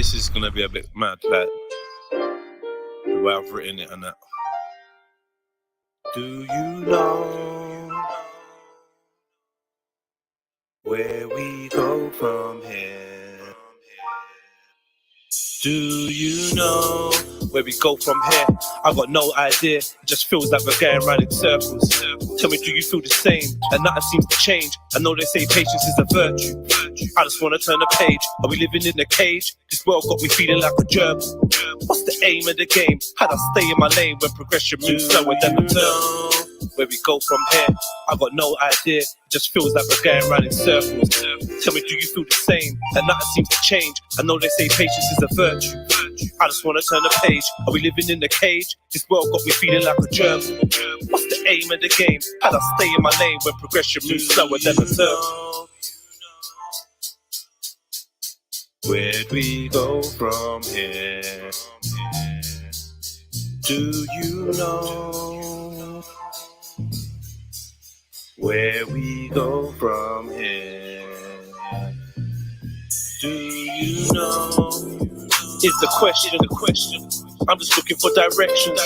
This is gonna be a bit mad, like the way I've written it and that. Do you know where we go from here? Do you know where we go from here? I got no idea, it just feels like we're going round in circles. Tell me, do you feel the same? And nothing seems to change. I know they say patience is a virtue. I just wanna turn the page. Are we living in a cage? This world got me feeling like a germ. What's the aim of the game? How'd I stay in my lane when progression moves slower than the turn? Where we go from here, I got no idea. It just feels like we're going round in circles. Tell me, do you feel the same? And nothing seems to change. I know they say patience is a virtue. I just wanna turn the page. Are we living in a cage? This world got me feeling like a germ. What's the aim of the game? How'd I stay in my lane when progression moves slower than the turn? Where'd we go from here? Do you know where we go from here? Do you know? Is the question. I'm just looking for directions.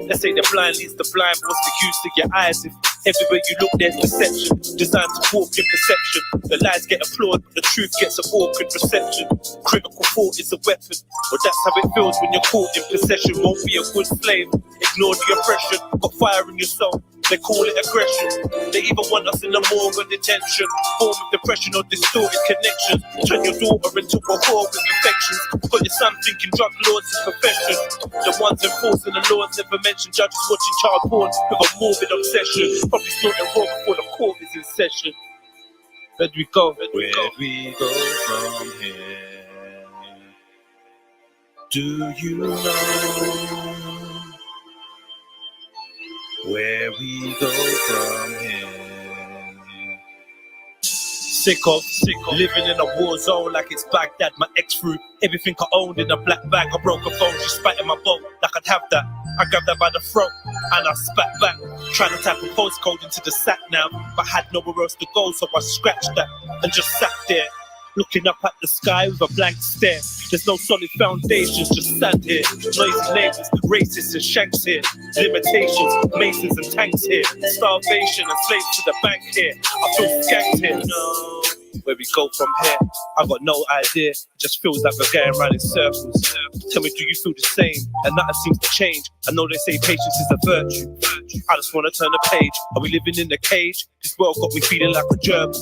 Let's say the blind leads the blind. What's the use of your eyes if everywhere you look there's deception? Designed to walk in perception. The lies get applauded, but the truth gets an awkward reception. Critical thought is a weapon. Well, that's how it feels when you're caught in possession. Won't be a good slave. Ignore the oppression. Got fire in your soul. They call it aggression. They even want us in the morgue of detention. Form of depression or distorted connections. Turn your daughter into a whore with infections. Got your son thinking drug lords is profession. The ones enforcing the laws never mentioned. Judges watching child porn with a morbid obsession. Probably snorting raw before the court is in session. Where'd we go? Where'd we go from here? Do you know where we go from here? Sick of living in a war zone like it's Baghdad. My ex threw everything I owned in a black bag. I broke a phone, she spat in my boat like I'd have that. I grabbed her by the throat and I spat back, trying to type a postcode into the sat nav, but had nowhere else to go, so I scratched that and just sat there, looking up at the sky with a blank stare. There's no solid foundations, just sand here. Noisy neighbors, racists and shanks here. Limitations, masons and tanks here. Starvation and slaves to the bank here. I feel skanked here. No. Where we go from here, I got no idea. It just feels like we're going round in circles. Tell me, do you feel the same? And nothing seems to change. I know they say patience is a virtue. I just wanna turn the page. Are we living in a cage? This world got me feeling like a germ.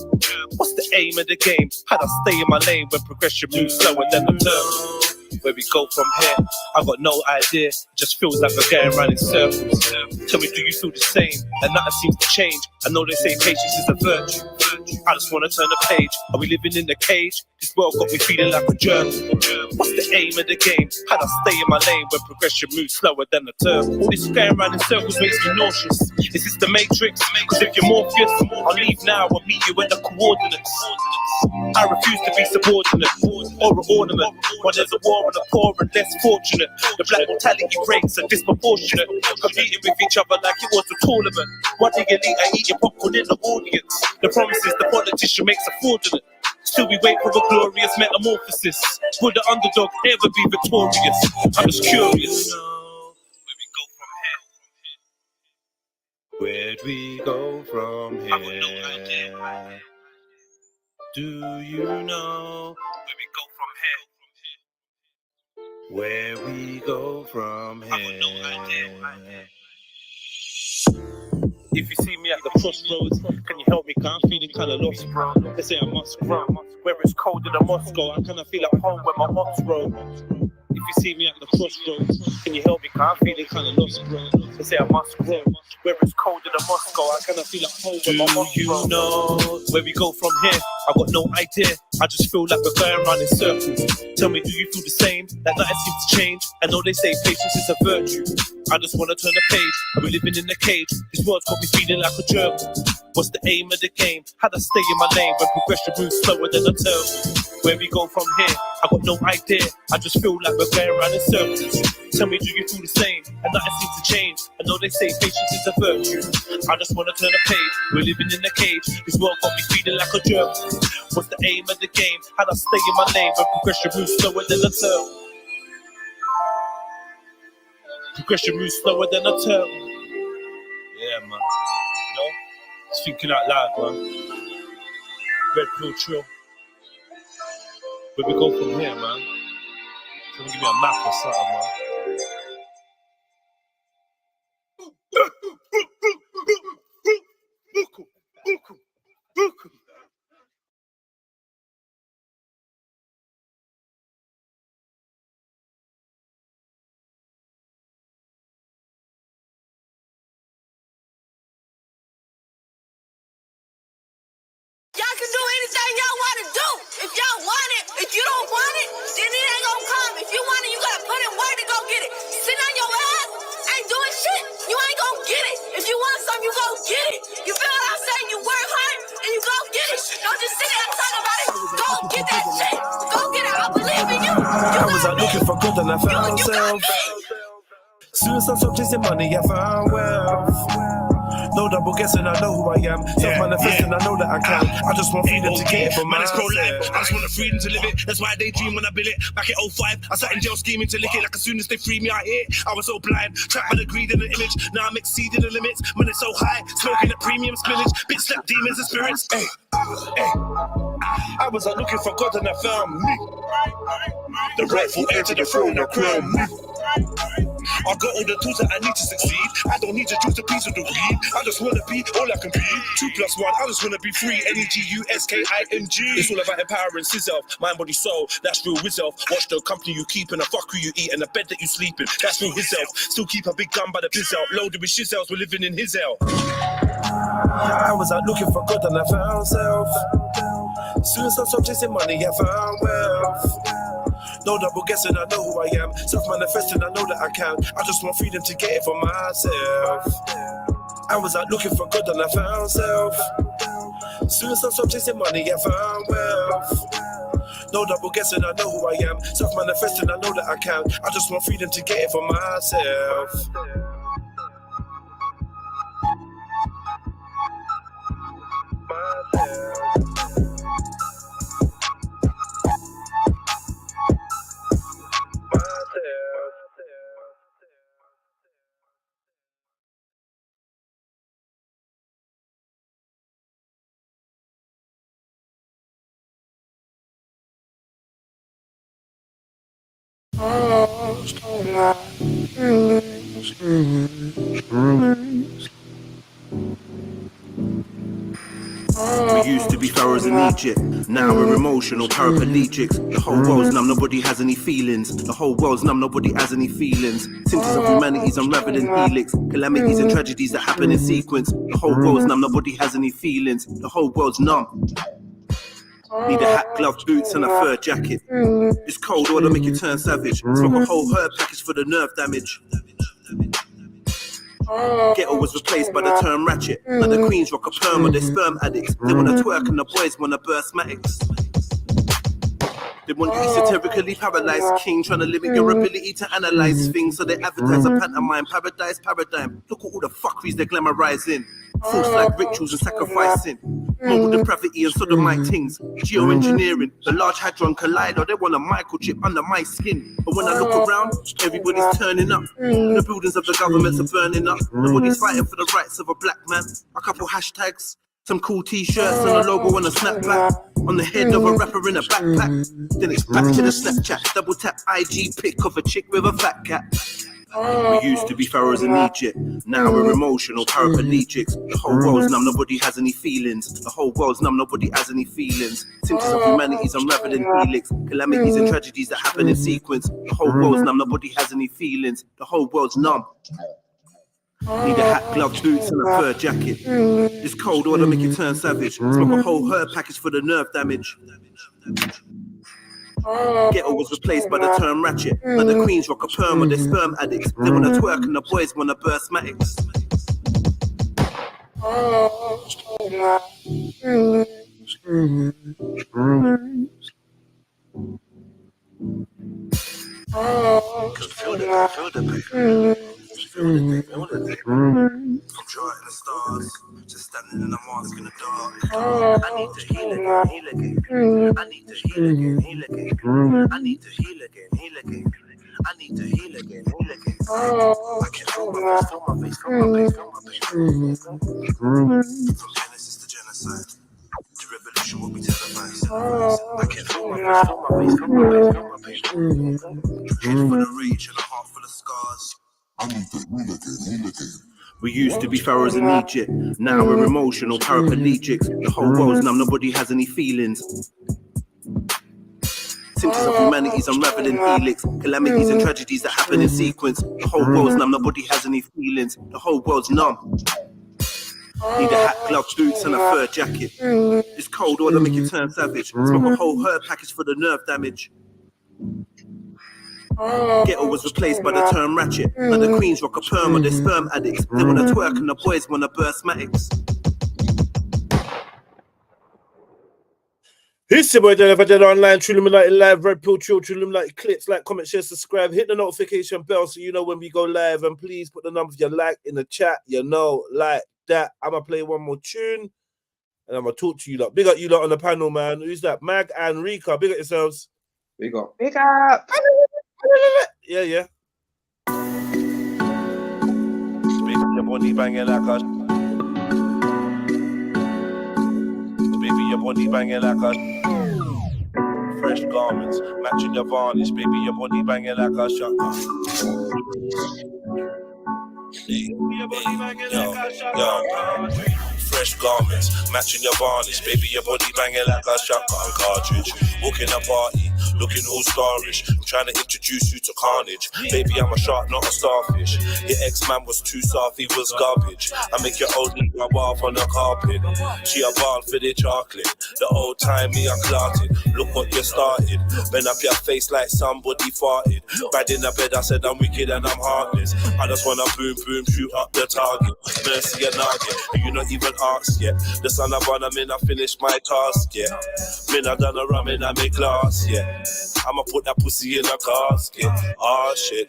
What's the aim of the game? How'd I stay in my lane when progression moves slower than the turn? Where we go from here, I got no idea. It just feels like we're going round in circles. Tell me, do you feel the same? And nothing seems to change. I know they say patience is a virtue. I just wanna turn the page. Are we living in a cage? This world got me feeling like a germ. What's the aim of the game? How'd I stay in my lane when progression moves slower than the turn? All this going round in circles makes me nauseous. Is this the Matrix? Cause if you're Morpheus, I'll leave now, I'll meet you at the coordinates. I refuse to be subordinate or an ornament. When there's a war on the poor and less fortunate, the black mortality rates are disproportionate. Competing with each other like it was a tournament. One the elite are eating popcorn in the audience. The promises the politician makes are fraudulent. Still we wait for a glorious metamorphosis. Will the underdog ever be victorious? I'm just curious. Where'd we go from here? I got no idea. Do you know where we go from here? Where we go from here? I got no idea. If you see me at the crossroads, can you help me? Cause I'm feeling kinda lost, bro. They say I must grow. Where it's colder than Moscow, I kinda feel at home where my heart's roll. If you see me at the crossroads, can you help me? Cause I'm feeling kinda lost, bro. They say I must grow. Where it's colder than Moscow, I kinda feel at home where my heart's roll. Do you know where we go from here? I got no idea. I just feel like we're going round in circles. Tell me, do you feel the same? That nothing seems to change. I know they say patience is a virtue. I just wanna turn the page. Are we living in a cage? This world's got me feeling like a germ. What's the aim of the game? How'd I stay in my lane when progression moves slower than a turn? Where we go from here, I got no idea. I just feel like we're going around in circles. Tell me, do you feel the same? And nothing seems to change. I know they say patience is a virtue. I just wanna turn a page. We're living in a cage. This world got me feeling like a germ. What's the aim of the game? How'd I stay in my lane when progression moves slower than a turn? Progression moves slower than a turn. Yeah, man. You know? Just thinking out loud, man. Red Pill Trill. Where we go from here, man? Someone give me a map or something, man. Y'all can do anything y'all want to do. If y'all want it, if you don't want it, then it ain't gonna come. If you want it, you gotta put in work to go get it. Sitting on your ass, ain't doing shit, you ain't gonna get it. If you want something, you go get it. You feel what I'm saying? You work hard and you go get it. Don't just sit there and talk about it. Go get that shit. Go get it. I believe in you. I was out looking for good and I found myself. Soon as I stopped chasing money, I found wealth. No double guessing, I know who I am. Self-manifesting, I know that I can. I just want freedom to get it for man, it's myself. pro-life. I just want the freedom to live it. That's why I daydream when I build it. Back at 05, I sat in jail scheming to lick it. Like as soon as they free me out here, I was so blind. Trapped by the greed and the image. Now I'm exceeding the limits. Man, it's so high. Smoking the premium spinach. Bitch slap demons and spirits. Hey, hey. I was out looking for God and I found me. The rightful heir to the throne, I crown me. I got all the tools that I need to succeed. I don't need to choose a piece of the weed. I just wanna be all I can be. 2 + 1, I just wanna be free. NEGUSKING. It's all about empowering yourself, mind, body, soul. That's real yourself. Watch the company you keep and the fuck who you eat and the bed that you sleep in. That's real yourself. Still keep a big gun by the biz out. Loaded with shizels, we're living in his hell. I was out looking for God and I found self. Soon as I stopped chasing money, I found wealth. No double guessing, I know who I am. Self-manifesting, I know that I can. I just want freedom to get it for myself. I was out looking for God and I found self. Soon as I stopped chasing money, I found wealth. No double guessing, I know who I am. Self-manifesting, I know that I can. I just want freedom to get it for myself. We used to be pharaohs in Egypt. Now we're emotional paraplegics. The whole world's numb, nobody has any feelings. The whole world's numb, nobody has any feelings. Symptoms of humanity's unraveled in helix. Calamities and tragedies that happen in sequence. The whole world's numb, nobody has any feelings. The whole world's numb. Need a hat, glove, boots and a fur jacket. It's cold or to make you turn savage. Smoke a whole herb package for the nerve damage. Ghetto was replaced by the term ratchet. Like the queens rock a perm or they sperm addicts. They wanna twerk and the boys wanna burst matics. They want you esoterically paralyzed king, trying to limit your ability to analyze things. So they advertise a pantomime, paradise, paradigm. Look at all the fuckeries they're glamorizing. False flag rituals and sacrificing. Mobile depravity and sodomite things. Geoengineering, the large hadron collider. They want a microchip under my skin. But when I look around, everybody's turning up. The buildings of the governments are burning up. Nobody's fighting for the rights of a black man. A couple hashtags, some cool t-shirts and a logo and a snapback. On the head of a rapper in a backpack. Then it's back to the Snapchat. Double tap IG pic of a chick with a fat cat. We used to be pharaohs in Egypt. Now we're emotional paraplegics. The whole world's numb, nobody has any feelings. The whole world's numb, nobody has any feelings. Symptoms of humanity's unraveled in helix. Calamities and tragedies that happen in sequence. The whole world's numb, nobody has any feelings. The whole world's numb. Need a hat, glove, boots and a fur jacket. It's cold or to make you turn savage. Smoke a whole herb package for the nerve damage. Ghetto was replaced by the term ratchet. Like the queens rock a perm or they sperm addicts. They wanna twerk and the boys wanna burst matics. Can feel the pain. Feel the pain. I'm charting the stars, just standing in the mask in the dark. I need to heal again, heal again. I need to heal again, heal again. I need to heal again, heal again. I need to heal again, heal again. I can feel my face, feel my face, feel my face, feel my face. From Genesis to genocide, to revolution will be televised. I can feel my face, feel my face, feel my face, feel my face. Head full of rage and a heart full of scars. I need to heal again, heal again. We used to be pharaohs in Egypt, now we're emotional paraplegics. The whole world's numb, nobody has any feelings. Symptoms of humanity's unraveling helix, calamities and tragedies that happen in sequence. The whole world's numb, nobody has any feelings. The whole world's numb. Need a hat, gloves, boots and a fur jacket. This cold water make you turn savage. Smoke a whole herb package for the nerve damage. Ghetto was replaced by the term ratchet. Like the queens rock a perm or they're sperm addicts. They wanna twerk and the boys wanna burst matics. It's your boy Daniel online, Trilluminati live, Red Pill Trill, Trilluminati clips, like, comment, share, subscribe, hit the notification bell so you know when we go live, and please put the numbers you like in the chat, you know, like that. I'm gonna play one more tune and I'm gonna talk to you lot. Big up you lot on the panel, man. Who's that? Mag and Rika, big up yourselves. Big up. Big up. Yeah, yeah. Baby, your body banging like a. Baby, your body banging like a. Fresh garments, matching your varnish. Baby, your body banging like a shotgun. Fresh garments, matching your varnish. Baby, your body banging like a shotgun cartridge. Walking a party, looking all starish. I'm trying to introduce you to carnage. Baby, I'm a shark, not a starfish. Your ex-man was too soft, he was garbage. I make your old nigga bath on the carpet. She a ball for the chocolate. The old time me, I clotted. Look what you started. Bend up your face like somebody farted. Bad in the bed, I said I'm wicked and I'm heartless. I just wanna boom, boom, shoot up the target. Mercy and nugget, you not even asked yet. The son of one, I'm in, I finished my task, yeah. Been I done a rum in my class, yeah. I'ma put that pussy in a casket. Oh shit.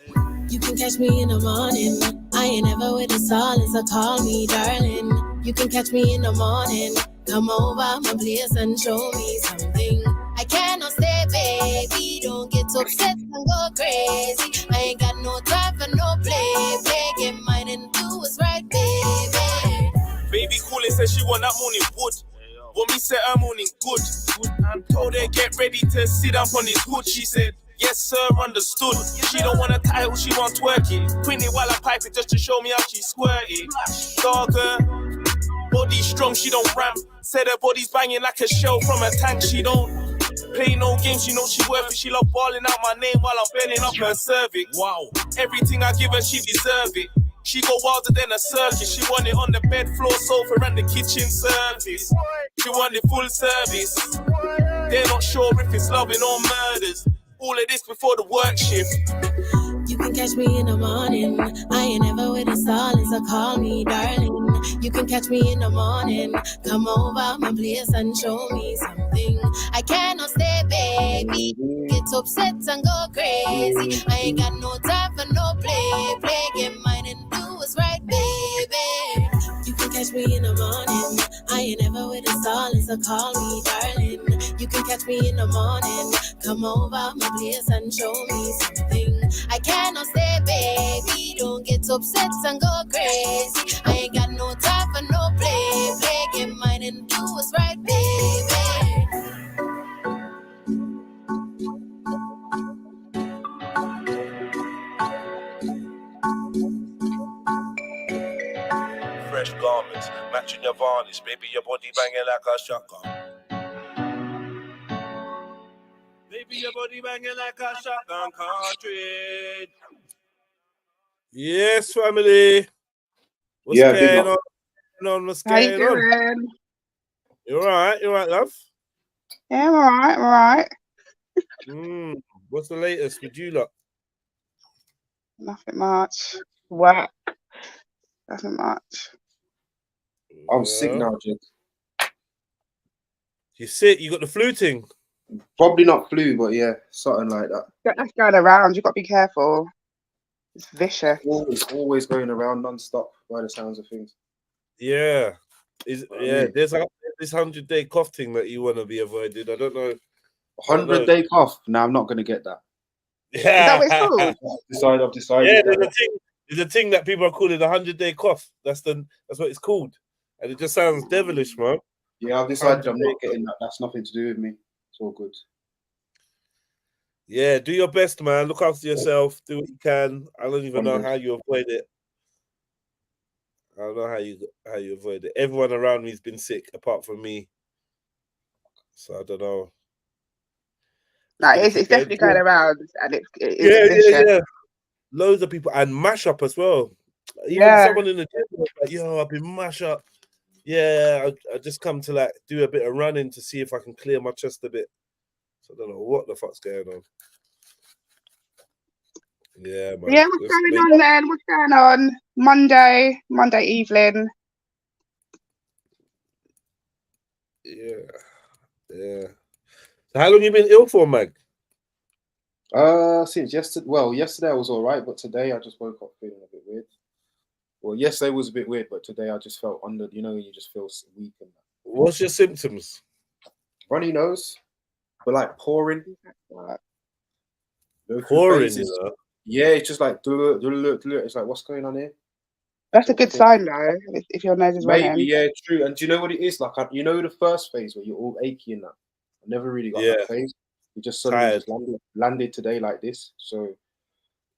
You can catch me in the morning. I ain't ever with the silence, so call me darling. You can catch me in the morning. Come over my place and show me something. I cannot stay, baby. Don't get upset and go crazy. I ain't got no time for no play. Play, get mine and do what's right, baby. Baby calling says she want that morning wood. Want me set her morning good. Told her get ready to sit up on his hood. She said, yes sir, understood. She don't want a title, she want twerking. Queen it while I pipe it just to show me how she squirted. Dogger, body strong, she don't ramp. Said her body's banging like a shell from a tank. She don't play no games, she know she worth it. She love balling out my name while I'm bending up her cervix. Wow, everything I give her, she deserve it. She go wilder than a circus. She want it on the bed, floor, sofa, and the kitchen service. She want it full service. They're not sure if it's loving or murders. All of this before the work shift. You can catch me in the morning. I ain't ever with the silence, so call me darling. You can catch me in the morning. Come over my place and show me something. I cannot stay, baby. Get upset and go crazy. I ain't got no time for no play. Play, get mine and do what's right, baby. You can catch me in the morning. I ain't ever with the silence, so call me darling. You can catch me in the morning. Come over my place and show me something. I cannot stay, baby. Don't get upset and go crazy. I ain't got no time for no play. Play, get mine and do what's right, baby. Fresh garments, matching your varnish. Baby, your body banging like a shotgun. Baby, your body banging like a shotgun cartridge. Yes, family. What's going on? What's How you going on? doing? You alright? You alright, love? Yeah, I'm alright, I'm alright. What's the latest with you lot? Nothing much. Work. Nothing much. I'm sick now, Jake. You sick? You got the flu thing? Probably not flu, but yeah, something like that. That's going around. You've got to be careful. It's vicious. Always going around non-stop by the sounds of things. Yeah. I mean, There's this 100-day cough thing that you want to be avoided. I don't know. 100-day cough. Now I'm not going to get that. Is that what it's called? I've decided. Yeah, that. there's a thing that people are calling 100-day cough. That's what it's called, and it just sounds devilish, man. Yeah, I've decided I'm not getting that. That's nothing to do with me. It's all good. Yeah, do your best, man. Look after yourself. Do what you can. I don't even know how you avoid it. I don't know how you avoid it. Everyone around me's been sick apart from me, so I don't know. No, it's definitely going around, and it's vicious. Yeah. Loads of people, and mash up as well. Even someone in the gym was like, "Yo, I've been mash up." Yeah, I just come to like do a bit of running to see if I can clear my chest a bit. So I don't know what the fuck's going on. Yeah, man. Yeah, what's going on then? What's going on? Monday evening. Yeah. So how long you been ill for, Mag? Since yesterday. Well, yesterday I was all right, but today I just woke up feeling a bit weird. Well, yesterday was a bit weird, but today I just felt under. You know, you just feel weak and that. What's your symptoms? Runny nose, but like pouring. Pouring, you know? Yeah, it's just like it's like, what's going on here? That's a good sign though, if your nose is running. Maybe, yeah, true. And do you know what it is? Like, you know, the first phase where you're all achy and that. I never really got that phase. You just suddenly just landed today like this. So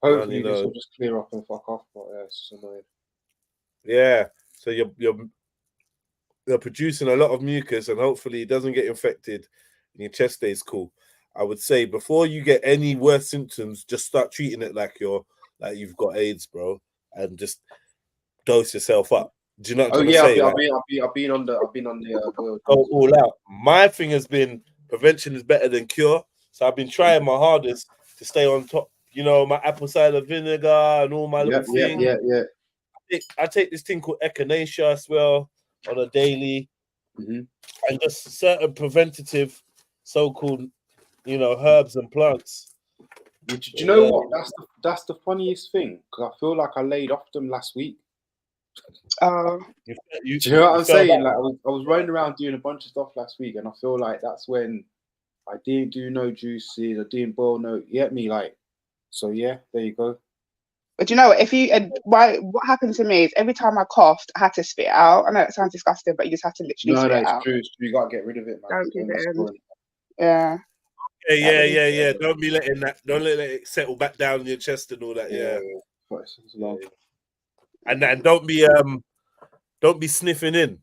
hopefully this will just clear up and fuck off. But yeah, it's just annoying. Yeah. So you're producing a lot of mucus, and hopefully it doesn't get infected and your chest stays cool. I would say before you get any worse symptoms, just start treating it like you've got AIDS, bro, and just dose yourself up. Do you know what I'm saying? I've been on the go all out. My thing has been prevention is better than cure. So I've been trying my hardest to stay on top. You know, my apple cider vinegar and all my little things. Yeah. I take this thing called echinacea as well on a daily, and just certain preventative, so-called, herbs and plants. Do you know what? That's the funniest thing, because I feel like I laid off them last week. Oh, do you know what I'm saying? Like I was running around doing a bunch of stuff last week, and I feel like that's when I didn't do no juices, I didn't boil no. You get me? Like, so yeah, there you go. But you know, what happened to me is every time I coughed, I had to spit it out. I know it sounds disgusting, but you just have to literally spit it out. True. You gotta get rid of it, man. Don't keep it in. Yeah. Yeah. Don't let it settle back down in your chest and all that. Yeah. And don't be sniffing in.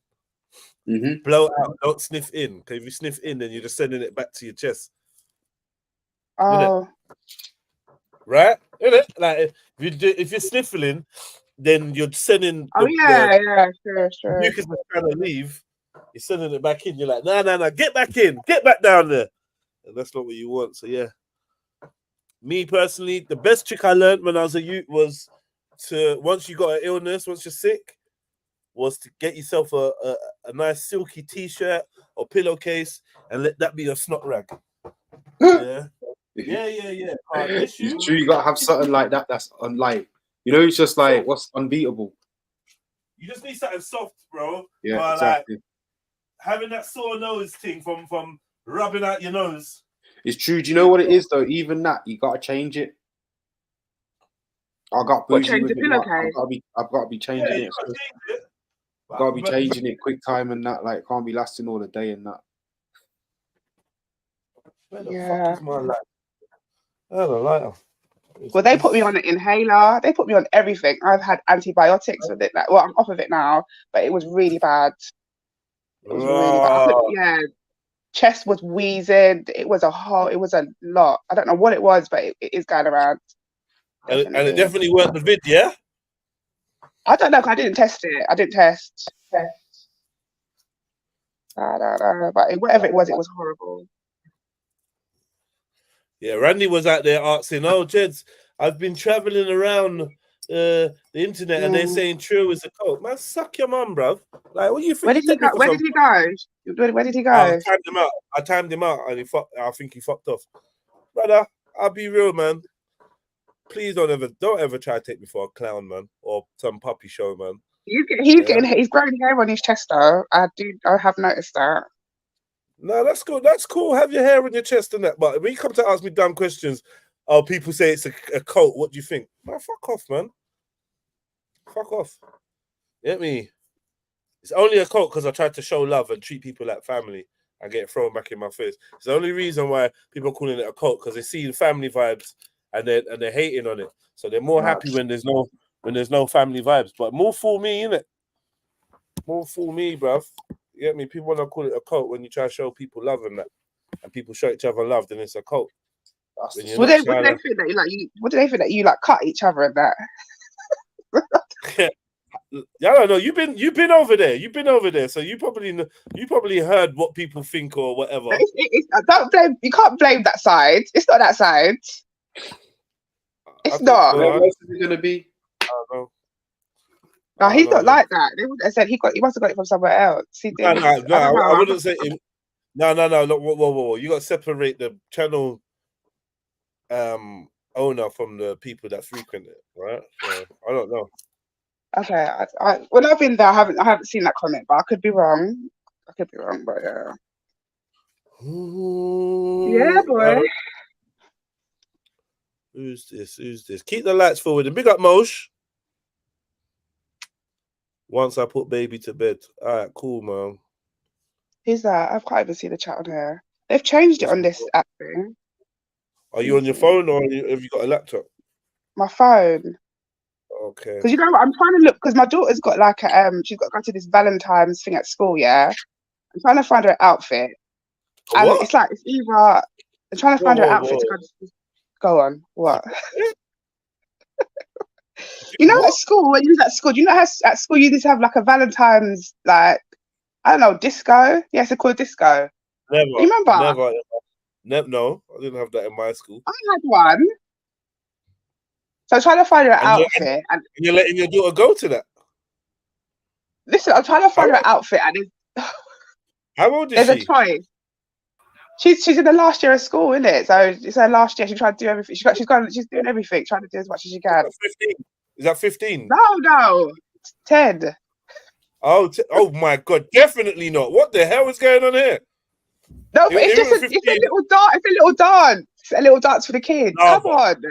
Blow out. Don't sniff in. Because if you sniff in, then you're just sending it back to your chest. Oh. Right? Isn't it? Like if you're sniffling, then you're sending. Sure. Mucus is trying to leave. You're sending it back in. You're like, no, get back in, get back down there. And that's not what you want. So yeah. Me personally, the best trick I learned when I was a youth was to, once you got an illness, once you're sick, was to get yourself a nice silky t-shirt or pillowcase and let that be your snot rag. Yeah. It's true. You gotta have something like that. That's unlike, it's just like what's unbeatable. You just need something soft, bro. Yeah, but exactly. Like, having that sore nose thing from rubbing out your nose. It's true. Do you know what it is though? Even that, you gotta change it. I got bougie with it. I've got to be changing it. I've got to be changing it quick time and that. Like, can't be lasting all the day and that. Where the fuck is my light? Oh, the lighter. Well, they put me on an inhaler. They put me on everything. I've had antibiotics with it. Well, I'm off of it now, but it was really bad. It was really bad. Chest was wheezing. It was a lot. I don't know what it was, but it is going around. And it definitely weren't the vid, yeah? I don't know, because I didn't test it. I didn't test. I don't know, but whatever it was horrible. Yeah, Randy was out there asking, "Oh, Jeds, I've been traveling around the internet and they're saying Trill is a cult. Man, suck your mum, bruv. Like, what do you think? Where did he go? Where did he go? Where did he go? I timed him out, and I think he fucked off. Brother, I'll be real, man. Please don't ever try to take me for a clown, man, or some puppy show, man. He's growing hair on his chest, though. I have noticed that. No, that's cool. That's cool. Have your hair on your chest and that. But when you come to ask me dumb questions, people say it's a cult. What do you think? Man, fuck off, man. Fuck off. Get me? It's only a cult because I tried to show love and treat people like family and get it thrown back in my face. It's the only reason why people are calling it a cult, because they see the family vibes and they're hating on it. So they're more happy when there's no family vibes. But more fool me, innit? More fool me, bruv. You get me? People want to call it a cult when you try to show people love and that, and people show each other love, then it's a cult. What do they think that you like cut each other and that? Yeah, I don't know. You've been over there. You've been over there, so you probably heard what people think or whatever. Don't blame. You can't blame that side. It's not that side. It's not. What else is it gonna be? I don't know. No, he's not like that. They would have said he must have got it from somewhere else. No, I wouldn't say him. No. Whoa. You got to separate the channel owner from the people that frequent it, right? So, I don't know. Okay, when I've been there, I haven't seen that comment, but I could be wrong. But yeah. Yeah, boy. Who's this? Keep the lights forward and big up Mosh. Once I put baby to bed. All right, cool, man. Who's that? I can't even see the chat on here. They've changed it on this app thing. Are you on your phone or have you got a laptop? My phone. Okay. Because you know what, I'm trying to look, because my daughter's got like she's got to go to this Valentine's thing at school, yeah. I'm trying to find her outfit. And it's either I'm trying to find her outfit to go on. What? You know, at school, when you was at school, do you know how at school you used to have like a Valentine's, like, I don't know, disco? Yes, it's called disco. Never. You remember? Never. No, I didn't have that in my school. I had one. So I'm trying to find her outfit. And you're letting your daughter go to that? Listen, I'm trying to find her outfit, and how old is she? There's a choice. She's in the last year of school, isn't it? So it's her last year. She's trying to do everything. She's doing everything, trying to do as much as she can. 15? Is that 15? No, 10. Oh my God, definitely not. What the hell is going on here? No, but it's a little dance. It's a little dance. It's a little dance for the kids. Come on.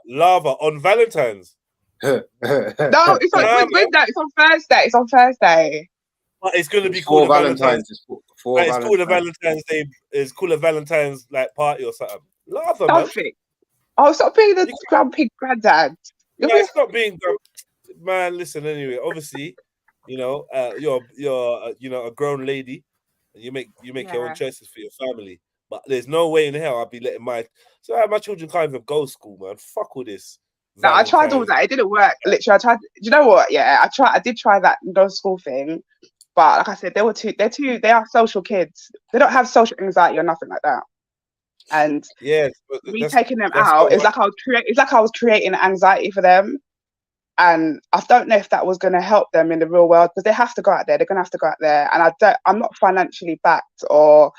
Lava on Valentine's. No, it's on midnight. It's on Thursday. It's on Thursday. But it's going to be called Valentine's. It's called a Valentine's Day. It's called a Valentine's like party or something. Lava, man. Oh, stop being the grumpy granddad. It's not being grumpy. Man, listen. Anyway, obviously, you know, you're a grown lady, and you make your own choices for your family. But there's no way in hell I'd be letting my children can't even go to school, man. Fuck all this. No, I tried all that. It didn't work. Literally, I tried. Do you know what? Yeah, I did try that no school thing, but like I said, they are social kids. They don't have social anxiety or nothing like that. And me taking them out, it's like I was creating anxiety for them. And I don't know if that was going to help them in the real world, because they have to go out there. They're going to have to go out there, and I'm not financially backed or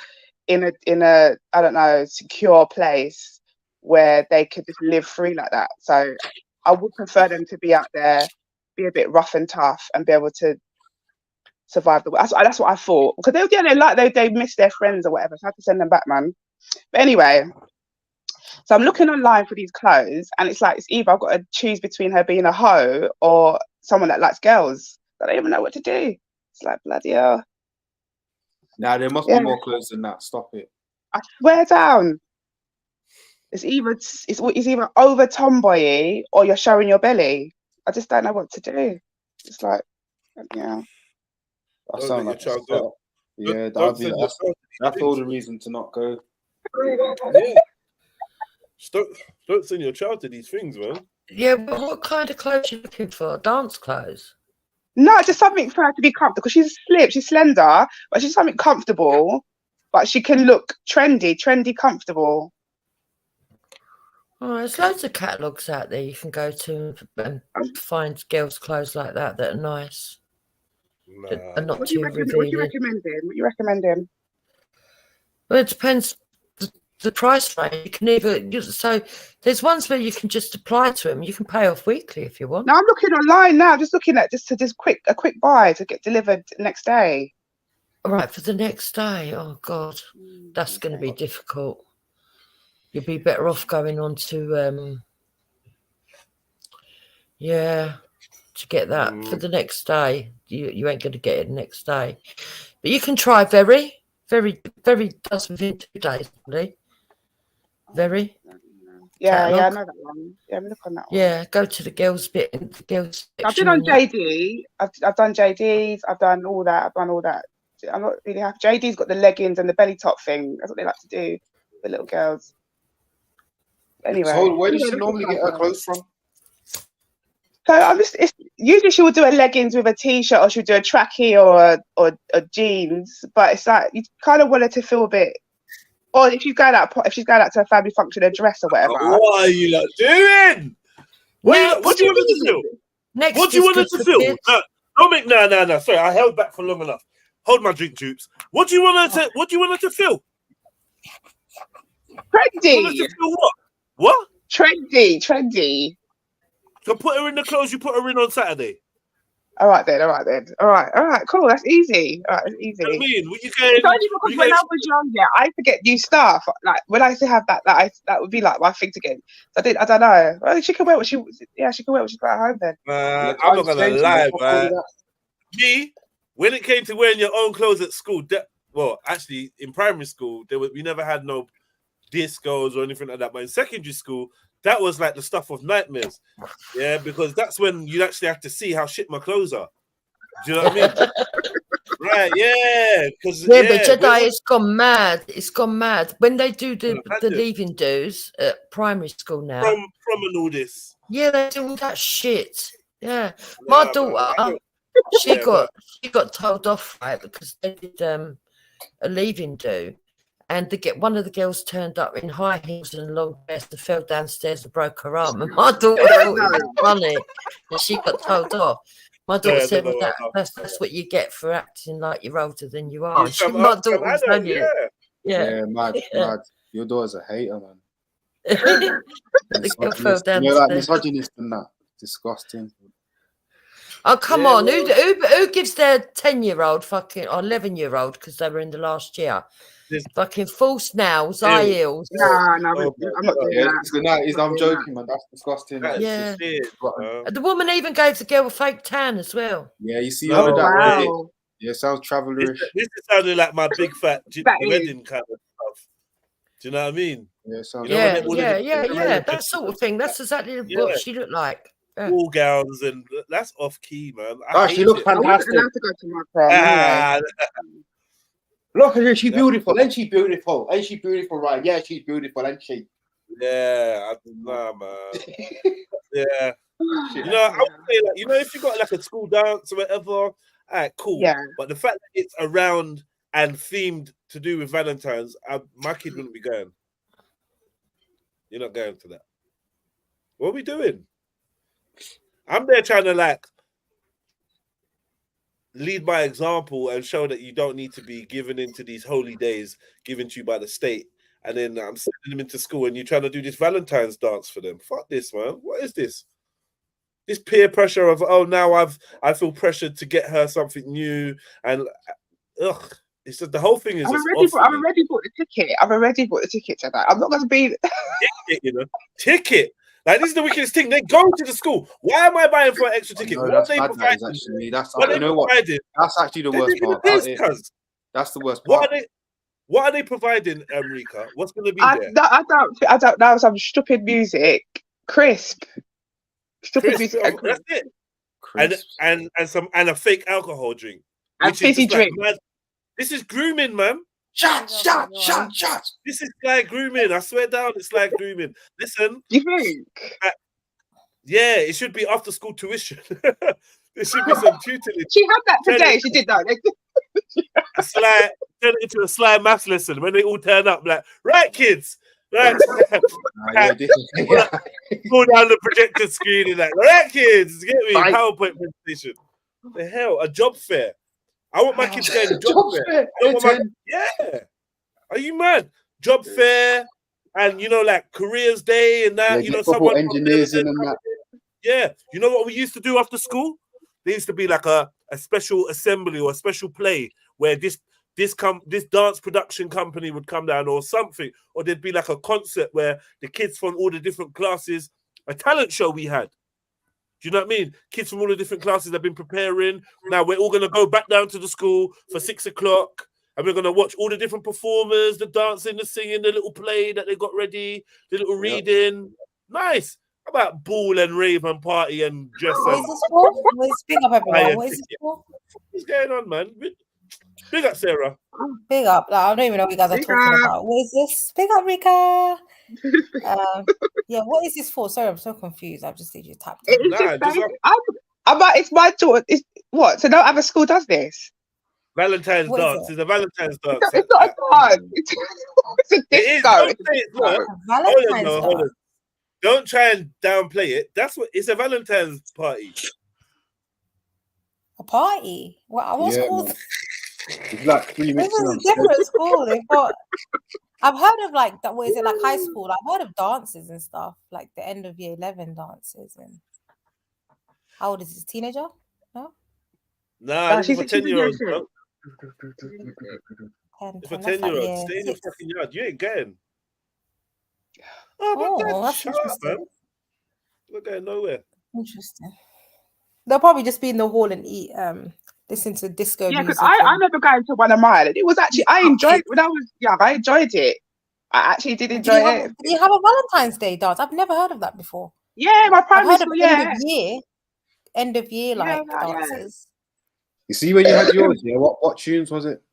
in a I don't know, secure place where they could just live free like that. So I would prefer them to be out there, be a bit rough and tough, and be able to survive the world. That's what I thought, because they miss their friends or whatever, so I had to send them back, man. But anyway, so I'm looking online for these clothes, and it's either I've got to choose between her being a hoe or someone that likes girls. I don't even know what to do. It's like, bloody hell. Nah, there must be more clothes than that. Stop it. I swear down. It's either over tomboy or you're showing your belly. I just don't know what to do. It's like, yeah. That sounds like a setup. Yeah, that's all the reason to not go. Yeah. Don't send your child to these things, man. Yeah, but what kind of clothes are you looking for? Dance clothes? No, just something for her to be comfortable, because she's slim, she's slender, but she's something comfortable, but she can look trendy, comfortable. Oh, there's loads of catalogues out there you can go to and find girls' clothes like that are nice. That are not What do you too recommend? What do you revealing. recommending? What you recommending? Well, it depends the price range. You can so there's ones where you can just apply to them. You can pay off weekly if you want. No, I'm looking online now. Just looking at just a quick buy to get delivered next day. All right, for the next day. Oh God, that's going to be difficult. You'll be better off going on to to get that for the next day. You ain't going to get it the next day, but you can try very does within 2 days, really. Very. Yeah, catalog. I know that one. Yeah, look on that one. Yeah, go to the girls bit. The girls. I've been on JD. I've done JDs. I've done all that. I'm not really happy. JD's got the leggings and the belly top thing. That's what they like to do for little girls. Anyway, so where does she normally get her clothes from? So usually she would do a leggings with a t-shirt, or she would do a trackie or jeans. But it's like you kind of want her to feel a bit. Or if she's going out to a family function, a dress or whatever. What are you lot doing? What do you want her to do? Next, what do you want her to feel? No. Sorry, I held back for long enough. Hold my drink, Jupes. What do you want her to? What do you want her to feel? Trendy. You want her to feel what? What? Trendy. So put her in the clothes you put her in on Saturday. All right then. All right, cool. That's easy. All right, that's easy. You know what I mean? It's only because when I was younger, I forget new stuff. Like when I used to have that would be like my thing to get. So I don't know. Well, she can wear what she can wear what she's got at home then. I'm not gonna lie, man. Me, when it came to wearing your own clothes at school, actually in primary school, we never had no discos or anything like that. But in secondary school, that was like the stuff of nightmares. Yeah, because that's when you actually have to see how shit my clothes are. Do you know what I mean? Right, yeah. But Jedi, it's gone mad. It's gone mad. When they do the leaving dues at primary school now. From and all this. Yeah, they do all that shit. Yeah. My daughter, she got told off, right, because they did a leaving do. And one of the girls turned up in high heels and a long dress and fell downstairs and broke her arm. And my daughter thought it was funny, and she got told off. My daughter said, "That's what you get for acting like you're older than you are." My daughter was only, mad. Your daughter's a hater, man. The girl fell downstairs. You're like misogynist and that. Disgusting. Oh, come on. Who gives their 10-year-old fucking or 11-year-old, because they were in the last year, fucking false nails, eye heels? No, I'm not doing that. I'm joking, man. That's disgusting. Yeah. The woman even gave the girl a fake tan as well. Yeah, you see all that. Wow. Yeah, sounds travellerish. This is sounding like my big fat wedding kind of stuff. Do you know what I mean? Yeah, that sort of thing. That's exactly what she looked like. Ball gowns, and that's off key, man. She looks fantastic. I to go to my prom. Look at her, she's beautiful. Ain't she beautiful? Ain't she beautiful, right? Yeah, she's beautiful, ain't she? Yeah, man. Yeah. You know, I would say, like, you know, if you got like a school dance or whatever, all right, cool. Yeah. But the fact that it's around and themed to do with Valentine's, my kid wouldn't be going. You're not going to that. What are we doing? I'm there trying to like lead by example and show that you don't need to be given into these holy days given to you by the state. And then I'm sending them into school and you're trying to do this Valentine's dance for them. Fuck this, man. What is this? This peer pressure of, now I feel pressured to get her something new. And it's just the whole thing is. I've already bought the ticket. I've already bought the ticket to that. I'm not going to be. Ticket, you know? Ticket. Like, this is the wickedest thing. They go to the school. Why am I buying for an extra ticket? What they provide? You know what? That's actually the worst part. That's the worst part. What are they providing, Rika? What's going to be there? I don't know. Some stupid music, crisp. Stupid music. That's it. And a fake alcohol drink. And fizzy drink. This is grooming, man. Shut. This is like grooming. I swear down, it's like grooming. Listen. You think? Yeah, it should be after school tuition. There should be some tutelage. She had that today. She did that. Turn it into a sly maths lesson when they all turn up. Like, right, kids, Right. Pull down the projector screen and that. Right, kids, get me Right. PowerPoint presentation. What the hell? A job fair. I want my kids going to job fair. I want my- yeah. Are you mad? Job fair and like careers day and that. Someone engineers in and that. Yeah. You know what we used to do after school? There used to be like a special assembly or a special play where this dance production company would come down or something, or there'd be like a concert where the kids from all the different classes, a talent show we had. Do you know what I mean? Kids from all the different classes have been preparing. Now we're all going to go back down to the school for 6 o'clock and we're going to watch all the different performers, the dancing, the singing, the little play that they got ready, the little reading. Nice. How about ball and rave and party and dress? What is this for? Big up everyone. What is this for? What's going on, man? Big up, Sarah. Big up. I don't even know what you guys are talking about. What is this? Big up, Rika. Yeah, what is this for? Sorry, I'm so confused. I've just literally tapped. It's my daughter. It's what? So no other school does this. Valentine's dance is a Valentine's dance. It's not a dance. It's a disco. Valentine's hold on. Don't try and downplay it. It's a Valentine's party. A party? What's called? It's like 3 This is a different school. They've got. I've heard of like that. What is it like high school? I've heard of dances and stuff, like the end of year 11 dances. And how old is this teenager? No. Nah, she's a 10-year-old. If a 10-year-old, stay in your fucking yard. You ain't going. Oh, that's interesting. We're going nowhere. Interesting. They'll probably just be in the hall and eat, listen to disco music. Yeah, because I remember going to one of mine. It was actually, I enjoyed it when I was young. I enjoyed it. I actually did enjoy it. Did you have a Valentine's Day dance? I've never heard of that before. Yeah, my primary school, End of year dances. You see when you had yours, what tunes was it?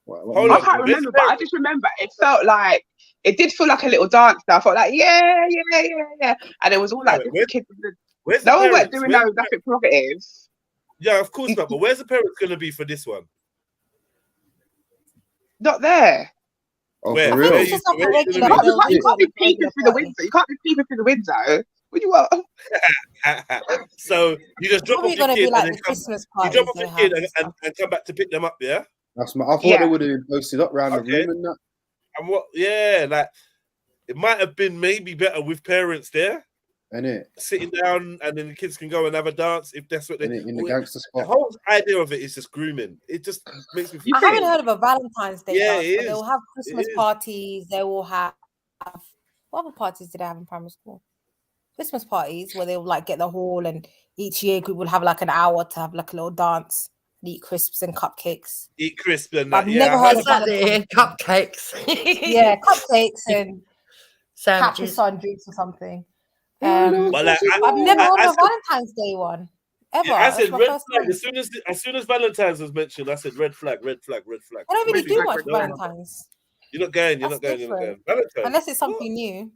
I can't remember, but I just remember it felt like, it did feel like a little dance. I felt like, yeah. And it was all like different kids. No one was doing no nothing prerogative. Yeah, of course not. But where's the parents going to be for this one? Not there. Oh, where? For real? You can't be peeping through the window. You can't be peeping through the window. What do you want? So you just drop off your kid like and and come back to pick them up, yeah? I thought they would have been posted up around the room and that. And what? Yeah, like it might have been maybe better with parents there, sitting down, and then the kids can go and have a dance if that's what they in the gangster spot. The whole idea of it is just grooming. It just makes me feel. I haven't heard of a Valentine's Day dance, it but is. they will have Christmas parties. They will have what other parties did I have in primary school? Christmas parties where they will like get the hall, and each year group will have like an hour to have like a little dance. Eat crisps and cupcakes. Eat crisps and that. I've never heard of that. Cupcakes. Yeah, cupcakes and sandwiches, on drinks or something. I've never heard of a Valentine's Day one ever. Yeah, I said red flag as soon as Valentine's was mentioned. I said red flag. I don't really do much for Valentine's. You're not going. Valentine's. Unless it's something new.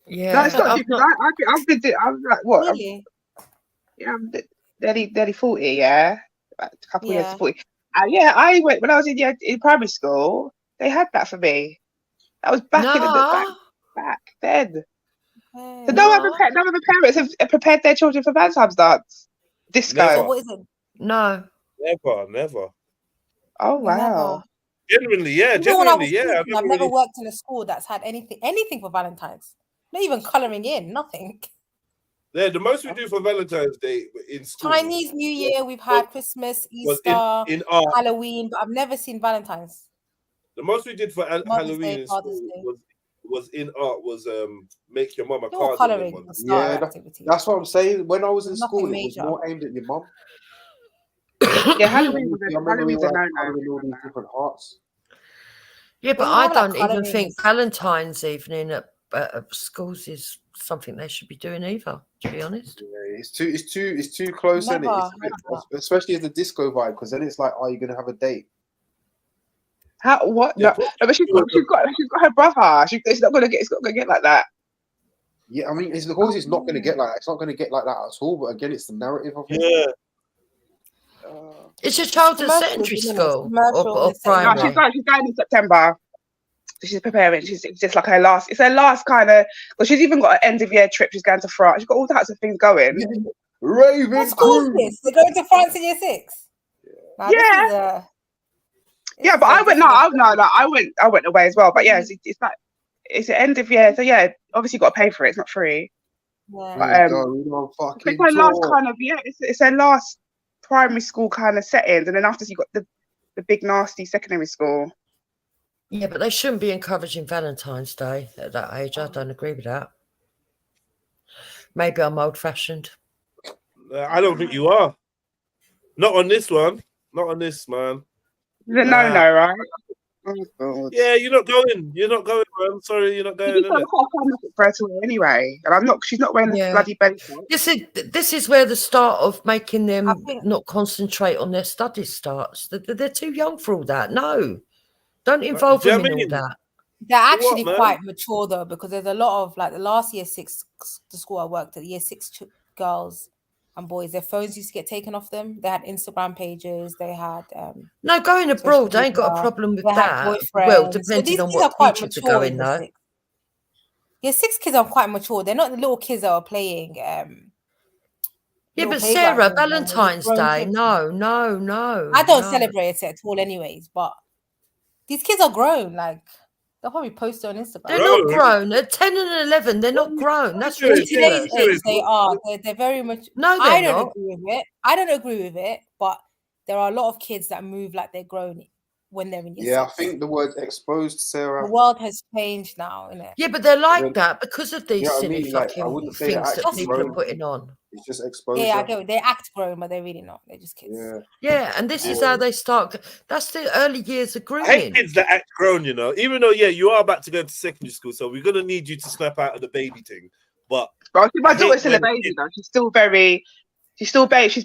Yeah, no, it's not. I've been. I'm like what? Really? I'm nearly 40. Yeah. A couple years to 40. I went when I was in primary school. They had that for me. That was back in the back then. So no other parents have prepared their children for Valentine's dance. Disco. Never. What is it? No. Never. Oh wow. Genuinely, yeah. I've never worked in a school that's had anything for Valentine's. Not even colouring in, nothing. Yeah, the most we do for Valentine's Day in school. Chinese New Year, we've had Christmas, Easter, in art. Halloween, but I've never seen Valentine's. The most we did for Halloween in school was in art was make your mum a card. Colouring. Yeah, that's what I'm saying. When I was in school, it was more aimed at your mum. Yeah, Halloween was all these different arts. Yeah, but I don't even think Valentine's evening at schools is something they should be doing either, to be honest. Yeah, it's too close, isn't it? Especially as the disco vibe, because then it's like, are you gonna have a date? How? What? Yeah. No, but she's got her brother. It's not gonna get like that. Yeah, I mean, it's because it's not gonna get like that. It's not gonna get like that at all. But again, it's the narrative of it. Yeah. Is your child at secondary school or primary? No, she's going in September. So she's preparing. It's just like her last. It's her last kind of. Well, she's even got an end of year trip. She's going to France. She's got all types of things going. Raven What school is this? They're going to France in year 6. Now, Yeah. Yeah, but I went. No, I went away as well. But yeah, it's like it's an end of year. So yeah, obviously you got to pay for it. It's not free. Yeah. But, it's her last kind of It's her last primary school kind of settings, and then after you got the big nasty secondary school. Yeah, but they shouldn't be encouraging Valentine's Day at that age. I don't agree with that. Maybe I'm old-fashioned. I don't think you are. Not on this one. Not on this, man. No, right? Oh, God. Yeah, you're not going. You're not going, man. Sorry, you're not going. Anyway, and I'm not. She's not wearing the bloody belly. This is where the start of making them not concentrate on their studies starts. They're too young for all that. No, don't involve them in all that. They're actually quite mature though, because there's a lot of like the last year 6, the school I worked at, year 6 girls and boys, their phones used to get taken off them. They had Instagram pages. They had no, going abroad. I ain't got a problem with that. Well, depending on what teachers are going though. Yeah, 6 kids are quite mature. They're not the little kids that are playing. Yeah, but Sarah, Valentine's Day, no. I don't celebrate it at all, anyways. But these kids are grown. Like they'll probably post it on Instagram. They're not grown. At 10 and 11, they're not grown. That's ridiculous. They are. They're very much. No, I don't agree with it. I don't agree with it. But there are a lot of kids that move like they're grown when they're in year 6. I think the word exposed, Sarah. The world has changed now, isn't it? Yeah, but they're like that because of these silly fucking things that people grown. are putting on. It's just exposure. Yeah, I get it. They act grown, but they're really not. They're just kids. Yeah, and this is how they start. That's the early years of grooming. I hate kids that act grown, you know. Even though, you are about to go to secondary school, so we're gonna need you to snap out of the baby thing. But I think my daughter's still a baby though. She's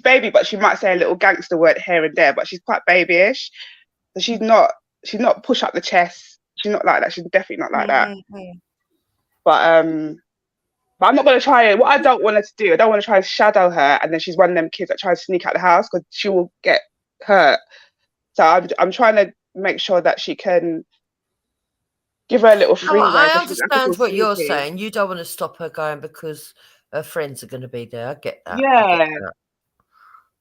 baby, but she might say a little gangster word here and there, but she's quite babyish. So she's not push up the chest. She's not like that. She's definitely not like that. But I'm not going to try it. What I don't want her to do, I don't want to try to shadow her, and then she's one of them kids that tries to sneak out the house because she will get hurt. So I'm trying to make sure that she can give her a little freeway. I understand what you're saying. You don't want to stop her going because her friends are going to be there. I get that. Yeah.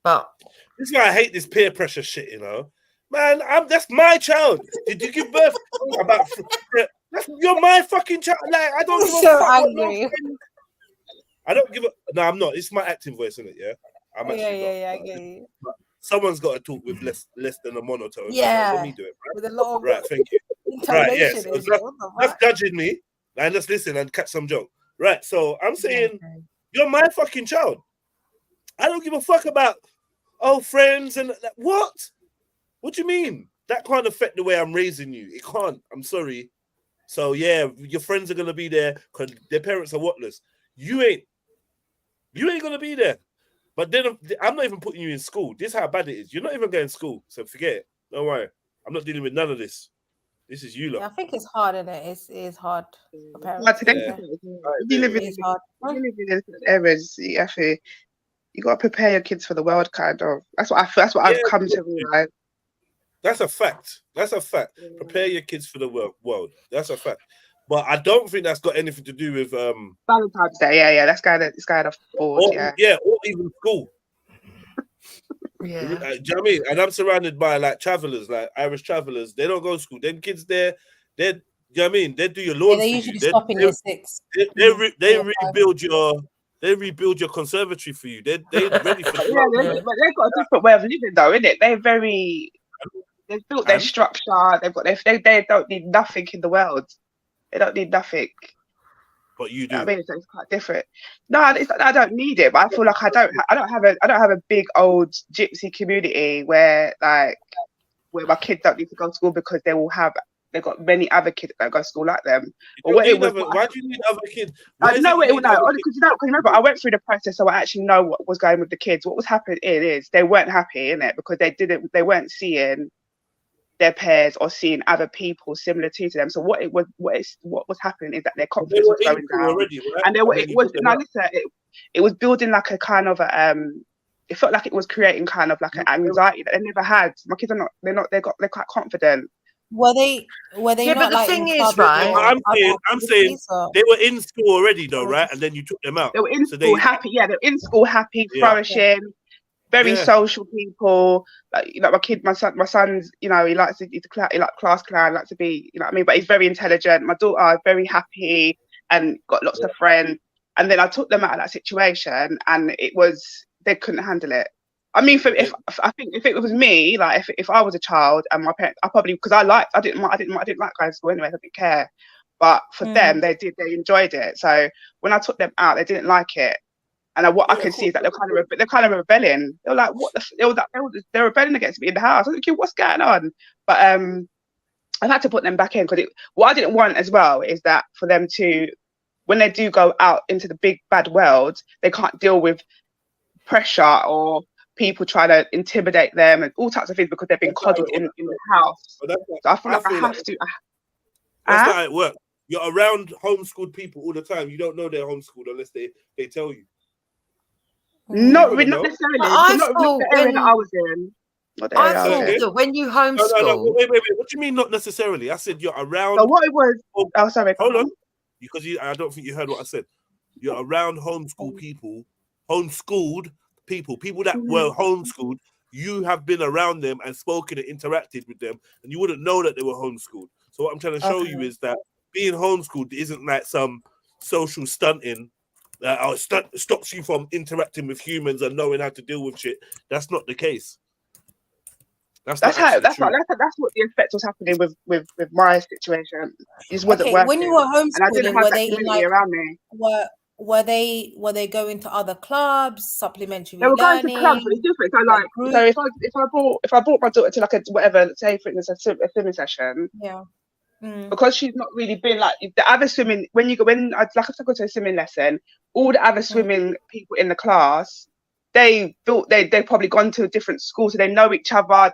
But this is why I hate this peer pressure shit, you know. Man, that's my child. Did you give birth? You're my fucking child. Like, I don't give a fuck. Angry. I don't give a. No, I'm not. It's my acting voice, isn't it? Yeah. I'm actually I get you. Someone's got to talk with less than a monotone. Yeah. Let me do it. Right? With a lot of thank you. Right. Yes. That's judging me. And let's listen and catch some joke. Right. So I'm saying, you're my fucking child. I don't give a fuck about friends and what. What do you mean? That can't affect the way I'm raising you. It can't. I'm sorry. So yeah, your friends are gonna be there because their parents are whatless. You ain't gonna be there. But then I'm not even putting you in school. This is how bad it is. You're not even going to school. So forget it. Don't worry. I'm not dealing with none of this. This is you lot. Yeah, I think it's hard, isn't it? It's hard for parents. You live in areas. You got to prepare your kids for the world, kind of. That's what I feel. That's what I've come to realize. That's a fact. Prepare your kids for the world. That's a fact. But I don't think that's got anything to do with Valentine's Day. Yeah. That's kind of bored. Or even school. Yeah. Do you know what I mean? And I'm surrounded by like travelers, like Irish travelers. They don't go to school. Them kids there, you know what I mean? They do your lawn. They usually stop in year 6. They rebuild your conservatory for you. They're ready for but they've got a different way of living, though, isn't it? They've built their structure. They don't need nothing in the world. They don't need nothing. But you do. I mean, it's quite different. No, I don't need it. But I feel like I don't have a big old gypsy community where my kids don't need to go to school because they've got many other kids that go to school like them. Why do you need other kids? Because remember, I went through the process, so I actually know what was going with the kids. What was happening is they weren't happy in it because they weren't seeing their peers or seeing other people similar to them. So what was happening is that their confidence was going down, already, right? And it was building like a kind of it felt like it was creating kind of like an anxiety that they never had. My kids they're quite confident. Were they Yeah, not but the like thing in is, clubs right? or I'm other saying activities, or- they were in school already, though, right? And then you took them out. They were in So school they, happy. Yeah, they were in school happy, yeah, flourishing, very yeah. social people. Like my son's, you know, he's like class clown, likes to be, you know what I mean. But he's very intelligent. My daughter is very happy and got lots of friends. And then I took them out of that situation, and they couldn't handle it. I mean, I think if it was me, like if I was a child and my parents, I probably, because I didn't like going to school anyway. I didn't care. But for them, they enjoyed it. So when I took them out, they didn't like it. And what I can see is that they're kind of rebelling. They're like, what they're rebelling against me in the house. I was like, what's going on? But I've had to put them back in, because what I didn't want as well is that for them to, when they do go out into the big bad world, they can't deal with pressure or people trying to intimidate them and all types of things, because they've been coddled in the house. So I feel like I have to. That's not how it works. You're around homeschooled people all the time. You don't know they're homeschooled unless they tell you. Not necessarily. Not the area that I was in. I thought that when you homeschool. No, wait. What do you mean not necessarily? I said you're around. So what it was. Oh, sorry. Hold on. Because I don't think you heard what I said. You're around homeschooled people that were homeschooled. You have been around them and spoken and interacted with them, and you wouldn't know that they were homeschooled. So what I'm trying to show you is that being homeschooled isn't like some social stunting that stops you from interacting with humans and knowing how to deal with shit. That's not the case. That's what the effect was happening with my situation. It just wasn't working. When you were homeschooling, and I didn't have that community around me. Were they going to other clubs, supplementary they were learning? Going to clubs, but it's different. So if I brought my daughter to like a whatever, say for instance a swimming session, because she's not really been like the other swimming. When I go to a swimming lesson, all the other swimming people in the class, they probably gone to a different school, so they know each other.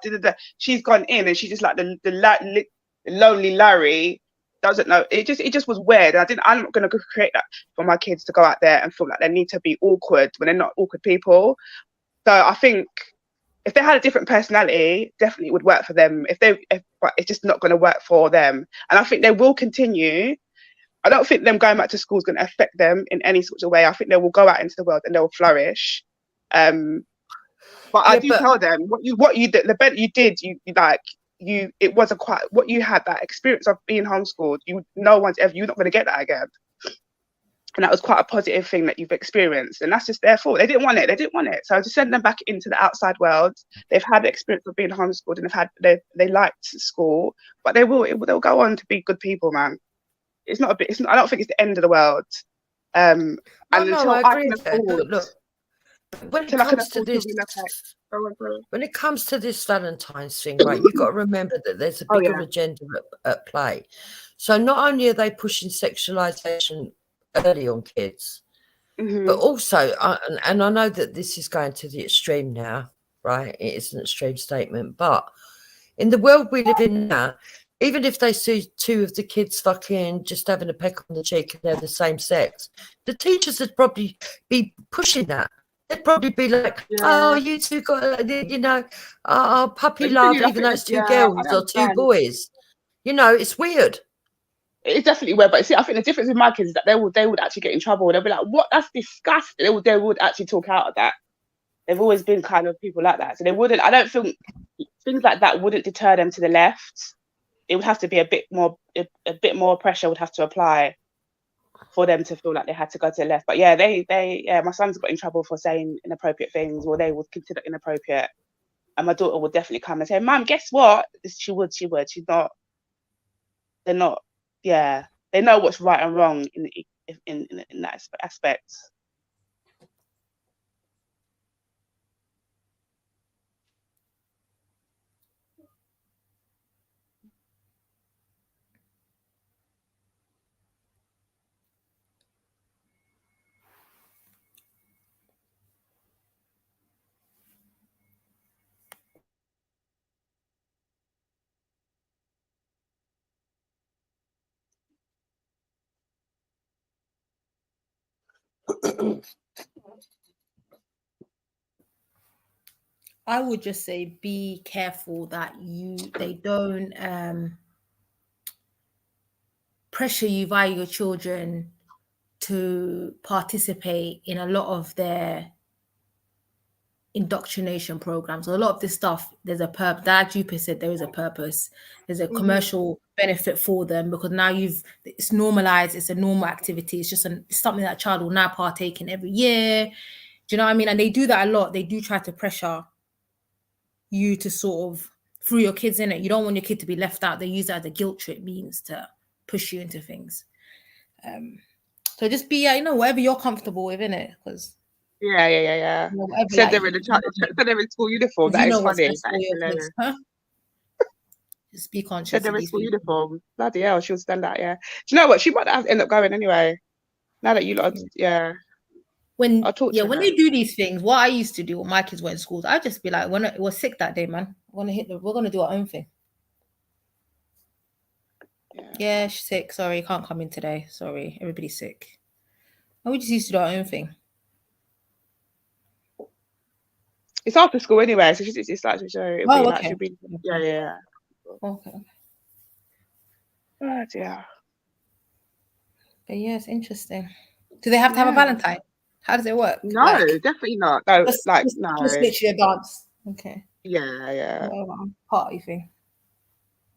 She's gone in and she's just like the lonely Larry. Doesn't know. It just was weird. I'm not going to create that for my kids to go out there and feel like they need to be awkward when they're not awkward people. So I think if they had a different personality, definitely it would work for them. But it's just not going to work for them. And I think they will continue. I don't think them going back to school is going to affect them in any sort of way. I think they will go out into the world and they will flourish. But I do tell them what you did, the better you did, it wasn't quite what you had, that experience of being homeschooled. You're not going to get that again. And that was quite a positive thing that you've experienced, and that's just their fault. They didn't want it. So to send them back into the outside world, they've had the experience of being homeschooled and they liked school, but they'll go on to be good people, man. I don't think it's the end of the world. And until I can afford, look, when it comes to this Valentine's thing, right, you've got to remember that there's a bigger agenda at play. So not only are they pushing sexualization early on kids, but also, and I know that this is going to the extreme now, right? It is an extreme statement, but in the world we live in now, even if they see two of the kids fucking just having a peck on the cheek and they're the same sex, the teachers would probably be pushing that. They'd probably be like, oh, you two got, puppy love, even though it's two girls or two boys. It's weird. It's definitely weird, but see, I think the difference with my kids is that they would actually get in trouble. They'll be like, what? That's disgusting. They would actually talk out of that. They've always been kind of people like that. So they wouldn't, I don't think things like that wouldn't deter them to the left. It would have to be a bit more pressure would have to apply for them to feel like they had to go to the left. But yeah, my son's got in trouble for saying inappropriate things, or they would consider inappropriate. And my daughter would definitely come and say, Mum, guess what? She would. She's not, they're not, yeah. They know what's right and wrong in that aspect. I would just say be careful that they don't pressure you via your children to participate in a lot of their indoctrination programs. A lot of this stuff, there's a purpose. Like Jupiter said, there is a purpose. There's a commercial benefit for them, because now it's normalized. It's a normal activity. It's just it's something that a child will now partake in every year. Do you know what I mean? And they do that a lot. They do try to pressure you to sort of through your kids in it. You don't want your kid to be left out. They use that as a guilt trip means to push you into things. So just be, whatever you're comfortable with, innit? Because yeah. Said they're in school uniform. That is funny. Kids, huh? Just be conscious. Said they're in school uniform. Bloody hell, she'll stand that. Yeah. Do you know what? She might have end up going anyway. Now that you lot, When they do these things, what I used to do when my kids were in schools, I'd just be like, when it was sick that day, man, we're gonna do our own thing. Yeah, she's sick. Sorry, can't come in today. Sorry, everybody's sick. And we just used to do our own thing. It's after school anyway, so it's like okay. Yeah. Okay. Oh dear. But yeah, it's interesting. Do they have to have a Valentine? How does it work? No, definitely not. No, just literally a dance. Okay. Yeah. Party thing.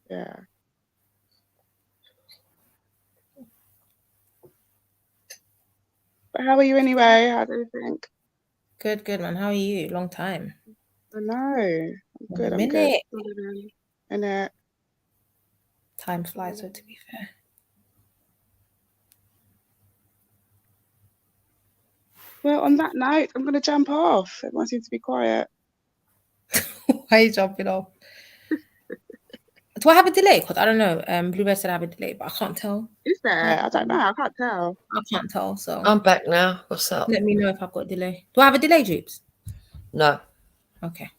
Yeah. But how are you anyway? How do you think? Good, man. How are you? Long time. I know. I'm good. I'm good. And time flies, so to be fair. Well, on that note, I'm going to jump off. Everyone seems to be quiet. Why are you jumping off? Do I have a delay? Because I don't know. Bluebird said I have a delay, but I can't tell. Is there? I don't know. I can't tell. I can't tell. So I'm back now. What's up? Let me know if I've got a delay. Do I have a delay, Jupes? No. Okay.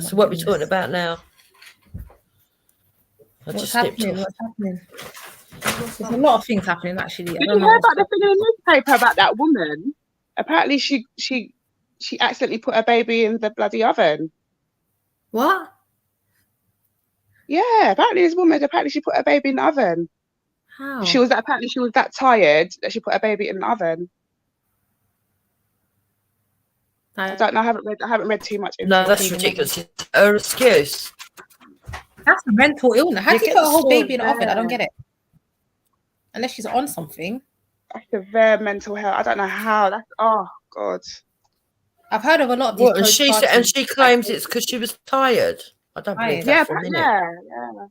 So what are we talking about now? What's happening? There's a lot of things happening, actually. Did you hear about the thing in the newspaper about that woman? Apparently, she accidentally put her baby in the bloody oven. What? Yeah, apparently this woman, she put her baby in the oven. How? She was that tired that she put her baby in the oven. I don't know. I haven't read too much. No, that's ridiculous. It's her excuse. That's a mental illness. How do you put a whole baby in the oven? I don't get it. Unless she's on something. That's severe mental health. I don't know how. That's God. I've heard of a lot of these. And she claims it's because she was tired. I don't believe that for a minute. Yeah.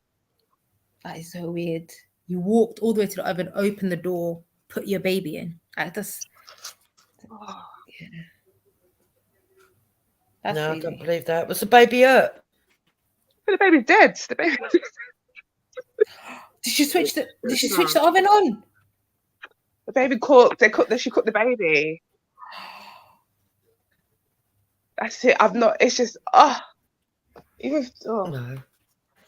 That is so weird. You walked all the way to the oven, opened the door, put your baby in. Like that's no, crazy. I don't believe that. Was the baby hurt? The baby's dead. Did she switch the oven on? The baby cooked. She cooked the baby. That's it. It's just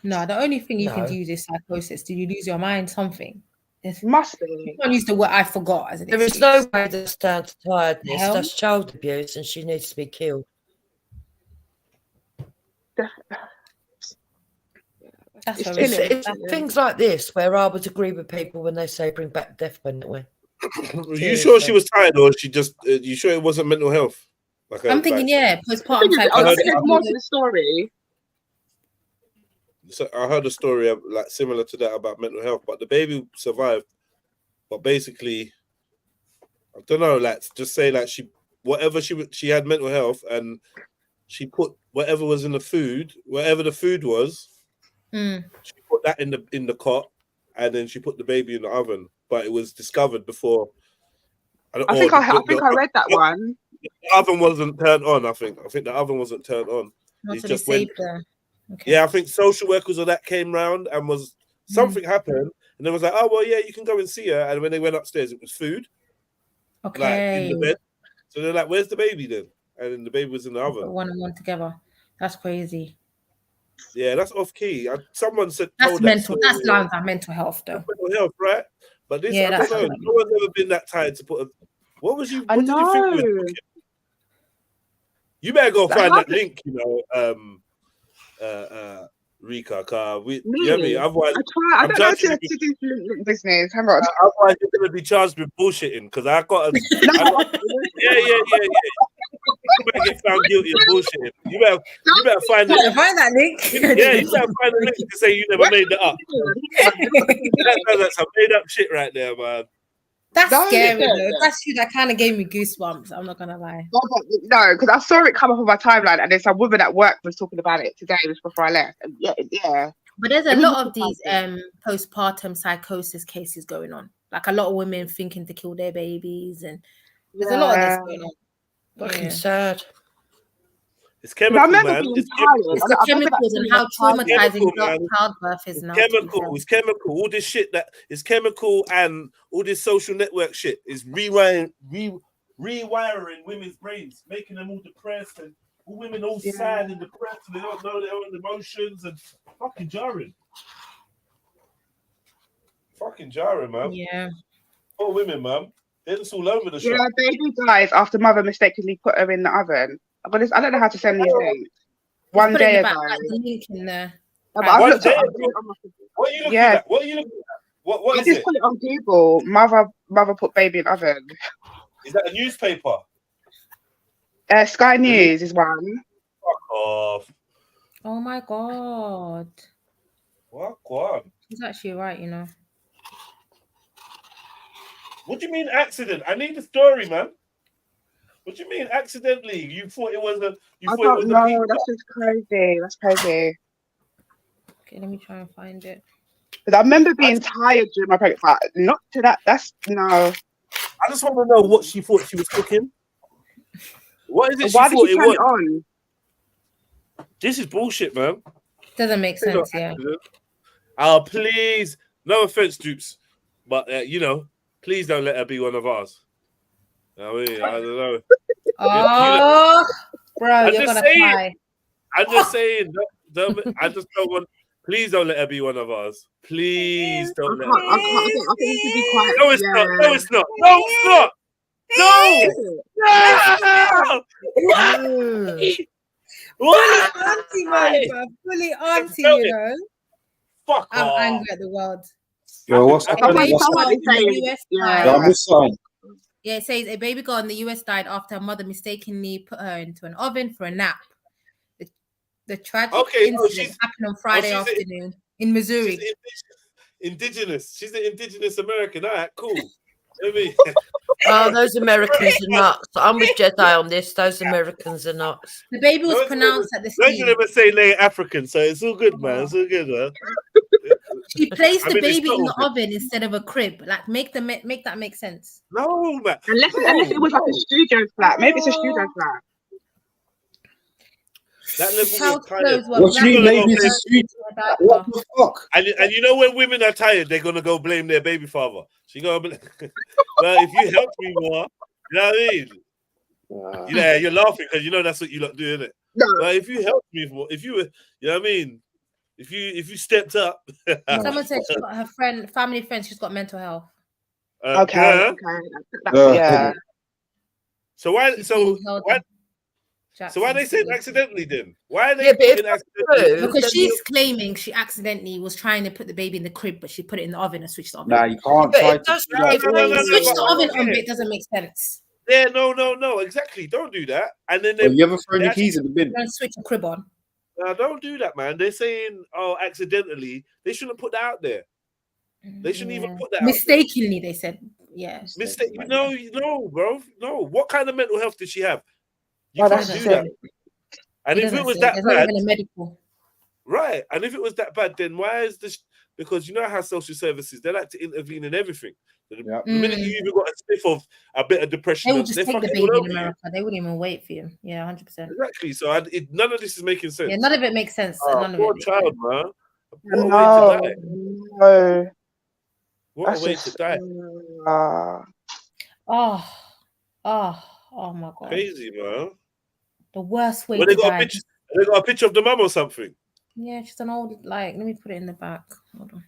No, the only thing you can use is psychosis. Did you lose your mind? Something. It must be. You can't use the word I forgot as an excuse. There is no way that's down to tiredness. That's child abuse and she needs to be killed. It's things like this where I would agree with people when they say bring back the death penalty. Are you sure she was tired, or she just? You sure it wasn't mental health? I'm thinking, postpartum psychosis. I think there's more to the story. So I heard a story similar to that about mental health, but the baby survived. But basically, I don't know. Just say she had mental health, and she put whatever was in the food, whatever the food was. She put that in the cot, and then she put the baby in the oven. But it was discovered before. I think I read that one. The oven wasn't turned on. I think the oven wasn't turned on. It just went. Okay. Yeah, I think social workers or that came round and was something happened, and they was like, "Oh well, yeah, you can go and see her." And when they went upstairs, it was food. Okay. In the bed. So they're like, "Where's the baby then?" And then the baby was in the oven. One and one together. That's crazy. Yeah, that's off key. Someone said that's mental. That's down to mental health, though. Mental health, right? But this, I don't know. No one's ever been that tired to put. What was you? What did you think you were cooking? You better go find that link. Rika, car. You Me? know what I mean? Otherwise, I don't know how to do link business. Hang on. otherwise you're gonna be charged with bullshitting because I got yeah. You better get found guilty of bullshitting. You better find the link. Find that link. Yeah, you better find the link to say you never made that up. That sounds like some made up shit right there, man. That's No, scary, yeah. though. That's shit that kind of gave me goosebumps. I'm not gonna lie. No, because I saw it come up on my timeline, and then some woman at work was talking about it today, just before I left. And yeah. But there's a lot of these postpartum psychosis cases going on. Like a lot of women thinking to kill their babies, and there's a lot of this going on. Fucking sad. It's chemical, man. It's the chemicals and how traumatizing childbirth is now. It's chemical. All this shit that is chemical and all this social network shit is rewiring women's brains, making them all depressed and all women all sad and depressed and they don't know their own emotions and fucking jarring. Fucking jarring, man. Yeah. All women, man. It's all over the shop. Yeah, baby dies after mother mistakenly put her in the oven. I don't know how to send these links. One day ago. The link in there. What are you looking at? What are you looking at? What I is just it? put it on Google. Mother put baby in oven. Is that a newspaper? Sky News is one. Fuck off. Oh my god. What? He's actually right, you know. What do you mean accident? I need the story, man. What do you mean accidentally? You thought it was a. I don't know. That's just crazy. That's crazy. Okay, let me try and find it. Because I remember being tired during my pregnancy, but not to that. That's no. I just want to know what she thought she was cooking. What is it? Why she did thought she turn it on? This is bullshit, man. Doesn't make sense, yeah. Oh, please. No offense, Dupes, but please don't let her be one of ours. I mean, I don't know. Oh, bro, you're gonna cry. I'm just saying. I just don't want. Please don't let her be one of ours. Please don't let her. I think you should be quiet. No, it's not. No, it's not. No, it's not. No! Fully auntie, man, fully auntie, you know. Fuck I'm off. angry at the world. Yo, what's happening? Yeah, it says a baby girl in the US died after her mother mistakenly put her into an oven for a nap. The tragic incident happened on Friday afternoon in Missouri. She's indigenous. She's an indigenous American. All right, cool. Oh, those Americans are nuts. I'm with Jedi on this. Those Americans are nuts. The baby was pronounced at the scene. Those of them are saying they're African, so it's all good, man. It's all good, man. She placed the baby in the oven instead of a crib. Like, make that make sense. No, man. Unless it was like a studio flat. Maybe it's a studio flat. That level kind of. What do you mean? Maybe it's a studio. What the fuck? And you know when women are tired, they're gonna go blame their baby father. She gonna be like, well, if you help me more, you know what I mean? Yeah, you're laughing because you know that's what you lot do, innit? No. But if you help me more, if you know what I mean? If you stepped up. Someone said she got her family friend, she's got mental health. Okay. Yeah. So why are they saying accidentally then? Why are they saying accidentally? Because she's claiming she accidentally was trying to put the baby in the crib, but she put it in the oven and switched the oven. Nah, you can't try to switch the oven on bit doesn't make sense. Yeah, no, exactly. Don't do that. And then you ever throw the keys in the bin? Don't switch the crib on. No, don't do that, man. They're saying, accidentally. They shouldn't put that out there. They shouldn't even put that mistakenly, out there. They said, yes. No, bro. No. What kind of mental health did she have? You Oh, can't do that. And if it was that bad, right? And if it was that bad, then why is this? Because you know how social services, they like to intervene in everything. The minute you even got a sniff of a bit of depression, they would just take the baby in America. They wouldn't even wait for you. Yeah, 100%. Exactly. So none of this is making sense. Yeah, none of it makes sense. None poor of it child, man. No. What a way to die. Oh my god. Crazy, man. The worst way to die. They got a picture of the mum or something. Yeah, she's an old, let me put it in the back. Hold on.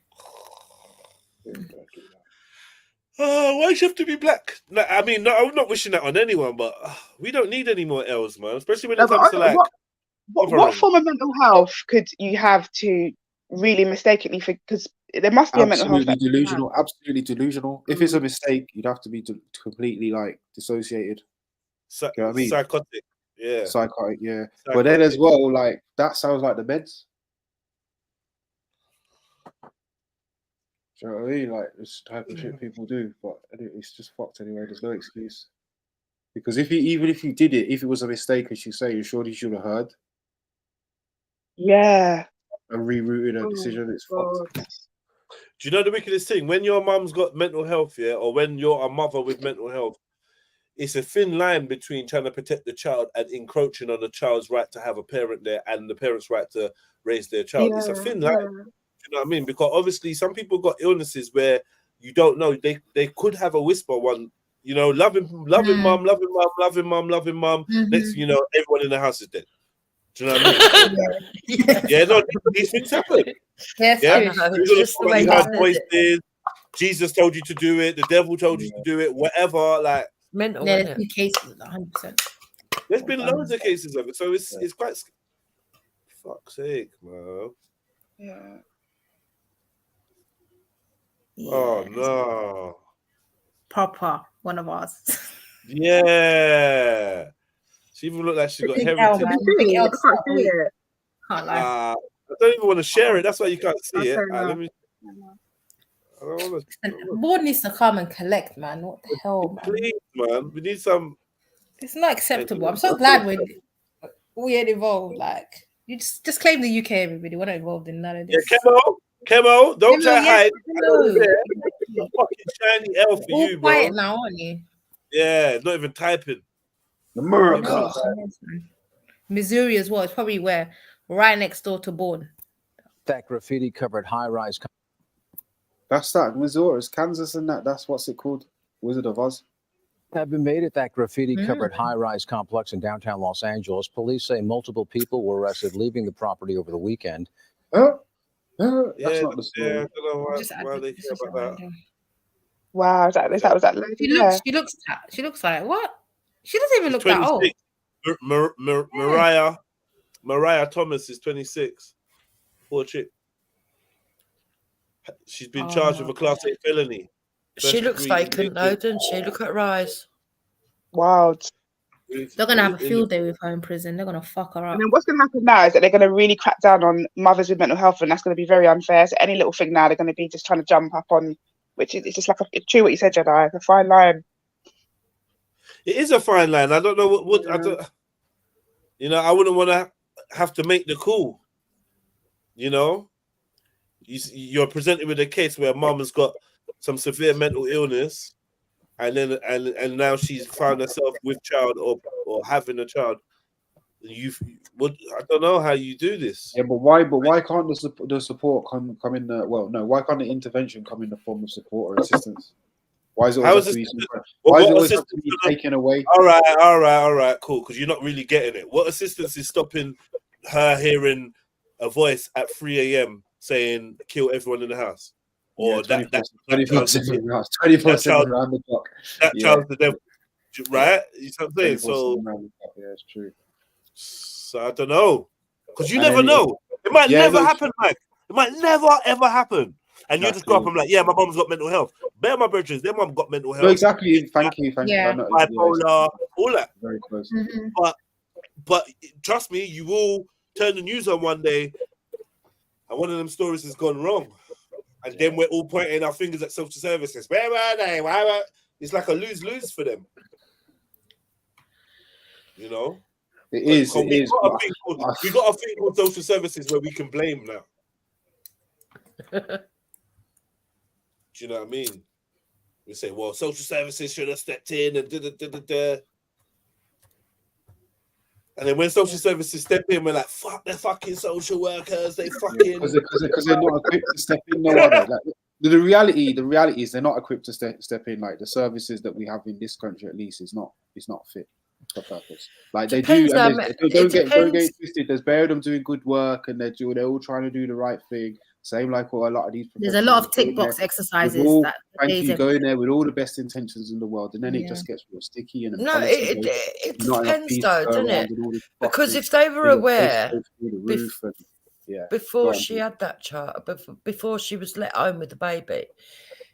Oh, why does she have to be black? No, I mean, I'm not wishing that on anyone, but we don't need any more L's, man. Especially when it comes to what form of mental health could you have to really mistakenly because there must be a mental health delusional, absolutely delusional. If it's a mistake, you'd have to be completely like dissociated. You know what I mean? Psychotic, yeah. Psychotic, yeah. Psychotic. But then as well, like that sounds like the meds. Do you know what I mean? Like this type of shit people do, but it's just fucked anyway. There's no excuse. Because even if you did it, if it was a mistake, as you say, you surely should have heard. Yeah. And rerouted a decision. It's fucked. Do you know the wickedest thing? When your mum's got mental health, yeah, or when you're a mother with mental health, it's a thin line between trying to protect the child and encroaching on the child's right to have a parent there and the parent's right to raise their child. It's a thin line. You know what I mean? Because obviously some people got illnesses where you don't know. They could have a whisper one, you know, loving mum, loving mum, loving mum, loving mum. Next, you know, everyone in the house is dead. Do you know what I mean? Yeah, no, these things happen. Yes, yeah, it's just the way you heard voices. Jesus told you to do it. The devil told you to do it. Whatever, like mental. Yeah, there's been cases, 100%. There's been loads of cases of it, so it's quite. Fuck's sake, man. Yeah. Oh no. Proper one of ours. Yeah. She even looked like she got heritage. Can't lie. I don't even want to share it. That's why you can't see it. Let me. Board needs to come and collect, man. What the hell, man? Please, man. We need some. It's not acceptable. I'm so glad we ain't involved. Like, you just claim the UK, everybody. We're not involved in none of this. Yeah, Kemo, don't try to hide. No. Fucking shiny L for all you, bro. quiet now, aren't you? Yeah, not even typing. America. Missouri as well. It's probably where right next door to Bourne. That graffiti covered high-rise. That's that Missouri, it's Kansas, and that's what's it called? Wizard of Oz. Have been made at that graffiti-covered high-rise complex in downtown Los Angeles. Police say multiple people were arrested leaving the property over the weekend. That's not the story. Yeah, I don't know why they care about that. Wow, is that lady? She looks like what? She doesn't even look that old. Mariah Thomas is 26. Poor chick. She's been charged with a Class 8 felony. She looks vacant though, doesn't she? Look at her eyes. Wild. They're gonna have a field day with her in prison. They're gonna fuck her up. And then what's gonna happen now is that they're gonna really crack down on mothers with mental health, and that's gonna be very unfair. So any little thing now, they're gonna be just trying to jump up on, which is it's just like it's true what you said, Jedi. It's a fine line. It is a fine line. I don't know what I don't, you know, I wouldn't want to have to make the call. You know, you're presented with a case where mum has got some severe mental illness, and then and now she's found herself with child or having a child. I don't know how you do this. Yeah, but why can't the support come in the why can't the intervention come in the form of support or assistance? Why is it always have to be taken away? All right, cool. Because you're not really getting it. What assistance is stopping her hearing a voice at 3 a.m. saying "kill everyone in the house"? Or that 24/7 around the clock. That child's the devil, right? You know what I'm saying? So yeah, it's true. So I don't know, because you never know. It might never happen, Mike. It might never ever happen. And you just go up and like, yeah, my mom's got mental health. Bear my brethren, their mom got mental health. No, exactly. Thank you. Bipolar, all that. Very close. But trust me, you will turn the news on one day, and one of them stories has gone wrong, and then we're all pointing our fingers at social services. Where were they? Why were? It's like a lose-lose for them. You know. It is. We got a thing called social services where we can blame now. Do you know what I mean? We say, well, social services should have stepped in and and then when social services step in, we're like, fuck, they're fucking social workers. They fucking because they're not equipped to step in. No other. Like, the reality is they're not equipped to step in. Like the services that we have in this country, at least, is not fit for purpose. Like they do. And don't get twisted. There's bare of them doing good work, and they're all trying to do the right thing. Same like what a lot of these. There's a lot of professionals tick go in box there exercises with all- that Thank days you. in. Go in there with all the best intentions in the world, and then it Yeah. just gets real sticky. And No, it not enough depends peace though, to go doesn't around it? and all this Because fucking if they were thing of aware goes through the roof and, yeah, before go on, she please. had that child, before she was let home with the baby,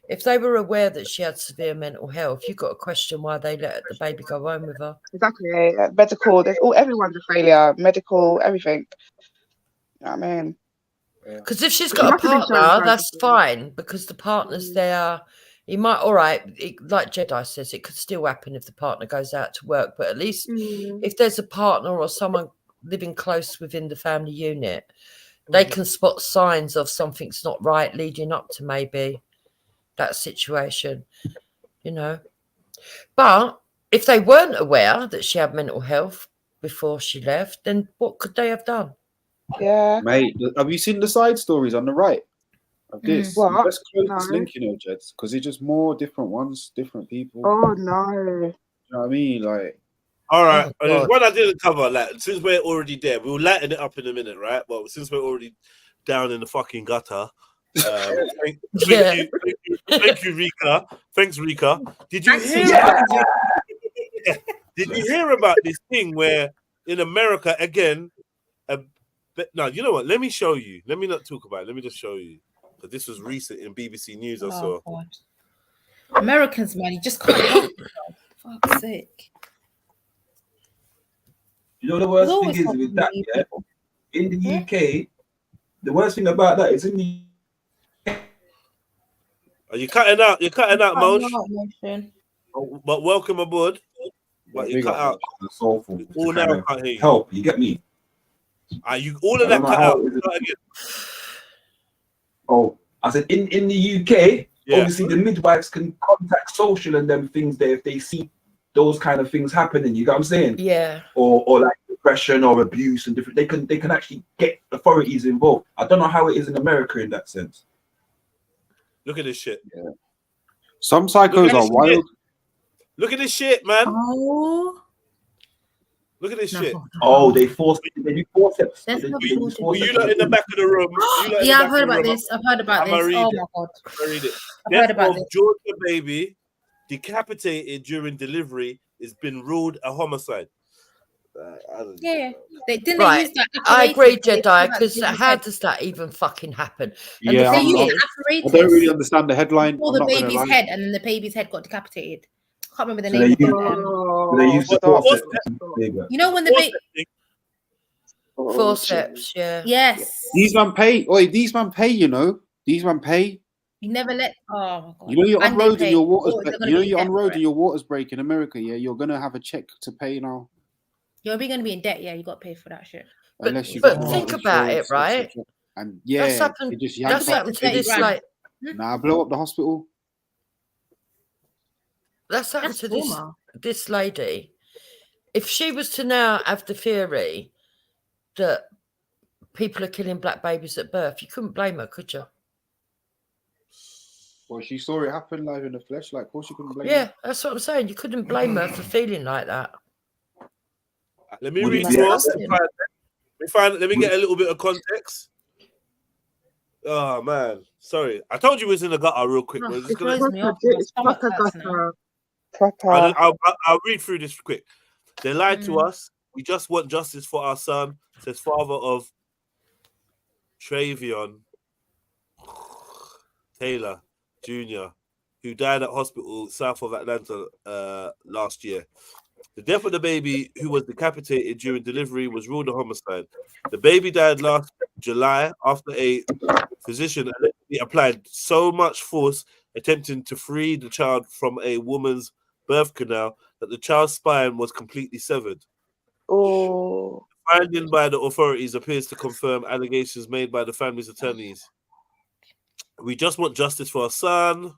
if they were aware that she had severe mental health, you've got to question why they let the baby go home with her. Exactly. Medical. There's everyone's a failure. Medical, everything. You know what I mean? Because if she's She got a must have been showing partner, signs that's of- fine because the partner's there. He might, all right, like Jedi says, it could still happen if the partner goes out to work, but at least if there's a partner or someone living close within the family unit, they can spot signs of something's not right leading up to maybe that situation, you know. But if they weren't aware that she had mental health before she left, then what could they have done? Yeah. Mate, have you seen the side stories on the right of this? What? Let's close No. this link, you know, Jeds, because it's just more different ones, different people. Oh no. You know what I mean? Like, all right. Oh, And there's God. one I didn't cover. Like, since we're already there, we'll lighten it up in a minute, right? But since we're already down in the fucking gutter, thank you, Rika. Thanks, Rika. Did you hear? Did you hear about this thing where in America again? No, you know what? Let me show you. Let me not talk about it. Let me just show you. But this was recent in BBC News. I saw. God. Americans, man, you just can't help yourself. Fuck's sake. You know the worst thing is with that, yeah? In the UK, the worst thing about that is in the Are you cutting out? You're cutting out, Mosh. Oh, but welcome aboard. But you cut out. Soulful All now I can't hear you. help. You get me? All of that cut out. Start again. Oh, I said in the UK, obviously the midwives can contact social and them things there if they see those kind of things happening. You get what I'm saying? Yeah. Or like depression or abuse and different. They can actually get authorities involved. I don't know how it is in America in that sense. Look at this shit. Yeah. Some psychos are wild. Shit. Look at this shit, man. Oh. Look at this shit. Oh, they force forceps. That's not You lot in the back of the room. Yeah, I've heard about this. I've heard about this. Oh my God. Read it. I've heard Death about of this. Georgia baby decapitated during delivery has been ruled a homicide. Yeah. They use that. I agree, apparatus, they Jedi, put that because in the how head. does that even fucking happen? Yeah, They use I the don't apparatus really understand the headline. for I'm the not gonna baby's lie. head, and then the baby's head got decapitated. I can't remember the So name they of it. They use the forceps. You know when the baby. Forceps, yeah. Yes. These man pay. Oi, these man pay. You know, these man pay. You never let. Oh my God. You know you're on And they road and pay. your water's. Oh, they're gonna You know be you're in on debt for road it. and your water's break in America. Yeah, you're gonna have a check to pay now. You're going to be in debt. Yeah, you got to pay for that shit. Unless you But got think about it, insurance, right? etc. And That's yeah, happened. it just That's yanks up happened the to this biggest- like. Nah, blow up the hospital. That's happened That's to trauma. this lady. If she was to now have the theory that people are killing black babies at birth, you couldn't blame her, could you? Well, she saw it happen live in the flesh. Like, of course, you couldn't blame Yeah, her. that's what I'm saying. You couldn't blame her for feeling like that. Let me Would read it be more. accepted? Let me get a little bit of context. Oh man, sorry. I told you it was in the gutter real quick. We're just gonna. It's proper gutter. Proper. I'll read through this quick. They lied to us. We just want justice for our son, says father of Travion Taylor Jr., who died at hospital south of Atlanta last year. The death of the baby, who was decapitated during delivery, was ruled a homicide. The baby died last July after a physician allegedly applied so much force attempting to free the child from a woman's birth canal that the child's spine was completely severed. Oh. Finding by the authorities appears to confirm allegations made by the family's attorneys. We just want justice for our son.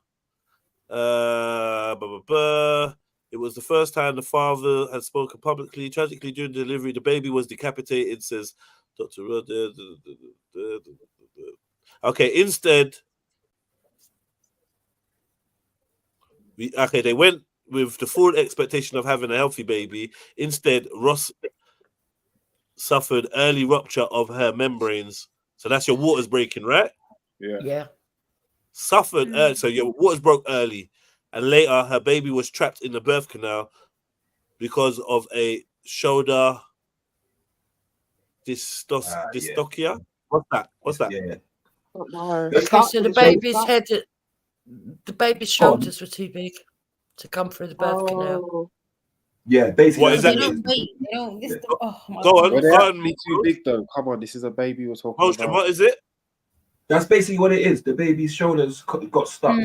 It was the first time the father had spoken publicly. Tragically, during delivery, the baby was decapitated, says Dr. Okay, instead, they went with the full expectation of having a healthy baby. Instead, Ross suffered early rupture of her membranes. So that's your water's breaking, right? Yeah. Suffered, so your waters broke early, and later her baby was trapped in the birth canal because of a shoulder dystocia. What's that? Yeah. Okay, so the baby's shoulders were too big to come through the birth canal. Yeah, basically. What is that? Go on. Be too big though. Come on, this is a baby we're talking about. What is it? That's basically what it is. The baby's shoulders got stuck.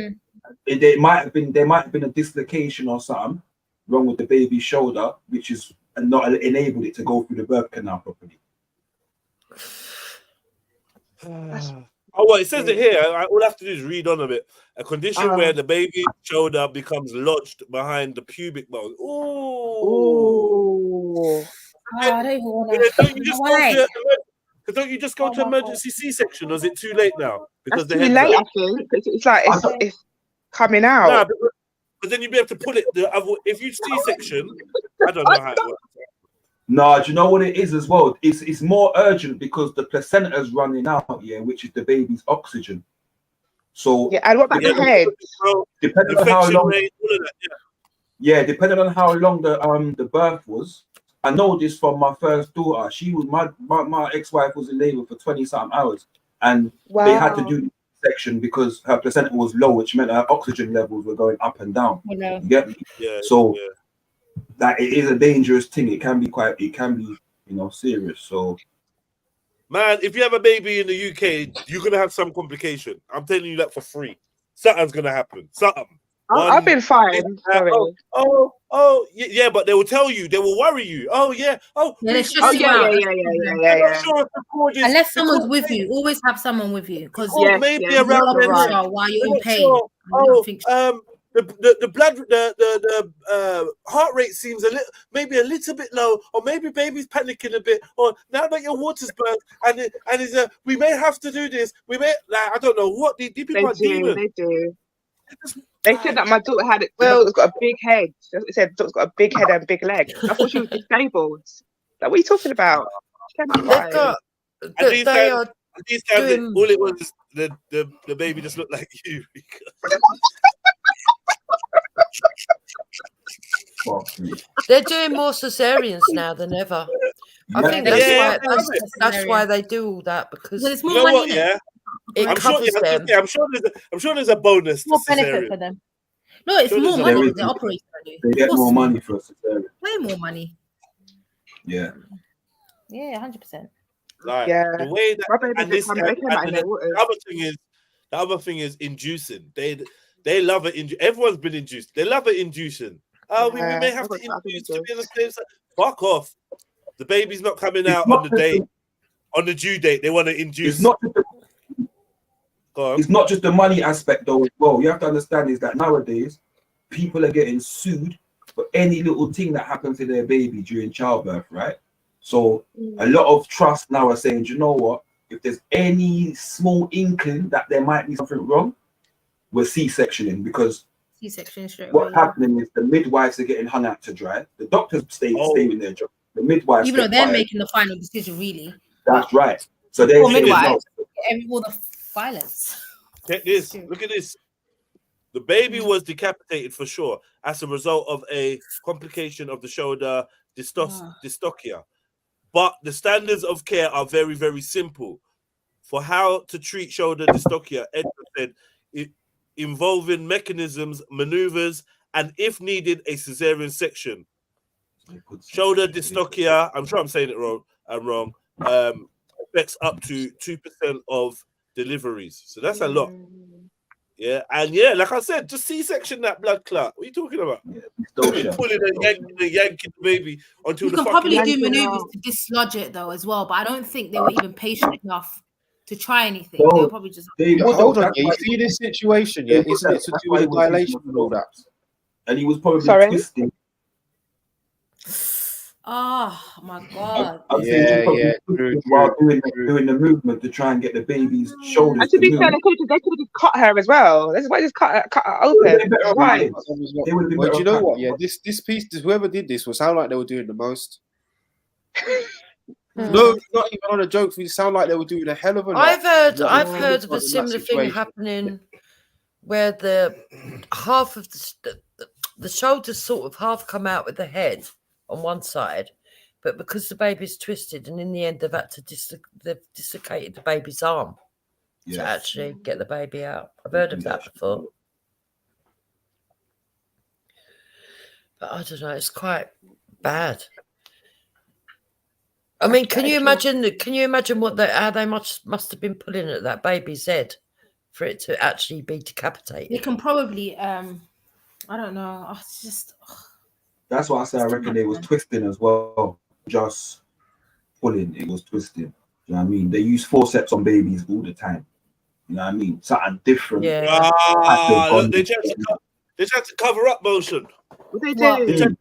There might have been a dislocation or something wrong with the baby's shoulder, which is not enabled it to go through the birth canal properly. Well, it says it here. All I have to do is read on a bit. A condition where the baby's shoulder becomes lodged behind the pubic bone. Ooh. I don't even want to. Don't you just go to emergency C-section, or is it too late now? Because That's too late, I think. It's like it's coming out. Nah, but then you'd be able to pull it. If you C-section, I don't know how it works. No, do you know what it is as well? It's more urgent because the placenta's running out, which is the baby's oxygen. So and what about the head? Depending on how long, depending on how long the birth was. I know this from my first daughter. She was my ex-wife was in labor for 20-something hours, and they had to do the section because her placenta was low, which meant her oxygen levels were going up and down. You get me? That it is a dangerous thing. It can be serious. So, man, if you have a baby in the UK, you're gonna have some complication. I'm telling you that for free. Something's gonna happen. Something. I've been fine. Sorry. Yeah, but they will tell you, they will worry you. Yeah. Unless someone's with you, always have someone with you, because maybe around while you're in pain. The blood, the heart rate seems maybe a little bit low, or maybe baby's panicking a bit, or now that your water's burnt, and we may have to do this. We may, I don't know what the people are demons. They do. They said that my daughter had it. Well, it's got a big head. It said it's got a big head and big legs. I thought she was disabled. Like, what are you talking about? They've got. These times, all it was, the baby just looked like you. They're doing more cesareans now than ever. I think that's why they do all that, because it's more money. It covers them. I'm sure there's a bonus. More benefit for them. No, it's more money. The operator they get more money for a cesarean. Way more money. Yeah. Yeah, 100%. Like the way that, and the other thing is inducing. They love it. Everyone's been induced. They love it inducing. Oh, we may have to induce to be in the same. Fuck off. The baby's not coming out on the day, on the due date. They want to induce. It's not just the money aspect though as well. You have to understand is that nowadays people are getting sued for any little thing that happens to their baby during childbirth, right? So a lot of trusts now are saying, you know what? If there's any small inkling that there might be something wrong, we're C-sectioning, because C-section straight what's happening is the midwives are getting hung out to dry. The doctors stay in their job. The midwives, even though they're making the final decision, really. That's right. So they're midwives, all the violence. Check this. Look at this. The baby was decapitated for sure as a result of a complication of the shoulder dystocia. But the standards of care are very, very simple. For how to treat shoulder dystocia, Edward said, involving mechanisms, maneuvers, and if needed, a cesarean section. Shoulder dystocia, I'm sure I'm saying it wrong. I'm wrong. Affects up to 2% of deliveries. So that's a lot. Yeah, and like I said, just C-section that blood clot. What are you talking about? Pulling and yanking the baby until you can probably do maneuvers to dislodge it though as well, but I don't think they were even patient enough to try anything. They were probably just hold on. You see this situation, isn't it to do with the dilation and all that? And he was probably twisting. Oh my god! While doing the movement to try and get the baby's shoulders. And to be fair, they could have just cut her as well. That's why just cut her open. Right. Well, do you know what? Yeah, this piece, whoever did this, was sound like they were doing the most. No, not even on a joke. We sound like they were doing a hell of a lot. I've heard of a similar thing happening where the half of the shoulders sort of half come out with the head on one side, but because the baby's twisted, and in the end they've had to they've dislocated the baby's arm to actually get the baby out. I've heard of that before. But I don't know, it's quite bad. I mean, can you imagine what how they must have been pulling at that baby's head for it to actually be decapitated? They can probably I don't know. It's just that's why I say I reckon they was twisting as well. Just pulling, it was twisting. You know what I mean? They use forceps on babies all the time. You know what I mean? Something different. Yeah. Look, they tried to cover up motion. What they doing?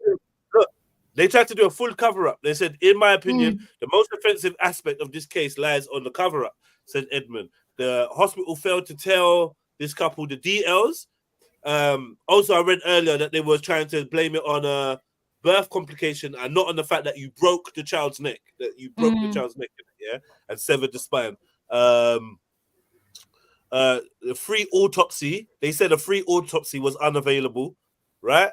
They tried to do a full cover-up. They said, in my opinion, the most offensive aspect of this case lies on the cover-up, said Edmund. The hospital failed to tell this couple the DLs. Also, I read earlier that they were trying to blame it on a birth complication and not on the fact that you broke the child's neck, the child's neck, yeah, and severed the spine. The free autopsy, they said a free autopsy was unavailable, right?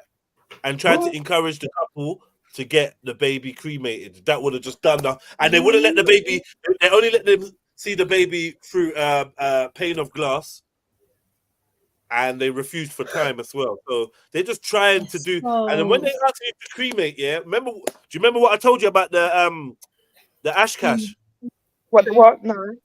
And tried to encourage the couple to get the baby cremated. That would have just done that. And they wouldn't let the baby, they only let them see the baby through pane of glass. And they refused for time as well. So they're just trying to do. And then when they asked you to cremate, do you remember what I told you about the ash cash? What? No.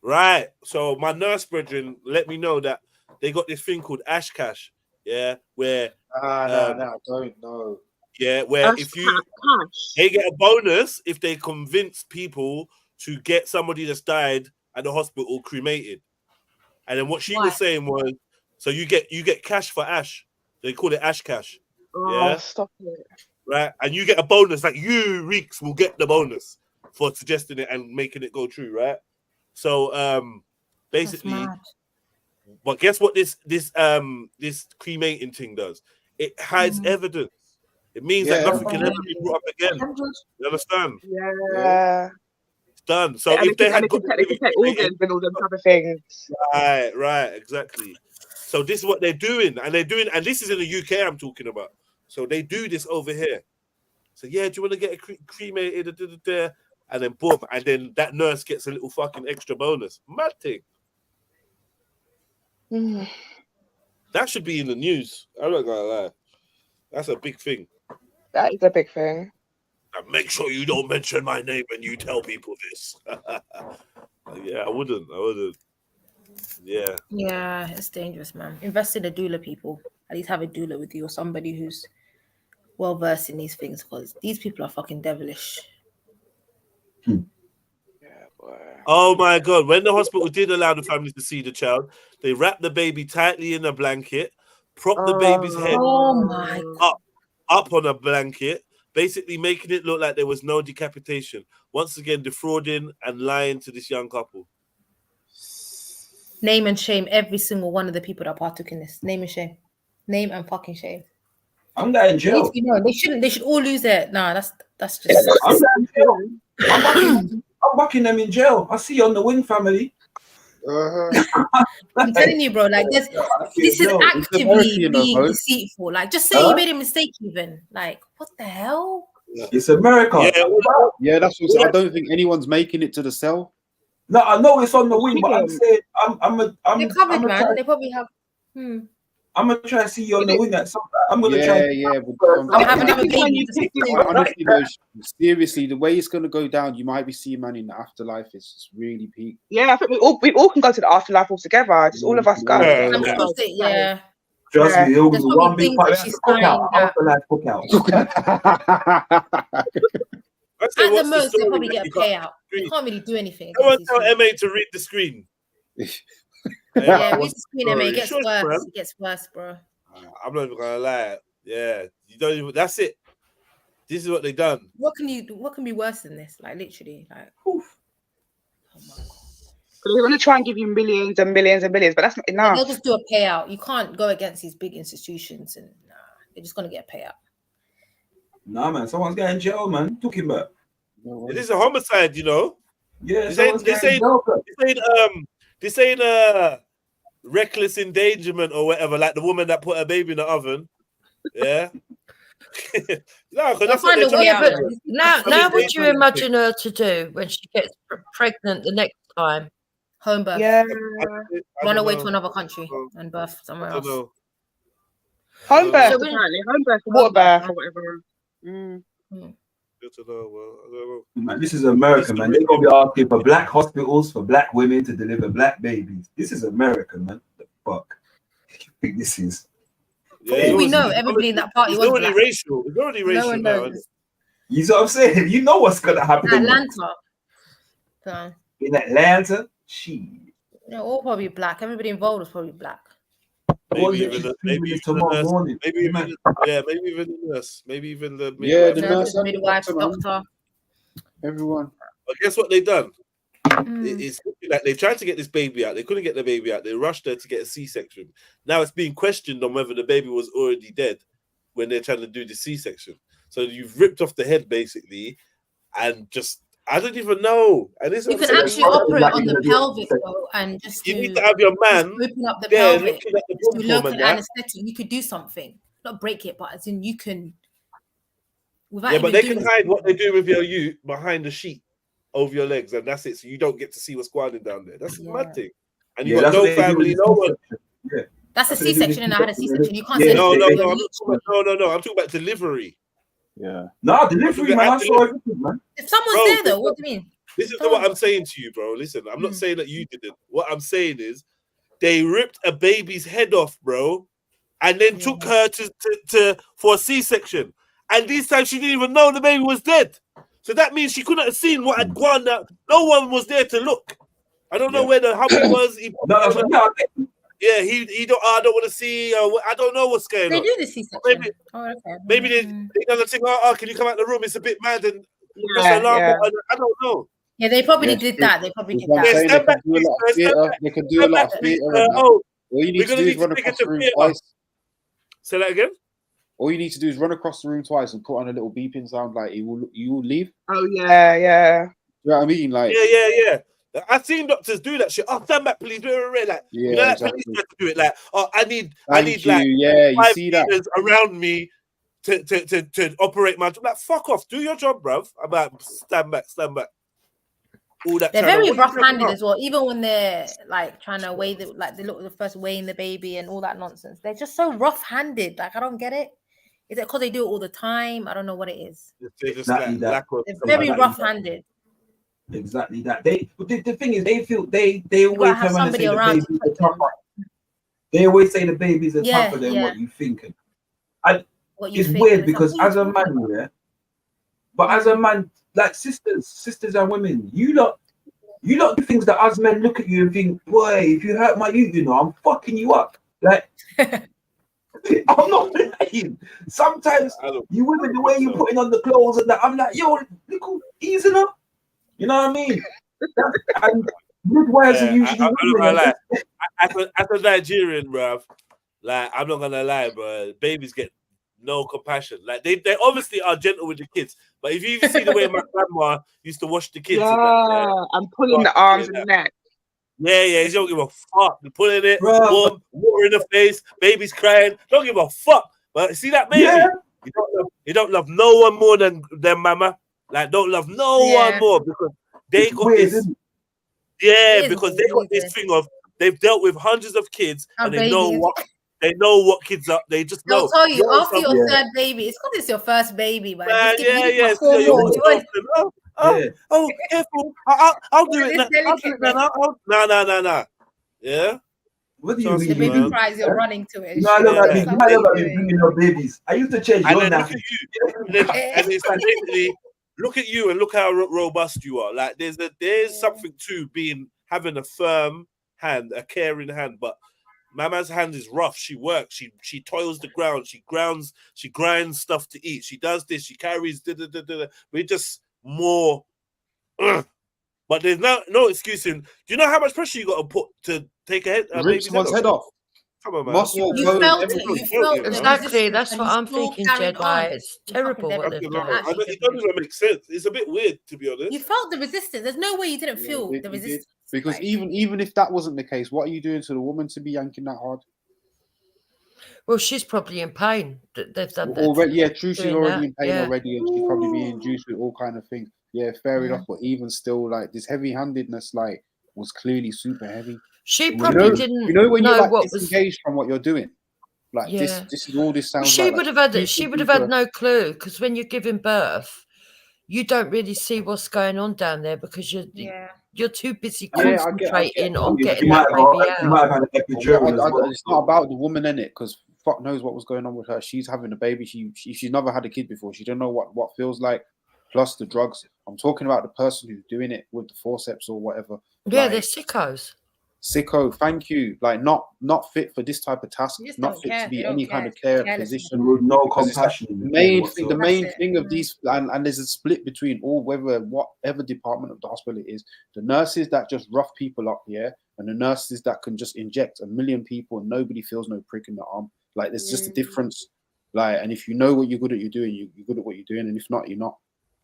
Right. So my nurse brethren let me know that they got this thing called ash cash. Yeah, where no, I don't know. Yeah, where they get a bonus if they convince people to get somebody that's died at the hospital cremated. And then what she was saying was, so you get cash for ash. They call it ash cash. Oh, stop it. Right, and you get a bonus. Like you, Reeks, will get the bonus for suggesting it and making it go true. Right. So basically, but guess what this cremating thing does? It hides evidence. It means that nothing can ever be brought up again. You understand? Yeah. It's done. So if they had got organs and all them type of things. Right, exactly. So this is what they're doing, and this is in the UK I'm talking about. So they do this over here. So yeah, do you want to get a cremated? And then boom, and then that nurse gets a little fucking extra bonus. Mad thing. That should be in the news. I'm not gonna lie. That's a big thing. That is a big thing. And make sure you don't mention my name when you tell people this. Yeah, I wouldn't. Yeah. Yeah, it's dangerous, man. Invest in a doula, people. At least have a doula with you or somebody who's well versed in these things, because these people are fucking devilish. Oh my God. When the hospital did allow the family to see the child, they wrapped the baby tightly in a blanket, propped the baby's head up on a blanket, basically making it look like there was no decapitation. Once again, defrauding and lying to this young couple. Name and shame every single one of the people that partook in this. Name and shame. Name and fucking shame. I'm going in jail. They should all lose their. Nah, that's just. I'm going in jail. I'm bucking them in jail. I see you on the wing, family. I'm telling you, bro. Like this is actively being deceitful. Like, just say you made a mistake. Even like, what the hell? It's America. Yeah, that's what I don't think anyone's making it to the cell. No, I know it's on the wing, but I'm saying they're covered, man. They probably have. I'm gonna try to see you on the wing at some. I'm gonna try. Honestly, though, seriously, the way it's gonna go down, you might be seeing man in the afterlife. It's just really peak. Yeah, I think we all can go to the afterlife all together. Just all of us go. Yeah. Trust me, it'll be one big afterlife cookout. At the most, they probably get a payout. You can't really do anything. I want to tell MA to read the screen. Yeah, read the screen, MA. It gets worse. It gets worse, bro. I'm not even gonna lie. Yeah, you don't even. That's it. This is what they done. What can be worse than this? Like literally, like. Oof. Oh my God. They're gonna try and give you millions and millions and millions, but that's not enough. They'll just do a payout. You can't go against these big institutions, and they're just gonna get a payout. Nah, man, someone's getting in jail, man. Talking about. It is a homicide, you know. Yeah, This ain't reckless endangerment or whatever, like the woman that put her baby in the oven. Yeah. No, because that's what they're trying to do. Now what do you imagine her to do when she gets pregnant the next time? Home birth. Yeah. Run away to another country and birth somewhere else. Home birth, So apparently. Home birth, water birth, or whatever. Man, this is America, man. They're gonna be asking for black hospitals for black women to deliver black babies. This is America, man. The fuck? You think this is? For all we know, everybody in that party was already black. racial. It's already racial. No one now, knows. You know what I'm saying? You know what's gonna happen Atlanta. So, in Atlanta. all probably black. Everybody involved was probably black. Maybe even the nurse. Maybe even the midwife. the nurse, midwife, doctor. Everyone. But guess what they done? It's like they tried to get this baby out. They couldn't get the baby out. They rushed her to get a C-section. Now it's being questioned on whether the baby was already dead when they're trying to do the C-section. So you've ripped off the head basically, and just I don't even know. And you can actually operate on the pelvic though, and just you need to have your man open up the there pelvic. looking at the Do local woman, anesthetic. You could do something, not break it, but as in you can. Yeah, but they can hide what they do with you behind the sheet over your legs, and that's it. So you don't get to see what's going on down there. That's a mad thing. And you got no family, no one. Yeah. That's a C-section, and I had a C-section. You can't say no. I'm talking about delivery. Yeah. No, delivery, man. Man. If someone's there, though, what do you mean? This is what I'm saying to you, bro. Listen, I'm not saying that you didn't. What I'm saying is they ripped a baby's head off, bro, and then took her to for a C-section. And this time she didn't even know the baby was dead. So that means she couldn't have seen what had gone out. No one was there to look. I don't know where the hubby was. He don't. I don't want to see. I don't know what's going on. They do the C-section. Maybe they're gonna think, "Oh, can you come out the room? It's a bit mad." And I don't know. Yeah, they probably did that. They probably did that. They can do a lot of theatre. All you need to do is run across the room twice. Say that again. All you need to do is run across the room twice and put on a little beeping sound like you will leave. Oh yeah. You know what I mean? Like yeah. I've seen doctors do that shit. Oh, stand back, please. Like, you know, exactly. Police have to do it. Like, oh, I need you like see 5 that meters around me to operate my job. Like, fuck off. Do your job, bruv. About stand back. All that. They're very rough-handed as well. Even when they're like trying to weigh they look at the first weighing the baby and all that nonsense. They're just so rough-handed. Like I don't get it. Is it because they do it all the time? I don't know what it is. They're very rough-handed. Exactly that. The thing is, they feel they always have somebody around. They always say the babies are tougher than what you think. It's weird because as a man, but as a man, like sisters and women, you lot do things that us men look at you and think, boy, if you hurt my you know, I'm fucking you up. Like I'm not lying. Sometimes you women, the way you're putting on the clothes and that, I'm like, yo, look, easing up. You know what I mean? And midwives are usually. I'm not gonna lie. As a Nigerian, bruv, like I'm not gonna lie, bro. Babies get no compassion. Like they obviously are gentle with the kids, but if you even see the way my grandma used to wash the kids, I'm pulling the arms and the neck. Yeah, he don't give a fuck. They're pulling it, warm, water in the face, baby's crying. Don't give a fuck. But see that baby? Yeah. You don't love no one more than mama. Like, don't love no one more because they got this. Yeah, because they got this thing of they've dealt with hundreds of kids and they know what kids are. They just know. They'll tell you after your third baby, it's because it's your first baby, man. Oh, careful! I'll do it now. No. Yeah. What do you mean? The baby cries, you're running to it. No, look at me. Look at me bringing your babies. I used to change your name. And it's like basically, look at you and look how robust you are. Like there's something to having a firm hand, a caring hand. But Mama's hand is rough. She works. She toils the ground. She grinds stuff to eat. She does this. She carries. We're just more. But there's no excuse in. Do you know how much pressure you got to put to take a head? Rip someone's head off. Come on, man. You felt it. You felt exactly. That's what I'm thinking, Jedi. It's terrible what they've done. It doesn't even make sense. It's a bit weird, to be honest. You felt the resistance. There's no way you didn't feel the resistance. Because even if that wasn't the case, what are you doing to the woman to be yanking that hard? Well, she's probably in pain. They've done that. Already, yeah, true. She's already in pain already, and she's probably being induced with all kind of things. Yeah, fair enough. But even still, like this heavy-handedness, like was clearly super heavy. She probably didn't. You know when you're like what disengaged from what you're doing, like this is all this sounds. She would have had. She would have had no clue, because when you're giving birth, you don't really see what's going on down there because you're too busy concentrating on getting that baby out. It's not about the woman in it, because fuck knows what was going on with her. She's having a baby. She's never had a kid before. She don't know what feels like. Plus the drugs. I'm talking about the person who's doing it with the forceps or whatever. Yeah, they're sickos. Sicko, thank you. Like not fit for this type of task, not fit to be any kind of care position with no compassion. The main thing of these, and there's a split between whatever department of the hospital it is. The nurses that just rough people up here, and the nurses that can just inject 1 million people and nobody feels no prick in the arm. Like there's just a difference. Like, and if you know what you're good at, you're doing. You're good at what you're doing, and if not, you're not.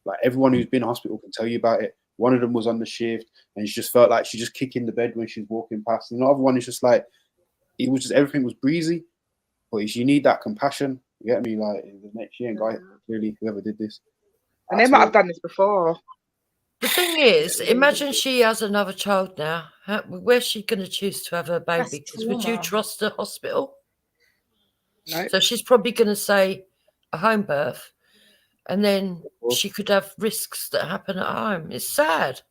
Like everyone who's been in hospital can tell you about it. One of them was on the shift, and she just felt like she just kicking the bed when she's walking past. And the other one is just like, it was just everything was breezy, but you need that compassion. You get me? Like she ain't got it. Clearly, whoever did this, and they might have done this before. The thing is, imagine she has another child now. Where's she going to choose to have her baby? Because would you trust the hospital? No. So she's probably going to say a home birth. And then she could have risks that happen at home. It's sad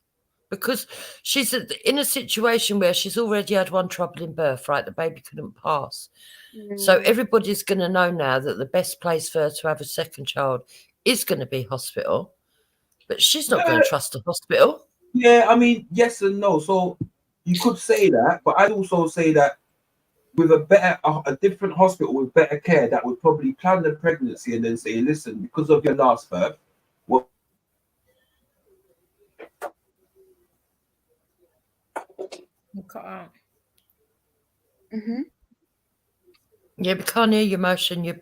because she's in a situation where she's already had one troubling birth, right? The baby couldn't pass. So everybody's going to know now that the best place for her to have a second child is going to be hospital. But she's not going to trust the hospital. Yeah, I mean, yes and no. So you could say that, but I'd also say that with a different hospital with better care that would probably plan the pregnancy and then say, listen, because of your last birth, what you cut out. Yeah, we can't hear your motion. You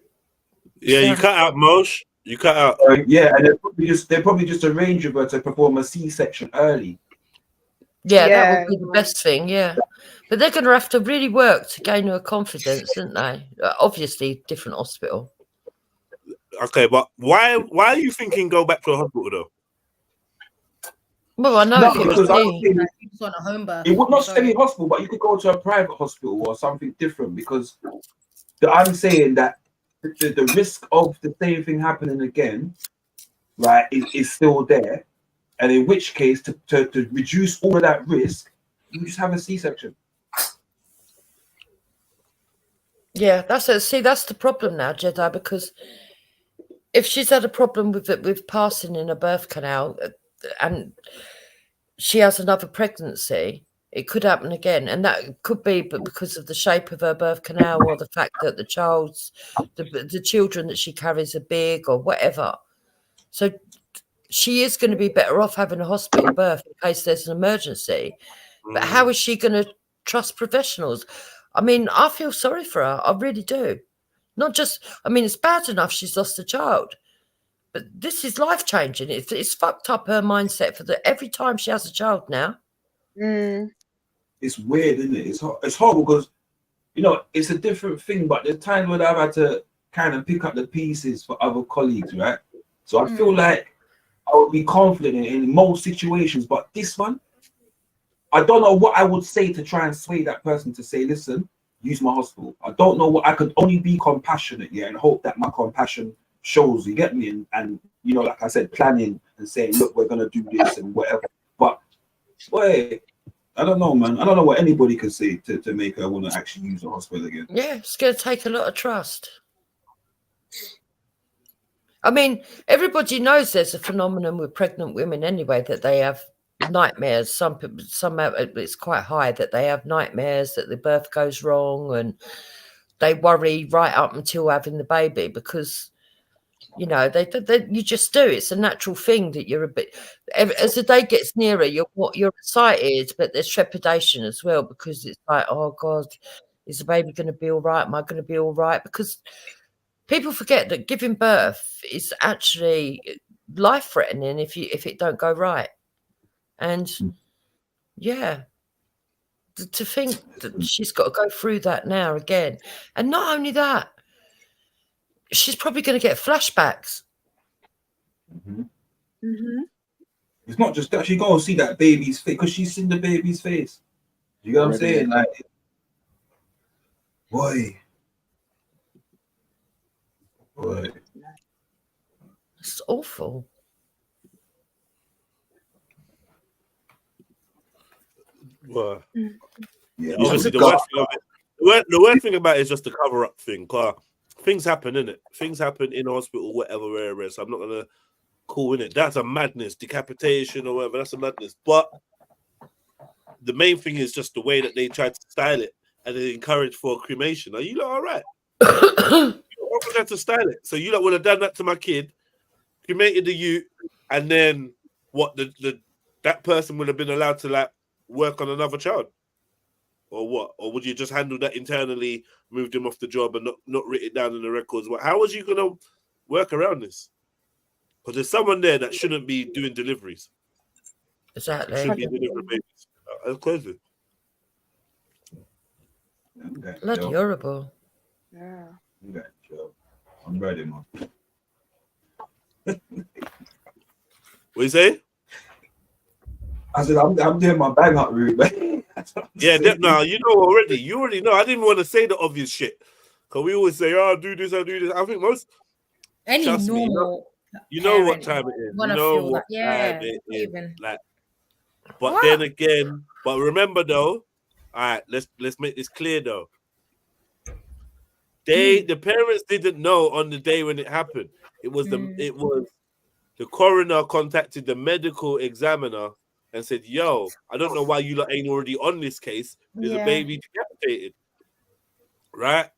cut out, Mosh. You cut out. Yeah, and they probably just arrange with her to perform a C-section early. Yeah, that would be the best thing, But they're going to have to really work to gain her confidence, aren't they? Obviously, different hospital. Okay, but why are you thinking go back to a hospital, though? Well, I know it would not stay in hospital, but you could go to a private hospital or something different, because I'm saying that the risk of the same thing happening again, right, is still there. And in which case, to reduce all of that risk, you just have a C-section. Yeah, that's it. See, that's the problem now, Jedi, because if she's had a problem with passing in a birth canal and she has another pregnancy, it could happen again. And that could be because of the shape of her birth canal or the fact that the children that she carries are big or whatever. So she is going to be better off having a hospital birth in case there's an emergency. But how is she going to trust professionals? I mean, I feel sorry for her. I really do. Not just, I mean, it's bad enough she's lost a child, but this is life-changing. It's fucked up her mindset for every time she has a child now. It's weird, isn't it? It's horrible because, it's a different thing, but there's times when I've had to kind of pick up the pieces for other colleagues, right? So I feel like I would be confident in most situations, but this one, I don't know what I would say to try and sway that person to say, listen, use my hospital. I don't know what I could only be compassionate, and hope that my compassion shows, you get me? And like I said, planning and saying, look, we're going to do this and whatever. But, boy, I don't know, man. I don't know what anybody could say to make her want to actually use the hospital again. Yeah, it's going to take a lot of trust. I mean, everybody knows there's a phenomenon with pregnant women anyway, that they have nightmares. Some people, it's quite high that they have nightmares, that the birth goes wrong, and they worry right up until having the baby because, you just do. It's a natural thing that you're a bit, as the day gets nearer, you're excited, but there's trepidation as well because it's like, oh God, Is the baby going to be all right? Am I going to be all right? Because people forget that giving birth is actually life-threatening if it don't go right. And yeah, to think that she's got to go through that now again, and not only that, she's probably going to get flashbacks. It's not just that she go and see that baby's face because she's seen the baby's face. You know what I'm saying? Like, boy. It's awful. Well, yeah, obviously the worst thing of it, the worst thing about it is just the cover-up thing. Things happen, innit? Things happen in hospital, whatever. So I'm not gonna call in it. That's a madness, decapitation or whatever. That's a madness. But the main thing is just the way that they try to style it and they encourage for cremation. Are you lot all right? You don't have to style it. So you lot would have done that to my kid, cremated the youth, and then what? That person would have been allowed to like work on another child, or what? Or would you just handle that internally, moved him off the job, and not write it down in the records? How was you gonna work around this? Because there's someone there that shouldn't be doing deliveries. Exactly. Shouldn't be delivering babies. That's crazy. Bloody horrible. Yeah. Okay, Joe. I'm ready, man. What you say? I said I'm doing my bang up route, man. Yeah, no, you know already. You already know. I didn't want to say the obvious shit. Because we always say, oh, do this, I do this. I think most Any normal you know what time it is. You know what time it is. Like, but then again, but remember though, all right, let's make this clear though. The parents didn't know on the day when it happened. It was the coroner contacted the medical examiner and said, yo, I don't know why you lot ain't already on this case. There's a baby decapitated. Right?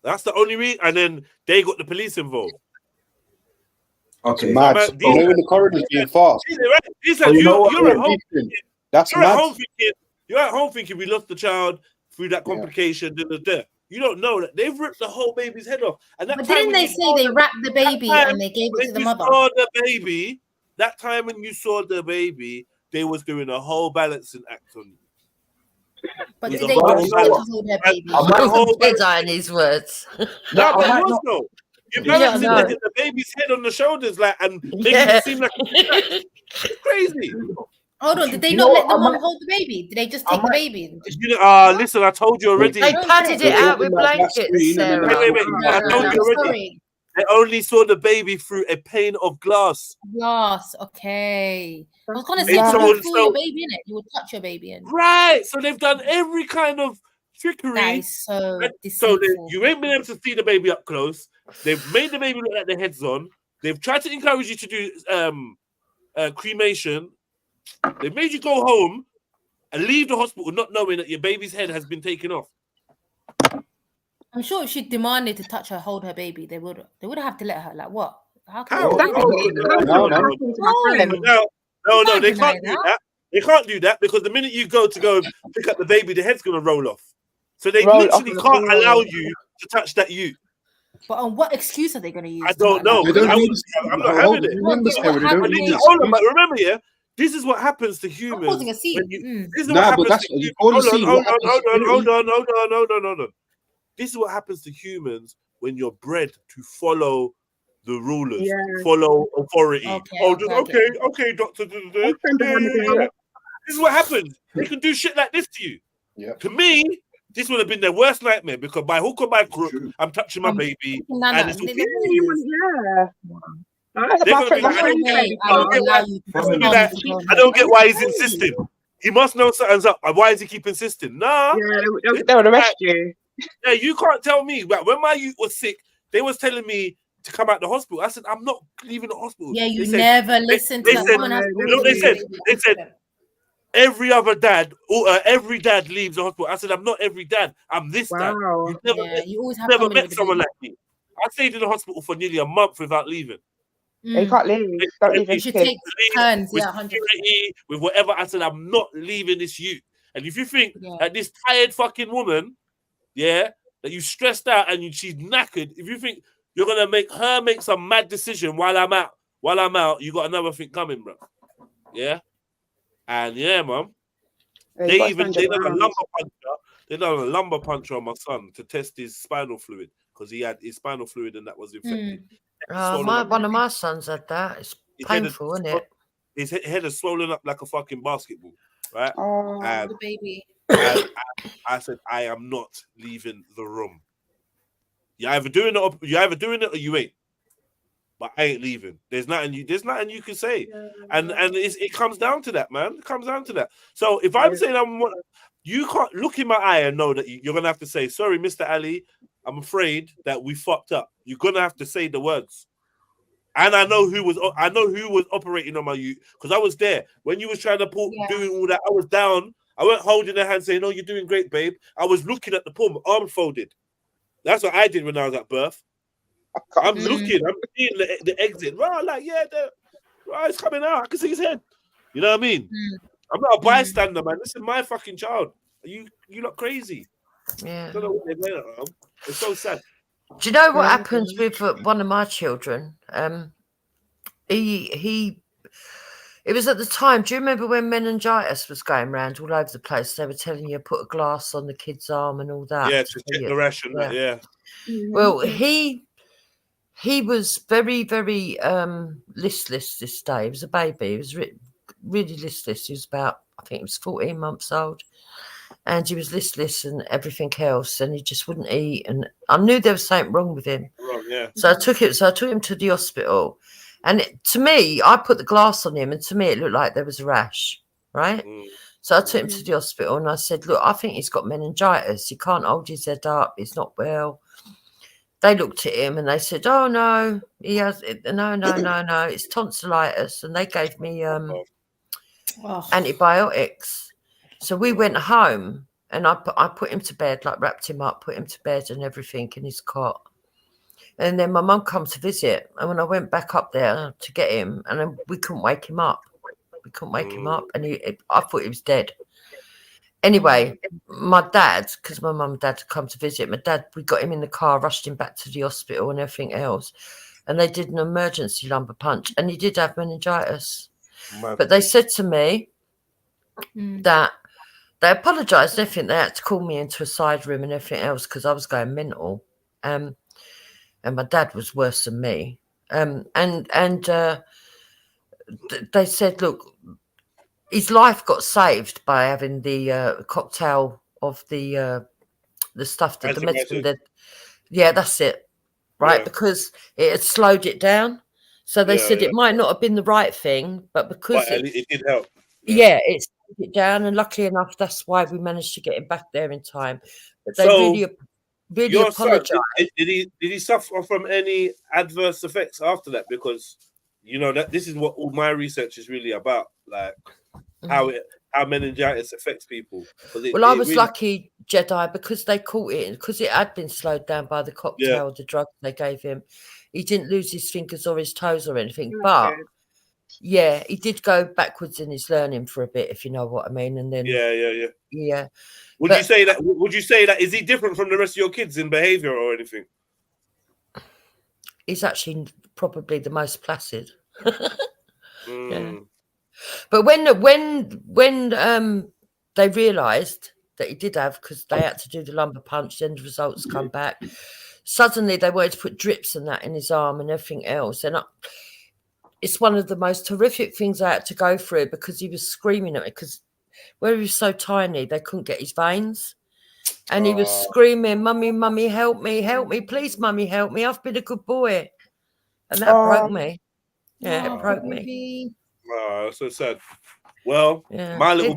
That's the only reason. And then they got the police involved. Okay. Mad. When the coroner's being fast. You're at home. That's mad. You're at home thinking we lost the child through that complication. You don't know that they've ripped the whole baby's head off. And but didn't they say they wrapped the baby and they gave it to the mother? That time when you saw the baby, they was doing a whole balancing act on you. But did they hold their baby? In his words. No, but it was though. You're balancing the baby's head on the shoulders, like, and making it seem like it's crazy. Hold on, did they not let the mom hold the baby? Did they just take the baby? Listen, I told you already. They padded it out with blankets, Sarah. Wait. I told you already. They only saw the baby through a pane of glass. Glass, okay. I was going to say, you would fool your baby in it. You would touch your baby in. Right. So they've done every kind of trickery. That is so you ain't been able to see the baby up close. They've made the baby look like their head's on. They've tried to encourage you to do cremation. They made you go home and leave the hospital not knowing that your baby's head has been taken off. I'm sure if she demanded to touch her, hold her baby, they would have to let her. Like what? How? No, they can't do that. They can't do that because the minute you go pick up the baby, the head's gonna roll off. So they literally can't allow you to touch that youth. But on what excuse are they going to use? I don't know. I'm not having it. But remember, this is what happens to humans. I'm causing a scene. This is what happens to humans. Hold on. This is what happens to humans when you're bred to follow the rulers, follow authority. Okay, doctor. This is what happens. They can do shit like this to you. Yeah. To me, this would have been their worst nightmare because by hook or by crook, I'm touching my baby. And it's I don't get why he's insisting. He must know something's up. Why does he keep insisting? Nah. Yeah, they would arrest you. Yeah, you can't tell me. But when my youth was sick, they was telling me to come out the hospital. I said, I'm not leaving the hospital. Yeah, you never listened to that. They said, every other dad, every dad leaves the hospital. I said, I'm not every dad. I'm this dad. You always have never met someone like me. I stayed in the hospital for nearly a month without leaving. You can't leave. Don't leave. You should take turns. With security, with whatever. I said, I'm not leaving this youth. And if you think that this tired fucking woman, yeah, that you stressed out and she's knackered, if you think you're gonna make her make some mad decision while I'm out, you got another thing coming, bro. Yeah, and yeah, man. They done a lumbar puncher. They done a lumbar puncher on my son to test his spinal fluid because he had his spinal fluid and that was infected. One of my sons had that. It's painful, isn't it? His head is swollen up like a fucking basketball, right? Oh, the baby. And I said, I am not leaving the room. You're either doing it or you ain't. But I ain't leaving. There's nothing you can say. And it comes down to that, man. It comes down to that. So if I'm saying you can't look in my eye and know that you're gonna have to say, sorry, Mr. Ali, I'm afraid that we fucked up. You're gonna have to say the words. And I know who was operating on my youth because I was there when you was trying to doing all that. I was down. I wasn't holding their hand saying, "No, you're doing great, babe." I was looking at the pool, my arm folded. That's what I did when I was at birth. I'm looking. I'm seeing the exit. Right, like it's coming out. I can see his head. You know what I mean? I'm not a bystander, man. This is my fucking child. You look crazy. Yeah. I don't know what they're doing at home. It's so sad. Do you know what happens with one of my children? It was at the time. Do you remember when meningitis was going around all over the place? They were telling you put a glass on the kid's arm and all that. Yeah, to check the ration. Yeah. Well, he was very, very listless this day. He was a baby. He was really listless. He was about, I think he was 14 months old. And he was listless and everything else, and he just wouldn't eat. And I knew there was something wrong with him. So I took him to the hospital. And to me, I put the glass on him, and to me, it looked like there was a rash, right? So I took him to the hospital, and I said, "Look, I think he's got meningitis. He can't hold his head up. He's not well." They looked at him, and they said, "Oh no, he has no. It's tonsillitis," and they gave me antibiotics. So we went home, and I put him to bed, like wrapped him up, put him to bed and everything in his cot. And then my mum come to visit, and when I went back up there to get him, and then we couldn't wake him up. And I thought he was dead. Anyway, my dad, because my mum and dad had come to visit, we got him in the car, rushed him back to the hospital and everything else. And they did an emergency lumbar punch, and he did have meningitis. But they said to me that they apologised and everything. They had to call me into a side room and everything else because I was going mental. And my dad was worse than me. They said, look, his life got saved by having the cocktail of the stuff that the medicine did. Yeah, that's it. Right, because it had slowed it down. So they said it might not have been the right thing, but because it did help. Yeah, it slowed it down, and luckily enough, that's why we managed to get him back there in time. But they really apologized. Did he suffer from any adverse effects after that? Because that this is what all my research is really about, like how meningitis affects people. I was lucky, Jedi, because they caught it, because it had been slowed down by the cocktail, the drug they gave him. He didn't lose his fingers or his toes or anything, but yeah, he did go backwards in his learning for a bit, if you know what I mean. And then yeah. Would you say that is he different from the rest of your kids in behaviour or anything? He's actually probably the most placid. Yeah. But when they realised that he did have, because they had to do the lumbar punch, then the results come back. Suddenly they wanted to put drips and that in his arm and everything else, and it's one of the most horrific things I had to go through, because he was screaming at me, because where he was so tiny, they couldn't get his veins. And he was screaming, "Mummy, help me, please, Mummy, help me. I've been a good boy." And that broke me. Yeah, it broke me. Oh, that's so sad. Well, my little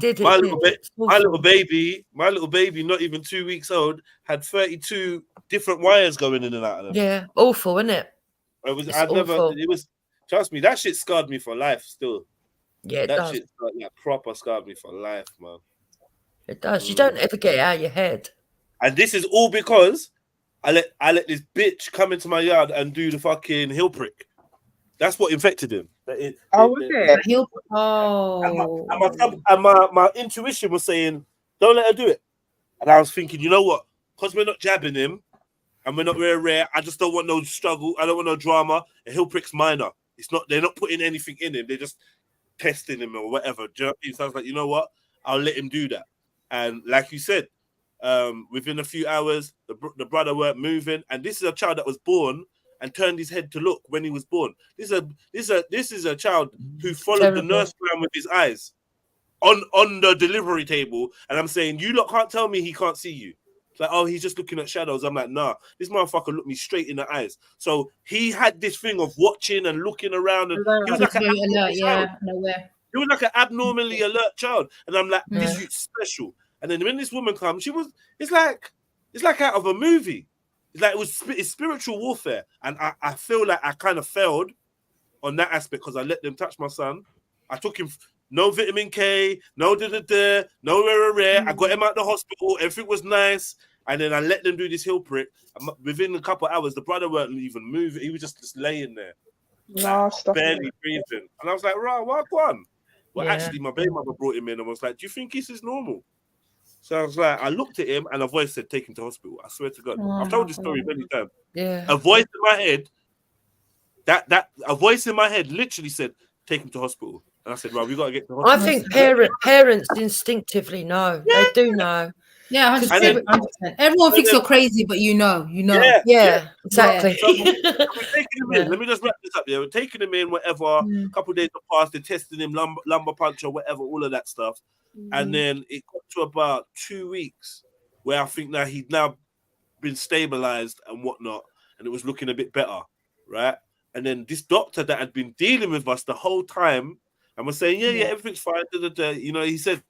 baby, not even 2 weeks old, had 32 different wires going in and out of them. Yeah, awful, isn't it? It was. Trust me, that shit scarred me for life. Still, yeah, that shit proper scarred me for life, man. It does. You don't ever get it out of your head. And this is all because I let this bitch come into my yard and do the fucking heel prick. That's what infected him. And my intuition was saying, don't let her do it. And I was thinking, you know what? because we're not jabbing him and we're not very rare, I just don't want no struggle. I don't want no drama. A heel prick's minor. It's not. They're not putting anything in him. They're just testing him or whatever. Do you know what I mean? So I was like, you know what? I'll let him do that. And like you said, within a few hours, the brother weren't moving. And this is a child that was born and turned his head to look when he was born. This is a child who followed the nurse around with his eyes on the delivery table. And I'm saying, you lot can't tell me he can't see you. It's like, oh, he's just looking at shadows. I'm like, nah, this motherfucker looked me straight in the eyes. So he had this thing of watching and looking around, and he was like he was like an abnormally alert child. And I'm like, this is special. And then when this woman comes, it's like out of a movie. It's like it's spiritual warfare. And I feel like I kind of failed on that aspect because I let them touch my son. I took him. No vitamin K, no no rare. I got him out the hospital. Everything was nice. And then I let them do this heel prick. Within a couple of hours, the brother weren't even moving. He was just laying there. Barely breathing. And I was like, right, what one? Well, actually, my baby mother brought him in and was like, do you think this is normal? So I was like, I looked at him and a voice said, take him to hospital. I swear to God. I've told this story many times. Yeah. A voice in my head, a voice in my head literally said, take him to hospital. And I said, right, we got to get to hospital. I think parents instinctively know. Yeah. They do know. Yeah, 100%. Everyone thinks you're crazy, but you know. Yeah, exactly. So we're taking him in. Let me just wrap this up. Yeah, we're taking him in, whatever. A couple of days have passed. They're testing him, lumbar puncture, whatever, all of that stuff. And then it got to about 2 weeks where I think now he'd now been stabilized and whatnot, and it was looking a bit better, right? And then this doctor that had been dealing with us the whole time and was saying, yeah, everything's fine. You know, he said,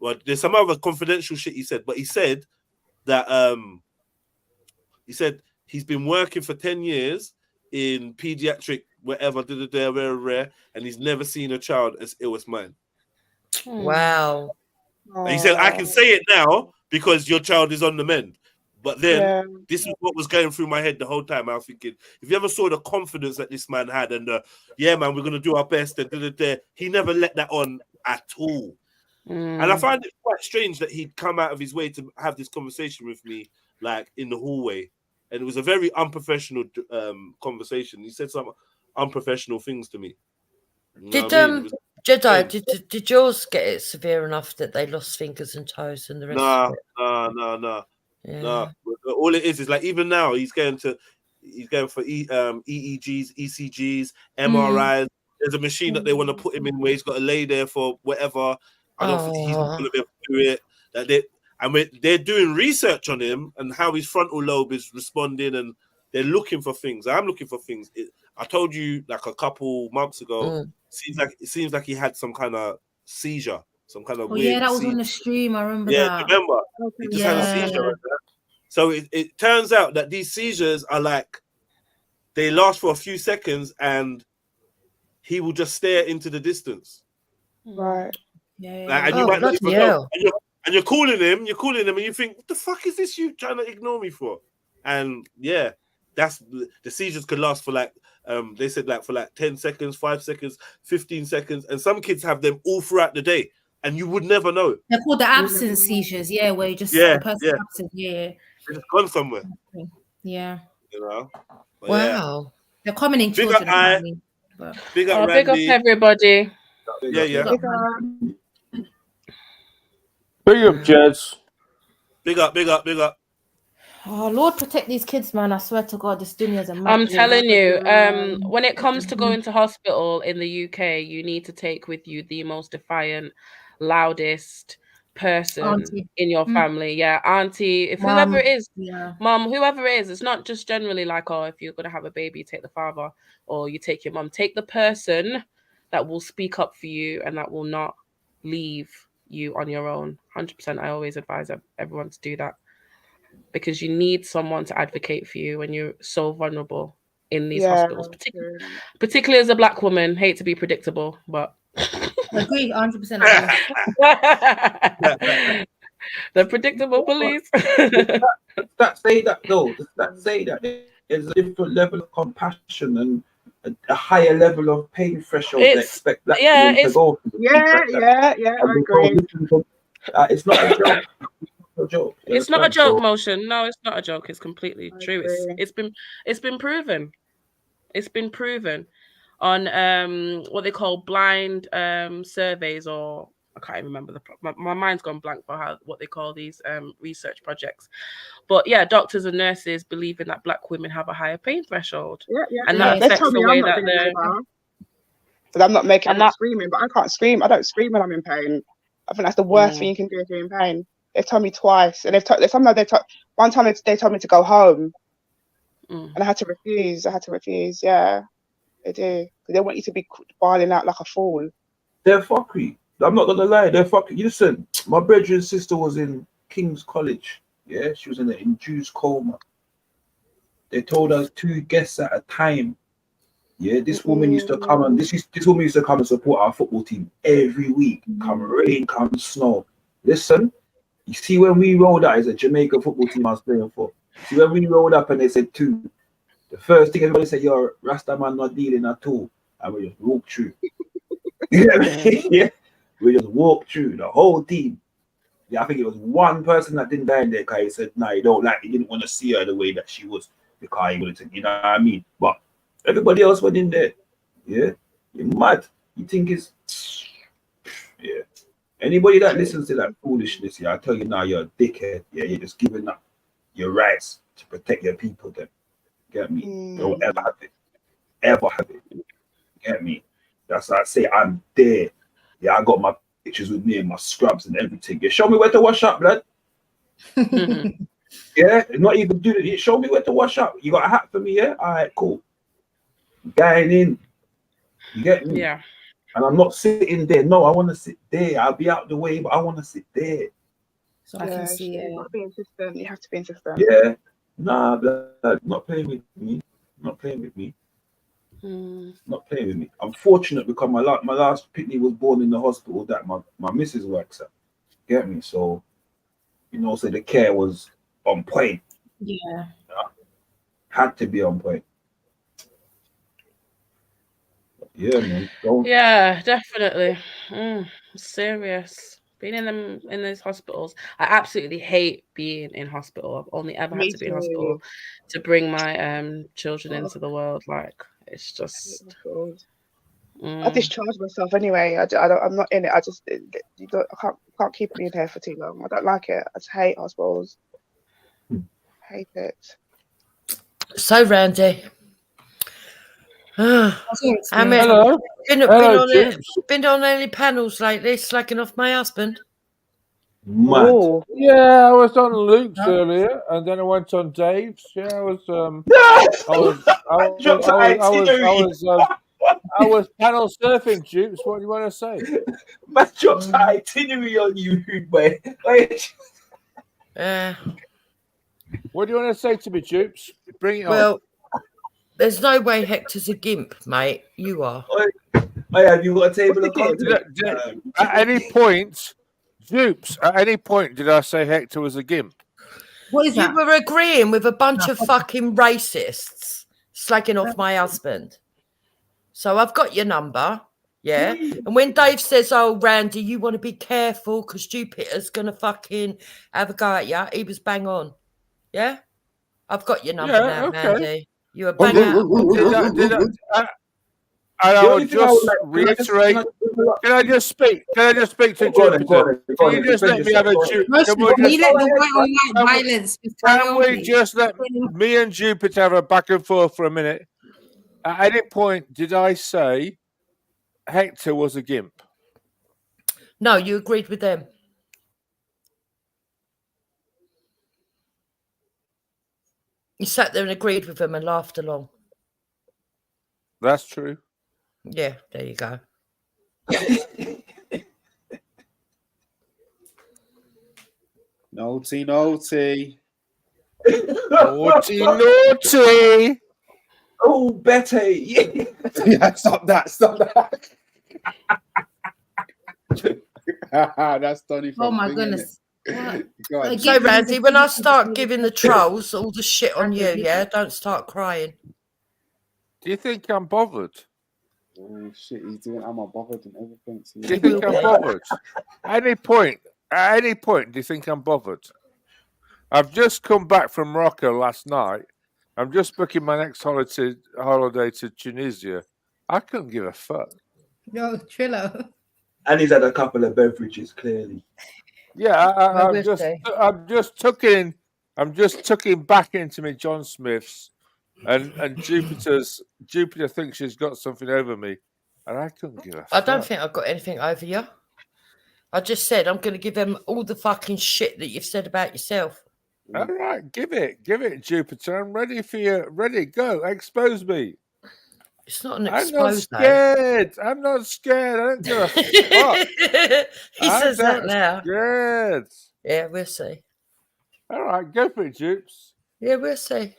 well, there's some other confidential shit he said, but he said that he's been working for 10 years in pediatric whatever, and he's never seen a child as ill as mine. Wow. And he said, I can say it now because your child is on the mend. But then this is what was going through my head the whole time. I was thinking, if you ever saw the confidence that this man had and yeah, man, we're going to do our best. And he never let that on at all. And I find it quite strange that he'd come out of his way to have this conversation with me, like in the hallway. And it was a very unprofessional conversation. He said some unprofessional things to me. Did Jedi, did yours get it severe enough that they lost fingers and toes and the rest of it? No. No, all it is like even now he's going for EEGs, ECGs, MRIs. There's a machine that they want to put him in where he's got to lay there for whatever. I don't think he's going to be able to do it. They're doing research on him and how his frontal lobe is responding, and they're looking for things. I'm looking for things. I told you like a couple months ago. It seems like he had some kind of seizure. Some kind of weird that was seizure. on the stream. I remember that. Yeah, remember? He just had a seizure. Right there. So it turns out that these seizures are like, they last for a few seconds and he will just stare into the distance. Right. And you might not even know. And you're calling him and you think, what the fuck is this you trying to ignore me for? And yeah, that's the seizures could last for like, they said like for like 10 seconds, 5 seconds, 15 seconds. And some kids have them all throughout the day. And you would never know. They're called the absence seizures, where you just the person absent, They're just gone somewhere. Yeah. You know? But wow. They're common in children. Big up everybody. Yeah. Big up, Jez. Big up. Oh, Lord, protect these kids, man. I swear to God, this dunya is a mad I'm place. telling you, when it comes to going to hospital in the UK, you need to take with you the most defiant, loudest person in your family. Yeah, auntie, if Mom, whoever it is, mom, whoever it is, it's not just generally like, oh, if you're going to have a baby, take the father or you take your mom. Take the person that will speak up for you and that will not leave you on your own. 100%. I always advise everyone to do that. Because you need someone to advocate for you when you're so vulnerable in these hospitals, particularly as a Black woman. Hate to be predictable, but agree, 100%. The predictable police. that say that there's a different level of compassion and a higher level of pain threshold they expect Black women to go through. I agree. It's not a joke. a joke. It's not a joke, Motion. No, it's not a joke. It's completely true. It's been proven. It's been proven on what they call blind surveys, or I can't even remember my mind's gone blank for what they call these research projects. But yeah, doctors and nurses believing that black women have a higher pain threshold, and that affects the way that they're. But I'm not screaming, but I can't scream. I don't scream when I'm in pain. I think that's the worst thing you can do if you're in pain. They've told me twice, and one time they told me to go home, and I had to refuse. Yeah, they do. They want you to be bawling out like a fool. They're fuckery. I'm not gonna lie. They're fuckery. Listen, my brethren's sister was in King's College. Yeah, she was in an induced coma. They told us 2 guests at a time. Yeah, this woman used to come and this woman used to come and support our football team every week. Come rain, come snow. Listen, you see when we rolled out, it's a Jamaican football team I was playing for. See when we rolled up and they said 2, the first thing everybody said, "Yo, Rasta man not dealing at all," and we just walked through. Yeah, we just walked through the whole team. Yeah, I think it was one person that didn't die in there because he said, "No, he didn't want to see her the way that she was because he wanted to," you know what I mean? But everybody else went in there. Yeah, you're mad. You think it's anybody that listens to that foolishness, I tell you now, you're a dickhead. Yeah, you're just giving up your rights to protect your people. Then get me? Don't ever have it. Ever have it. Get me? That's why I say I'm there. Yeah, I got my pictures with me and my scrubs and everything. Yeah, show me where to wash up, blood. Yeah, not even do it. Show me where to wash up. You got a hat for me, yeah? All right, cool. Going in. You get me? Yeah. And I'm not sitting there. No, I want to sit there. I'll be out the way, but I want to sit there. So I can see it. You have to be insistent. You have to be insistent. Yeah. Nah, blood, not playing with me. Not playing with me. Not playing with me. I'm fortunate because my last pitney was born in the hospital that my missus works at. Get me? So, so the care was on point. Yeah. Had to be on point. Yeah, man. Yeah, definitely. Serious. Being in those hospitals. I absolutely hate being in hospital. I've only ever had to be in hospital to bring my children into the world. Like, it's just. I discharge myself anyway. I'm not in it. I can't keep me in here for too long. I don't like it. I just hate hospitals. Hate it. So, Randy. Hello. Been on any panels lately, slacking off my husband? Mad. Yeah, I was on Luke's earlier, and then I went on Dave's. Yeah, I was panel surfing, Jupes. What do you want to say? Man drops itinerary on you, boy. What do you want to say to me, Jupes? Bring it on. On. There's no way Hector's a gimp, mate. You are. Have you got a table of contents? At any point, Jupes, at any point did I say Hector was a gimp? What is that? You were agreeing with a bunch of fucking racists slagging off my husband. So I've got your number, yeah? And when Dave says, "Oh, Randy, you want to be careful because Jupiter's going to fucking have a go at you," he was bang on, yeah? I've got your number now, Randy. You were bang out. And I would just reiterate. Can I just speak to Jupiter? Can you just let me have a Can we just let me and Jupiter have a back and forth for a minute? At any point did I say Hector was a gimp? No, you agreed with them. You sat there and agreed with them and laughed along. That's true. Yeah, there you go. Naughty, naughty. Naughty, naughty. Oh, Betty. Yeah, stop that. That's Donny from Oh my Thing, goodness. So, Randy, when I start giving the trolls all the shit on you, yeah, don't start crying. Do you think I'm bothered? Oh shit, he's doing I'm not bothered and everything. Do you think I'm bothered? At any point, do you think I'm bothered? I've just come back from Morocco last night. I'm just booking my next holiday to Tunisia. I couldn't give a fuck. No, Trillo. And he's had a couple of beverages, clearly. Yeah, I'm just tucking back into me John Smith's, and Jupiter thinks she's got something over me, and I couldn't give a fuck. I don't think I've got anything over you. I just said I'm going to give them all the fucking shit that you've said about yourself. All right, give it, Jupiter. I'm ready for you. Ready, go. Expose me. It's not an I'm expose. not scared. I'm not scared. I don't give a fuck. He says that now. Scared. Yeah, we'll see. All right, go for it, Jupes. Yeah, we'll see.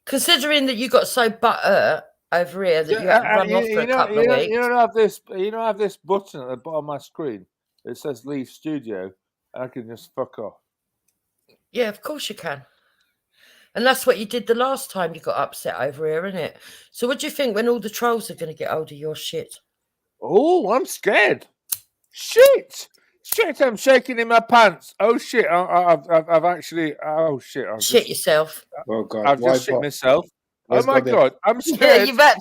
Considering that you got so butthurt over here that you had to run off for a couple of weeks. You don't have this button at the bottom of my screen. It says leave studio. I can just fuck off. Yeah, of course you can. And that's what you did the last time you got upset over here, isn't it? So what do you think when all the trolls are going to get hold of your shit? Oh, I'm scared. Shit, I'm shaking in my pants. Oh, shit, I've actually... Oh, shit. I've shit yourself. Oh, God. I've just shit myself. Oh, my God, I'm scared. Yeah,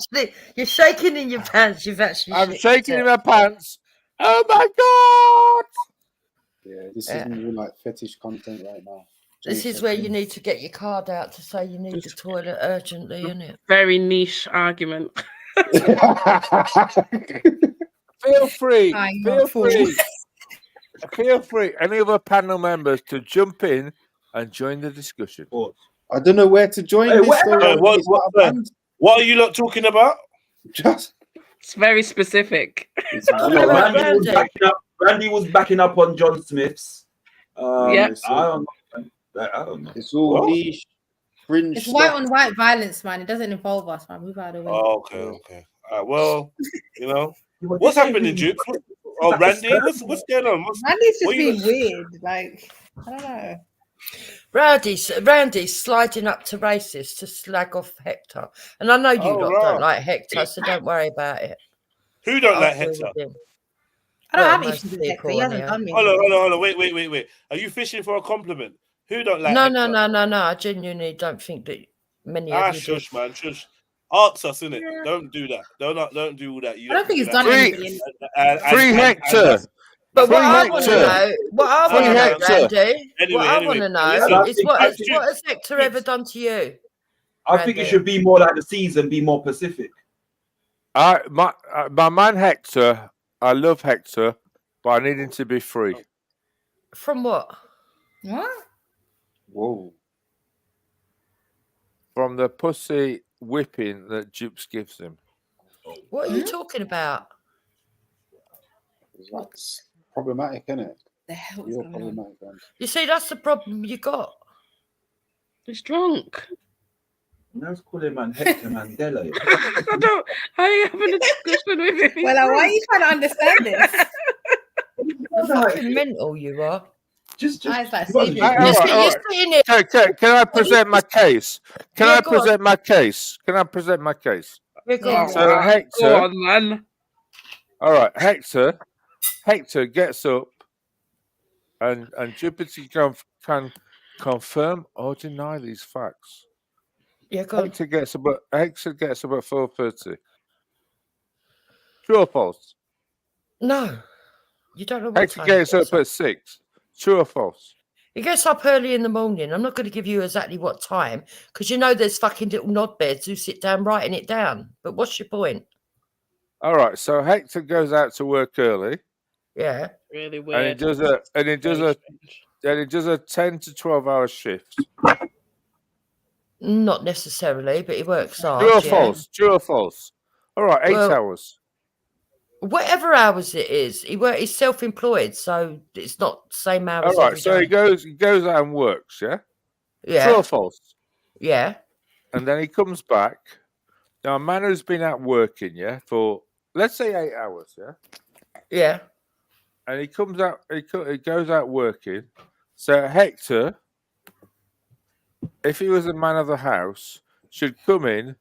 you're shaking in your pants. I'm shaking in my pants. Oh, my God. Yeah, this isn't all like fetish content right now. This is where you need to get your card out to say you need the toilet urgently, isn't it? Very niche argument. Feel free. Feel free. Any other panel members to jump in and join the discussion. I don't know where to join this. What are you lot talking about? It's very specific. Randy was backing up on John Smith's. Yeah. I don't know. It's all niche, fringe. It's white on white violence, man. It doesn't involve us, man. Move out of the way. Oh, okay. Well, you know, what's happening, Jukes? Oh, Randy, what's going on? Randy's just being weird. Like, I don't know. Randy's sliding up to racists to slag off Hector. And I know you don't like Hector, so don't worry about it. Who don't like Hector? I don't have issues with Hector. He hasn't done me. Hold on. Wait. Are you fishing for a compliment? Who don't like Hector? No. I genuinely don't think that many of you shush, man. Shush. Ask us, innit? Yeah. Don't do that. Don't do all that. I don't think he's done anything. Free Hector. But what I want to know, Randy, is what has Hector ever done to you? I think it should be more like the season, be more Pacific. My man Hector, I love Hector, but I need him to be free. From what? What? Whoa. From the pussy whipping that Jupes gives him. What are you talking about? That's problematic, isn't it? The hell You're problematic, man. You see, that's the problem you got. He's drunk. Let's call him Hector Mandela. How are you having a discussion with him? Well, why are you trying to understand this? You're fucking mental, you are. Just you're sitting here. Can I present my case? Can I present my case? So Hector, go on, man. All right, Hector gets up, and Jupiter can confirm or deny these facts. Yeah, go on. Hector gets up at 4:30. True or false? No, you don't know what Hector gets up at 6. True or false? He gets up early in the morning. I'm not going to give you exactly what time because you know there's fucking little nodbeds who sit down writing it down. But what's your point? All right, so Hector goes out to work early. Yeah. Really weird. And he does a 10 to 12 hour shift. Not necessarily, but he works hard. True or false? True or false? All right, 8 hours. Whatever hours it is, he's self-employed, so it's not the same hours. All right, so he goes out and works, yeah? Yeah. True or false? Yeah. And then he comes back. Now, a man who's been out working, yeah, for let's say 8 hours, yeah? Yeah. And he comes out, he goes out working. So Hector, if he was a man of the house, should come in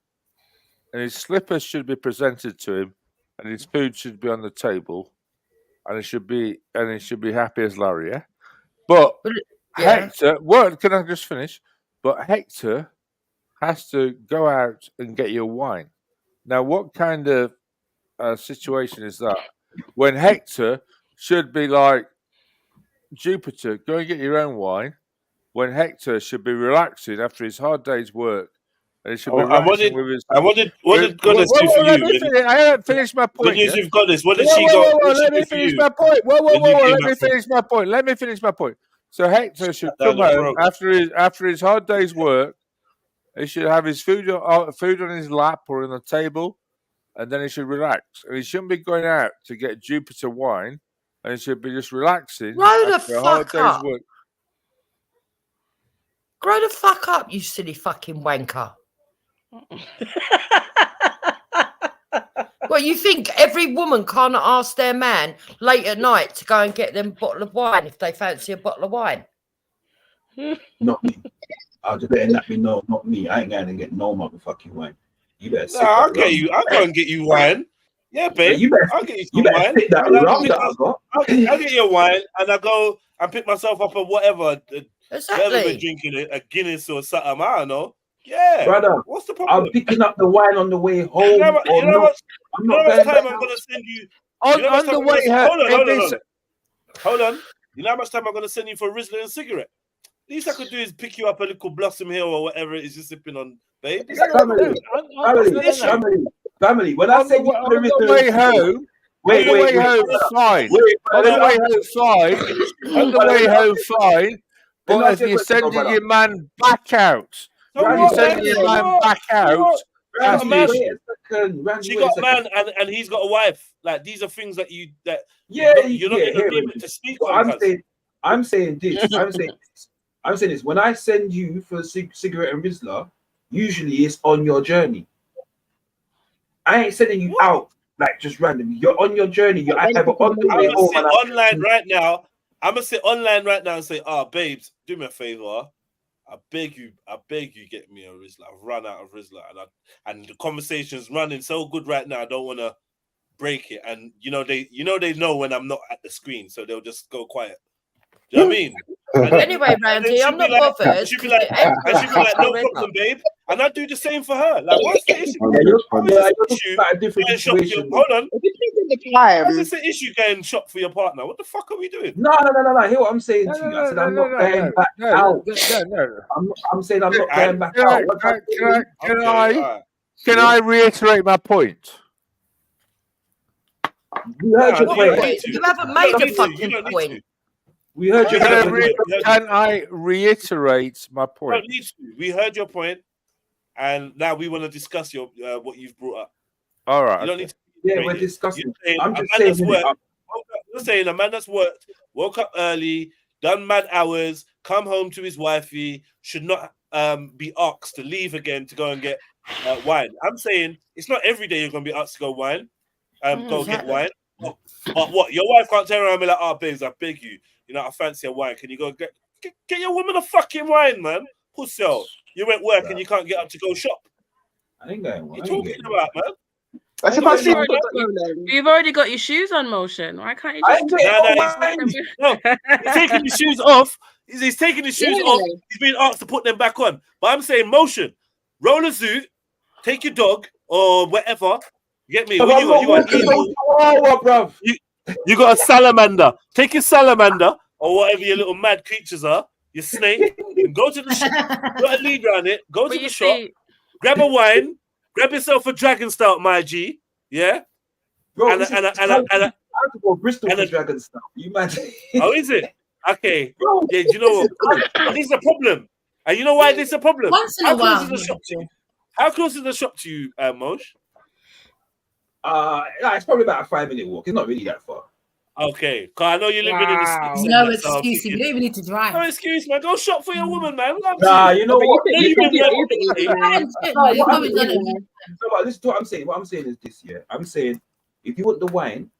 and his slippers should be presented to him and his food should be on the table and he should be happy as Larry, yeah? But yeah. Hector, what can I just finish? But Hector has to go out and get your wine. Now, what kind of situation is that? When Hector should be like, Jupiter, go and get your own wine. When Hector should be relaxing after his hard day's work, and he should be relaxing with his. What did Goddess do for you? I haven't finished my point. Good news Yeah? with Goddess. What did she go? Let me finish my point. Let me finish my point. Let me finish my point. So Hector should come home after his hard day's work. He should have his food on his lap or on the table, and then he should relax. And he shouldn't be going out to get Jupiter wine, and he should be just relaxing after a hard day's work. Grow the fuck up, you silly fucking wanker. Well, you think every woman can't ask their man late at night to go and get them a bottle of wine if they fancy a bottle of wine? Not me. I'll just better let me know. Not me. I ain't going to get no motherfucking wine. You better sit I'll get you. I'll go and get you wine. Yeah, babe. I'll get you some wine. I'll get you wine, and I go and pick myself up a whatever. Exactly. Whatever we're drinking, a Guinness or something. I don't know. Yeah, brother. What's the problem? I'm picking up the wine on the way home. You know how much time I'm out. gonna send you? On the way home. Hold on. You know how much time I'm gonna send you for a Rizzler and cigarette? Least I could do is pick you up a little Blossom Hill or whatever it is you're sipping on, babe. Family. When I say on the way home. Wait, fine. On the way home, fine. On the way home, fine. But if you're sending your man back out, she got a man and he's got a wife. Like these are things that you're not in agreement to speak on. I'm saying this. When I send you for a cigarette and Rizzler, usually it's on your journey. I ain't sending you out like just randomly. You're on your journey. You're either on the way home. Online right now. I'm gonna sit online right now and say, babes, do me a favor. I beg you, get me a Rizzler. I've run out of Rizzler, and the conversation's running so good right now. I don't want to break it. And they know when I'm not at the screen, so they'll just go quiet. Do you know what I mean? Anyway, Randy, I'm not bothered. She'd be like, no problem, babe. And I do the same for her. Like, what's the issue? Hold on. What's this the issue going shop for your partner? What the fuck are we doing? No. Hear what I'm saying to you. I said I'm not going back out. I'm saying I'm not going back out. Can I reiterate my point? You heard your point. You haven't made a fucking point. We heard your point. Can I reiterate my point? We heard your point, and now we want to discuss your what you've brought up. All right. You don't need to. We're discussing. I'm just saying a man that's worked, woke up early, done mad hours, come home to his wifey, should not be asked to leave again to go and get wine. I'm saying it's not every day you're going to be asked to go get wine. But what? Your wife can't turn around and be like, babes, I beg you. I fancy a wine. Can you go get your woman a fucking wine, man? Pussy. You went work and you can't get up to go shop. I ain't going. What are you talking about, man? You've already got your shoes on, Motion. Why can't you just he's taking his shoes off. He's taking his shoes off. He's being asked to put them back on. But I'm saying, Motion, roll a suit, take your dog or whatever. Get me? You got a salamander. Take your salamander or whatever your little mad creatures are. Your snake. And go to the shop. Got a lead around it. Go to the shop. Grab a wine. Grab yourself a dragon stout, my G. Yeah. Bro, I have to go Bristol for dragon stout. You mad? Oh, is it? Okay. Bro. Yeah. You know what? This is a problem. And you know why this is a problem? Once in a while. How close is the shop to you, Mosh? It's probably about a 5-minute walk. It's not really that far. Okay, because I know you're living in the sticks. No excuse. You don't even need to drive. No excuse, man. Go shop for your woman, man. You know what? Listen to what I'm saying. What I'm saying is this, yeah. I'm saying if you want the wine,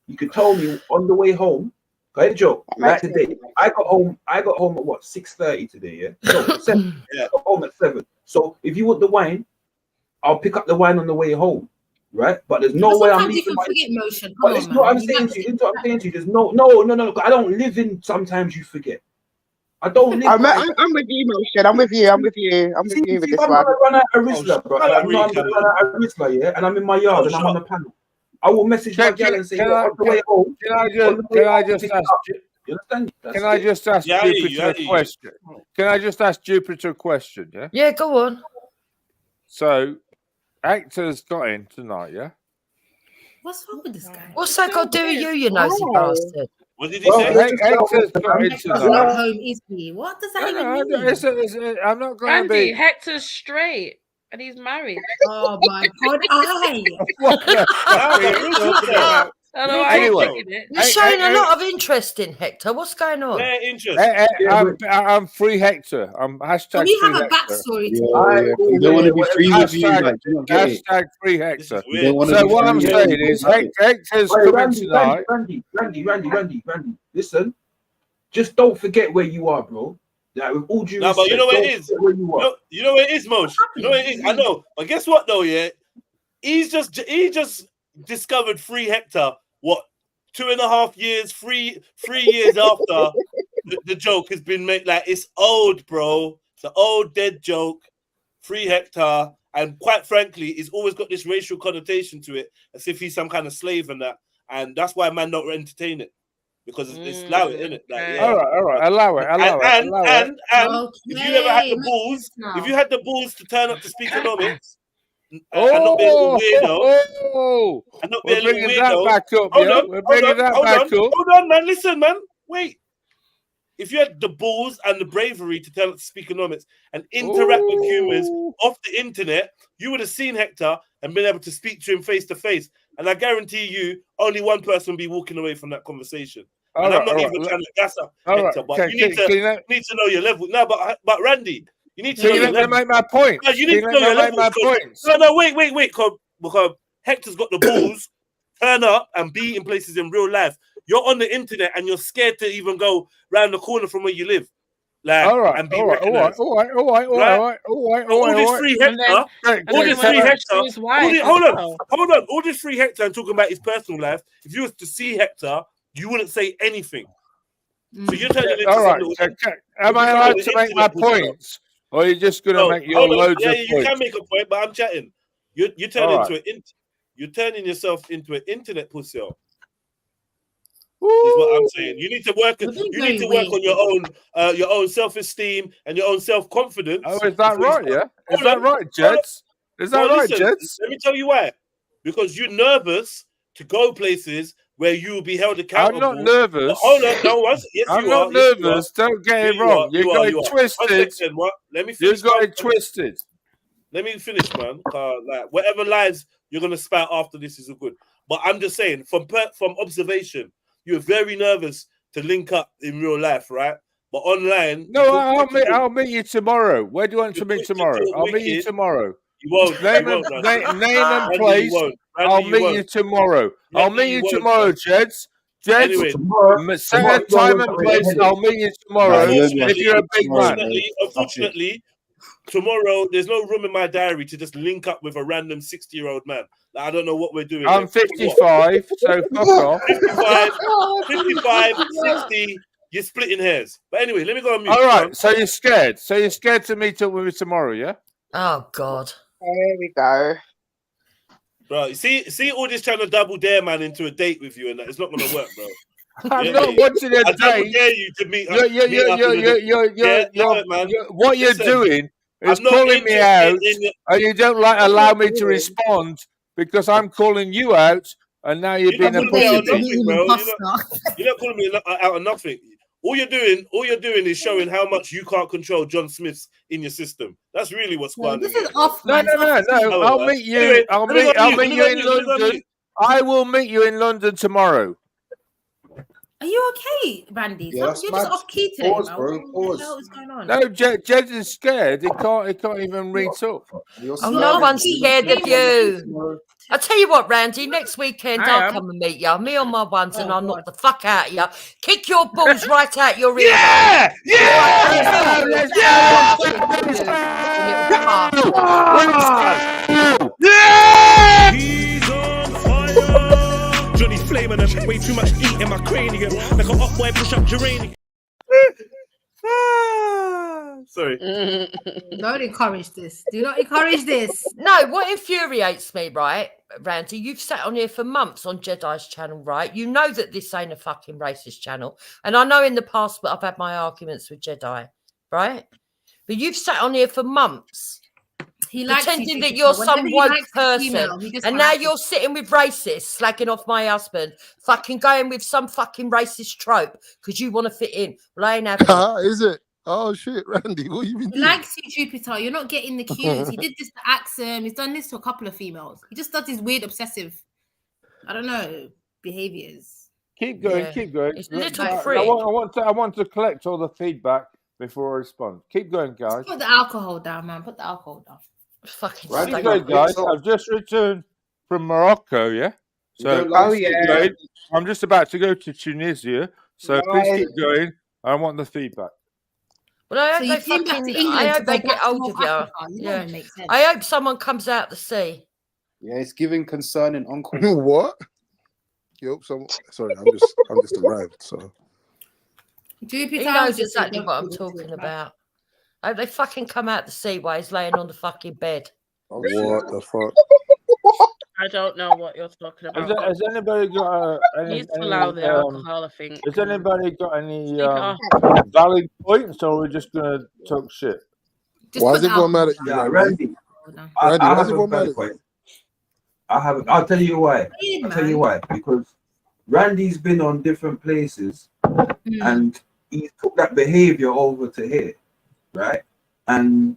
you could tell me on the way home. Go ahead, Joe. Like today, I got home at what 6:30 today, yeah. No, 7. Yeah, I got home at 7. So if you want the wine, I'll pick up the wine on the way home. right? But there's no way I'm Sometimes you leaving can my. forget motion. But Come this on, is what man. I'm saying to you. This is what I'm saying to you. There's no. I don't live in. Sometimes you forget. I don't live. I'm with you, motion. I'm with you. I'm with you. I'm with you with See, this I'm one. gonna run out of Rizla, bro. shut Like, up, I'm gonna run out of Rizla, yeah, and I'm in my yard and I'm on the panel. I will message my gal and say, on the way home. Can I just ask? You understand? Can I just ask Yeah, Jupiter a question? Can I just ask Jupiter a question? Yeah. Yeah, go on. So, Hector's got in tonight, yeah. What's wrong with this guy? What's that got to do with you, you nosy bastard? What did he say? Hector's got in Hector's tonight. not home, is he? What does that even mean? I'm not going to Randy, be. Hector's straight and he's married. Oh my god! Anyway, you're showing a lot of interest in Hector. What's going on? Yeah, interest. I'm free Hector. I'm hashtag Can you free have a Hector. backstory? You don't want to be free with you, like, you don't get it. Hashtag free Hector. You don't wanna So be what free I'm with saying you. is Hector's coming tonight. Randy. Listen, just don't forget where you are, bro. Like, with all due No, but you know what it is. where you are. You know what it is, Moj. You know what it is. I know, but guess what though? Yeah, he just discovered free Hector. What, 2.5 years, 3 years after the joke has been made? Like, it's old, bro. It's an old dead joke. Free Hector, and quite frankly, it's always got this racial connotation to it, as if he's some kind of slave and that. And that's why man don't entertain it. Because it's allow it, isn't it? Like, yeah. All right, allow it. And if you ever had the balls, if you had the balls to turn up to Speakernomics and not be a little weirdo, and not be a little weirdo, hold on, man. Listen, man. Wait. If you had the balls and the bravery to turn up to Speakernomics and interact with humans off the internet, you would have seen Hector and been able to speak to him face to face. And I guarantee you, only one person will be walking away from that conversation. And I'm not even trying to gas up Hector, but you need to know your level. No, but Randy, you need to know your level. Make my point. No, you need to know your level. No, wait. Because Hector's got the balls, turn up and be in places in real life. You're on the internet and you're scared to even go round the corner from where you live. Like, and be recognized. All right. All this free Hector, hold on. All this free Hector and talking about his personal life. If you was to see Hector, you wouldn't say anything. So you're telling me, all right. Am I allowed to make my points, or are you just going to make your loads of points? You can make a point, but I'm chatting. You're turning you're turning yourself into an internet pussy. Is what I'm saying. You need to work. You need to work on your own self-esteem and your own self-confidence. Oh, is that right? Yeah. Is that right, Jeds? Is that right, Jeds? Let me tell you why. Because you're nervous to go places where you will be held accountable. I'm not nervous. Hold on, no one. Yes, I'm not nervous. Don't get it wrong. You got it twisted. Let me finish. You got it twisted. Let me finish, man. Like whatever lies you're gonna spout after this is good. But I'm just saying, from observation, you're very nervous to link up in real life, right? But online, no, I'll meet you tomorrow. Where do you want to meet tomorrow? I'll meet you tomorrow. You won't. Name and place. I'll meet you tomorrow. I'll meet you tomorrow, Jeds. Jeds, set a time and place. I'll meet you tomorrow. If you're a big man. Unfortunately, tomorrow there's no room in my diary to just link up with a random 60-year-old man. Like, I don't know what we're doing. I'm 55, so fuck off. 55, 60. You're splitting hairs. But anyway, let me go on mute. All right. So you're scared. So you're scared to meet up with me tomorrow, yeah? Oh God. There we go. Bro, you see all this trying to double dare man into a date with you, and that it's not gonna work, bro. I'm not watching a I date. double dare you to meet what you're doing is calling me out, and you don't allow me to respond because I'm calling you out, and now you've been a pussy. You're not calling me out of nothing. All you're doing is showing how much you can't control John Smith's in your system. That's really what's going on. This is off. No. I'll meet you. Anyway, I'll meet you in London. I will meet you in London tomorrow. Are you okay, Randy? You're just off key today, Pause, man. bro. What the hell is going on? No, Jed is scared. He can't even read up. Oh, no one's scared of you. I'll tell you what, Randy, next weekend I'll come and meet you. Me on my ones and I'll knock the fuck out of you. Kick your balls right out your ear. Yeah! Yeah! Johnny Flame and them way too much heat in my cranium. Like a hot boy push up geranium. Sorry. Don't encourage this. Do not encourage this. No, what infuriates me, right, Randy, you've sat on here for months on Jedi's channel, right? You know that this ain't a fucking racist channel. And I know in the past, but I've had my arguments with Jedi, right? But you've sat on here for months He likes pretending you, that you're whenever some he woke likes a person. female, he just And now likes you're sitting with racists, slacking off my husband, fucking going with some fucking racist trope because you want to fit in. Well, I ain't having it. Is it? Oh shit, Randy, what you been He doing? likes you, Jupiter. You're not getting the cues. He did this to Axum. He's done this to a couple of females. He just does these weird, obsessive, I don't know, behaviors. Keep going, Yeah. keep going. It's a little I prick. want to collect all the feedback before I respond. Keep going, guys. Put the alcohol down, man. Put the alcohol down. Fucking Randy, Keep going, guys. I've just returned from Morocco, yeah? So please keep going. I'm just about to go to Tunisia, so please keep going. I want the feedback. Well, I hope So they you came back to fucking. England I to hope go they back get to hold North of you. Africa. You know Yeah. it makes sense. I hope someone comes out the sea. Yeah, it's giving concerning uncle. What? Yep. Sorry, I'm just arrived. So He knows exactly what I'm talking about. I hope they fucking come out the sea while he's laying on the fucking bed. what the fuck? I don't know what you're talking about. Has anybody got Needs to allow the alcohol, I think. Has anybody got any Speak up. valid points, or are we just gonna talk shit? Why is everyone mad at you, Yeah, Randy? Randy, Randy, I why is have a everyone mad valid at you? point. I'll tell you why. I'll tell you why. Because Randy's been on different places and he took that behavior over to here, right? And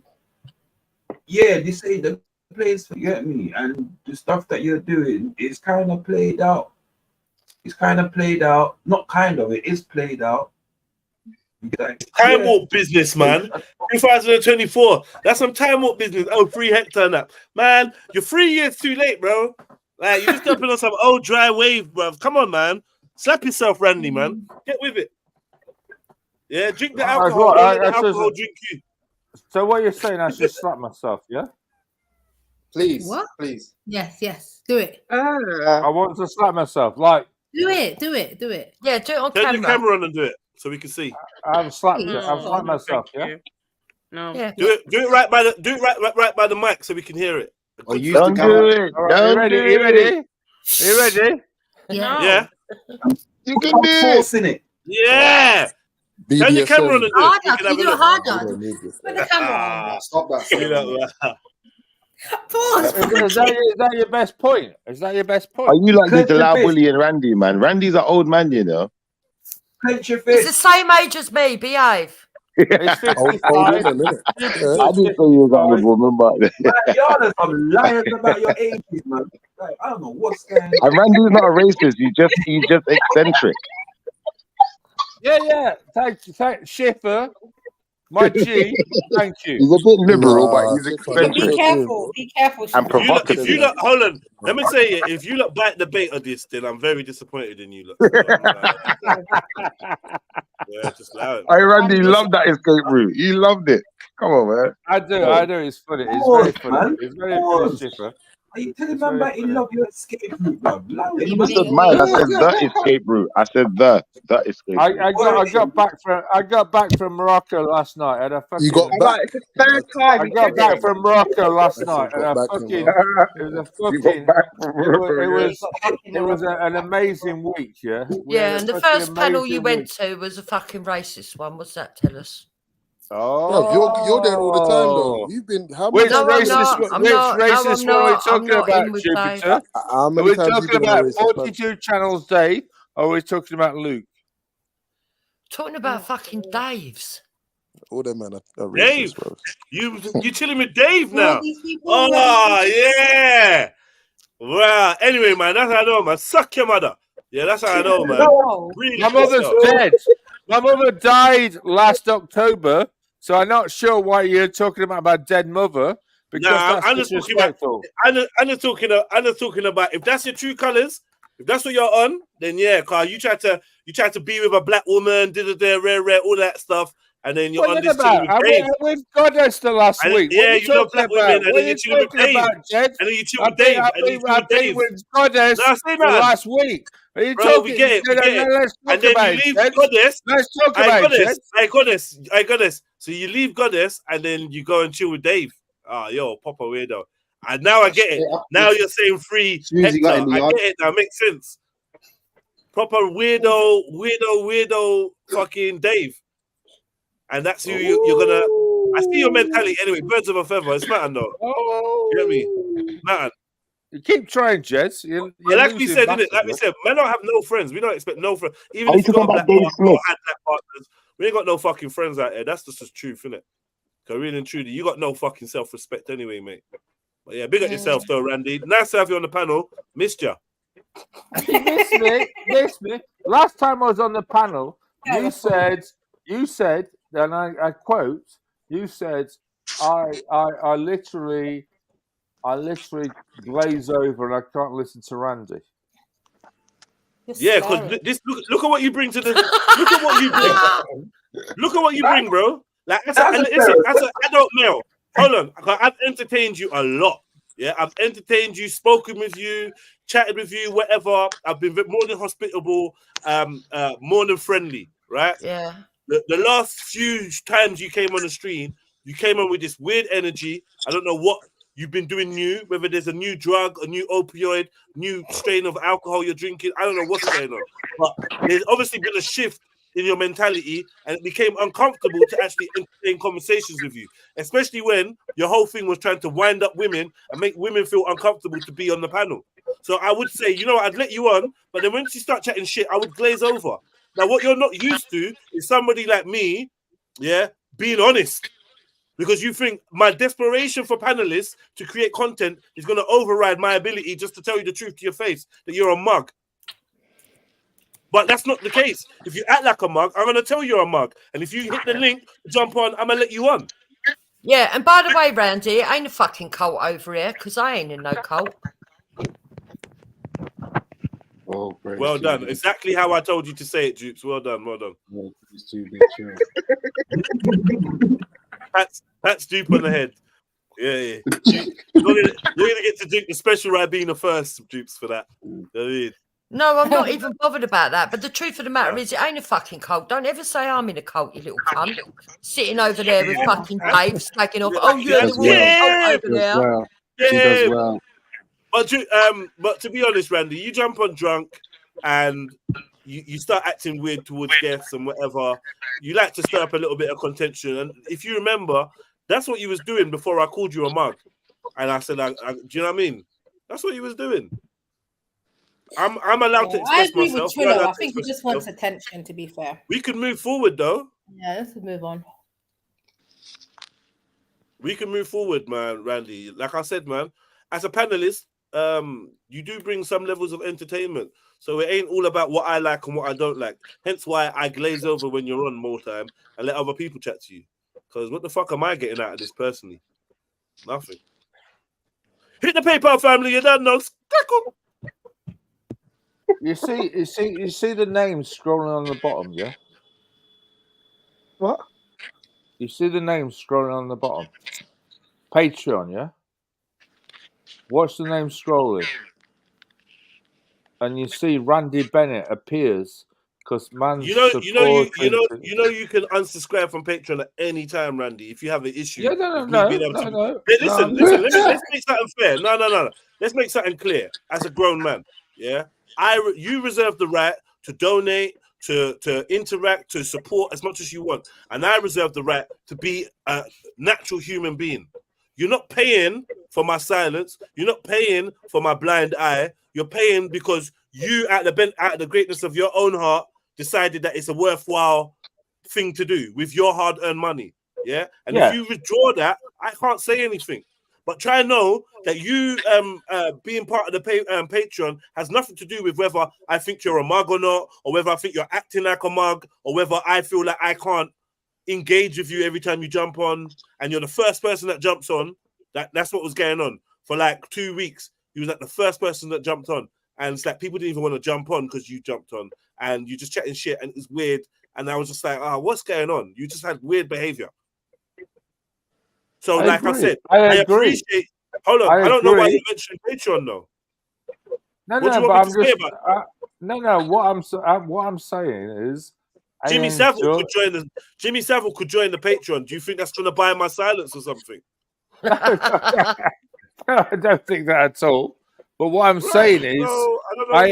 yeah, this ain't the place for you, get me. And the stuff that you're doing is kind of played out. It's kind of played out. Not kind of, it is played out. Time warp business, man. 2024. That's some time warp business. Oh, 3 hectare now. Man, you're 3 years too late, bro. Like, you're just jumping on some old dry wave, bro. Come on, man. Slap yourself, Randy, man. Get with it. Yeah, drink the alcohol. Don't let the alcohol drink you. So what you're saying, I should slap myself, yeah? Please, What? please. Yes. Do it. I want to slap myself. Like, Do it. Yeah, do it on Turn camera. your camera on and do it so we can see. I've slapped No, it. I've slapped myself, thank yeah? you. No. Yeah. Do it right by the right by the mic so we can hear it. Or use Don't the do it. All right, Don't you do ready? it. You ready? Yeah. Yeah. You can do it. Forcing it. Yeah. Turn your camera on and do it. Harder. We can Can have you a do it look. harder? Put the camera on. Stop that. You know, Pause. Is that your best point? Is that your best point? Are you like Clench the your loud fist. bully and Randy, man? Randy's an old man, you know. Clench your He's the fist. same age as me. Behave. It's 55. I didn't say you was an old woman, but Man, y'all are some liars about your ages, man. Like, I don't know what's going on. and Randy's not a racist. He's just eccentric. Yeah. Thank Schiffer, my G. Thank you. He's a bit liberal, but he's Be eccentric careful. Be careful. and if you look, provocative. hold on, let me say it. If you look bite the bait of this, then I'm very disappointed in you. Look. Yeah, just allow it. Hey, Randy loved that escape route. He loved it. Come on, man. I do. It's funny. It's Pause, very funny. man. It's very Pause. funny, Schiffer. Are you telling me about you love your escape route, bro? You must have mine. I said the escape route. I said the escape route. I got back from Morocco last night. And You got back? It's the third time. I got back from Morocco last night, and I fucking it was an amazing week, yeah. We Yeah, had and the such an first panel amazing you went week. to was a fucking racist one. What's that tell us? Bro, you're there all the time, though. You've been how many Which times? racist? Which racist one are we talking about, Jupiter? How Are many we times you talking been on a about racist man? 42 channels day, or are we talking about Luke? Talking about fucking Dave's. All them man are Dave, racist, bro. you chilling with Dave All now? these people. Oh yeah. Wow. Anyway, man, that's how I know, man. Suck your mother. Yeah, that's how I know, man. Really My mother's pissed off. dead. My mother died last October, so I'm not sure why you're talking about dead mother, because Nah, that's I'm just talking about. disrespectful. I'm just talking about if that's your true colors, if that's what you're on, then yeah, Carl, you try to be with a black woman, rare, all that stuff. and then you're What on are you this chilling about? with Dave. With Goddess the last And, week. yeah, What you love black women, and What then are you're you chilling with talking Dave. about, Jed? And then you chill with Dave. And then you chill with Dave. with Goddess No, say, the man. last week. Are you Bro, we talking? get it. We get it. Let's talk And then about you it, leave Jed. Goddess. Let's talk about it, Jed. I Goddess. So you leave Goddess, and then you go and chill with Dave. Ah, yo, proper weirdo. And now I get it. Now you're saying free Susie got in Hector. the I yard. get it now. Makes sense. Proper weirdo, fucking Dave. And that's who you're gonna. I see your mentality anyway. Birds of a feather. It's nothing though. You get me? Nothing. You keep trying, Jeds. Like we said, innit? Like we said, men don't have no friends. We don't expect no friends. Even Are if you you got a talking black about Dave partner or Smith? had black partners, we ain't got no fucking friends out there. That's just the truth, innit? Because really and truly, you got no fucking self-respect anyway, mate. But yeah, big up yourself though, Randy. Nice to have you on the panel. Missed ya. Miss me. Last time I was on the panel, you said, and I quote, you said, I literally glaze over and I can't listen to Randy. Yeah, because this look at what you bring to the look at what you bring. Look at what you bring, bro. Like as an adult male. Hold on, I've entertained you a lot. Yeah, I've entertained you, spoken with you, chatted with you, whatever. I've been more than hospitable, more than friendly, right? Yeah. The last few times you came on the stream, you came on with this weird energy. I don't know what you've been doing new, whether there's a new drug, a new opioid, new strain of alcohol you're drinking. I don't know what's going on. But there's obviously been a shift in your mentality, and it became uncomfortable to actually entertain conversations with you, especially when your whole thing was trying to wind up women and make women feel uncomfortable to be on the panel. So I would say, you know, I'd let you on, but then once you start chatting shit, I would glaze over. Now, what you're not used to is somebody like me, yeah, being honest. Because you think my desperation for panelists to create content is going to override my ability just to tell you the truth to your face, that you're a mug. But that's not the case. If you act like a mug, I'm going to tell you're a mug. And if you hit the link, jump on, I'm going to let you on. Yeah, and by the way, Randy, it ain't a fucking cult over here, because I ain't in no cult. Oh, well done. Exactly how I told you to say it, Dupes. Well done, well done. That's Dupe on the head. Yeah. You're gonna get to drink the special Ribena first, Dupes, for that. You know what I mean? No, I'm not even bothered about that. But the truth of the matter is, it ain't a fucking cult. Don't ever say I'm in a cult, you little cunt. Sitting over there with fucking Dave, slagging off. Oh, yeah, the cult over there. Well. She does well. But to be honest, Randy, you jump on drunk and you start acting weird towards guests and whatever. You like to stir up a little bit of contention. And if you remember, that's what you was doing before I called you a mug. And I said, do you know what I mean? That's what you was doing. I'm allowed to express I agree myself. with Trillo. I think he just wants attention, to be fair. We can move forward, though. Yeah, let's move on. We can move forward, man, Randy. Like I said, man, as a panelist, you do bring some levels of entertainment. So it ain't all about what I like and what I don't like. Hence why I glaze over when you're on more time and let other people chat to you. Because what the fuck am I getting out of this personally? Nothing. Hit the PayPal family, you don't know. You see the names scrolling on the bottom, yeah? What? You see the names scrolling on the bottom? Patreon, yeah? Watch the name scrolling. And you see Randy Bennett appears because man. You can unsubscribe from Patreon at any time, Randy, if you have an issue. Yeah, no. Listen, let's make something fair. No. Let's make something clear. As a grown man, yeah, you reserve the right to donate, to interact, to support as much as you want, and I reserve the right to be a natural human being. You're not paying for my silence. You're not paying for my blind eye. You're paying because you, out of the greatness of your own heart, decided that it's a worthwhile thing to do with your hard-earned money. Yeah, and if you withdraw that, I can't say anything. But try and know that you being part of the Patreon has nothing to do with whether I think you're a mug or not, or whether I think you're acting like a mug, or whether I feel like I can't engage with you every time you jump on, and you're the first person that jumps on. That's what was going on for like 2 weeks. You was like the first person that jumped on, and it's like people didn't even want to jump on because you jumped on, and you just chatting shit, and it was weird. and I was just like, what's going on? You just had weird behavior. So, I said, I I agree. appreciate. Hold on, I don't know why you mentioned Patreon though. No, What do no, you but want I'm me to say just about no. What I'm saying is, Jimmy Savile could join the Jimmy Savile could join the Patreon. Do you think that's going to buy my silence or something? I don't think that at all. But what I'm saying is, I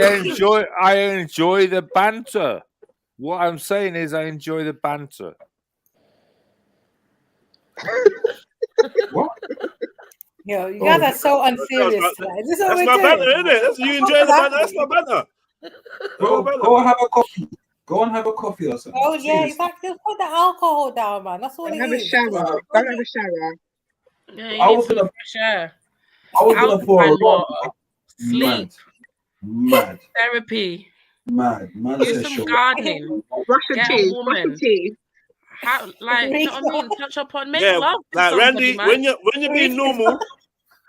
enjoy the banter. What I'm saying is, I enjoy the banter. What? Yo, you guys are so unserious tonight. Is this what That's we're my doing? banter, isn't it? You enjoy the banter. That's my banter. Go and have a coffee. Go and have a coffee or something. Oh yeah, exactly. Just put the alcohol down, man. That's all it Have a is. shower. Don't have a shower. Yeah, I you was need gonna- some fresh air. I was gonna pour a Alkaline rum. water, sleep, Mad. therapy, Man do said some show. gardening, Brush get your a teeth. Brush your woman. teeth. How, like, you know what I mean? Touch upon, make Yeah, love to like somebody, Randy, man. when you're being normal,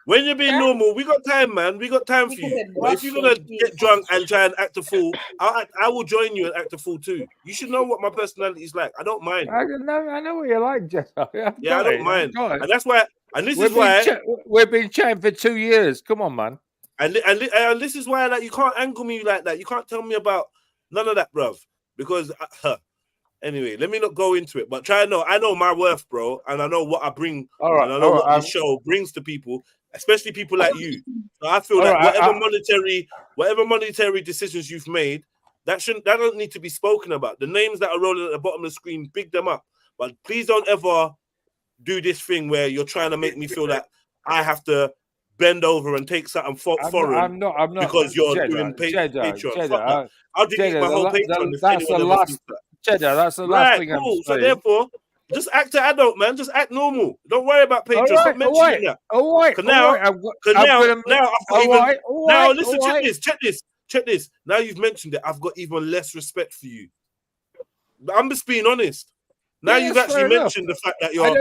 normal, we got time, man. We got time for you. But if you're gonna get drunk and try and act a fool, I will join you and act a fool too. You should know what my personality is like. I don't mind. I know what you like, Jeff. I don't mind, and that's why. And this We've is why we've been chatting for 2 years. Come on, man. And this is why, like, you can't angle me like that. You can't tell me about none of that, bruv. Because anyway, let me not go into it. But I know my worth, bro, and I know what I bring, and I know what this show brings to people, especially people like you. So I feel like whatever monetary decisions you've made, that don't need to be spoken about. The names that are rolling at the bottom of the screen, big them up. But please don't ever do this thing where you're trying to make me feel like I have to bend over and take something foreign. I'm not because you're doing Patreon. Fuck that. I'll delete my whole Patreon. That's the last. That's the last thing I'm saying. So therefore, just act an adult, man. Just act normal. Don't worry about Patreon. Stop mentioning that. Now, listen, check this. Now you've mentioned it. I've got even less respect for you. I'm just being honest. Now you've actually mentioned the fact that you're. No,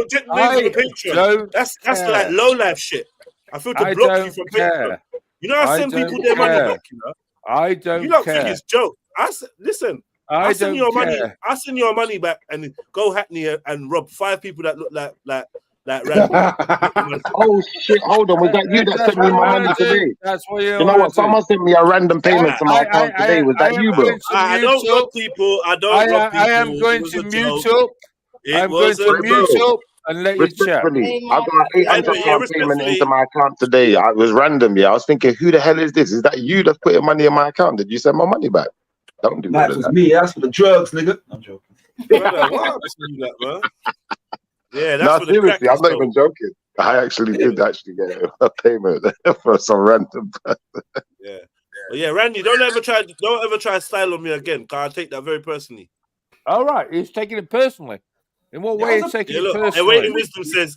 check the name for the Patreon. That's like low life shit. I feel to block you from Patreon. You know, I send people their money back. You know, I don't. You don't think it's joke. Listen. I send your money. I send your money back and go Hackney and rob 5 people that look like Randy. Oh shit! Hold on, was that you that sent me my money today? That's what you know what? Someone sent me a random payment to my account today. Was that you, bro? I don't rob people. I don't rob people. I am going to mute up. I'm going to mute up and let you chat. Respectfully, I got an £800 payment into my account today. It was random. Yeah, I was thinking, who the hell is this? Is that you that's putting money in my account? Did you send my money back? Don't do that. That was me. That's for the drugs, nigga. I'm joking. Man. Yeah, that's no, seriously, I'm not even joking. I actually did get a payment for some random person. Yeah. But yeah, Randy, don't ever try to style on me again, because I take that very personally. All right, he's taking it personally. In what way is taking it personally? Awaiting wisdom says.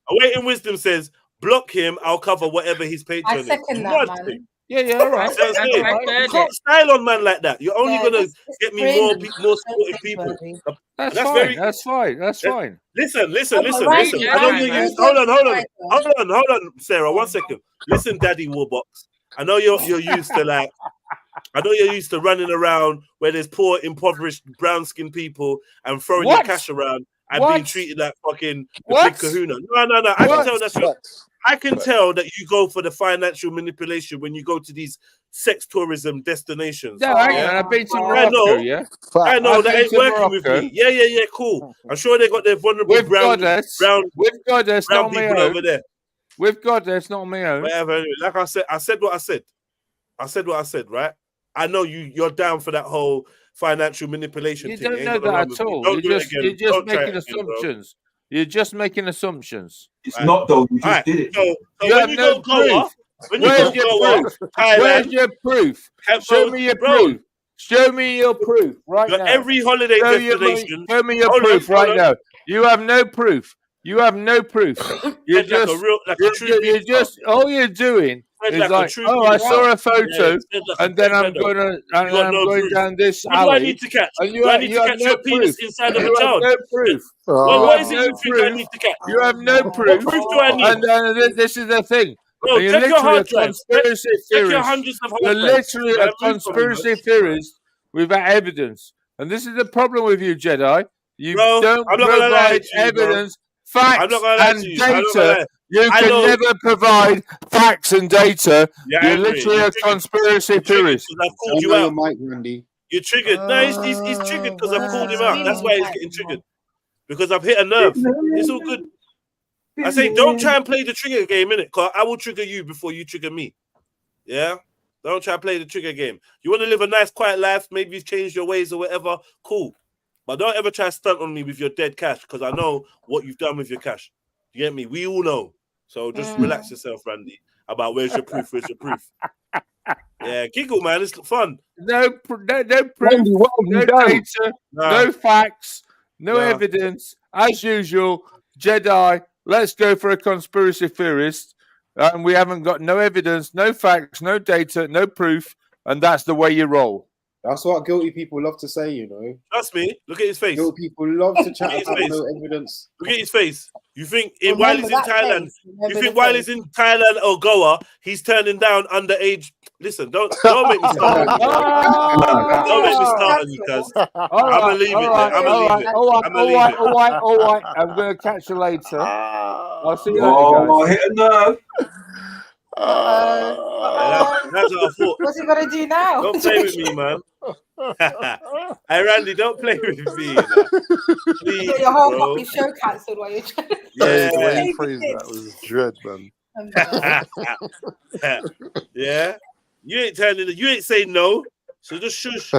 Awaiting wisdom says. Block him. I'll cover whatever his Patreon is. I second that, man. Yeah, all right. You can't style on man like that. You're only gonna get me more supportive people. That's fine. That's fine. Listen. I know you're used. Hold on, Sarah. 1 second. Listen, Daddy Warbox. I know you're used to like. I know you're used to running around where there's poor, impoverished, brown-skinned people and throwing your cash around and being treated like fucking big kahuna. No. I can tell that you go for the financial manipulation when you go to these sex tourism destinations. No, I've been to Morocco, I know that ain't working with me. Yeah, cool. I'm sure they got their vulnerable brown people over there. With God, that's not my own. Whatever. Like I said what I said, right? I know you're down for that whole financial manipulation thing. You don't know that at all. You're just making assumptions. You're just making assumptions. It's not though. You just did it. So when you go Goa, where's your proof? Show me your proof. Show me your proof right now. Every holiday destination. Show me your proof right now. You have no proof. You have no proof. You're just all you're doing is like, I saw a photo, and then I'm going down this alley. What do I need to catch? Do I need to catch your penis inside of a child? No proof. What is it you think I need to catch? You have no proof. What proof do I need? And this is the thing. Bro, And you're check your literally a hard drive. conspiracy Check your theorist. hundreds of You're hard drives. literally Man, a move from me, man. conspiracy theorist without evidence. And this is the problem with you, Jedi. You Bro, don't I'm not gonna lie provide to you, bro. evidence, I'm facts, not gonna lie and to you. I'm not gonna data. lie. You I can know. never provide facts and data. You're You're angry. literally You're a triggered. conspiracy You're triggered theorist. because I've called Don't you know your out. mic, Randy. You're triggered. No, he's triggered because I've called him out. That's why he's getting triggered. Because I've hit a nerve. It's all good. I say, don't try and play the trigger game, innit? Because I will trigger you before you trigger me. Yeah? Don't try and play the trigger game. You want to live a nice, quiet life, maybe you've changed your ways or whatever, cool. But don't ever try to stunt on me with your dead cash because I know what you've done with your cash. You get me? We all know. So just relax yourself, Randy, about where's your proof, where's your proof. Yeah, giggle, man. It's fun. No proof, Randy, what have no you done? data, no facts, no Nah. evidence. As usual, Jedi, let's go for a conspiracy theorist. And we haven't got no evidence, no facts, no data, no proof. And that's the way you roll. That's what guilty people love to say, you know. Trust me. Look at his face. Guilty people love to chat Look at his about face. no evidence. Look at his face. You think Remember while he's in that Thailand, face. Remember you think the while face. he's in Thailand or Goa, he's turning down underage. Listen, don't make me start on you. Don't make me start on you, cuz. I'm gonna leave it there. I'm gonna leave it. I'm gonna leave it. All right. I'm going to catch you later. I'll see you later, Oh, guys. hit a nerve. That's what I thought. What's he gonna do now? Don't play with me, man. Hey, Randy, don't play with me. Man. Please, Get your whole bro. fucking show cancelled while you're trying to Yeah, The way man. you phrased that was dread, man. Yeah. You ain't telling it. You ain't saying no. So just shush.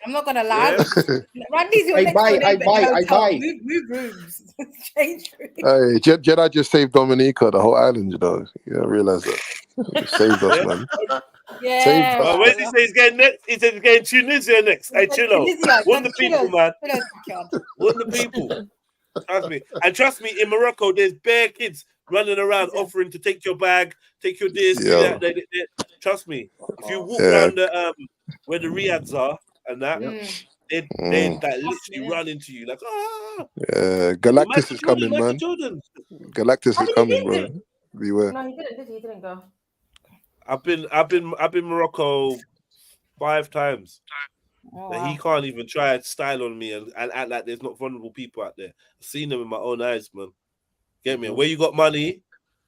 I'm not gonna lie. Yeah. Randy's your I next buy, door I neighbor buy, in the I hotel. buy. Move rooms. Change rooms. Hey, Jedi just saved Dominica, the whole island, you know. You don't realize that. He saved us, man. Yeah. Saved us. Where does he say he's getting next? He said he's getting Tunisia next. Hey, chillo. Warn the people, man. Warn the people. Trust me. And trust me, in Morocco, there's bare kids running around offering to take your bag, take your this, do Yeah. that. Trust me. If you walk Yeah. around the where the riads are and that, they like literally run into you like, Yeah, Galactus is coming, Michael man. Jordan. Galactus is coming, bro. Beware. No, he didn't. Did he? He didn't go. I've been Morocco 5 times. Oh, That he can't even try to style on me and act like there's not vulnerable people out there. I've seen them with my own eyes, man. Get me? And where you got money,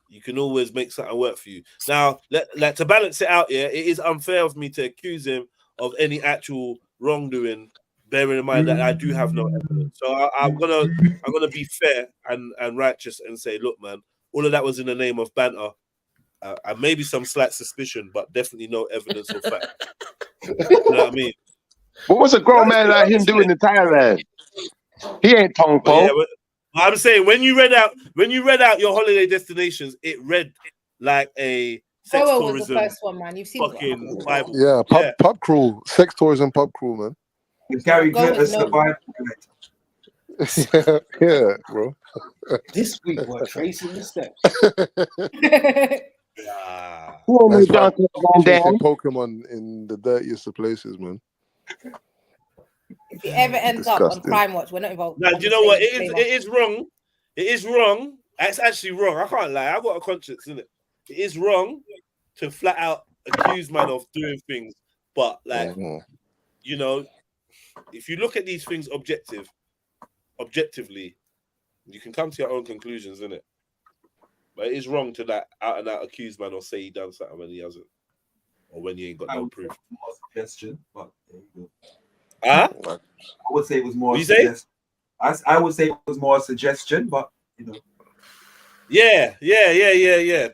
you can always make something work for you. Now, like to balance it out, it is unfair of me to accuse him of any actual wrongdoing, bearing in mind that I do have no evidence. So I'm gonna be fair and righteous and say, look, man, all of that was in the name of banter. And maybe some slight suspicion, but definitely no evidence or fact. You know what I mean? What was a grown man like him doing in Thailand? He ain't Tong Po. Yeah, but I'm saying when you read out your holiday destinations, it read like a sex Goa was tourism the first one, man. You've seen fucking Bible. Yeah, pub crawl, sex tourism, pub crawl, man. Gary Go Glitter with no- survived. Yeah, bro. This week we're tracing the steps. Who only Man's down to Van chasing Dam? Pokemon in the dirtiest of places, man. If it ever ends up on Disgusting. Crime Watch, we're not involved. Now, I'm do you just know what? saying, It is wrong. It is wrong. It's actually wrong. I can't lie. I've got a conscience, innit? It is wrong to flat out accuse man of doing things, but like, you know, if you look at these things objectively, you can come to your own conclusions, innit? But it is wrong to that out and out accuse man or say he done something when he hasn't, or when he ain't got no proof. More suggestion, but there you go. Huh? I would say it was more. What you say? I would say it was more a suggestion, but you know. Yeah.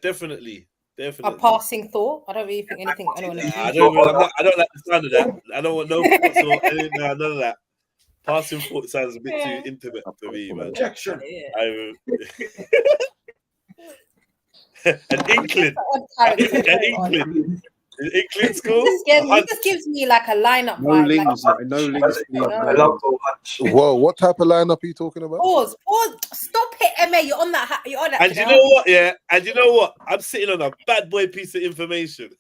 Definitely. A passing thought. I don't really think anything anyone. I don't like the sound of that. I don't want no thoughts or none of that. Passing thought sounds a bit too intimate for me, man. Objection. An inkling. An inkling. An inkling school. He just gives me like a lineup No vibe. links, Like, no links. Whoa, what type of lineup are you talking about? pause. Stop it, Emma. You're on that. You're on that. And you know what? Yeah. And you know what? I'm sitting on a bad boy piece of information.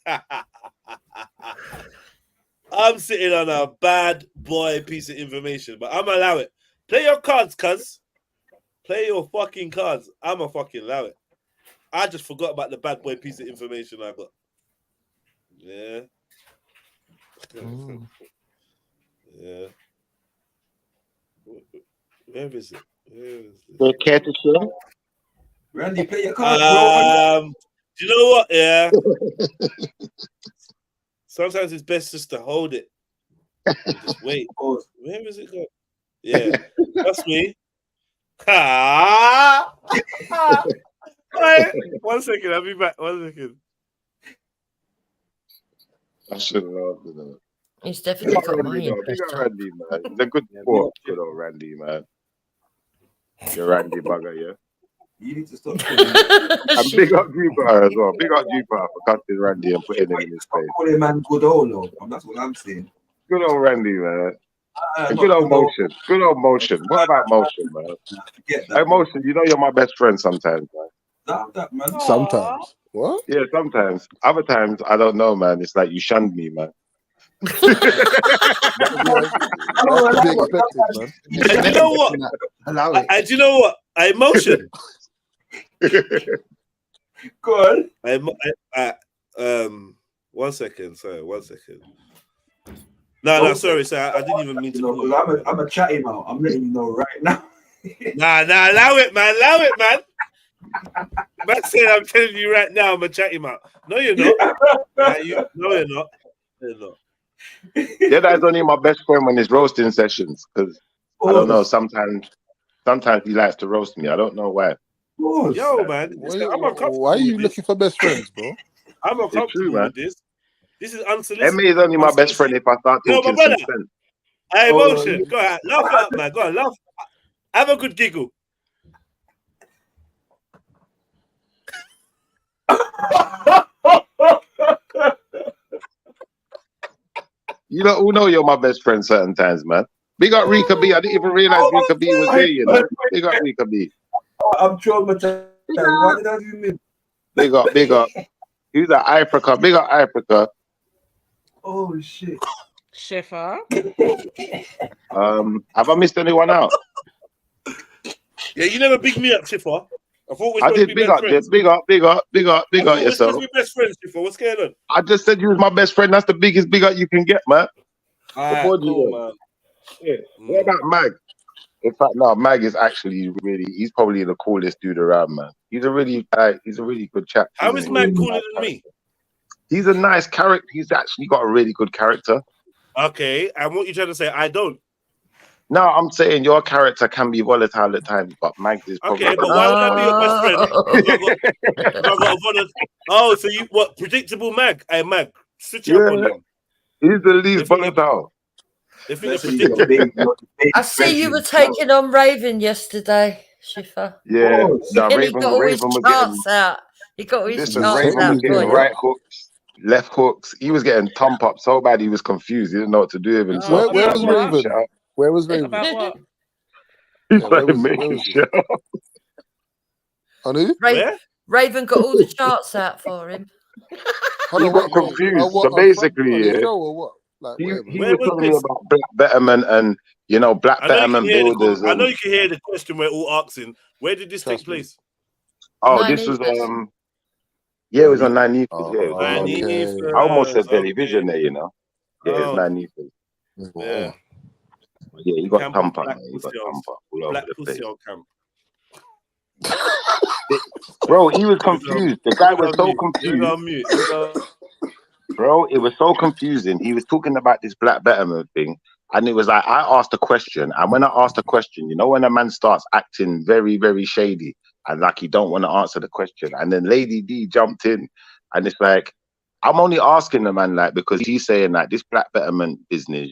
I'm sitting on a bad boy piece of information, but I'm allow it. Play your cards, cuz. Play your fucking cards. I'ma fucking allow it. I just forgot about the bad boy piece of information I got. Yeah. Yeah. Where is it? You care to share? Randy, play your card, bro. Do you know what? Yeah. Sometimes it's best just to hold it. Just wait. Where is it going? Yeah. That's me. Right. 1 second, I'll be back. 1 second. I should have loved it. He's definitely got my Randy, interest. big up Randy, man. He's a good sport. Good old Randy, man. You're Randy bugger, yeah? You need to stop. And big up Jupiter as well. Big up Jupiter for cutting Randy and putting him in his place. Call him man good old Lord. That's what I'm saying. Good old Randy, man. Good old motion. Good old motion. What about motion, man? Hey, motion, you know you're my best friend sometimes, man. Sometimes. What? Yeah, sometimes. Other times, I don't know, man. It's like you shunned me, man. That's to be expected, man. And you know what? Allow it. And you know what? I motion. Go on. 1 second. Sorry, 1 second. No, sorry, sir. I didn't even mean to. I'm a chat him out. I'm letting you know right now. Nah, allow it, man. Allow it, man. Man said, I'm telling you right now, I'm gonna chat him out. No, you're not. No, you're not. You're not. Yeah, that's only my best friend when it's roasting sessions because I don't know. Sometimes he likes to roast me. I don't know why. Yo, man. Why are you looking for best friends, bro? I'm uncomfortable with this. This is unsolicited. Emmy is only my best friend if I start talking some sense. Hey, motion. Go ahead. Laugh out, man. Go on, laugh. Have a good giggle. You don't know you're my best friend certain times, man. Big up Rika B. I didn't even realize Rika B was here, you know. Big up Rika B. I'm traumatized. Why did I do me? Big up. Who's that? Africa. Big up Africa. Oh shit. Schiffer. Have I missed anyone out? Yeah, you never big me up, Schiffer. I thought I did big up yourself. We're best friends, Schiffer. What's going on? I just said you was my best friend. That's the biggest big up you can get, man. Cool, man. Yeah. What about Mag? In fact, no, Mag is actually he's probably the coolest dude around, man. He's a really good chap. How is Mag cooler than me? He's a nice character. He's actually got a really good character. Okay, and what you trying to say? I don't. No, I'm saying your character can be volatile at times, but Mag is probably... Okay, but why would I be your best friend? Oh, so you what? Predictable Mag? Hey, Mag, switch up on him. He's the least volatile. I see you were taking on Raven yesterday, Schiffer. Yeah, and he got all his charts out. He got all his charts out. Right hooks, left hooks. He was getting thump up so bad he was confused. He didn't know what to do with himself. Where was Raven? Where was Raven? About what? He's like making shit up. Raven got all the charts out for him. He got confused. So basically, yeah. He was telling me about Black Betterment and Black Betterment builders. I know you can hear the question we're all asking. Where did this take place? Oh, this was it was on 9 News. I almost said television there, Yeah, it's 9 News. Yeah. Yeah, you got thump up, man. You got thump up all over the place. Bro, he was confused. The guy was so confused. Bro, it was so confusing. He was talking about this Black Betterment thing, and it was like I asked a question, and when I asked a question, when a man starts acting very, very shady and like he don't want to answer the question, and then Lady D jumped in, and it's like I'm only asking the man because he's saying this Black Betterment business,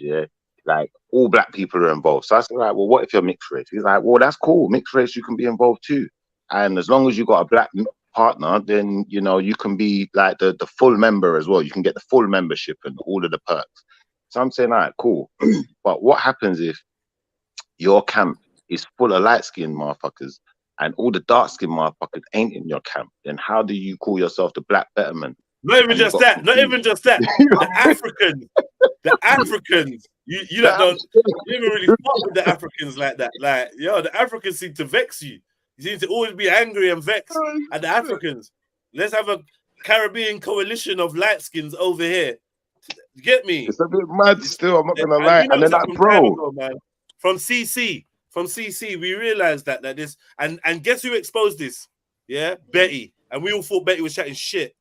like all Black people are involved. So I said, well, what if you're mixed race? He's like, well, that's cool. Mixed race, you can be involved too, and as long as you got a Black partner, then you can be like the full member as well. You can get the full membership and all of the perks. So I'm saying, all right, cool. But what happens if your camp is full of light-skinned motherfuckers and all the dark-skinned motherfuckers ain't in your camp? Then how do you call yourself the Black Betterment? Not even just that. The Africans. You don't even really fuck with the Africans like that. Like, the Africans seem to vex you. You seem to always be angry and vexed at the Africans. Let's have a Caribbean coalition of light skins over here. You get me? It's a bit mad still. I'm not gonna And lie. you know, And then some like, time bro, ago, man, from CC, we realized that this and guess who exposed this? Yeah, Betty. And we all thought Betty was chatting shit.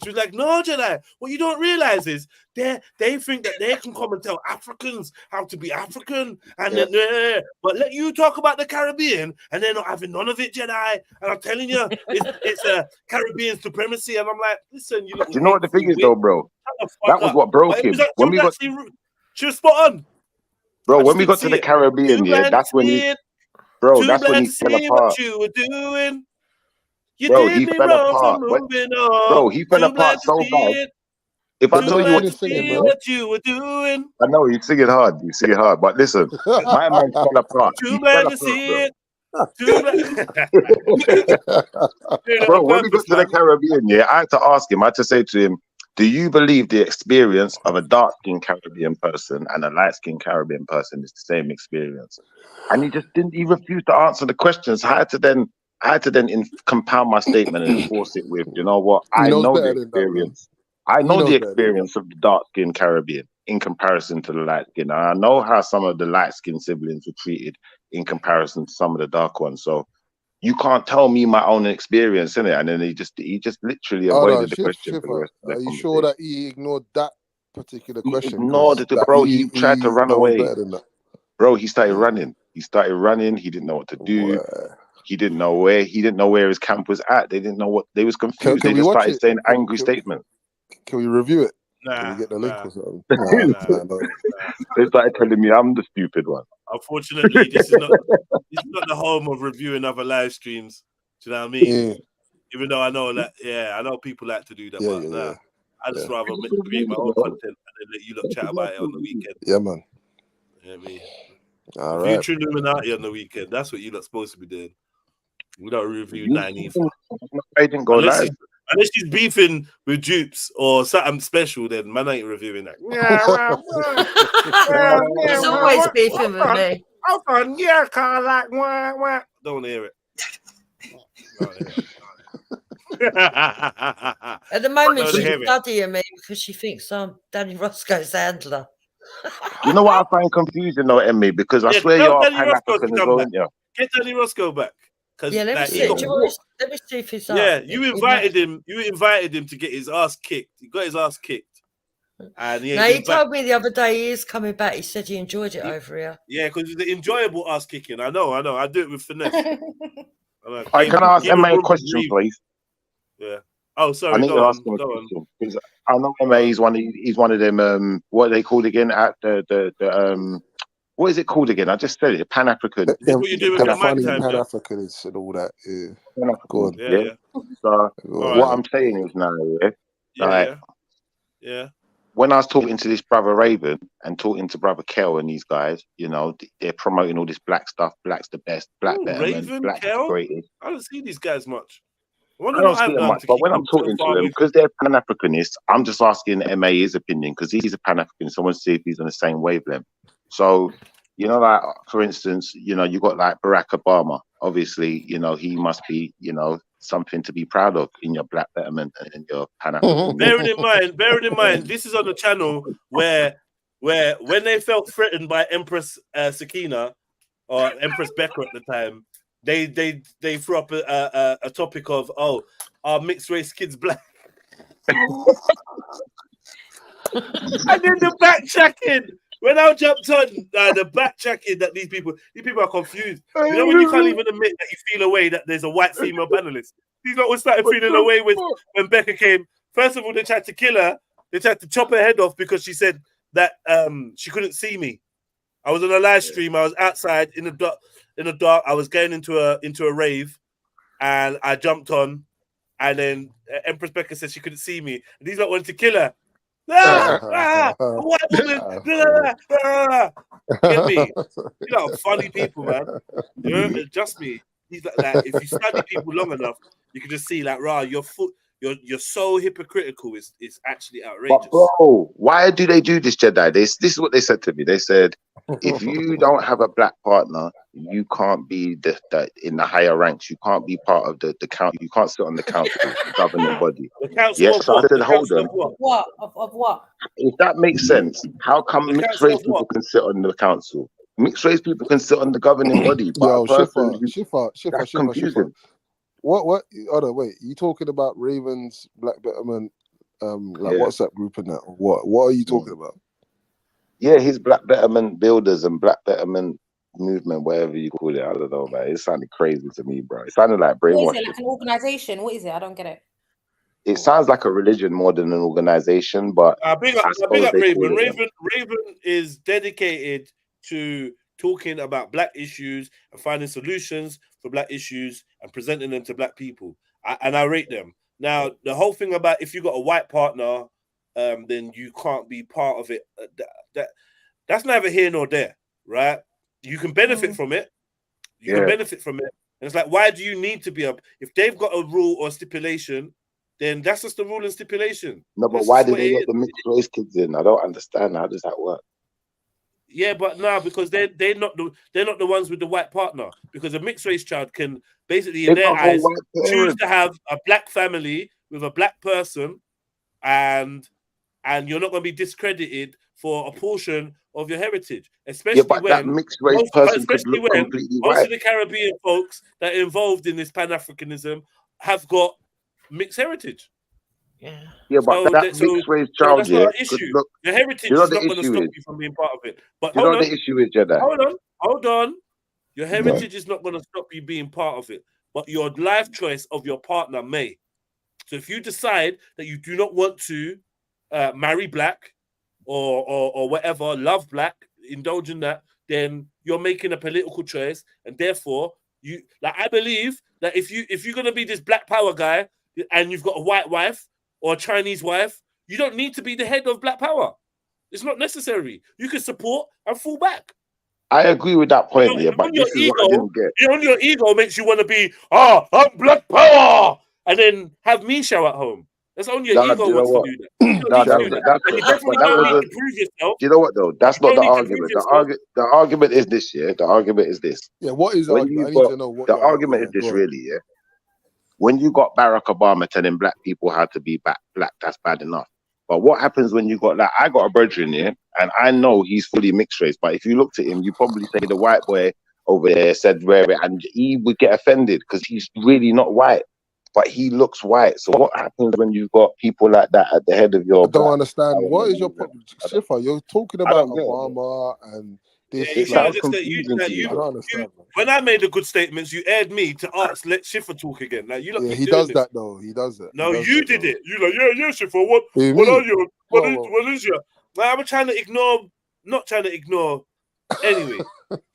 She was like, no, Jedi, what you don't realize is they think that they can come and tell Africans how to be African. And then, but let you talk about the Caribbean and they're not having none of it, Jedi. And I'm telling you, it's a Caribbean supremacy. And I'm like, listen, do you know what the thing is though, bro? That was what broke him. When we got, she was spot on. bro, when we got to the Caribbean, yeah, that's when he, bro, that's when he fell apart. What you were doing. You bro, did he me fell wrong apart. for moving on. Bro, he fell apart so bad. If I tell you what you were doing, I know you sing it hard. You sing it hard, but listen, my man fell apart. Too glad to see it. Bro, when we got to the Caribbean, yeah, I had to ask him. I had to say to him, "Do you believe the experience of a dark-skinned Caribbean person and a light-skinned Caribbean person is the same experience?" And he just didn't. He refused to answer the questions. I had to then compound my statement and enforce it with, you know what? I know the experience. I know the experience of the dark-skinned Caribbean in comparison to the light-skinned. I know how some of the light-skinned siblings were treated in comparison to some of the dark ones. So you can't tell me my own experience, innit? And then he just literally avoided the question for the rest of the Are you sure that he ignored that particular question? He ignored it, bro. He tried to run away. Bro, he started running. He started running. He didn't know what to do. He didn't know where. He didn't know where his camp was at. They didn't know what. They was confused. They just started saying angry statements. Can we review it? Nah, can we get the link or something? They started telling me I'm the stupid one. Unfortunately, this is not the home of reviewing other live streams. Do you know what I mean? Yeah. Even though I know that, I know people like to do that, but I just rather create my own content and then let you lot chat about it on the weekend. Yeah, man. You know what I mean? All Review right. Trilluminati on the weekend. That's what you're not supposed to be doing. We don't review 9 I didn't go live. Unless she's beefing with dupes or something special, then man ain't reviewing that. He's always beefing with me. Don't want to hear it. At the moment, she's studying me because she thinks I'm Danny Roscoe's handler. You know what I find confusing though, Emmy, because I swear you're Pan-African as well, aren't you? Get Danny Roscoe back. Yeah, let me see. Let me see if he's up. Yeah, you invited him. You invited him to get his ass kicked. He got his ass kicked. And he told me the other day he is coming back. He said he enjoyed it over here. Yeah, because it's the enjoyable ass kicking. I know. I do it with finesse. I can ask Emma a question, please. Yeah. Oh, sorry. I need to ask him a question because I know Emma. He's one of them. What are they called again? At the what is it called again? I just said it. Pan-African. Is what you do with the mic time? Pan-Africans and all that. Yeah. Go on. Yeah. So what I'm saying is now, yeah. When I was talking to this brother Raven and talking to brother Kel and these guys, you know, they're promoting all this black stuff. Black's the best. Black Raven, Black's Kel? the greatest. I don't see these guys much. I don't see them much, but when I'm talking to them, because they're Pan-Africanists, I'm just asking MA his opinion because he's a Pan-African. Someone see if he's on the same wavelength. So, you know, like for instance, you know, you got like Barack Obama. Obviously, you know, he must be, you know, something to be proud of in your black betterment and in your Pan-African. Bearing in mind, this is on the channel where when they felt threatened by Empress Sakina or Empress Becca at the time, they threw up a topic of are mixed race kids black? And then the backtracking. When I jumped on the backtracking that these people are confused. You know when you can't even admit that you feel away that there's a white female panelist. These lot started feeling away with when Becca came. First of all, they tried to kill her. They tried to chop her head off because she said that she couldn't see me. I was on a live stream. I was outside in the dark. I was going into a rave, and I jumped on, and then Empress Becca said she couldn't see me. And these lot wanted to kill her. A white woman. Get me? You know, funny people, man. You know, just me. He's like, if you study people long enough, you can just see like, you're so hypocritical. It's actually outrageous. But bro, why do they do this, Jedi? This is what they said to me. They said, if you don't have a black partner, you can't be in the higher ranks. You can't be part of the council. You can't sit on the council, the governing body. The council Yes, of so I what? said, The hold council on. of what? What? Of what? If that makes sense, how come The mixed council race of people what? can sit on the council? Mixed race people can sit on the governing body, but Yo, a person Shifa. confusing. What? Hold on, wait. You talking about Ravens Black Betterment, like Yeah. WhatsApp group and that? What are you talking about? Yeah, his Black Betterment builders and Black Betterment movement, whatever you call it. I don't know, man. It sounded crazy to me, bro. It sounded like What is brainwashing. it? Like an organization? What is it? I don't get it. It sounds like a religion more than an organization, but Big I up suppose they call Raven. it Raven is dedicated to talking about black issues and finding solutions for black issues and presenting them to black people. And I rate them. Now, the whole thing about if you got a white partner, then you can't be part of it. That's neither here nor there, right? You can benefit from it. You can benefit from it. And it's like, why do you need to be if they've got a rule or stipulation, then that's just the rule and stipulation. No, but That's why just did what they it let is. the mixed race kids in? I don't understand. How does that work? Yeah, but no, because they're not the ones with the white partner. Because a mixed race child can basically, in They've their got whole eyes, white choose parents. to have a black family with a black person, and you're not going to be discredited for a portion of your heritage, especially Yeah, but that when mixed race person could look completely most white. of the Caribbean folks that are involved in this Pan-Africanism have got mixed heritage. Yeah, but that mixed race child, that's not an could issue. look. Your heritage You know is the not going to issue stop is. you from being part of it. But You know the issue is, Jedi. hold on. Your heritage is not going to stop you being part of it, but your life choice of your partner may. So if you decide that you do not want to marry black or whatever, love black, indulge in that, then you're making a political choice, and therefore I believe that if you're going to be this black power guy and you've got a white wife or a Chinese wife, you don't need to be the head of black power. It's not necessary. You can support and fall back. I agree with that point, but this is what I didn't get. On your ego makes you want to be, I'm black power, and then have me show at home. That's only your ego wants to do that. You don't need to do that. And you definitely don't need to prove yourself. You know what though? That's not the argument. yourself. The argument is this, yeah. The argument is this. Yeah, what is the When argument? I you've need got- to know what the your argument is this, really, yeah. When you got Barack Obama telling black people how to be black, that's bad enough. But what happens when you got I got a brother in here, and I know he's fully mixed race. But if you looked at him, you probably say the white boy over there said wear it, and he would get offended because he's really not white, but he looks white. So what happens when you've got people like that at the head of your? I don't understand. What is your problem, Shifa? You're talking about Obama and this. It sounds confusing to I don't understand. When I made the good statements, you aired me to ask, let Schiffer talk again. Like you Yeah, he does that though. He does that. No, you did it. You like, yeah, Schiffer. What Me? are you? What is you? I'm trying to ignore. Not trying to ignore. Anyway,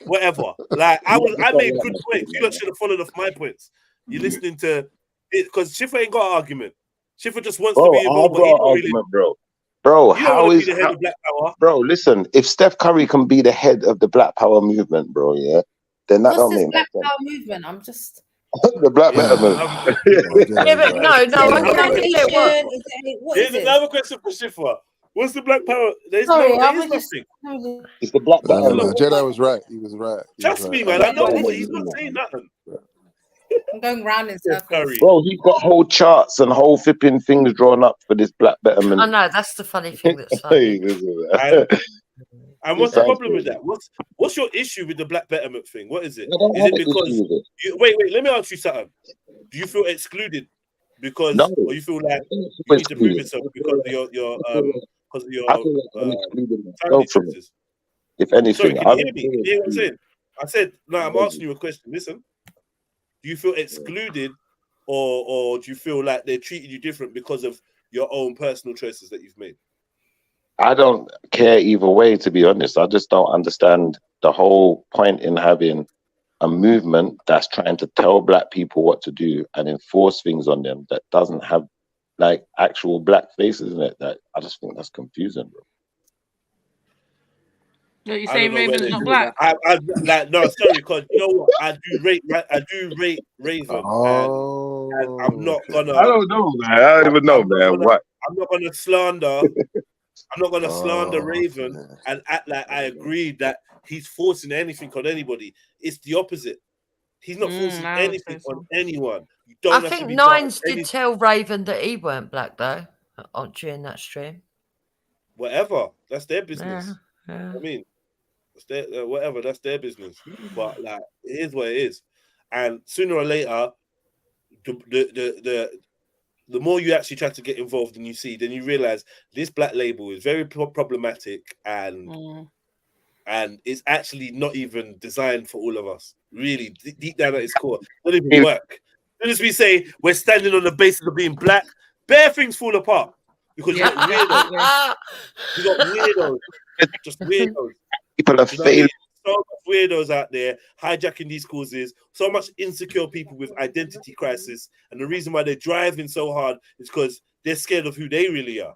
whatever. Like I made good points. You should have followed off my points. You're listening to it because Schiffer ain't got an argument. Schiffer just wants to be involved, but he don't really. Bro, You don't how want to is be the head of Black Power. bro? Listen, if Steph Curry can be the head of the Black Power movement, bro, yeah, then that What's don't this mean Black nothing. Power movement? I'm just. The Black Power movement. Yeah, but no, I can't get what. What Here's is it? another question for Schiffer. What's the Black Power? There is Sorry, there I is was just. nothing. It's the Black No, Power. Jedi was right. He was right. Trust me, man. I know what he's not saying nothing. I'm going round in circles. Bro, he's got whole charts and whole flipping things drawn up for this Black Betterment. I know that's the funny thing that's funny. And what's the problem with that? What's your issue with the Black Betterment thing? What is it? Is it because wait, let me ask you something. Do you feel excluded because or you feel like you need to prove yourself because of your I feel like I'm excluded family myself from it. choices? If anything, Sorry, can you hear me? Can you hear what I'm saying? I said, no, I'm asking you a question. Listen. Do you feel excluded or do you feel like they're treating you different because of your own personal choices that you've made? I don't care either way, to be honest. I just don't understand the whole point in having a movement that's trying to tell black people what to do and enforce things on them that doesn't have like actual black faces in it. That I just think that's confusing, bro. No, you're saying Raven's not black? No, sorry, because you know what? I do rate Raven, and I'm not gonna. I don't know, man. I don't even know, man. What? I'm not gonna slander I'm not gonna slander Raven and act like I agree that he's forcing anything on anybody. It's the opposite. He's not forcing anything on anyone. You don't I have to think be dark. Nines did tell Raven that he weren't black though during that stream. Whatever, that's their business. Yeah. I mean, it's their, whatever, that's their business. But like, it is what it is. And sooner or later, the more you actually try to get involved and you see, then you realize this black label is very problematic and it's actually not even designed for all of us. Really, deep down at its core, it doesn't even work. As soon as we say we're standing on the basis of being black, bare things fall apart because you got weirdos. You got weirdos, just weirdos. People are failing. So much weirdos out there hijacking these causes. So much insecure people with identity crisis, and the reason why they're driving so hard is because they're scared of who they really are.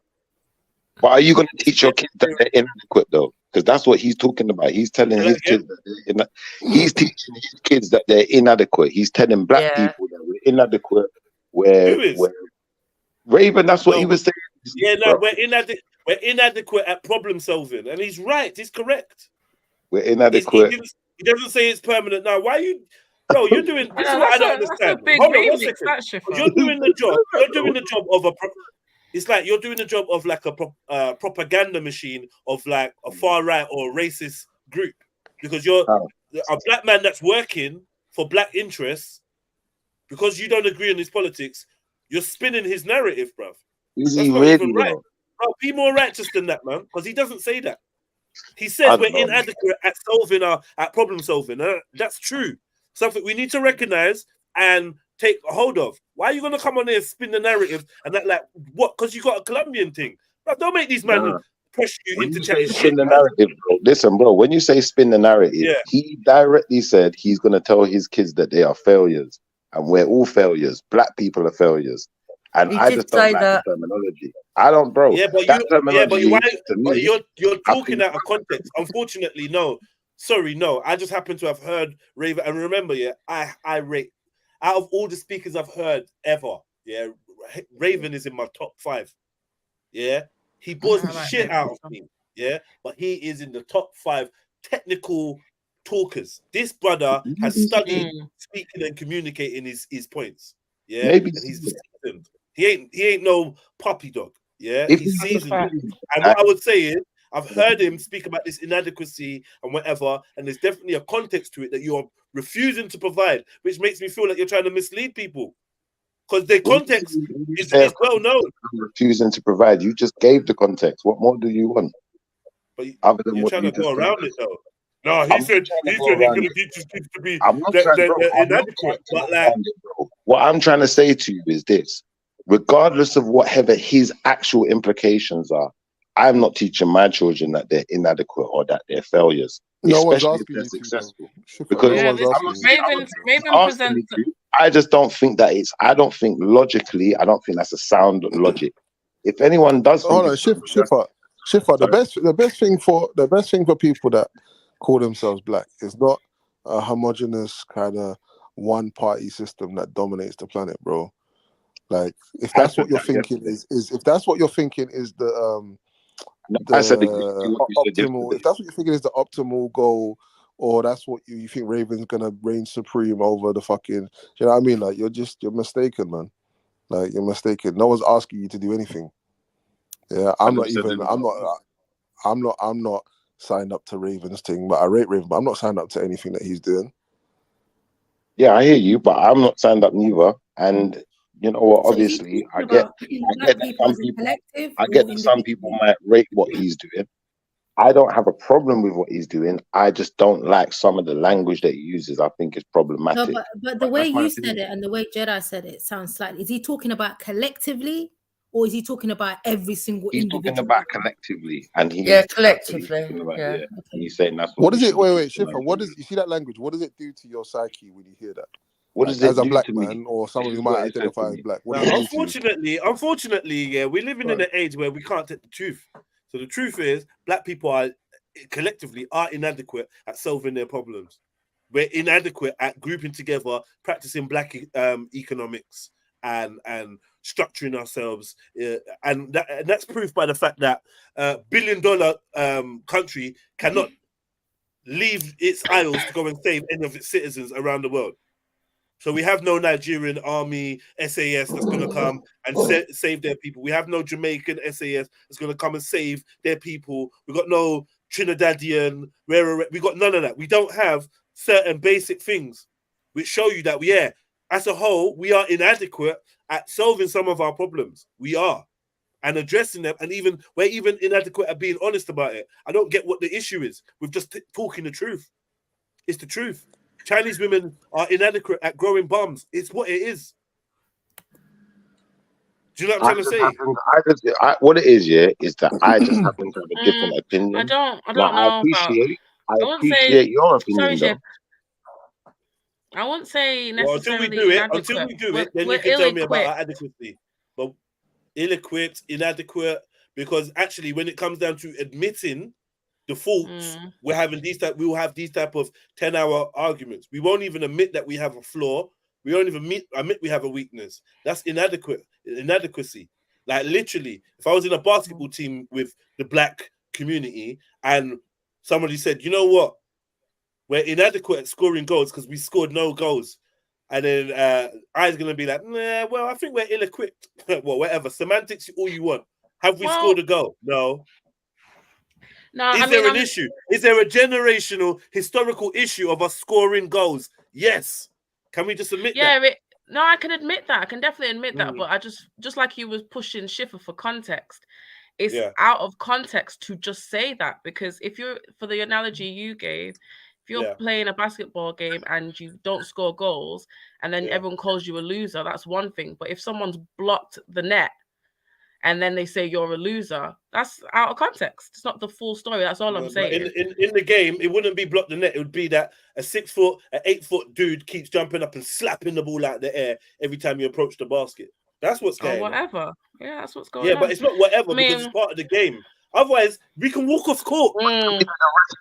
But are you going to teach your kids that they're inadequate though? Because that's what he's talking about. He's telling his kids that he's teaching his kids that they're inadequate. He's telling black people that we're inadequate. Where Raven, that's what he was saying. Yeah, no, we're inadequate at problem solving, and he's right. He's correct. We're inadequate. He doesn't say it's permanent now. Why are you? No, you're doing. This is what I don't understand. Hold on 1 second. You're doing the job. You're doing the job of a. It's like you're doing the job of like a propaganda machine of like a far right or racist group because you're a black man that's working for black interests. Because you don't agree on his politics, you're spinning his narrative, bruv. Is That's he not really even right. Bro, be more righteous than that, man. Because he doesn't say that. He says we're inadequate at solving at problem solving. That's true. Something we need to recognize and take hold of. Why are you gonna come on here and spin the narrative and that like what? Because you got a Colombian thing. Bro, don't make these men push you into chatting shit. Spin the narrative, bro. Listen, bro. When you say spin the narrative, he directly said he's gonna tell his kids that they are failures, and we're all failures. Black people are failures. And I just don't like the terminology. I don't, bro. Yeah, but you're talking out of context. Unfortunately, no. Sorry, no. I just happen to have heard Raven, and remember, I rate out of all the speakers I've heard ever. Yeah, Raven is in my top 5. Yeah, he bores the shit out of me. Yeah, but he is in the top 5 technical talkers. This brother has studied speaking and communicating his points. Yeah, maybe and he's seasoned. He ain't no puppy dog. Yeah, he's seasoned. And what I would say is, I've heard him speak about this inadequacy and whatever, and there's definitely a context to it that you're refusing to provide, which makes me feel like you're trying to mislead people. Because the context is well known. I'm refusing to provide. You just gave the context. What more do you want? But other than you're what trying you to go just around said. it though. No, he said he's going to teach his kids to be inadequate. But like, what I'm trying to say to you is this: regardless of whatever his actual implications are, I'm not teaching my children that they're inadequate or that they're failures, no one's especially if asking they're you successful. To, Because Raven presents. I just don't think that it's. I don't think logically. I don't think that's a sound logic. If anyone does, hold on, Schiffer. The best thing for people that call themselves black is not a homogenous kind of one party system that dominates the planet, bro. Like if that's what you're thinking is if that's what you're thinking is the optimal, if that's what you're thinking is the optimal goal, or that's what you think Raven's gonna reign supreme over the fucking, you know what I mean? Like you're mistaken, man. Like you're mistaken. No one's asking you to do anything. Yeah, I'm not signed up to Raven's thing, but I rate Raven, but I'm not signed up to anything that he's doing. Yeah, I hear you, but I'm not signed up neither. And you know what? Obviously, I get that some people might rate what he's doing. I don't have a problem with what he's doing. I just don't like some of the language that he uses. I think it's problematic. No, but the way you said it and the way Jedi said it sounds slightly. Is he talking about collectively, or is he talking about every single individual? He's talking about collectively, and collectively. And he's saying that's what is it? Wait, Schiffer. What does you see that language? What does it do to your psyche when you hear that? What does it as a do black to man me? or someone who might identify as black? What Unfortunately, yeah, we're living in an age where we can't take the truth. So the truth is, black people are collectively inadequate at solving their problems. We're inadequate at grouping together, practicing black economics and structuring ourselves, and that's proof by the fact that billion-dollar country cannot leave its isles to go and save any of its citizens around the world. So we have no Nigerian army SAS that's going to come and save their people. We have no Jamaican SAS that's going to come and save their people. We got no Trinidadian, we got none of that. We don't have certain basic things which show you that as a whole, we are inadequate at solving some of our problems. We are. And addressing them, and we're even inadequate at being honest about it. I don't get what the issue is with just talking the truth. It's the truth. Chinese women are inadequate at growing bums. It's what it is. Do you know what I'm trying to say? What it is, is that I just happen to have a different opinion. I don't But know. I appreciate your opinion, Sorry, though. Chef. I won't say Well, necessarily until we do it, then you can tell me about our adequacy. But ill-equipped, inadequate, because actually, when it comes down to admitting the faults, we will have these type of 10-hour arguments. We won't even admit that we have a flaw. We won't even admit we have a weakness. That's inadequacy. Like literally, if I was in a basketball team with the black community and somebody said, you know what, we're inadequate at scoring goals because we scored no goals. And then I was going to be like, nah, well, I think we're ill-equipped. Well, whatever. Semantics, all you want. Have we scored a goal? No. No. Is there an issue? Is there a generational, historical issue of us scoring goals? Yes. Can we just admit that? No, I can admit that. I can definitely admit that. But I just like you was pushing Schiffer for context. It's out of context to just say that, because if you're, for the analogy you gave, if you're playing a basketball game and you don't score goals and then everyone calls you a loser, that's one thing. But if someone's blocked the net and then they say you're a loser, that's out of context. It's not the full story. That's all I'm saying. In the game, it wouldn't be block the net. It would be that a 6 foot, an 8 foot dude keeps jumping up and slapping the ball out of the air every time you approach the basket. That's what's going on. Whatever. Yeah, that's what's going on. Yeah, but it's not whatever because it's part of the game. Otherwise, we can walk off court.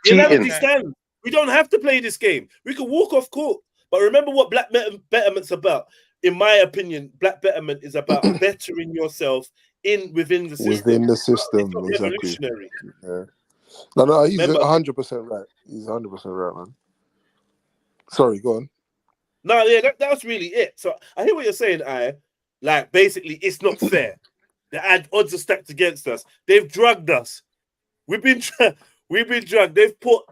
Reality stands. We don't have to play this game. We can walk off court. But remember what black betterment's about. In my opinion, black betterment is about bettering yourself within the system. Within the system, it's not exactly. Revolutionary. Yeah. No, he's 100% right. He's 100% right, man. Sorry, go on. No, yeah, that's really it. So I hear what you're saying, like basically it's not fair. The odds are stacked against us. They've drugged us. We've been drugged. They've put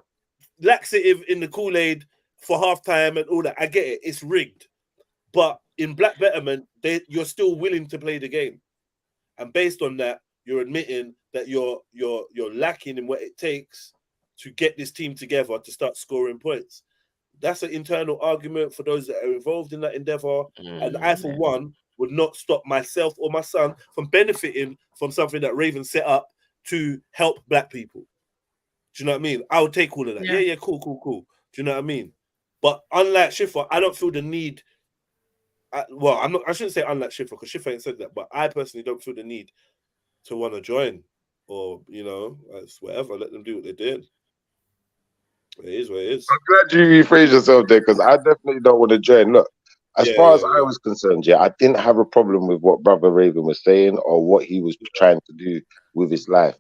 laxative in the Kool-Aid for halftime and all that. I get it. It's rigged. But in black betterment, you're still willing to play the game. And based on that, you're admitting that you're lacking in what it takes to get this team together to start scoring points. That's an internal argument for those that are involved in that endeavor. And I, for one, would not stop myself or my son from benefiting from something that Raven set up to help black people. Do you know what I mean? I would take all of that. Yeah, cool. Do you know what I mean? But unlike Schiffer, I don't feel the need. I shouldn't say unlike Schiffer because Schiffer ain't said that, but I personally don't feel the need to want to join or, it's whatever. Let them do what they did. It is what it is. I'm glad you rephrased yourself there because I definitely don't want to join. Look, as far as I was concerned, I didn't have a problem with what Brother Raven was saying or what he was trying to do with his life.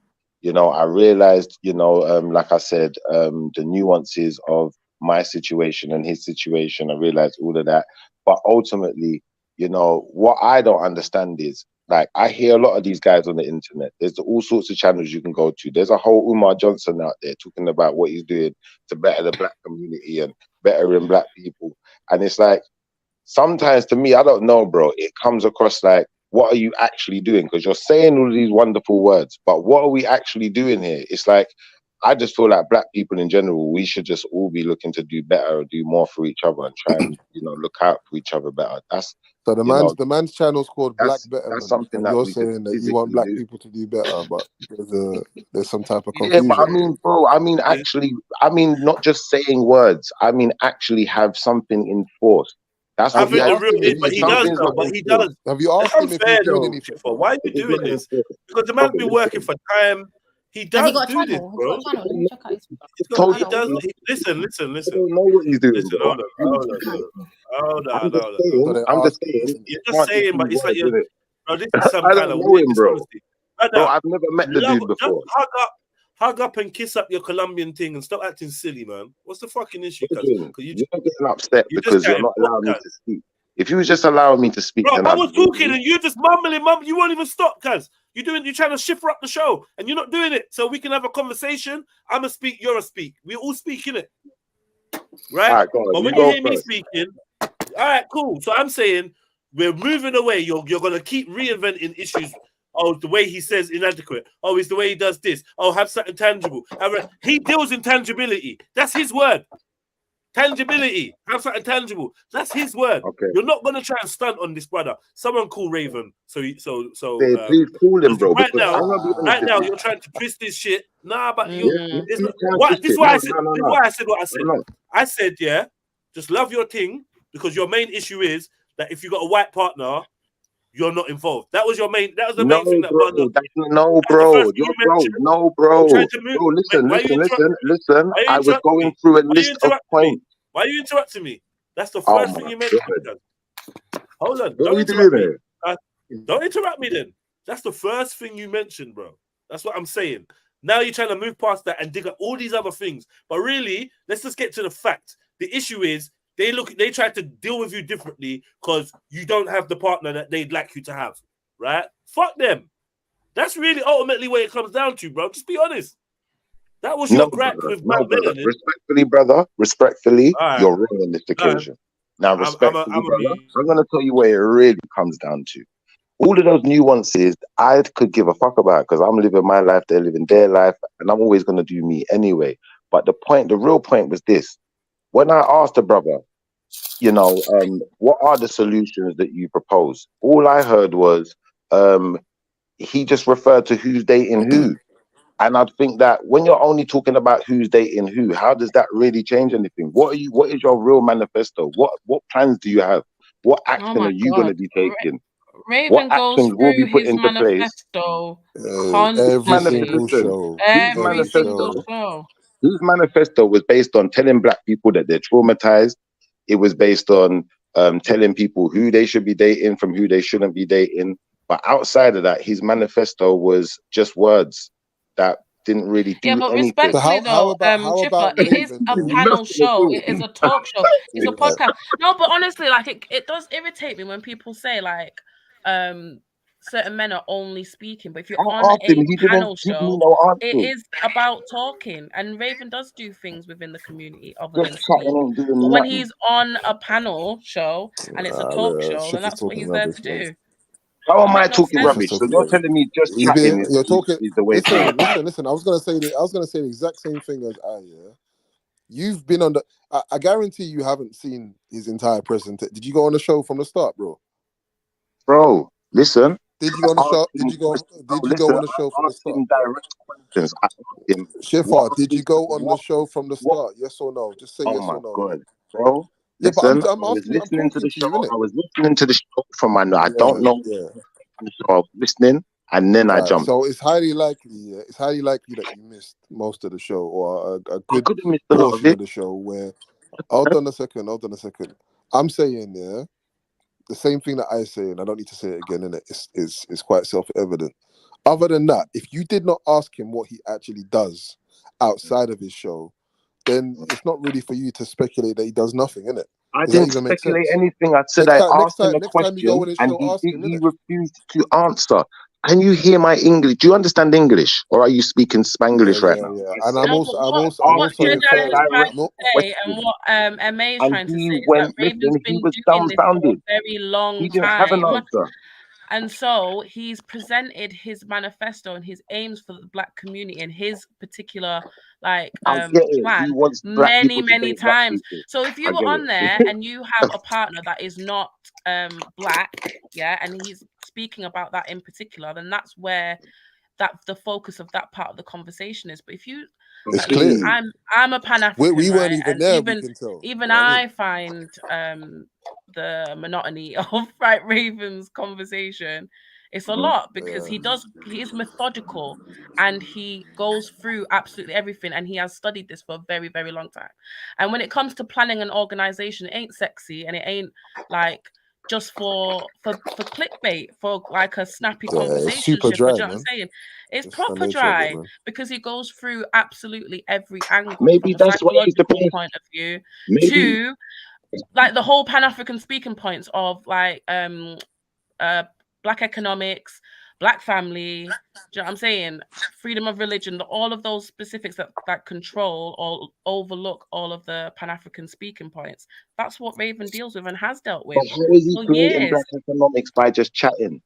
I realized, like I said, the nuances of my situation and his situation. I realized all of that. But ultimately, what I don't understand is, like, I hear a lot of these guys on the internet. There's all sorts of channels you can go to. There's a whole Umar Johnson out there talking about what he's doing to better the black community and bettering black people. And it's like, sometimes to me, I don't know, bro, it comes across like, what are you actually doing? Because you're saying all these wonderful words, but what are we actually doing here? It's like, I just feel like black people in general, we should just all be looking to do better or do more for each other and try and, look out for each other better. That's so the man's channel's called Black Betterment. That's something and that you're saying that you want black people to do better, but there's some type of confusion. Yeah, but I mean, bro, not just saying words. I mean, actually have something enforced. That's what he does. Have you asked him if he's doing anything? Why are you doing this? Because the man's been working for time. He Has he does got a do this, channel? Has he bro. got a channel? Let me check out his He does. Listen. I don't know what he's doing, Listen, bro. hold on. I'm just saying. You're just saying, but it's like you're, it. bro, this is some I kind don't of know weird him, bro. dishonesty. Bro, I've never met the dude before. Just hug up and kiss up your Colombian thing and stop acting silly, man. What's the fucking issue? You're getting upset because you're not allowing me to speak. If you was just allowing me to speak, Bro, then I I'd was talking and you just mumbling. You won't even stop, cuz. You're trying to shifter up the show and you're not doing it so we can have a conversation. I'm a speak, you're a speak. We're all speaking it. Right? All right, go on, but when you hear me speaking, all right, cool. So I'm saying we're moving away. You're going to keep reinventing issues. Oh, the way he says inadequate. Oh, it's the way he does this. Oh, have something tangible. He deals in tangibility. That's his word. Tangibility. Have something tangible. That's his word. Okay. You're not going to try and stunt on this brother. Someone call Raven. Please call him, bro. Right now, you're trying to twist this shit. Nah, but this is why I said what I said. I said, yeah, just love your thing because your main issue is that if you got a white partner, you're not involved. That was the main thing that bothered me. No, bro. Listen. I was going through a list of points. Why are you interrupting me? That's the first thing you mentioned. Hold on. What are you doing there? Don't interrupt me then. That's the first thing you mentioned, bro. That's what I'm saying. Now you're trying to move past that and dig up all these other things. But really, let's just get to the fact. The issue is they try to deal with you differently because you don't have the partner that they'd like you to have. Right? Fuck them. That's really ultimately what it comes down to, bro. Just be honest. That was your gripe with Matt Mellon. Respectfully, you're wrong on this occasion. Now, respectfully, brother, I'm going to tell you where it really comes down to. All of those nuances, I could give a fuck about because I'm living my life, they're living their life, and I'm always going to do me anyway. But the real point was this. When I asked the brother, what are the solutions that you propose? All I heard was he just referred to who's dating who. And I'd think that when you're only talking about who's dating who, how does that really change anything? What is your real manifesto? What plans do you have? What action are you going to be taking? Raven goes through his manifesto constantly. Every single show. His manifesto was based on telling black people that they're traumatized. It was based on telling people who they should be dating from who they shouldn't be dating. But outside of that, his manifesto was just words that didn't really do but anything. respectfully though, Chipper, it is a panel show. It is a talk show. It's a podcast. No, but honestly, like it does irritate me when people say like certain men are only speaking, but if you're on a panel show, it is about talking. And Raven does do things within the community other than speak. But when he's on a panel show and it's a talk show, then that's what he's there to do. How am I talking rubbish? So you're telling me just chatting you're talking. is the way to Listen. I was gonna say the exact same thing as You've been on the. I guarantee you haven't seen his entire presentation. Did you go on the show from the start, bro? Bro, listen. Did you go on the show? Did you go on the show from the start? Direct questions. Shifa, did you go on the show from the start? Yes or no? Just say yes or no. Oh my god, bro. Yeah, listen, but I'm I was asking. listening to the show. I was listening to the show from my. I don't know. Yeah. So I was listening, and then I jumped. So it's highly likely. Yeah, it's highly likely that you missed most of the show, or a good portion of the show. Where, hold on a second. I'm saying, the same thing that I say, and I don't need to say it again. And it's quite self-evident. Other than that, if you did not ask him what he actually does outside of his show, then it's not really for you to speculate that he does nothing, innit? I didn't speculate anything. I said I asked him a question and he refused to answer. Can you hear my English? Do you understand English, or are you speaking Spanglish right now? Yeah. And I'm also what Jedi is trying to say, and what MA is trying to say is that Raven's been doing this for a very long time. He didn't have an answer. And so he's presented his manifesto and his aims for the black community and his particular plan many times. So if you were on there and you have a partner that is not black, and he's speaking about that in particular, then that's where the focus of that part of the conversation is. But if you it's clear. I'm a Pan-African, we weren't even there. Even I find the monotony of Raven's conversation It's a lot because he is methodical and he goes through absolutely everything, and he has studied this for a very, very long time. And when it comes to planning an organization, it ain't sexy, and it ain't like just for clickbait, for like a snappy It's conversation. super dry, You know what I'm man. saying? It's It's the proper nature of it, dry man. because he goes through absolutely every angle, Maybe from a that's why he's the psychological best. point of view Maybe to like the whole Pan-African speaking points of like Black economics, Black family. Do you know what I'm saying? Freedom of religion, all of those specifics that control or overlook all of the Pan-African speaking points. That's what Raven deals with and has dealt with But how is he for creating years. black economics by just chatting?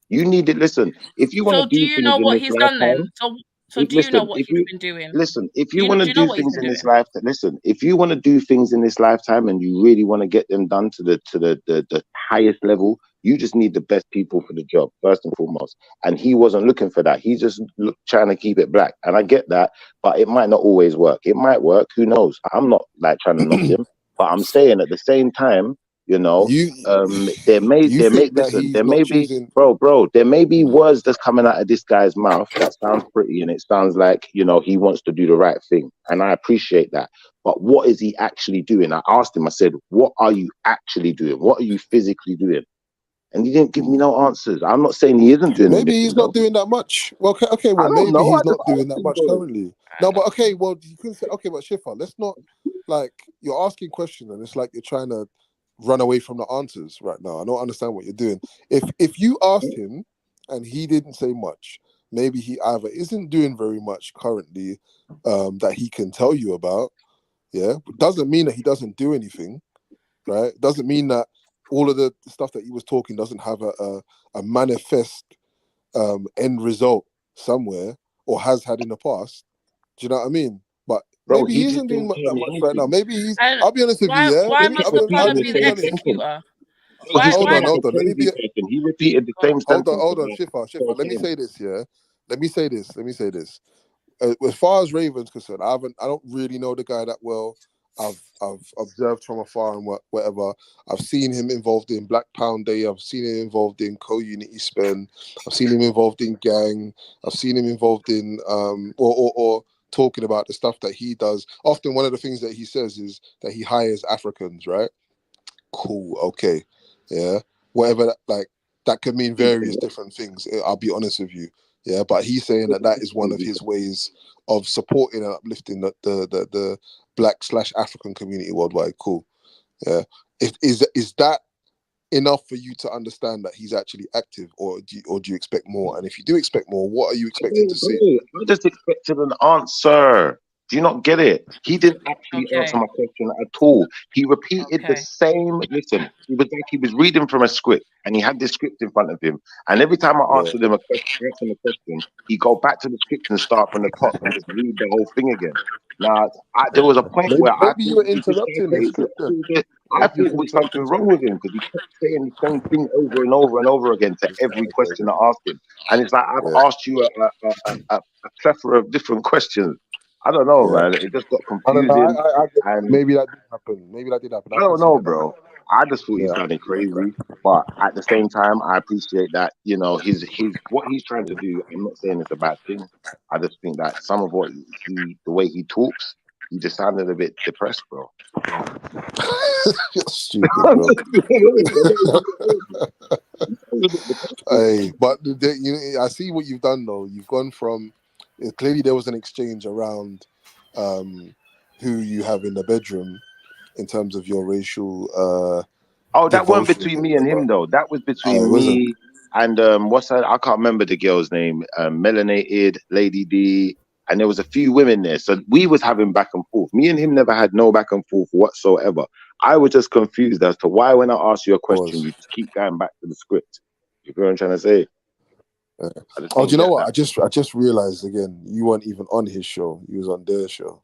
You need it. Listen, if you want So to do do you things know in what this he's done then? lifetime, So do you know what he's been doing? listen, if Do you want to you know do what he's things been in this doing? lifetime, listen, if you want to do things in this lifetime and you really want to get them done to the highest level, you just need the best people for the job, first and foremost. And he wasn't looking for that. He's just trying to keep it black. And I get that, but it might not always work. It might work. Who knows? I'm not like trying to knock him, but I'm saying at the same time, you know, there may think that listen, he's there not may be choosing? bro, there may be words that's coming out of this guy's mouth that sounds pretty and it sounds like, you know, he wants to do the right thing. And I appreciate that. But what is he actually doing? I asked him, I said, what are you actually doing? What are you physically doing? And he didn't give me no answers. I'm not saying he isn't doing Maybe anything. he's not doing that much. Well, okay, I well, don't maybe know. he's I not just doing asked that him much though. currently. No, but okay, well, you can say, okay, but Shifa, let's not, like, you're asking questions and it's like you're trying to run away from the answers right now. I don't understand what you're doing. If you asked him and he didn't say much, maybe he either isn't doing very much currently that he can tell you about. Yeah, doesn't mean that he doesn't do anything, right? Doesn't mean that all of the stuff that he was talking doesn't have a manifest end result somewhere or has had in the past. Do you know what I mean? But Bro, maybe he he just isn't doing don't tell that me much right now. anything. Maybe he's. And I'll be honest with you. Yeah, why let me. must I'll the be, fella let me be be the honest. executor? No, he Hold spoke on, like a hold on. Let me crazy be. person. He repeated the same Hold on, sentence hold on, about Shifa. Let me saying, say this. Yeah, let me say this. Let me say this. As far as Raven's concerned, I don't really know the guy that well. I've observed from afar and whatever. I've seen him involved in Black Pound Day. I've seen him involved in Co-Unity Spend. I've seen him involved in gang. I've seen him involved in or talking about the stuff that he does. Often one of the things that he says is that he hires Africans, right? Cool, okay. Yeah. Whatever that could mean various different things. I'll be honest with you. Yeah, but he's saying that is one of his ways of supporting and uplifting the Black/African community worldwide. Cool. Yeah. Is that enough for you to understand that he's actually active, or do you expect more? And if you do expect more, what are you expecting to see? I just expected an answer. Do you not get it? He didn't actually answer my question at all. He repeated the same. Listen, it was like he was reading from a script, and he had this script in front of him. And every time I answered him a question, he go back to the script and start from the top and just read the whole thing again. Now, there was a point where I Maybe you thought were this guy interrupting the crazy. script then. I thought there was something wrong with him because he kept saying the same thing over and over and over again to every question I asked him. And it's like I've asked you a plethora of different questions. I don't know, man. It just got I don't know. confusing, and Maybe that did happen. Maybe that did happen. I don't know, bro. I just thought he Yeah. sounded crazy, but at the same time, I appreciate that. You know, his what he's trying to do. I'm not saying it's a bad thing. I just think that some of what the way he talks, he just sounded a bit depressed, bro. You're stupid, bro. Hey, but I see what you've done though. You've gone from clearly there was an exchange around who you have in the bedroom in terms of your racial Oh, that wasn't devotion. between me and him though. That was Oh, between it wasn't. me and what's that? I can't remember the girl's name. Melanated, Lady D, and there was a few women there. So we was having back and forth. Me and him never had no back and forth whatsoever. I was just confused as to why when I ask you a question, you just keep going back to the script. You know what I'm trying to say? Oh, do you know what? I just realized again, you weren't even on his show. You was on their show.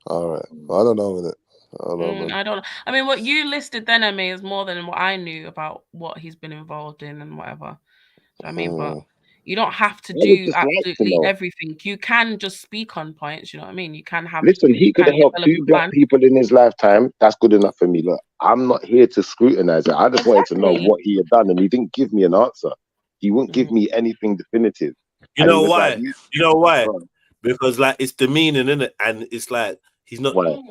All right. Well, I don't know with it. I don't know, man. I don't. I mean, what you listed then, Amy, is more than what I knew about what he's been involved in and whatever. I mean, but you don't have to do absolutely everything. You can just speak on points. You know what I mean? You can have. Listen, he could have helped 2 black people in his lifetime. That's good enough for me. Look, I'm not here to scrutinize it. I just wanted to know what he had done, and he didn't give me an answer. He wouldn't give me anything definitive. You And he know was why? like, You know why? Because like it's demeaning, isn't it? And it's like he's not. Why?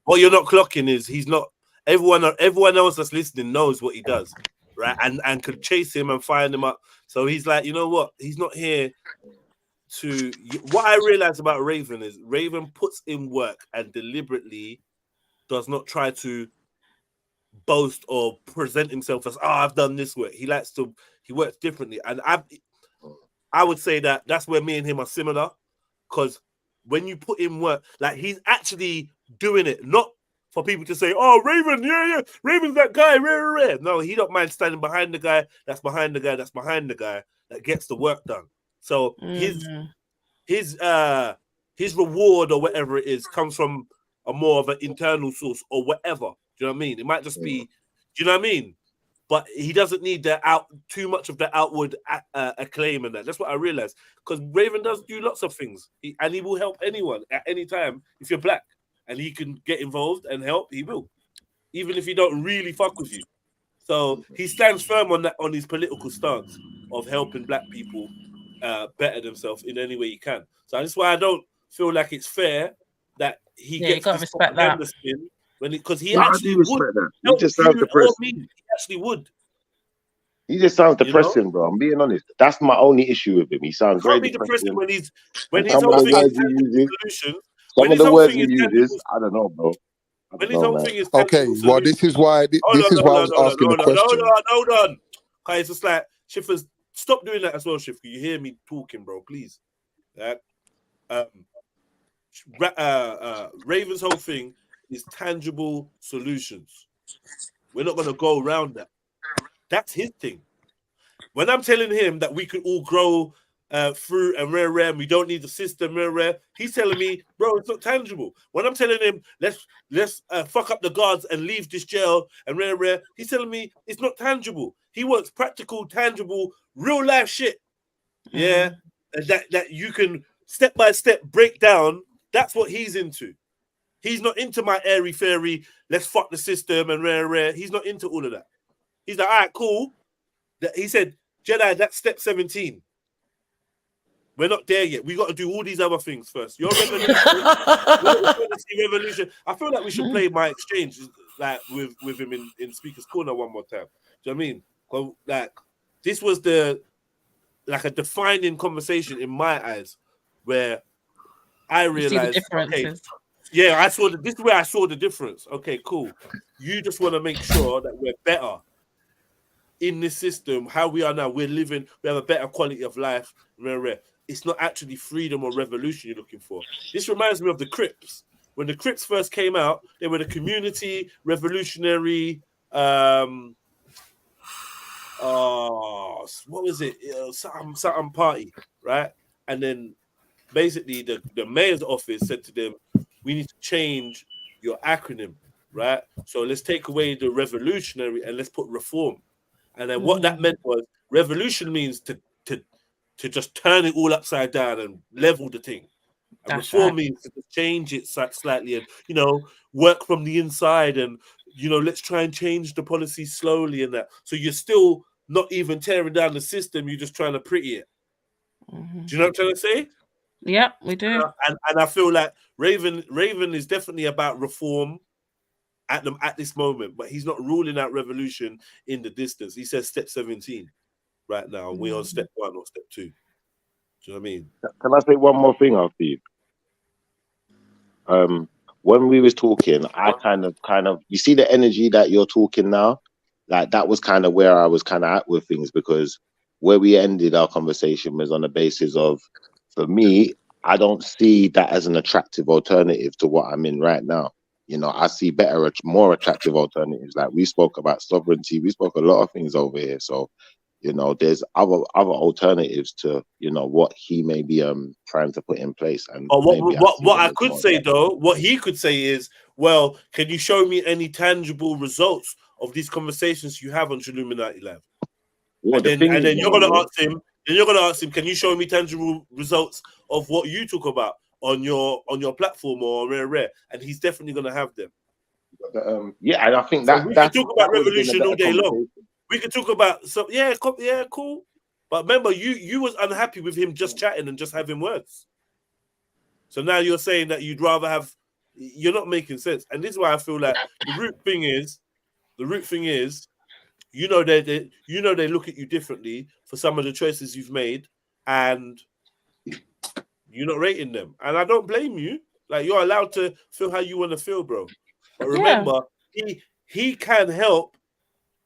What you're not clocking is he's not. Everyone else that's listening knows what he does, right? And could chase him and find him up. So he's like, you know what? He's not here to. What I realize about Raven is Raven puts in work and deliberately does not try to boast or present himself as, oh, I've done this work. He works differently. And I would say that that's where me and him are similar, because when you put in work, like he's actually doing it, not for people to say, oh, Raven, yeah, Raven's that guy, rare. No, he don't mind standing behind the guy, that's behind the guy, that's behind the guy, that gets the work done. So his reward or whatever it is comes from a more of an internal source or whatever. Do you know what I mean? It might just be, do you know what I mean? But he doesn't need too much of the outward acclaim and that. That's what I realized. Because Raven does do lots of things, and he will help anyone at any time if you're black, and he can get involved and help. He will, even if he don't really fuck with you. So he stands firm on his political stance of helping black people better themselves in any way he can. So that's why I don't feel like it's fair that he gets this propaganda spin. Because he actually would. He just sounds depressing. He actually would. He just sounds depressing, bro. I'm being honest. That's my only issue with him. He sounds very depressing. When his whole thing is solution. Some of the words he uses, I don't know, bro. When his whole thing is okay. Well, this is why I was asking the question. Hold on. Okay, it's just like Shiffers. Stop doing that as well, Shiffer. You hear me talking, bro? Please. Raven's whole thing is tangible solutions. We're not going to go around that. That's his thing. When I'm telling him that we could all grow fruit and rare, and we don't need the system, rare, he's telling me, bro, it's not tangible. When I'm telling him, let's fuck up the guards and leave this jail and rare, he's telling me it's not tangible. He wants practical, tangible, real life shit. Yeah, that you can step by step break down. That's what he's into. He's not into my airy fairy, let's fuck the system and rare. He's not into all of that. He's like, all right, cool. He said, Jedi, that's step 17. We're not there yet. We got to do all these other things first. Your revolution. Revolution. I feel like we should play my exchange like with him in Speaker's Corner one more time. Do you know what I mean? Well, like this was a defining conversation in my eyes where I realized, okay, yeah, this is where I saw the difference. Okay, cool. You just want to make sure that we're better in this system, how we are now. We're living, we have a better quality of life. It's not actually freedom or revolution you're looking for. This reminds me of the Crips. When the Crips first came out, they were the community revolutionary. What was it? Something party, right? And then basically the mayor's office said to them, we need to change your acronym, right? So let's take away the revolutionary and let's put reform. And then what that meant was revolution means to just turn it all upside down and level the thing. And reform means to change it slightly and, work from the inside and, let's try and change the policy slowly and that. So you're still not even tearing down the system, you're just trying to pretty it. Do you know what I'm trying to say? Yeah, we do. And I feel like Raven is definitely about reform at this moment, but he's not ruling out revolution in the distance. He says step 17 right now. We're on step 1 or step 2. Do you know what I mean? Can I say one more thing after you? When we was talking, I kind of you see the energy that you're talking now, like that was kind of where I was kind of at with things, because where we ended our conversation was on the basis of, for me, I don't see that as an attractive alternative to what I'm in right now. I see more attractive alternatives. Like we spoke about sovereignty, we spoke a lot of things over here. So, there's other alternatives to, what he may be trying to put in place. And what I could say though, what he could say is, well, can you show me any tangible results of these conversations you have on Trilluminati Live? And then you're gonna ask him. Then you're gonna ask him, can you show me tangible results of what you talk about on your platform or rare? And he's definitely gonna have them. Yeah, and I think we can talk about revolution all day long. We can talk about cool. But remember, you was unhappy with him just chatting and just having words. So now you're saying that you'd rather have. You're not making sense, and this is why I feel like the root thing is, you know they look at you differently for some of the choices you've made, and you're not rating them. And I don't blame you. Like, you're allowed to feel how you want to feel, bro. But remember, he can help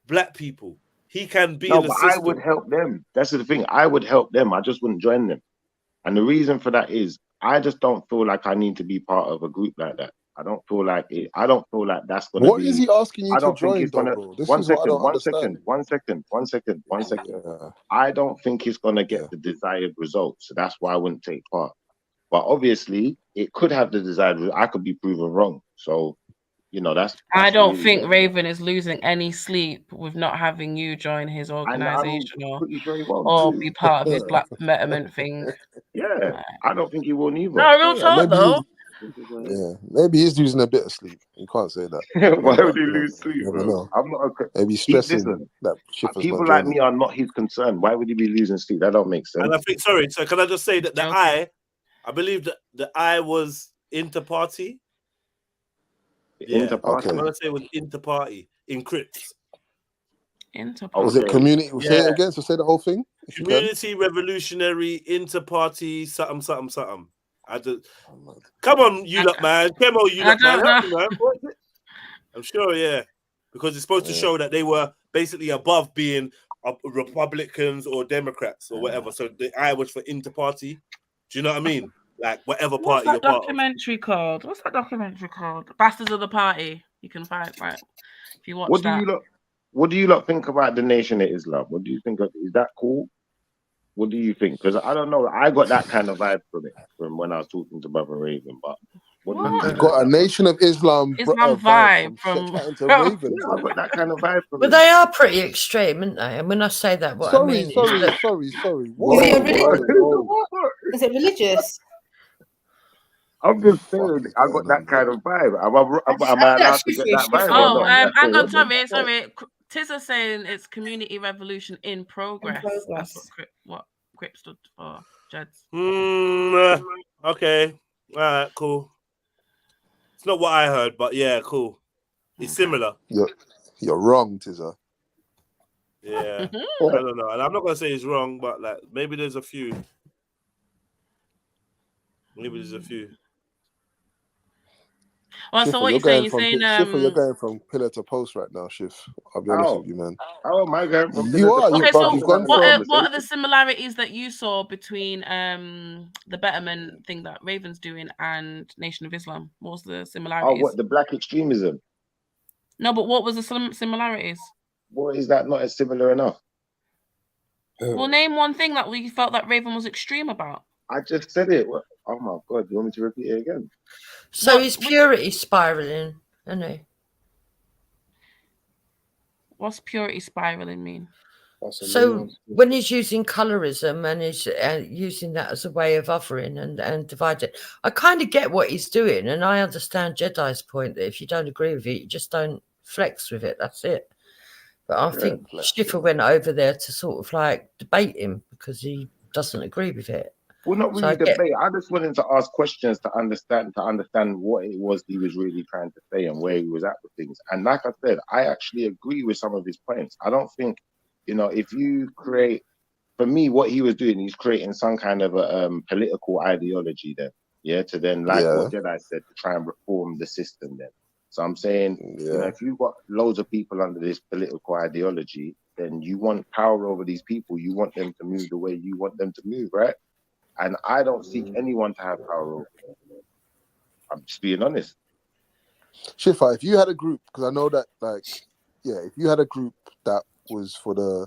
black people. He can be No, in the but system. I would help them. That's the thing. I would help them. I just wouldn't join them. And the reason for that is I just don't feel like I need to be part of a group like that. I don't feel like it. I don't feel like that's gonna What be. is he asking you I to don't think join, it's though, gonna. bro? This One is what I second. don't One understand. second. One second. I don't think it's gonna get the desired results. So that's why I wouldn't take part. But obviously, it could have the desired result. I could be proven wrong. So, you know, that's I don't really think Raven is losing any sleep with not having you join his organization pretty sure he won't. or be part of his black betterment thing. Yeah, I don't think he will neither. No, real talk though. Maybe he's losing a bit of sleep. You can't say that. Why But, would he you know, lose sleep, you never bro? know. I'm not okay. Maybe he's stressing that Schiffer's People not like joining. me are not his concern. Why would he be losing sleep? That don't make sense. And I think, sorry, so can I just say that I believe that the I was inter-party. Yeah, Inter-party. I'm gonna say it was inter-party in Crips. Was it community? Say it again. So say the whole thing. If you can. Community revolutionary inter-party something. I just come on, you lot, man. Come on, you lot, man. Help me, man. What is it? I'm sure, yeah, because it's supposed to show that they were basically above being Republicans or Democrats or whatever. So the I was for inter-party. Do you know what I mean? Like whatever What's party you're that part of. documentary called? What's that documentary called? Bastards of the Party. You can find right if you watch that. What do you lot think about the Nation of Islam? What do you think of? Is that cool? What do you think? Because I don't know. I got that kind of vibe from it from when I was talking to Brother Raven. But what do you He's think? got a Nation of Islam vibe from chatting to from- Raven. Yeah, I got that kind of vibe from But it. they are pretty extreme, aren't they? And when I say that, what I mean is that Sorry. Is it religious? I'm just saying, I got that kind of vibe. Am I allowed to get that vibe or not? hang on, sorry. Tizza saying it's community revolution in progress. That's what Crip stood for, Jeds. Okay. All right, cool. It's not what I heard, but yeah, cool. It's similar. You're wrong, Tizza. Yeah. I don't know. And I'm not gonna say it's wrong, but like maybe there's a few. Well, Schiffer, so what you're saying? You're saying Schiffer, you're going from pillar to post right now, Schiff. I'll be honest with you, man. Oh my God! You are. Okay, So so what are the similarities that you saw between the betterment thing that Raven's doing and Nation of Islam? What was the similarities? Oh, what, the black extremism? No, but what was the similarities? What is that not as similar enough? Well, name one thing that we felt that Raven was extreme about. I just said it. Oh my God! You want me to repeat it again? So is purity spiraling, isn't it? What's purity spiraling mean? So when he's using colorism and he's using that as a way of othering and dividing, I kind of get what he's doing, and I understand Jedi's point that if you don't agree with it, you just don't flex with it. That's it. But I think Schiffer went over there to sort of like debate him because he doesn't agree with it. Well, not really debate. I just wanted to ask questions to understand what it was he was really trying to say and where he was at with things. And like I said, I actually agree with some of his points. I don't think, if you create, for me, what he was doing, he's creating some kind of a political ideology then, to then, like what Jedi said, to try and reform the system then. So I'm saying, if you've got loads of people under this political ideology, then you want power over these people. You want them to move the way you want them to move, right? And I don't seek anyone to have power over them. I'm just being honest. Schiffer, if you had a group, because I know that, if you had a group that was for the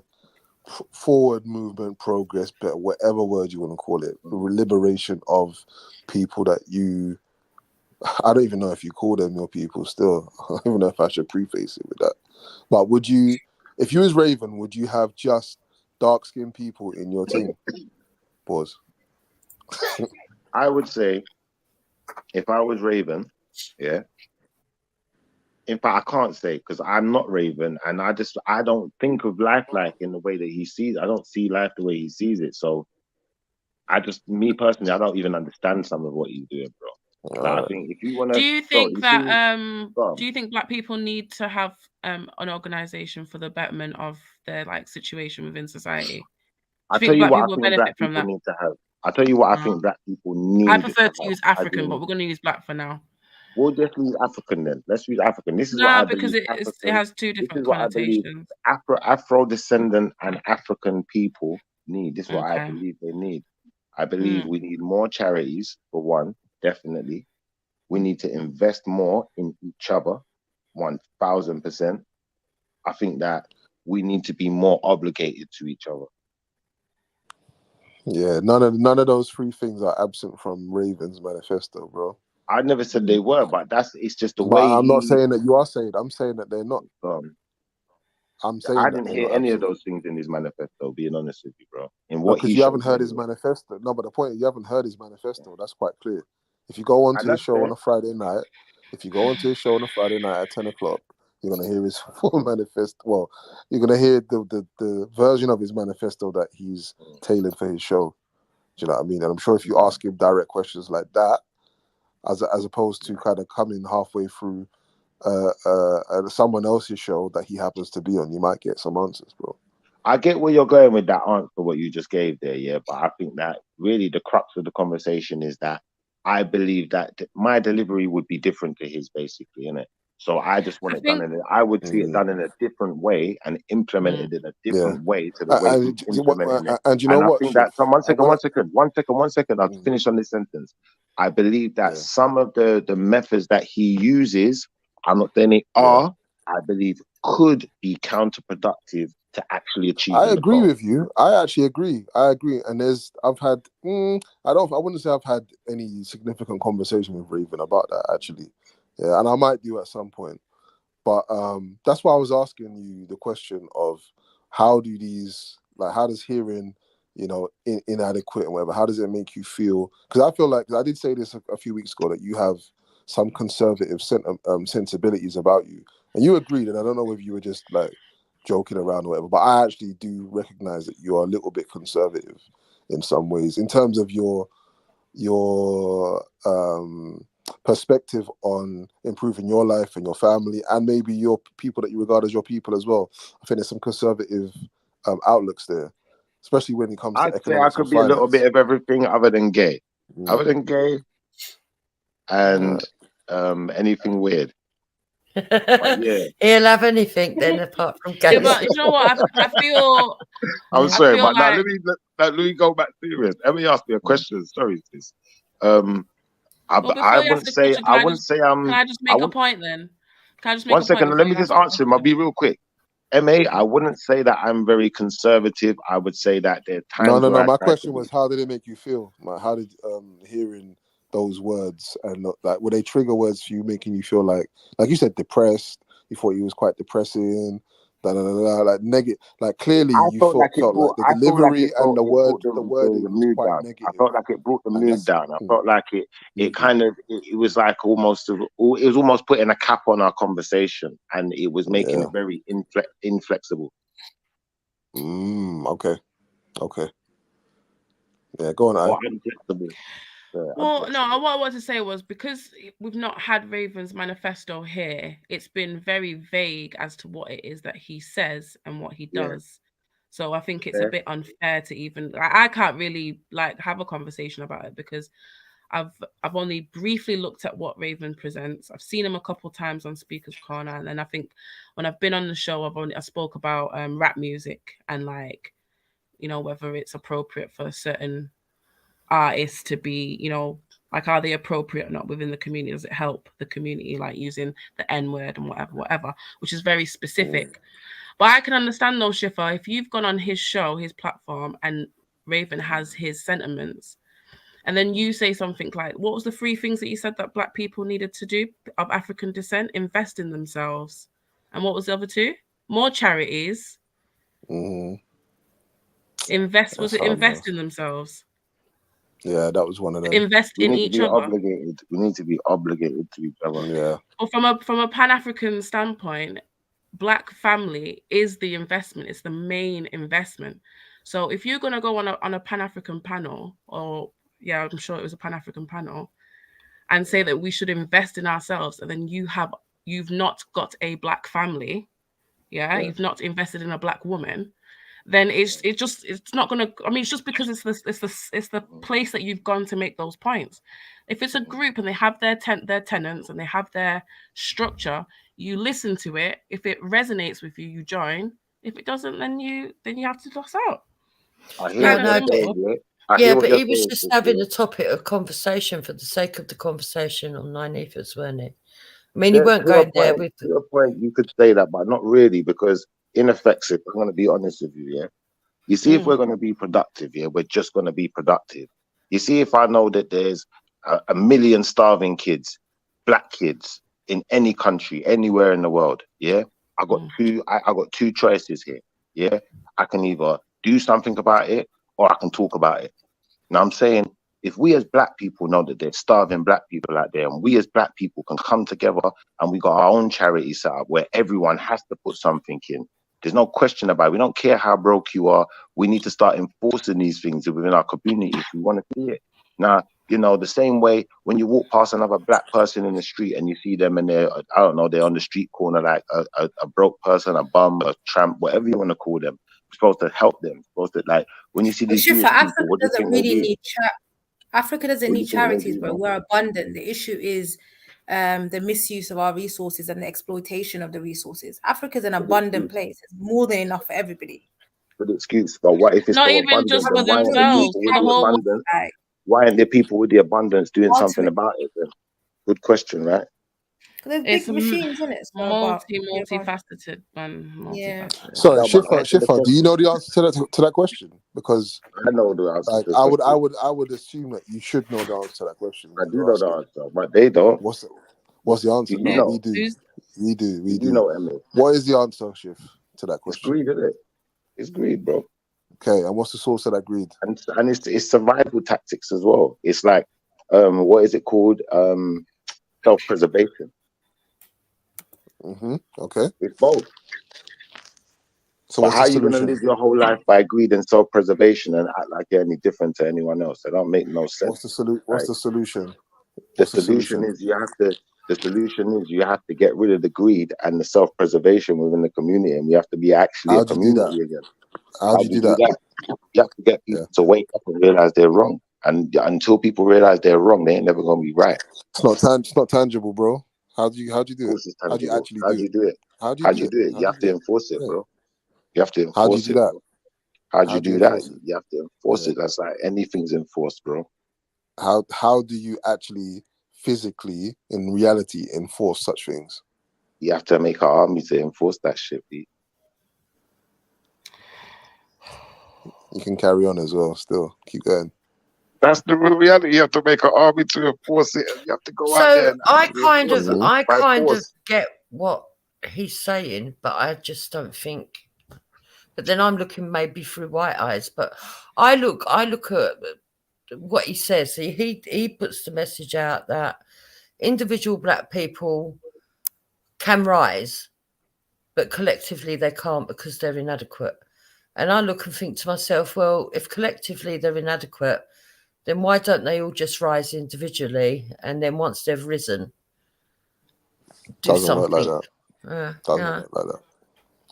forward movement, progress, better, whatever word you want to call it, the liberation of people that I don't even know if you call them your people still. I don't even know if I should preface it with that. But if you was Raven, would you have just dark-skinned people in your team? Pause. I would say, if I was Raven, In fact, I can't say because I'm not Raven, and I don't think of life like in the way that he sees. I don't see life the way he sees it. So me personally, I don't even understand some of what he's doing, bro. Like, I think if you want to, do you think black people need to have an organization for the betterment of their like situation within society? I'll tell you what I think black people need to have. I'll tell you what I think black people need. I prefer to use African, but we're going to use black for now. We'll just use African then. Let's use African. This is what I believe. Because it has two different connotations. Afro-descendant and African people need. This is what I believe they need. I believe we need more charities, for one, definitely. We need to invest more in each other, 1000%. I think that we need to be more obligated to each other. Yeah, none of those three things are absent from Raven's manifesto, bro. I never said they were, but it's just the but way. I'm not saying that you are saying. I'm saying that they're not. I'm saying I didn't hear any of those things in his manifesto. Being honest with you, bro. In what because you haven't heard his manifesto. No, but the point is you haven't heard his manifesto. That's quite clear. If you go onto his show on a Friday night, at 10 o'clock, you're gonna hear his full manifesto. Well, you're gonna hear the version of his manifesto that he's tailored for his show. Do you know what I mean? And I'm sure if you ask him direct questions like that, as opposed to kind of coming halfway through someone else's show that he happens to be on, you might get some answers, bro. I get where you're going with that answer, what you just gave there, yeah. But I think that really the crux of the conversation is that I believe that my delivery would be different to his, basically, innit? So I just want I would see it done in a different way and implemented in a different way to the way he's implementing it. And you know what? I think that one second. I'll finish on this sentence. I believe that some of the methods that he uses, I'm not saying they are, I believe could be counterproductive to actually achieve. I agree with you. I actually agree. And I've had I wouldn't say I've had any significant conversation with Raven about that actually. Yeah, and I might do at some point. But that's why I was asking you the question of how does hearing, inadequate and whatever, how does it make you feel? Because I feel like, I did say this a few weeks ago, that you have some conservative sensibilities about you. And you agreed, and I don't know whether you were just like joking around or whatever, but I actually do recognize that you are a little bit conservative in some ways in terms of your perspective on improving your life and your family and maybe your people that you regard as your people as well. I think there's some conservative outlooks there, especially when it comes to economics. I'd say I could be a little bit of everything other than gay. And anything weird. But yeah. He'll have anything then apart from gay. Yeah, but you know what? I feel. I'm sorry, but now let me go back serious. Let me ask you a question. Sorry, sis. I wouldn't say I'm. Can I just make a point then? Can I just make one second? Let me just answer him. I'll be real quick. I wouldn't say that I'm very conservative. I would say that there are times. No. My question was, how did it make you feel? Like, how did hearing those words and like, were they trigger words for you, making you feel like you said, depressed? You thought he was quite depressing. Like negative, like clearly you felt like the delivery and the wording was quite negative. I felt like it brought the mood down. I felt like it kind of it was like almost putting a cap on our conversation, and it was making it very inflexible. Okay. Yeah, go on. Inflexible. Well, no, what I wanted to say was, because we've not had Raven's manifesto here, it's been very vague as to what it is that he says and what he does. So I think it's a bit unfair to even, I can't really like have a conversation about it because I've only briefly looked at what Raven presents. I've seen him a couple times on Speaker's Corner, and then I think when I've been on the show, I spoke about rap music and like, whether it's appropriate for certain artists to be, like, are they appropriate or not within the community? Does it help the community, like using the N-word and whatever, which is very specific. But I can understand though, Shifa, if you've gone on his show, his platform, and Raven has his sentiments, and then you say something like, what was the 3 things that you said that Black people needed to do of African descent? Invest in themselves. And what was the other 2? More charities. Invest in themselves. Yeah, that was one of them. Invest We in need to each be other. obligated. We need to be obligated to each other. Yeah. Or from a Pan-African standpoint, Black family is the investment. It's the main investment. So if you're gonna go on a Pan-African panel, or yeah, I'm sure it was a Pan-African panel, and say that we should invest in ourselves, and then you've not got a Black family, you've not invested in a Black woman, then it's not gonna. I mean, it's just because it's the place that you've gone to make those points. If it's a group and they have their tenants and they have their structure, you listen to it. If it resonates with you, you join. If it doesn't, then you have to toss out. I hear what you're saying, but he was just having a topic of conversation for the sake of the conversation on 9 Ethers, weren't he? I mean, he weren't going there with. To a point, you could say that, but not really, because in effect, if I'm going to be honest with you, you see, if we're going to be productive, we're just going to be productive. You see, if I know that there's a million starving kids, Black kids in any country, anywhere in the world, I got two choices here. I can either do something about it or I can talk about it. Now I'm saying, if we as Black people know that there's starving Black people out there, and we as Black people can come together and we got our own charity set up where everyone has to put something in, there's no question about it. We don't care how broke you are. We need to start enforcing these things within our community if we want to see it. Now, the same way when you walk past another Black person in the street and you see them and they're on the street corner, like a broke person, a bum, a tramp, whatever you want to call them, you're supposed to help them. You're supposed to, like, when you see these Jewish people, Africa what do you doesn't think really need Africa doesn't need charities, bro. bro? We're abundant. The issue is the misuse of our resources and the exploitation of the resources. Africa's an abundant place. It's more than enough for everybody. Good excuse, but what if it's Not so even abundant? just for Then why aren't there themselves, people for with the the whole world. abundance? Why aren't there people with the abundance doing something about it then? Good question, right? There's It's big machines in it. So multifaceted, man. Multifaceted. Sorry, Shifa, do you know the answer to that question? Because I know the answer. Like, I would assume that you should know the answer to that question. I do know the answer, but they don't. What's the answer? You No, know. we do. We do. You know, Emily. What is the answer, Shif, to that question? It's greed, isn't it? It's greed, bro. Okay, and what's the source of that greed? And it's survival tactics as well. It's like, what is it called? Self-preservation. Okay. It's both. So but how are you going to solution? live your whole life by greed and self-preservation and act like you're any different to anyone else? It don't make no sense. What's the solution? What's the solution? The solution is you have to get rid of the greed and the self-preservation within the community, and we have to be actually a community again. How do you do that? You have to get people to wake up and realize they're wrong. And until people realize they're wrong, they ain't never gonna be right. It's not tangible, bro. How do you do it? How do you actually do it? How do you do it? You have to enforce it, bro. You have to enforce it. How do you do that? How do you do that? You have to enforce it. That's like anything's enforced, bro. How do you actually physically, in reality, enforce such things? You have to make an army to enforce that shit, B. You can carry on as well. Still, keep going. That's the real reality. You have to make an army to enforce it. You have to go out there. I kind of get what he's saying, but I just don't think. But then I'm looking maybe through white eyes. But I look at what he says. He puts the message out that individual Black people can rise, but collectively they can't because they're inadequate. And I look and think to myself, well, if collectively they're inadequate, then why don't they all just rise individually? And then once they've risen, do Doesn't something. work like that. Doesn't work like that.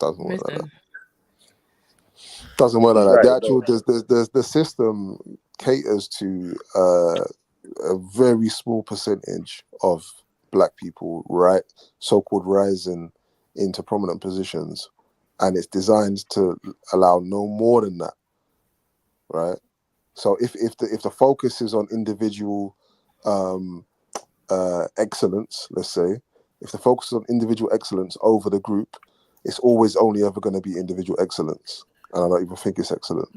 Doesn't work like that. Doesn't work like that. The actual the system caters to a very small percentage of Black people, right? So-called rising into prominent positions, and it's designed to allow no more than that, right? So if the focus is on individual excellence, let's say, if the focus is on individual excellence over the group, it's always only ever going to be individual excellence, and I don't even think it's excellent.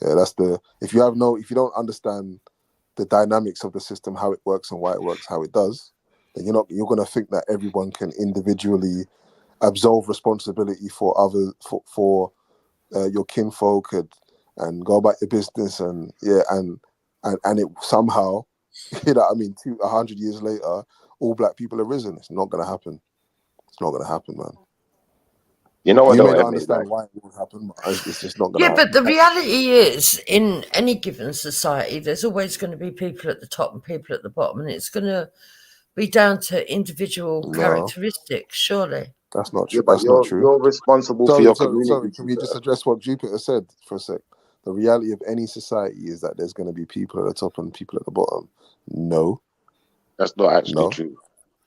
Yeah, that's if you don't understand the dynamics of the system, how it works and why it works, how it does, then you're going to think that everyone can individually absolve responsibility for others, for your kinfolk, and go about your business, and and it somehow, you know what I mean, 100 years later, all black people have risen. It's not going to happen. It's not going to happen, man. You know what? You may Though, not understand why it won't happen, but it's just not going to Yeah, happen. but the reality is, in any given society, there's always going to be people at the top and people at the bottom, and it's going to be down to individual characteristics, surely. That's not Yeah, true. but That's not true. you're responsible for your community. Sorry, can we just address what Jupiter said for a sec? The reality of any society is that there's going to be people at the top and people at the bottom. No. That's not actually true.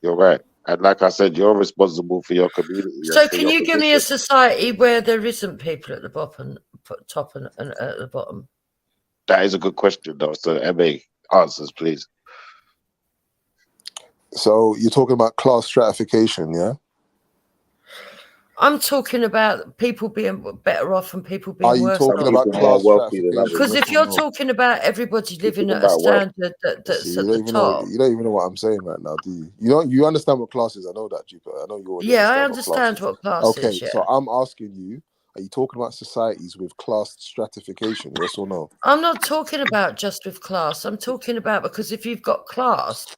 You're right. And like I said, you're responsible for your community. So can you give me a society where there isn't people at the bottom, top and at the bottom? That is a good question, though. So, MA, answers, please. So you're talking about class stratification, yeah? I'm talking about people being better off and people being Are you worse talking off. about class stratification? Because if you're talking about everybody living at a standard that's at the top. You don't even know what I'm saying right now, do you? You understand what class is. I know that, Jupiter. I know you already I understand understand what class okay, is. Yeah. so I'm asking you, are you talking about societies with class stratification, yes or no? I'm not talking about just with class. I'm talking about because if you've got class,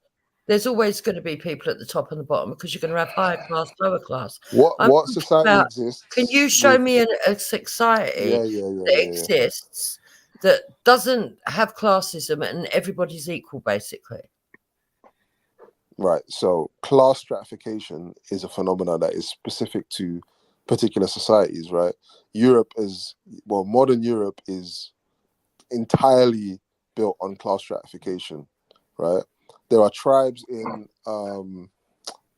there's always going to be people at the top and the bottom because you're going to have higher class, lower class. What society exists? Can you show me a society that exists that doesn't have classism and everybody's equal, basically? Right. So class stratification is a phenomenon that is specific to particular societies, right? Modern Europe is entirely built on class stratification, right? There are tribes in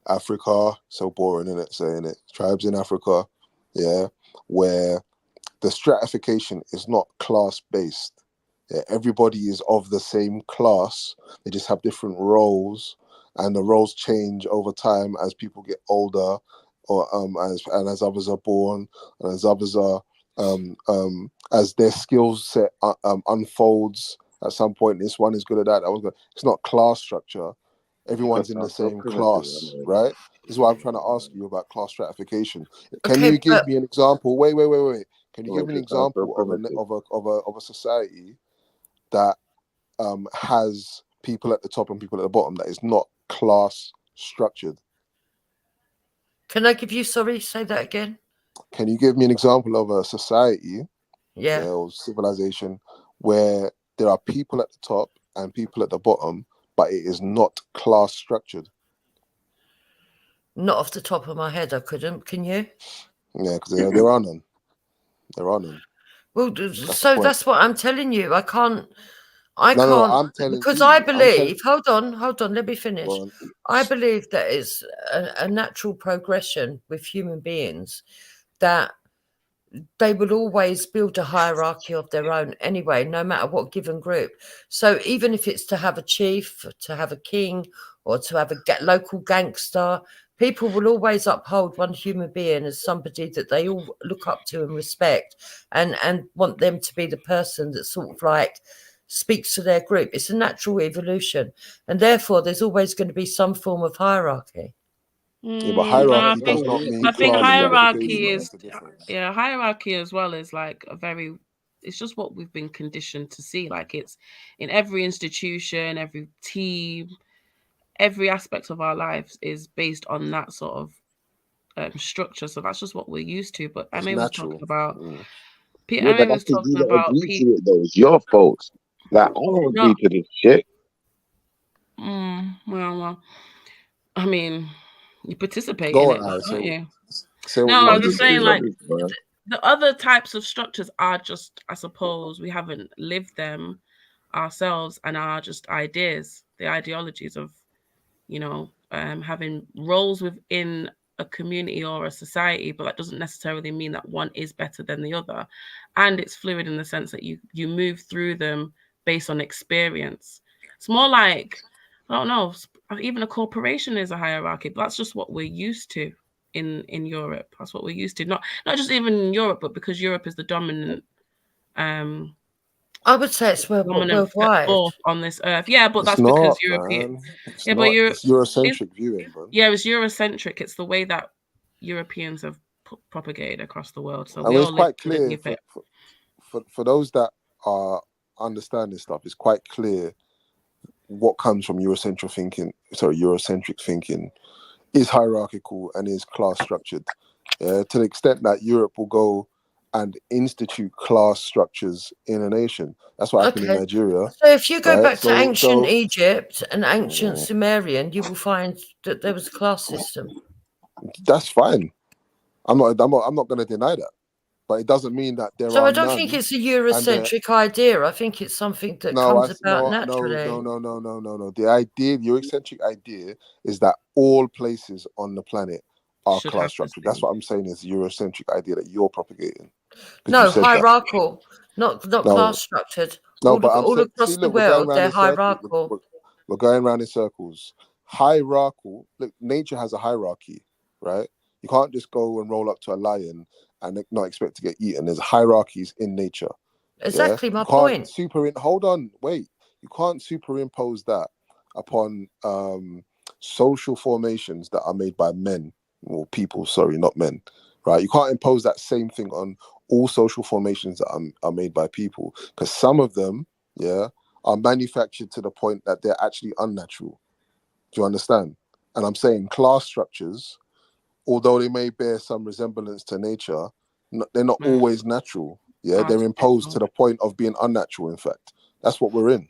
Africa, so boring, isn't it, saying it? Tribes in Africa, yeah, where the stratification is not class-based. Yeah, everybody is of the same class. They just have different roles, and the roles change over time as people get older, or as others are born, and as others are as their skill set unfolds. At some point, this one is good at that. It's not class structure. Everyone's in the same class, right? This is why I'm trying to ask you about class stratification. Can you give me an example? Wait. Can you give me an example of a society that has people at the top and people at the bottom that is not class structured? Can I give you, say that again? Can you give me an example of a society or civilization where there are people at the top and people at the bottom, but it is not class structured? Not off the top of my head, I couldn't. Can you? Yeah, because there are none. There are none. Well, that's what I'm telling you. I can't. I'm telling because you, I believe. Hold on. Let me finish. I believe that it's a natural progression with human beings that they will always build a hierarchy of their own anyway, no matter what given group. So even if it's to have a chief, to have a king, or to have a local gangster, people will always uphold one human being as somebody that they all look up to and respect, and want them to be the person that sort of like speaks to their group. It's a natural evolution, and therefore there's always going to be some form of hierarchy. Yeah, but hierarchy does not mean. I think hierarchy is hierarchy as well is like it's just what we've been conditioned to see. Like it's in every institution, every team, every aspect of our lives is based on that sort of structure. So that's just what we're used to. But I was talking about. Yeah, but that's because you don't agree to it, though. It's your fault. Like, I don't agree to this shit. Well, I mean, you participate in it, don't you? No, I'm just saying, like, the other types of structures are just, I suppose, we haven't lived them ourselves and are just ideas, the ideologies of, having roles within a community or a society, but that doesn't necessarily mean that one is better than the other. And it's fluid in the sense that you move through them based on experience. It's more like, I don't know, even a corporation is a hierarchy, but that's just what we're used to in Europe. That's what we're used to. Not just even in Europe, but because Europe is the dominant I would say it's worldwide on this earth. Yeah, but that's because European. Yeah, but it's Eurocentric viewing, bro. Yeah, it's Eurocentric. It's the way that Europeans have propagated across the world. So it's quite clear for those that are understand this stuff, it's quite clear what comes from Eurocentric thinking is hierarchical and is class structured. To the extent that Europe will go and institute class structures in a nation. That's what happened in Nigeria. So if you go right? back to So- ancient so- Egypt and ancient Sumerian, you will find that there was a class system. That's fine. I'm not going to deny that, but it doesn't mean that there So are I don't none, think it's a and Eurocentric idea. I think it's something that comes about naturally. No. The Eurocentric idea is that all places on the planet are Should class have structured. That's what I'm saying is the Eurocentric idea that you're propagating. 'Cause No, you said that. hierarchical, not No. class structured. No, all but I'm all saying, across see, the look, we're going world, round they're in circles. hierarchical. We're going around in circles. Hierarchical. Look, nature has a hierarchy, right? You can't just go and roll up to a lion and not expect to get eaten. There's hierarchies in nature. Exactly my You can't point. hold on, wait. You can't superimpose that upon social formations that are made by men or people. Sorry, not men. Right? You can't impose that same thing on all social formations that are made by people, because some of them, are manufactured to the point that they're actually unnatural. Do you understand? And I'm saying class structures, although they may bear some resemblance to nature, they're not always natural. They're imposed to the point of being unnatural. In fact, that's what we're in.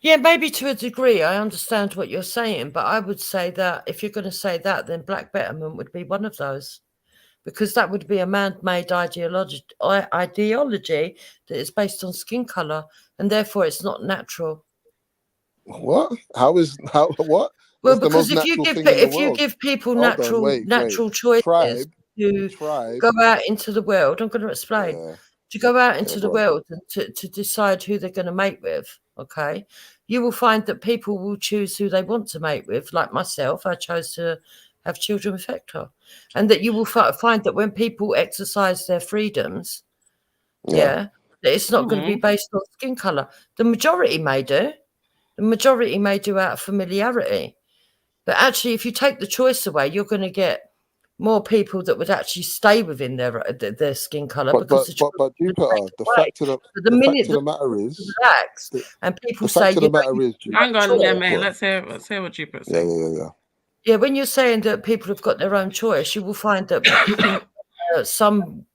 Yeah, maybe to a degree. I understand what you're saying, but I would say that if you're going to say that, then black betterment would be one of those, because that would be a man-made ideology that is based on skin color, and therefore it's not natural. What? What? Well, That's the because most if you natural give thing in the if you world. give people Hold on, natural choices to tribe. go out into the world, I'm going to explain. To go out into the world and to decide who they're going to mate with, okay, you will find that people will choose who they want to mate with. Like myself, I chose to have children with Hector, and that you will find that when people exercise their freedoms, that it's not going to be based on skin color. The majority may do. The majority may do out of familiarity. But actually, if you take the choice away, you're going to get more people that would actually stay within their skin color, because But Jupiter, the fact of the matter is, relax and people the say, fact of the matter is, Hang on, Jupiter, mate. Let's hear what Jupiter's yeah, saying. Yeah, when you're saying that people have got their own choice, you will find that some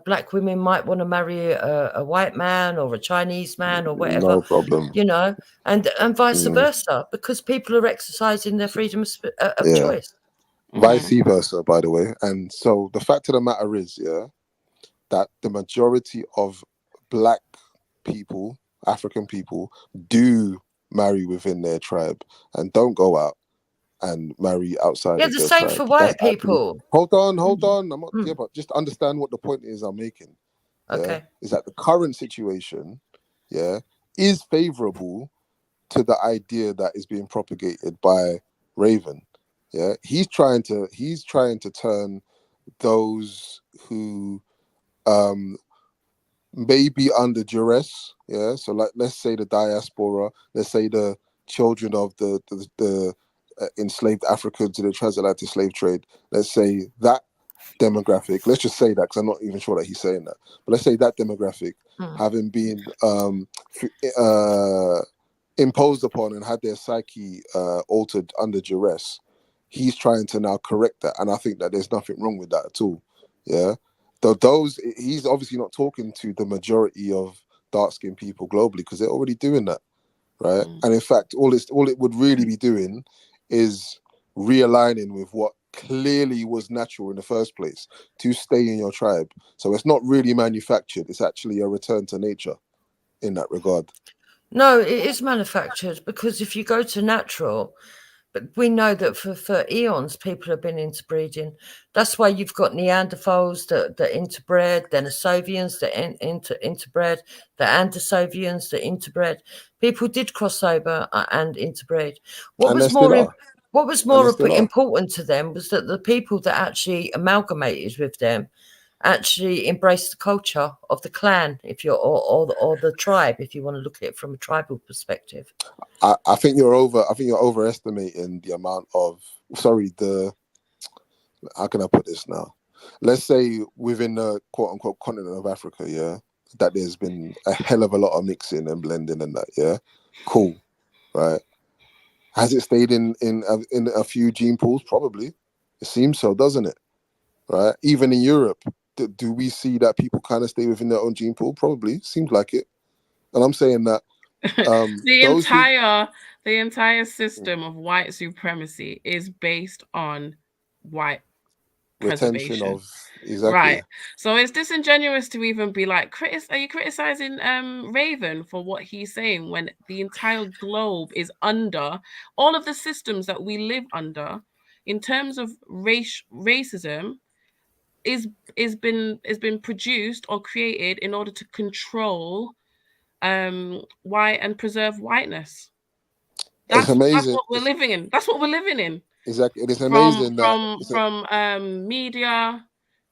black women might want to marry a white man or a Chinese man or whatever. No problem. You know, and vice versa, because people are exercising their freedom of choice. Vice versa, by the way. And so the fact of the matter is, that the majority of black people, African people, do marry within their tribe and don't go out and marry outside Yeah, of the their same tribe. for white That's actually- people. Hold on. I'm not, but just understand what the point is I'm making. Okay. Is that the current situation, is favorable to the idea that is being propagated by Raven. He's trying to turn those who may be under duress, so like, let's say the diaspora, let's say the children of the enslaved Africans in the transatlantic slave trade, let's say that demographic, let's just say that, because I'm not even sure that he's saying that, but let's say that demographic having been imposed upon and had their psyche altered under duress, he's trying to now correct that, and I think that there's nothing wrong with that at all. He's obviously not talking to the majority of dark-skinned people globally, because they're already doing that, right? And in fact, all it would really be doing is realigning with what clearly was natural in the first place, to stay in your tribe. So it's not really manufactured, it's actually a return to nature in that regard. No, it is manufactured, because if you go to natural, but we know that for eons people have been interbreeding. That's why you've got Neanderthals that interbred, Denisovians that interbred, the Andersovians that interbred. People did cross over and interbreed. What was more important to them was that the people that actually amalgamated with them actually embrace the culture of the clan, if you're or the tribe, if you want to look at it from a tribal perspective. I think you're overestimating the amount of how can I put this now? Let's say within the quote unquote continent of Africa, that there's been a hell of a lot of mixing and blending and that. Yeah, cool, right? Has it stayed in a few gene pools? Probably. It seems so, doesn't it? Right? Even in Europe, do we see that people kind of stay within their own gene pool? Probably. Seems like it. And I'm saying that the entire system of white supremacy is based on white retention preservation. of exactly. Right. So it's disingenuous to even be like, are you criticizing Raven for what he's saying when the entire globe is under all of the systems that we live under in terms of racism is been produced or created in order to control white and preserve whiteness. That's amazing. That's what we're living in. That's what we're living in. Exactly. It is amazing from media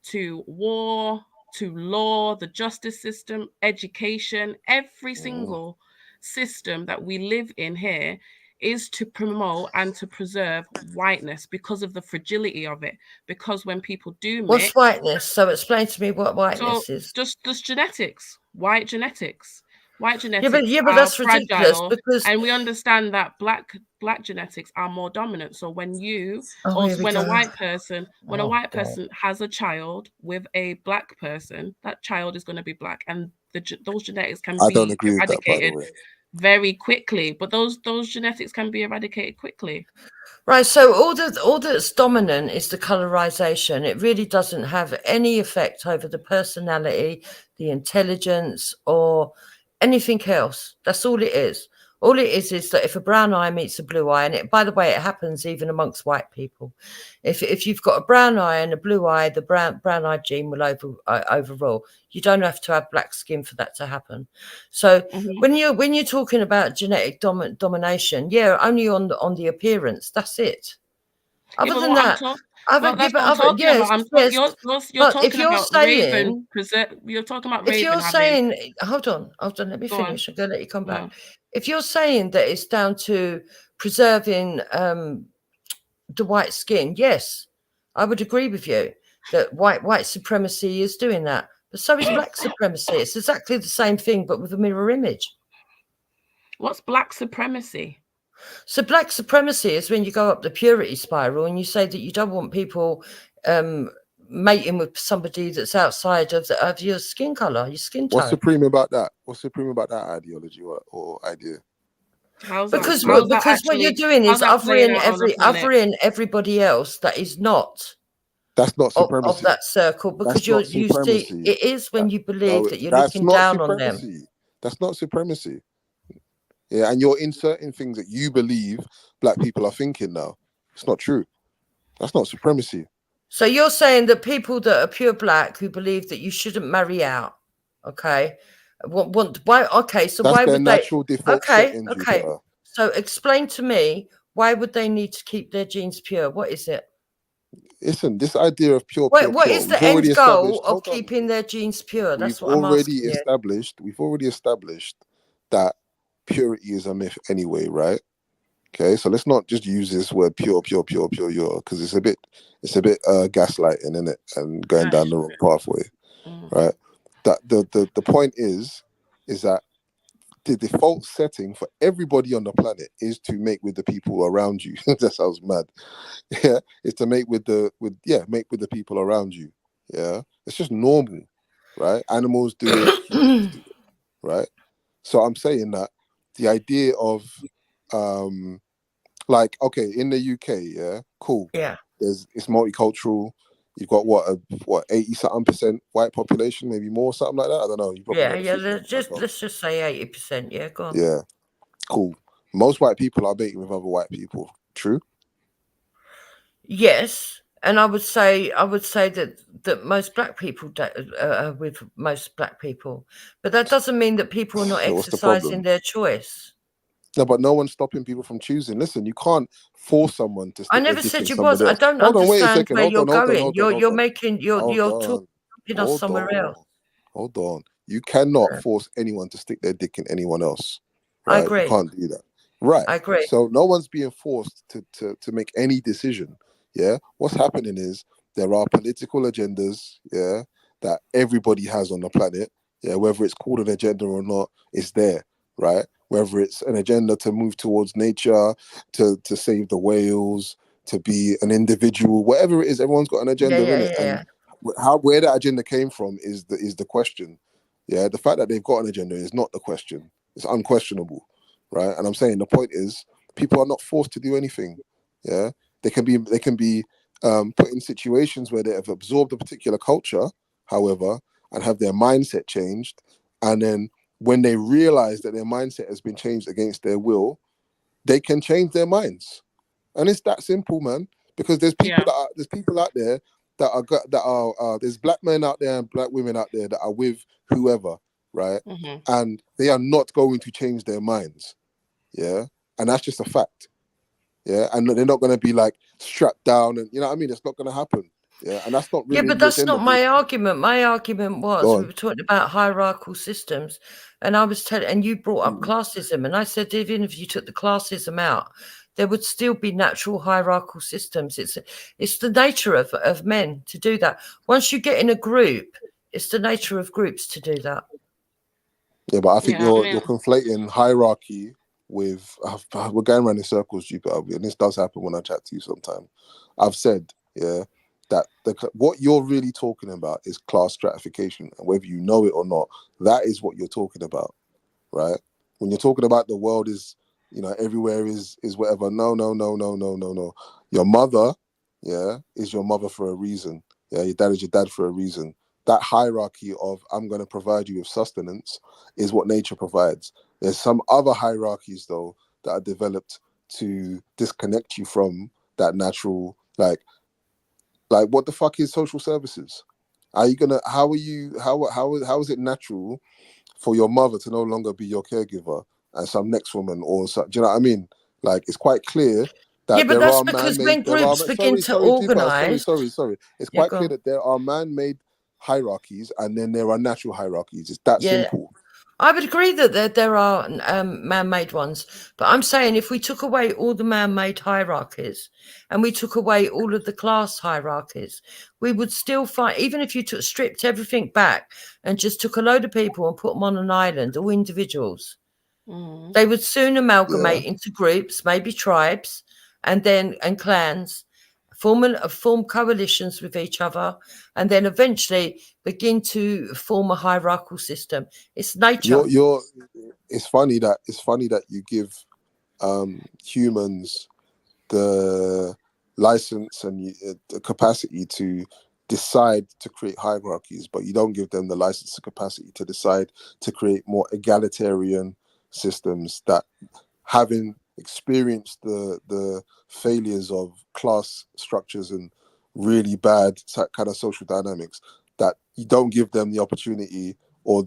to war to law, the justice system, education, every single system that we live in here is to promote and to preserve whiteness because of the fragility of it. Because when people do mix, what's whiteness? So explain to me what whiteness is. Just genetics, white genetics. White genetics but that's ridiculous fragile, because and we understand that black genetics are more dominant. So when a white person has a child with a black person, that child is going to be black, and those genetics can be eradicated very quickly. But those genetics can be eradicated quickly. Right, so all that's dominant is the colorization. It really doesn't have any effect over the personality, the intelligence, or anything else. That's all it is. All it is that if a brown eye meets a blue eye, and by the way, it happens even amongst white people. If you've got a brown eye and a blue eye, the brown eye gene will overrule. You don't have to have black skin for that to happen. So when you're talking about genetic domination, yeah, only on the appearance. That's it. Other than that. You're talking about Raven. If you're saying, hold on, let me finish. I'm going to let you come back. If you're saying that it's down to preserving the white skin, yes, I would agree with you that white supremacy is doing that. But so is black supremacy. It's exactly the same thing, but with a mirror image. What's black supremacy? So black supremacy is when you go up the purity spiral and you say that you don't want people mating with somebody that's outside of your skin color, your skin tone. What's supreme about that? What's supreme about that ideology or idea? Because what you're doing is othering everybody else that is not. That's not supremacy. Of that circle, because you see, it is when you believe that you're looking down on them. That's not supremacy. Yeah, and you're inserting things that you believe black people are thinking now. It's not true. That's not supremacy. So you're saying that people that are pure black who believe that you shouldn't marry out, okay? Why? Okay, so that's why would they? Natural default settings, okay. So explain to me, why would they need to keep their genes pure? What is it? Listen, this idea of pure. What is the end goal of keeping their genes pure? That's what I'm asking you. We've already established that purity is a myth anyway, right? Okay, so let's not just use this word pure, because it's a bit gaslighting, isn't it, and going down the wrong pathway, right? That the point is that the default setting for everybody on the planet is to mate with the people around you. That sounds mad. Yeah, it's to mate with the people around you. Yeah, it's just normal, right? Animals do it, humans do it, right? So I'm saying that the idea of like, okay, in the UK, yeah, cool. Yeah. It's multicultural. You've got what 80-something% white population, maybe more, something like that. I don't know. Let's just say 80%. Yeah, go on. Yeah, cool. Most white people are mating with other white people. True. Yes, and I would say that most black people with most black people, but that doesn't mean that people are not exercising their choice. No, but no one's stopping people from choosing. Listen, you can't force someone to. I never said you was. I don't understand where you're going. You're talking us somewhere else. Hold on. You cannot force anyone to stick their dick in anyone else. Right? I agree. You can't do that. Right. I agree. So no one's being forced to make any decision. Yeah. What's happening is there are political agendas. Yeah. That everybody has on the planet. Yeah, whether it's called an agenda or not, it's there, right? Whether it's an agenda to move towards nature, to save the whales, to be an individual, whatever it is, everyone's got an agenda in it. And where that agenda came from is the question. Yeah, the fact that they've got an agenda is not the question. It's unquestionable, right? And I'm saying the point is, people are not forced to do anything. Yeah, they can be put in situations where they have absorbed a particular culture, however, and have their mindset changed, and then when they realize that their mindset has been changed against their will, they can change their minds, and it's that simple, man. Because there's people out there there's black men out there and black women out there that are with whoever, right? And they are not going to change their minds, yeah, and that's just a fact, yeah. And they're not going to be like strapped down, and you know what I mean. It's not going to happen. Yeah, and that's not really. Yeah, but that's not my argument. My argument was we were talking about hierarchical systems, and I was telling, and you brought up classism, and I said even if you took the classism out, there would still be natural hierarchical systems. It's the nature of men to do that. Once you get in a group, it's the nature of groups to do that. Yeah, but I think you're conflating hierarchy with. We're going around in circles, Jupiter, and this does happen when I chat to you sometimes. I've said, yeah, that what you're really talking about is class stratification, and whether you know it or not, that is what you're talking about, right? When you're talking about the world is, you know, everywhere is whatever. No. Your mother, yeah, is your mother for a reason. Yeah, your dad is your dad for a reason. That hierarchy of I'm going to provide you with sustenance is what nature provides. There's some other hierarchies though that are developed to disconnect you from that natural, like what the fuck is social services? How is it natural for your mother to no longer be your caregiver and some next woman or some, do you know what I mean? Like, it's quite clear that but that's because when groups begin to organize. Sorry. It's quite clear that there are man-made hierarchies and then there are natural hierarchies. It's that simple. I would agree that there are man-made ones, but I'm saying if we took away all the man-made hierarchies and we took away all of the class hierarchies, we would still find, even if you stripped everything back and just took a load of people and put them on an island, all individuals, they would soon amalgamate into groups, maybe tribes, and clans, form coalitions with each other, and then eventually begin to form a hierarchical system. It's nature. It's funny that you give humans the license and the capacity to decide to create hierarchies, but you don't give them the license and capacity to decide to create more egalitarian systems that, having experienced the failures of class structures and really bad kind of social dynamics, that you don't give them the opportunity or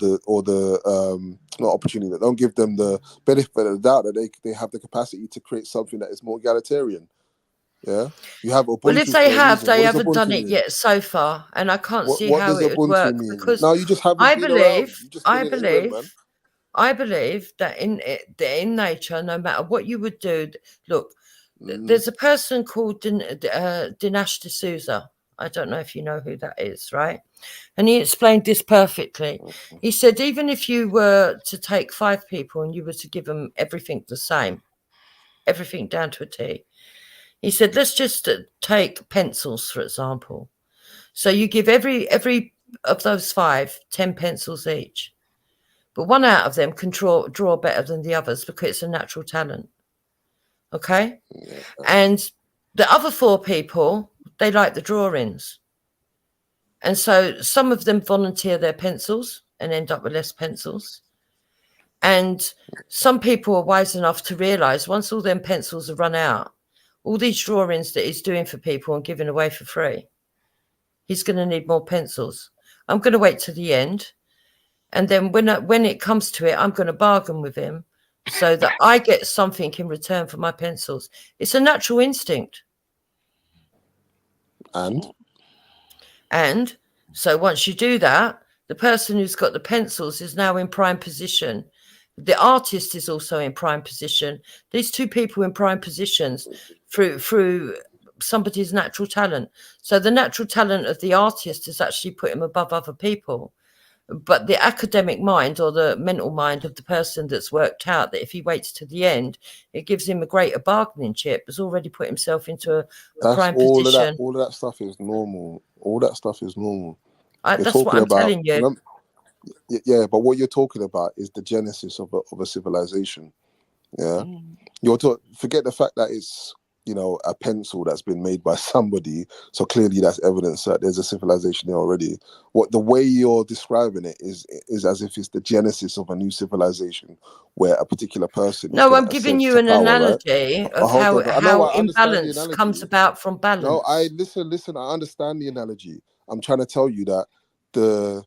not opportunity, don't give them the benefit of the doubt that they have the capacity to create something that is more egalitarian. Yeah, you have Ubuntu. Well, if they have, they haven't done it yet so far, and I can't see how it would work because no, you just haven't been around. You just been in England, man. I believe that in nature, no matter what you would do, look, there's a person called Dinesh D'Souza. I don't know if you know who that is, right? And he explained this perfectly. He said, even if you were to take 5 people and you were to give them everything the same, everything down to a T, he said, let's just take pencils, for example. So you give every of those 5 10 pencils each. But one out of them can draw better than the others because it's a natural talent. Okay? And the other 4 people, they like the drawings. And so some of them volunteer their pencils and end up with less pencils. And some people are wise enough to realize once all them pencils are run out, all these drawings that he's doing for people and giving away for free, he's going to need more pencils. I'm going to wait to the end. And then when it comes to it, I'm going to bargain with him so that I get something in return for my pencils. It's a natural instinct. And so once you do that, the person who's got the pencils is now in prime position. The artist is also in prime position. These 2 people in prime positions through somebody's natural talent. So the natural talent of the artist has actually put him above other people. But the academic mind or the mental mind of the person that's worked out that if he waits to the end, it gives him a greater bargaining chip, has already put himself into a prime position. All of that stuff is normal. All that stuff is normal. That's what I'm telling you. Yeah, but what you're talking about is the genesis of a civilization. Yeah, forget the fact that it's, you know, a pencil that's been made by somebody. So clearly that's evidence that there's a civilization there already. The way you're describing it is as if it's the genesis of a new civilization where a particular person. No, I'm giving you an analogy of how imbalance comes about from balance. No, listen. I understand the analogy. I'm trying to tell you that the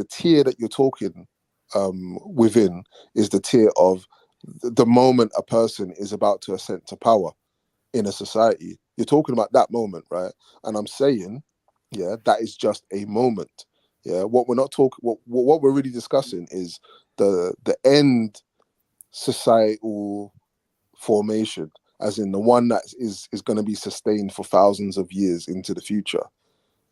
tier that you're talking within is the tier of the moment a person is about to ascend to power in a society. You're talking about that moment, right? And I'm saying, yeah, that is just a moment. Yeah, what we're not talking, what we're really discussing is the end societal formation, as in the one that is going to be sustained for thousands of years into the future.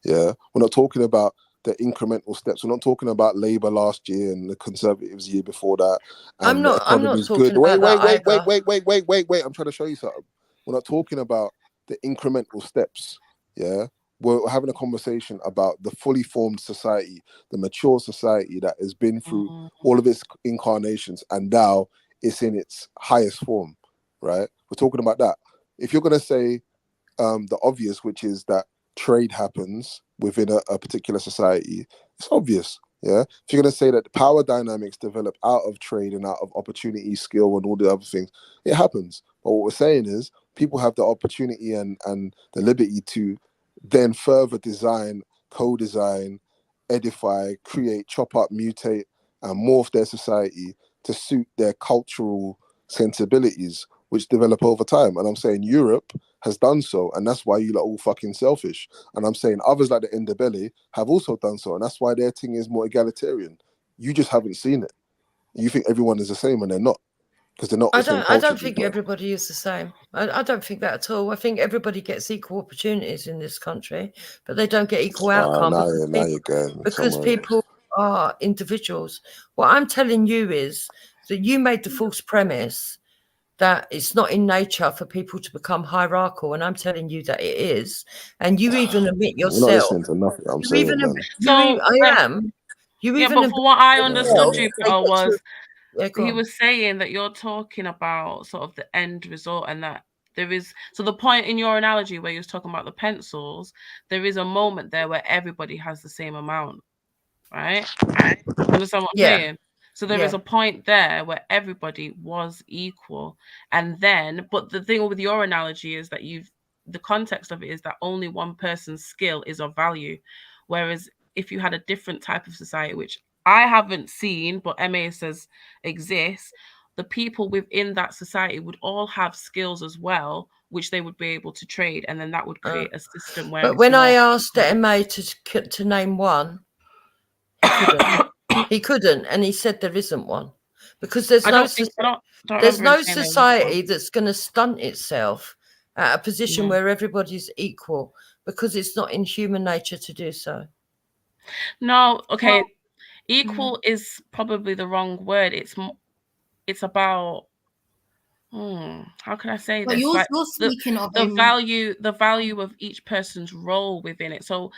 Yeah, we're not talking about the incremental steps. We're not talking about Labour last year and the Conservatives year before that. I'm not talking about Wait. I'm trying to show you something. We're not talking about the incremental steps. Yeah, we're having a conversation about the fully formed society, the mature society that has been through all of its incarnations, and now it's in its highest form. Right? We're talking about that. If you're going to say the obvious, which is that trade happens within a particular society, it's obvious. Yeah, if you're going to say that the power dynamics develop out of trade and out of opportunity, skill, and all the other things, it happens. But what we're saying is people have the opportunity and the liberty to then further design, co-design, edify, create, chop up, mutate, and morph their society to suit their cultural sensibilities, which develop over time. And I'm saying Europe has done so, and that's why you lot all fucking selfish. And I'm saying others like the Ndebele have also done so, and that's why their thing is more egalitarian. You just haven't seen it. You think everyone is the same, and they're not, because they're not. I don't think everybody is the same. I don't think that at all. I think everybody gets equal opportunities in this country, but they don't get equal outcome because people are individuals. What I'm telling you is that you made the false premise that it's not in nature for people to become hierarchical, and I'm telling you that it is. And you even admit yourself. You're not listening to nothing I'm saying, man. I am. But for what I understood, Jupiter, was he was saying that you're talking about sort of the end result, and that there is, so the point in your analogy where you was talking about the pencils, there is a moment there where everybody has the same amount, right? Understand what I'm saying? So there is a point there where everybody was equal. And then, but the thing with your analogy is that the context of it is that only one person's skill is of value. Whereas if you had a different type of society, which I haven't seen, but MA says exists, the people within that society would all have skills as well, which they would be able to trade. And then that would create a system where. But when I asked MA to name one, he couldn't, and he said there isn't one, because there's no society that's going to stunt itself at a position where everybody's equal, because it's not in human nature to do so. No, okay, equal is probably the wrong word. It's about how can I say this? You're speaking of the value of each person's role within it. So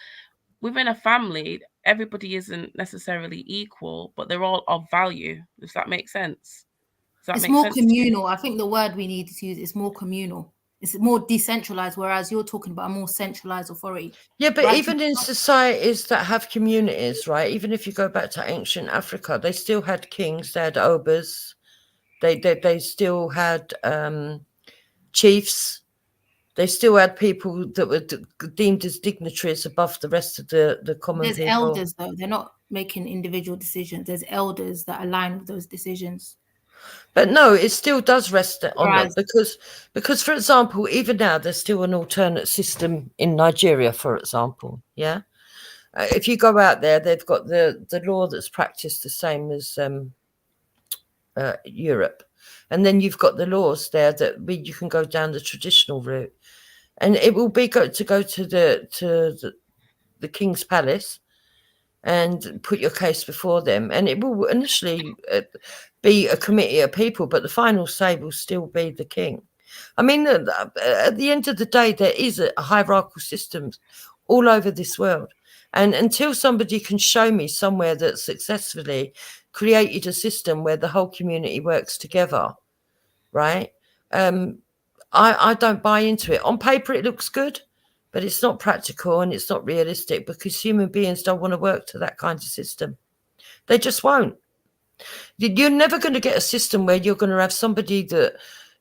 within a family, everybody isn't necessarily equal, but they're all of value. Does that make sense? It's more communal. I think the word we need to use is more communal. It's more decentralized, whereas you're talking about a more centralized authority. Yeah, but even in societies that have communities, right? Even if you go back to ancient Africa, they still had kings, they had obas, they still had chiefs. They still had people that were deemed as dignitaries above the rest of the common people. There's elders, though. They're not making individual decisions. There's elders that align with those decisions. But no, it still does rest on them, because, for example, even now, there's still an alternate system in Nigeria, for example, yeah? If you go out there, they've got the law that's practiced the same as Europe. And then you've got the laws there that you can go down the traditional route. And it will be to go to the King's Palace, and put your case before them. And it will initially be a committee of people, but the final say will still be the king. I mean, at the end of the day, there is a hierarchical system all over this world. And until somebody can show me somewhere that successfully created a system where the whole community works together, right? I don't buy into it. On paper, it looks good, but it's not practical and it's not realistic because human beings don't want to work to that kind of system. They just won't. You're never going to get a system where you're going to have somebody that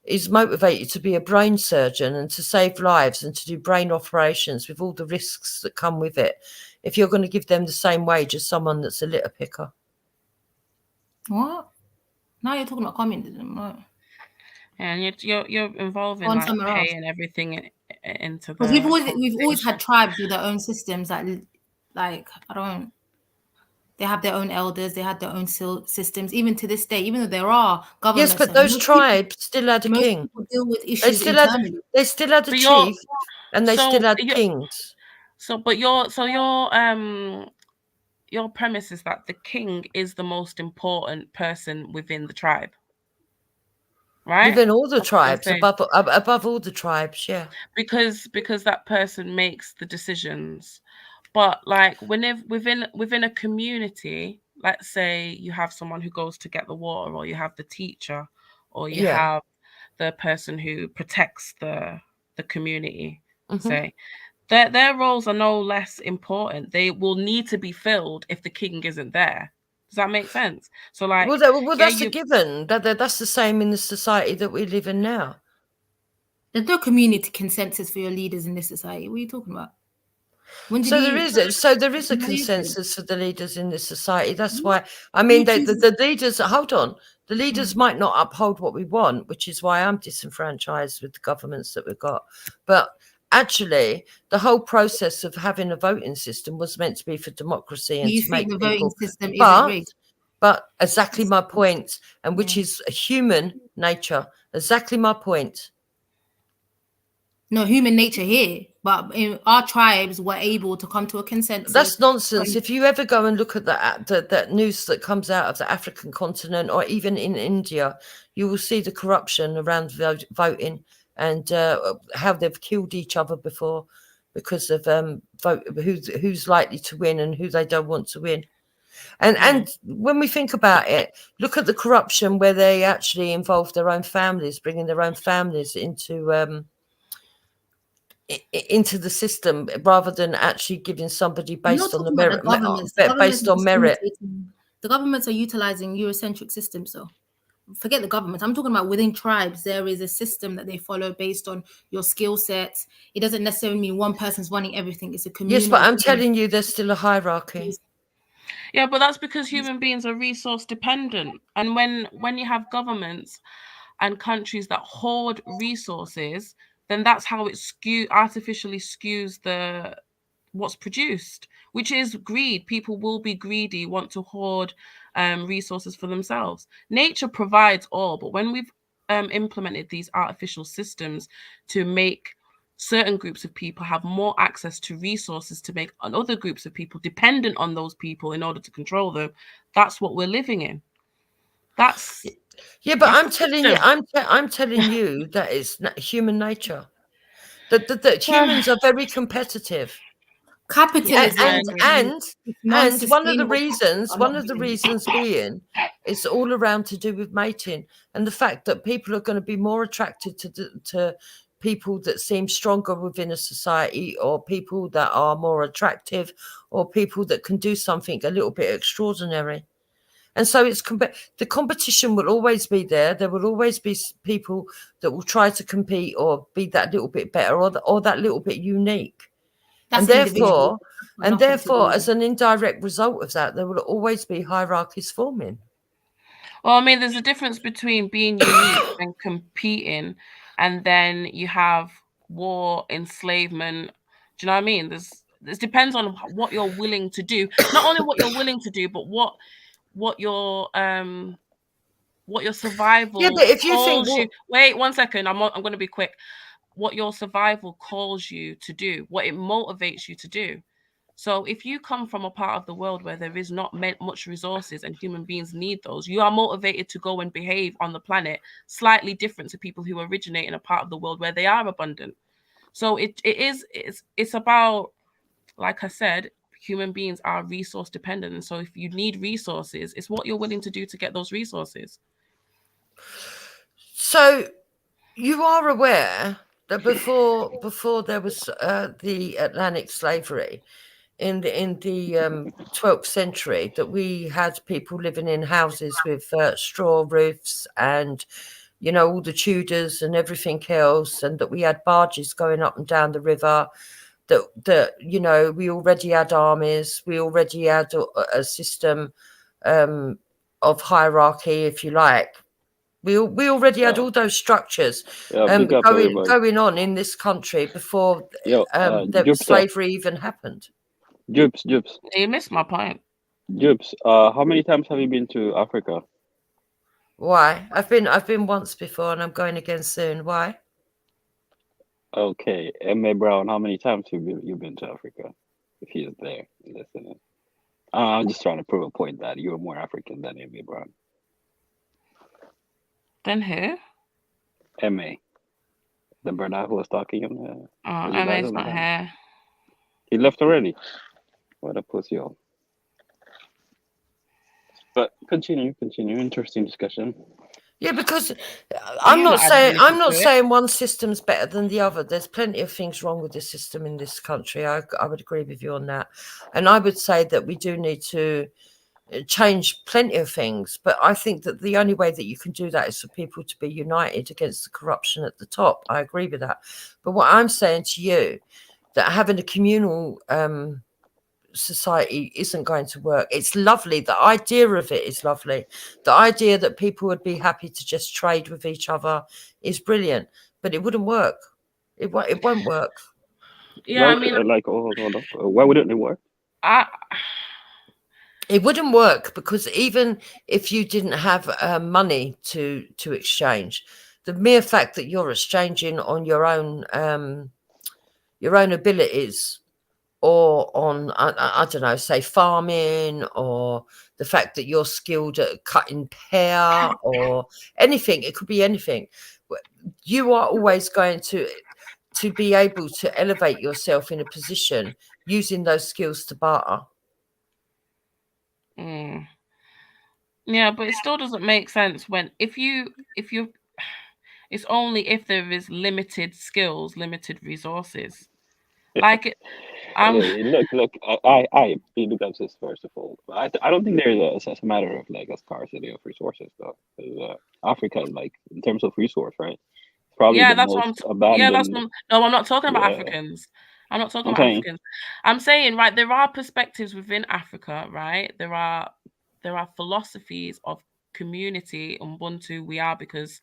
is motivated to be a brain surgeon and to save lives and to do brain operations with all the risks that come with it, if you're going to give them the same wage as someone that's a litter picker. What? Now you're talking about communism, right? And you're involving like pay and everything into the. Because we've always had tribes with their own systems that, like, they have their own elders, they had their own systems, even to this day, even though there are governments. Yes, but those tribes still had a king. Deal with issues they still had a chief, and they still had kings. But your premise is that the king is the most important person within the tribe, right? Within all the tribes, above all the tribes, yeah. Because that person makes the decisions. But like within a community, let's say you have someone who goes to get the water, or you have the teacher, or you have the person who protects the community, say, their roles are no less important. They will need to be filled if the king isn't there. Does that make sense? So like, that's a given. That's the same in the society that we live in now. There's no community consensus for your leaders in this society. What are you talking about? So there is a consensus for the leaders in this society. That's why, I mean, the leaders, hold on, the leaders might not uphold what we want, which is why I'm disenfranchised with the governments that we've got. But actually, the whole process of having a voting system was meant to be for democracy and you to think make the people. Voting system isn't rigged? But exactly my point, and which is human nature. Exactly my point. No, human nature here, but in our tribes were able to come to a consensus. That's nonsense. If you ever go and look at that news that comes out of the African continent or even in India, you will see the corruption around voting and how they've killed each other before because of who's likely to win and who they don't want to win. And when we think about it, look at the corruption where they actually involve their own families, bringing their own families into the system rather than actually giving somebody based on the merit. Based on merit. The governments are utilizing Eurocentric systems, so forget the government. I'm talking about within tribes. There is a system that they follow based on your skill sets. It doesn't necessarily mean one person's running everything. It's a community. Yes, but I'm telling you, there's still a hierarchy. Yeah, but that's because human beings are resource dependent, and when you have governments and countries that hoard resources, then that's how it artificially skews what's produced, which is greed. People will be greedy, want to hoard resources for themselves. Nature provides all, but when we've implemented these artificial systems to make certain groups of people have more access to resources to make other groups of people dependent on those people in order to control them, that's what we're living in. But I'm telling you, I'm telling you that it's human nature. That humans are very competitive. Capitalism and one of the reasons being it's all around to do with mating and the fact that people are going to be more attracted to people that seem stronger within a society, or people that are more attractive, or people that can do something a little bit extraordinary. And so it's the competition will always be there. There will always be people that will try to compete or be that little bit better or that little bit unique. And therefore, as an indirect result of that, there will always be hierarchies forming. Well, I mean, there's a difference between being unique and competing, and then you have war, enslavement. Do you know what I mean? This depends on what you're willing to do. Not only what you're willing to do, but what your survival. Yeah, but if you think, wait 1 second, I'm going to be quick. What your survival calls you to do, what it motivates you to do. So if you come from a part of the world where there is not much resources and human beings need those, you are motivated to go and behave on the planet slightly different to people who originate in a part of the world where they are abundant. So it's about, like I said, human beings are resource dependent. And so if you need resources, it's what you're willing to do to get those resources. So you are aware that before there was the Atlantic slavery in the 12th century, that we had people living in houses with straw roofs and, you know, all the Tudors and everything else, and that we had barges going up and down the river, that you know, we already had armies, we already had a system of hierarchy, if you like. We already had all those structures going on in this country before slavery even happened. Jubes. You missed my point. Jubes, how many times have you been to Africa? Why? I've been once before, and I'm going again soon. Why? Okay, M.A. Brown, how many times have you been to Africa? If he's there listening, I'm just trying to prove a point that you're more African than M.A. Brown. Then who? M.A. The brother who was talking. M.A.'s not here. He left already. What a pussy hole. But continue. Interesting discussion. Yeah, because I'm not saying one system's better than the other. There's plenty of things wrong with the system in this country. I would agree with you on that. And I would say that we do need to change plenty of things. But I think that the only way that you can do that is for people to be united against the corruption at the top. I agree with that. But what I'm saying to you, that having a communal society isn't going to work. It's lovely. The idea of it is lovely. The idea that people would be happy to just trade with each other is brilliant, but it wouldn't work. It won't work. Yeah, I mean, why wouldn't it work? It wouldn't work because even if you didn't have money to exchange, the mere fact that you're exchanging on your own abilities, or on, I don't know, say farming, or the fact that you're skilled at cutting pear or anything. It could be anything. You are always going to be able to elevate yourself in a position using those skills to barter. Yeah, but it still doesn't make sense when if you it's only if there is limited skills, limited resources. Like it. Look. I because this first of all, I don't think there's a matter of like a scarcity of resources though. Africa, like in terms of resource, right? Probably Yeah, the that's most what abandoned. Yeah, that's what No, I'm not talking about Africans. I'm not talking about Africans. I'm saying, right, there are perspectives within Africa, right? There are philosophies of community, Ubuntu, we are because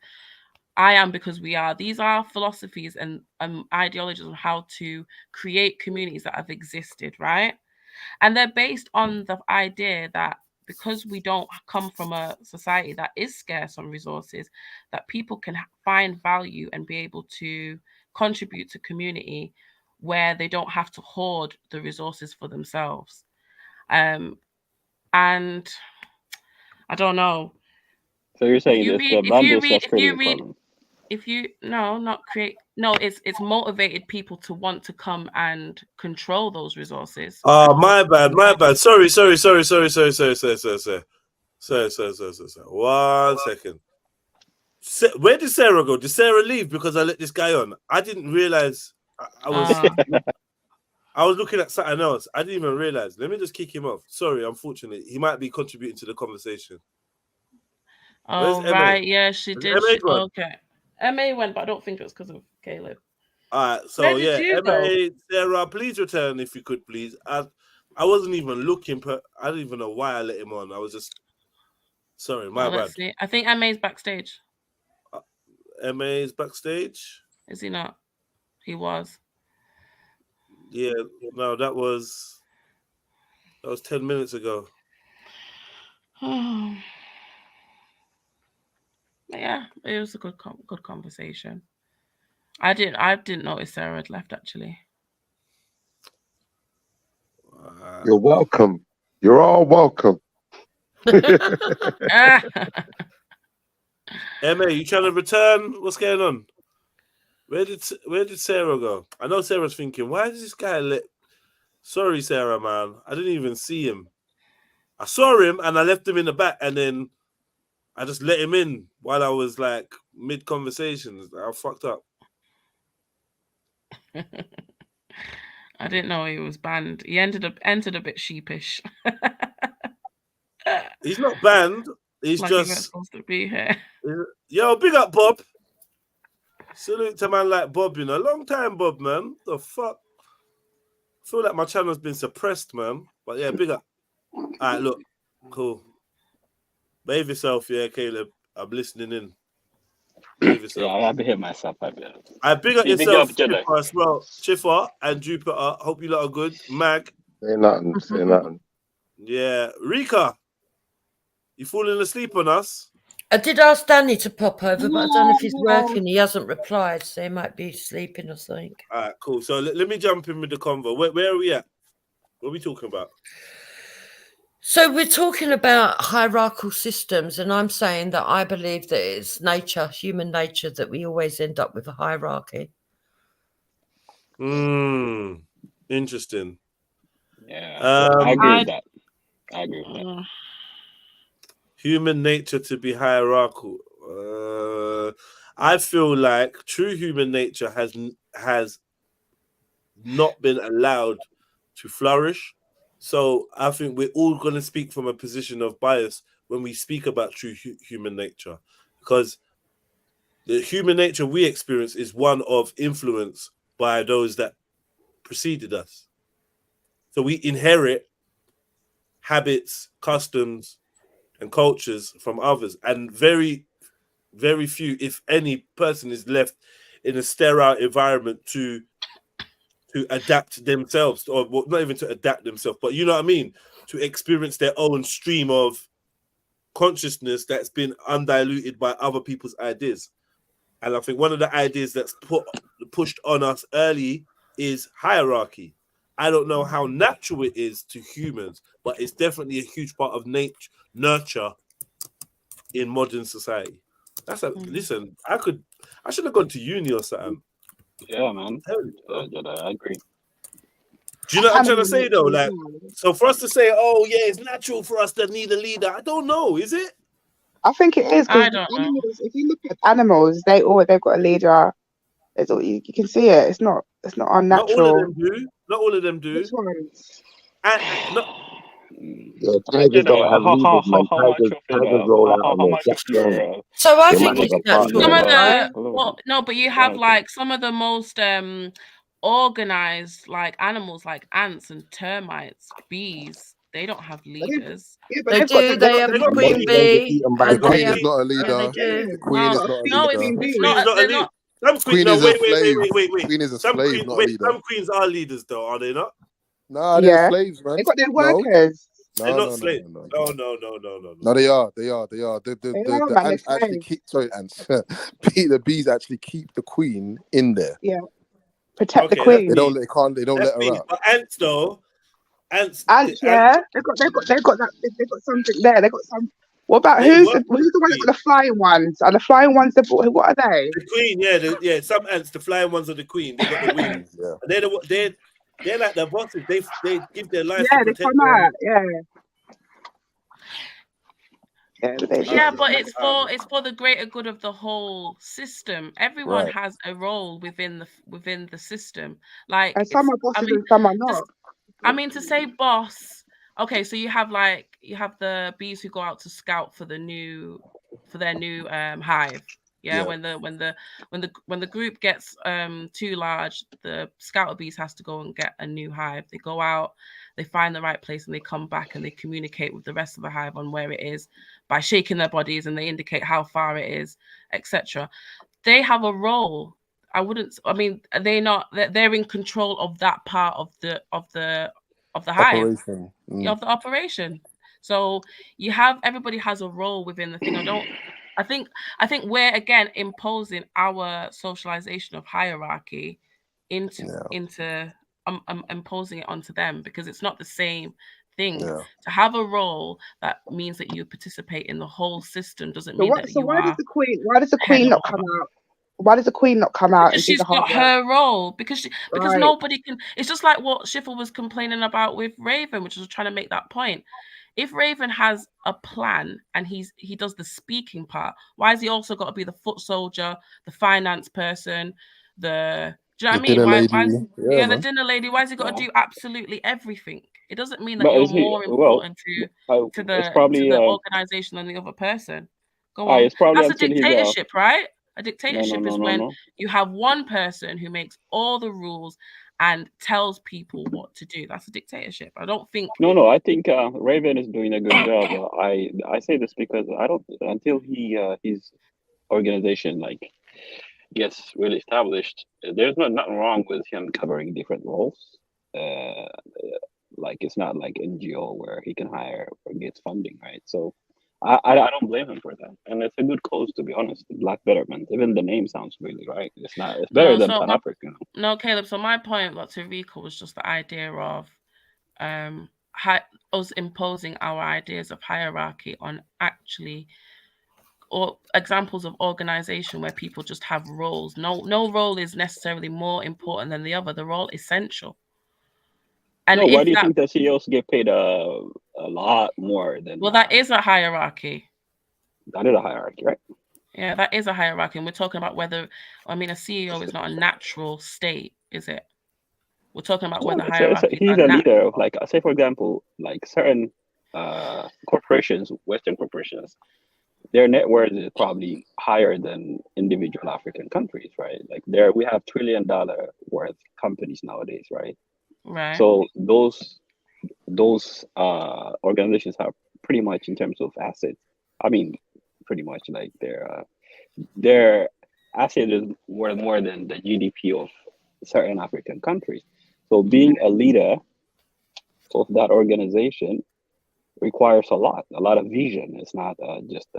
I am because we are. These are philosophies and ideologies on how to create communities that have existed, right? And they're based on the idea that because we don't come from a society that is scarce on resources, that people can find value and be able to contribute to community where they don't have to hoard the resources for themselves. And I don't know. So you're saying it's motivated people to want to come and control those resources. Oh, my bad. Sorry. 1 second. Where did Sarah go? Did Sarah leave because I let this guy on? I didn't realize I was looking at something else. I didn't even realize. Let me just kick him off. Sorry, unfortunately, he might be contributing to the conversation. Oh, right. Yeah, she did. Okay. MA went, but I don't think it was because of Caleb. All right. So, yeah, MA, Sarah, please return if you could, please. I wasn't even looking. I don't even know why I let him on. I was just... Sorry, my bad. See. I think MA's backstage. MA's backstage? Is he not? He was. Yeah, no, that was 10 minutes ago. Yeah, it was a good conversation. I didn't notice Sarah had left actually. You're welcome. You're all welcome. Emma, you trying to return? What's going on? Where did Sarah go? I know Sarah's thinking, why does this guy let... Sorry, Sarah, man. I didn't even see him. I saw him and I left him in the back and then I just let him in while I was like mid-conversation. I fucked up. I didn't know he was banned. He entered a bit sheepish. He's not banned. He's like just he was supposed to be here. Yo, big up, Bob. Salute to man like Bob, you know. Long time, Bob, man. The fuck? I feel like my channel's been suppressed, man. But yeah, big up. All right, look. Cool. Behave yourself, yeah, Caleb. I'm listening in. Behave yourself. Yeah, I behave myself. I behave. I big up yourself, Chiffer, as well. Chiffer and Jupiter. Hope you lot are good. Mag. Say nothing. Say nothing. Yeah. Rika. You falling asleep on us? I did ask Danny to pop over, but I don't know if he's working. He hasn't replied, so he might be sleeping or something. All right, cool. So let me jump in with the convo. Where are we at? What are we talking about? So we're talking about hierarchical systems, and I'm saying that I believe that it's nature, human nature, that we always end up with a hierarchy. Interesting. Yeah, I agree with that. I agree with that. Human nature to be hierarchical. I feel like true human nature has not been allowed to flourish. So I think we're all going to speak from a position of bias when we speak about true human nature, because the human nature we experience is one of influence by those that preceded us. So we inherit habits, customs, and cultures from others, and very, very few, if any, person is left in a sterile environment to adapt themselves, or well, not even to adapt themselves, but you know what I mean, to experience their own stream of consciousness that's been undiluted by other people's ideas. And I think one of the ideas that's pushed on us early is hierarchy. I don't know how natural it is to humans, but it's definitely a huge part of nurture in modern society. Listen, I should have gone to uni or something. Yeah, man. I agree. Do you know what I'm trying to say though? Like, so for us to say, oh yeah, it's natural for us to need a leader, I don't know, is it? I think it is, because animals, if you look at animals, they've got a leader. You can see it. It's not unnatural. Not all of them do. Which ones? Yeah, tigers don't have leaders, man. Tigers roll out on their jack. So I think it's natural. Some of the no, but you have like some of the most organized like animals, like ants and termites, bees. They don't have leaders. Yeah, they do. They have a queen bee. The queen is not a leader. The queen is not a leader. No, it's not a leader. Some queens, queen is a slave. Wait. Queen is a slave, not a leader. Some queens are leaders, though, are they not? Nah, they're slaves, man. They got their workers. They're not slaves. No. No, they are. The ants actually keep. Sorry, ants. The bees actually keep the queen in there. Yeah, protect the queen. They don't let her out. But ants, though. Ants. Yeah, they've got something there. They got some. What about who's the one that got the flying ones? Are the flying ones what are they? The queen, yeah. Some ants, the flying ones are the queen. They got the wings. Yeah. They're like the bosses. They give their life. Yeah, they come out. Yeah. Yeah, but it's for the greater good of the whole system. Everyone has a role within the system. Like, and some are bosses and some are not. I mean, to say boss. Okay, so you have the bees who go out to scout for their new hive. Yeah, when the group gets too large, the scouter bees has to go and get a new hive. They go out, they find the right place, and they come back and they communicate with the rest of the hive on where it is by shaking their bodies, and they indicate how far it is, etc. They have a role. They're in control of that part of the hive, of the operation. So everybody has a role within the thing. I think we're again imposing our socialization of hierarchy into I'm imposing it onto them, because it's not the same thing. Yeah. To have a role that means that you participate in the whole system doesn't So mean what? that So you why does are the Queen? Why does the head Queen of not come out? Why does the Queen not come out because and do she's the hard got work? her role, because Right. nobody can. It's just like what Schiffer was complaining about with Raven, which was trying to make that point. If Raven has a plan and he does the speaking part, why has he also got to be the foot soldier, the finance person, do you know what I mean? Dinner Why lady. Yeah, the man. dinner lady? Why has he got to do absolutely everything? It doesn't mean that But you're is he more well? important to It's probably the organization than the other person. Go on. it's probably That's a until he's dictatorship, right? A no dictatorship is when no. you have one person who makes all the rules and tells people what to do. That's a dictatorship. I don't think. No, I think Raven is doing a good job. I say this because I don't until his organization like gets really established. There's nothing wrong with him covering different roles. Like it's not like NGO where he can hire or gets funding, right? So I don't blame him for that, and it's a good cause, to be honest. Black betterment. Even the name sounds really right. It's better No, than so Pan African. no, Caleb. So my point, what to recall, was just the idea of us imposing our ideas of hierarchy on actually, or examples of organization where people just have roles. No role is necessarily more important than the other. The role is essential. And No, why if do you that, think that CEOs get paid a lot more than? well, that is a hierarchy. That is a hierarchy, right? Yeah, that is a hierarchy. And we're talking about whether, I mean, a CEO is not a natural state, is it? We're talking about whether hierarchies He's are a natural. leader of, like, say for example, like certain corporations, Western corporations, their net worth is probably higher than individual African countries, right? Like we have $1 trillion worth companies nowadays, right? Right. So those organizations have pretty much in terms of assets. I mean, pretty much like their asset is worth more than the GDP of certain African countries. So being a leader of that organization requires a lot of vision. It's not just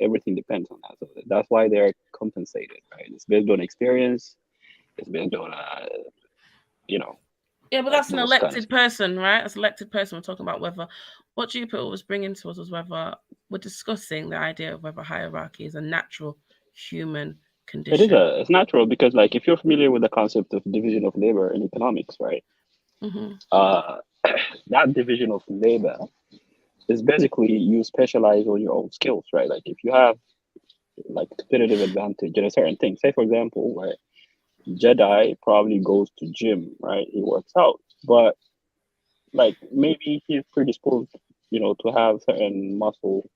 everything depends on that. So that's why they're compensated, right? It's based on experience. It's based on Yeah, but like that's an those kind of elected person, right? That's an elected person. We're talking about whether what Jupiter was bringing to us was whether we're discussing the idea of whether hierarchy is a natural human condition. It's natural because, like, if you're familiar with the concept of division of labor in economics, right? Mm-hmm. That division of labor is basically you specialize on your own skills, right? Like if you have like competitive advantage in a certain thing, say for example, right, Jedi probably goes to gym, right? He works out, but like maybe he's predisposed, to have certain muscle,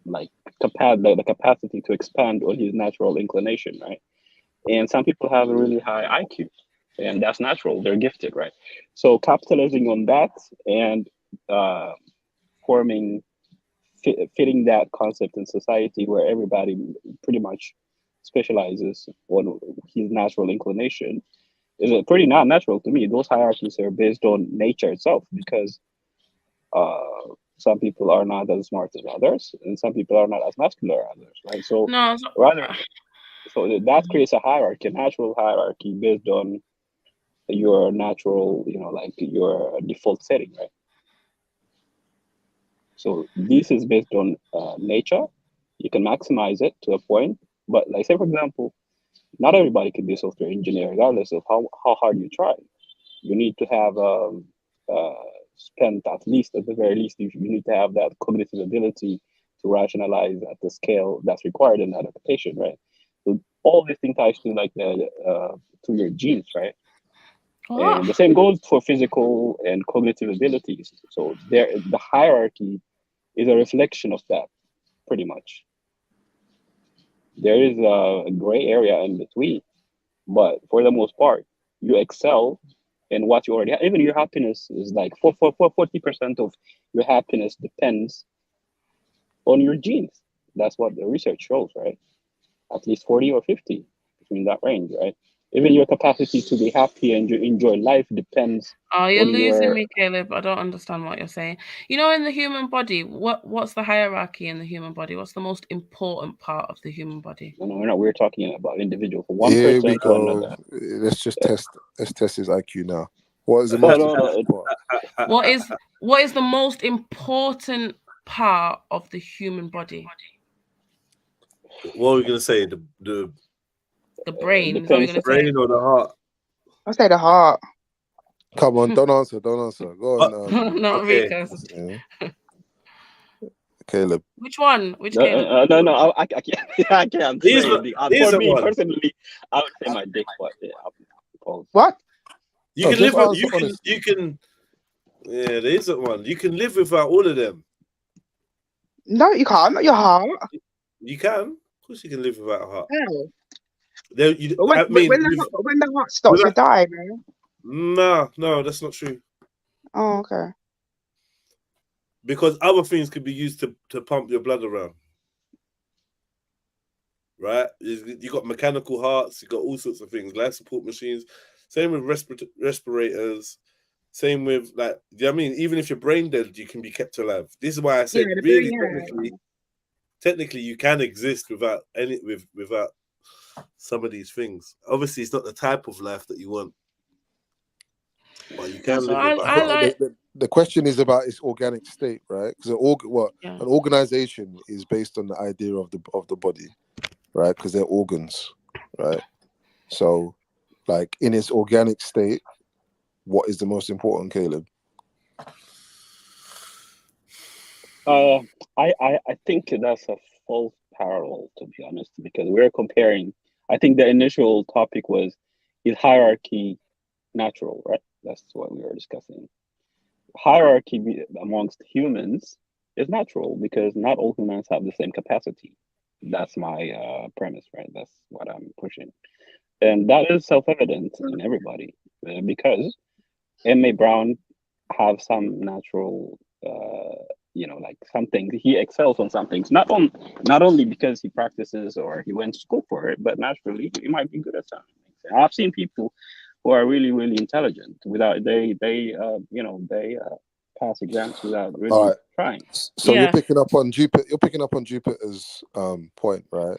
like the capacity to expand on his natural inclination, right? And some people have a really high IQ, and that's natural. They're gifted, right? So capitalizing on that and fitting that concept in society where everybody pretty much specializes on his natural inclination is pretty not natural to me. Those hierarchies are based on nature itself because some people are not as smart as others, and some people are not as muscular as others, right? So so that creates a hierarchy, a natural hierarchy based on your natural, like your default setting, right? So this is based on nature. You can maximize it to a point, but like say for example, not everybody can be a software engineer, regardless of how hard you try. You need to have spent at the very least, you need to have that cognitive ability to rationalize at the scale that's required in that application, right? So all these things ties to like to your genes, right? And the same goes for physical and cognitive abilities. So the hierarchy is a reflection of that, pretty much. There is a gray area in between, but for the most part, you excel in what you already have. Even your happiness is like 40% of your happiness depends on your genes. That's what the research shows, right? At least 40 or 50 between that range, right? Even your capacity to be happy and enjoy life depends Oh, you're on losing your. me, Caleb. I don't understand what you're saying. You know, in the human body, what's the hierarchy in the human body? What's the most important part of the human body? No, we're not. We're talking about individual, from one Here person we to another. go. Let's just test. Let's test his IQ now. What is the No, most no, important no. part? What is the most important part of the human body? What are we gonna say? The brain. Is that what you're gonna say? brain or the heart? I say the heart. Come on, don't answer. Don't answer. Go on. Not okay. Rico. Yeah. Caleb. Which one? Which No, Caleb? no, I can't. I can't These say. are For me one. personally, I would say my dick. But yeah, what? You can live. You can. Yeah, there isn't one. You can live without all of them. No, you can't. Not your heart. You can. Of course, you can live without a heart. No. There, When the heart stops, you die, man. No, that's not true. Oh, okay. Because other things could be used to pump your blood around. Right? You got mechanical hearts, you got all sorts of things, life support machines. Same with respirators. Same with, like, do you know what I mean? Even if you're brain dead, you can be kept alive. This is why I said, really, technically, you can exist without without some of these things. Obviously, it's not the type of life that you want, but you can live without. The question is about its organic state, right? Because an organization is based on the idea of the body, right? Because they're organs, right? So, like, in its organic state, what is the most important, Caleb? I think that's a false parallel, to be honest, because we're comparing. I think the initial topic was, is hierarchy natural, right? That's what we were discussing. Hierarchy amongst humans is natural because not all humans have the same capacity. That's my premise, right? That's what I'm pushing. And that is self-evident in everybody because M.A. Brown have some natural, like some things. He excels on some things, not only because he practices or he went to school for it, but naturally he might be good at some things. I've seen people who are really, really intelligent without they pass exams without really trying. So you're picking up on Jupiter. You're picking up on Jupiter's point, right?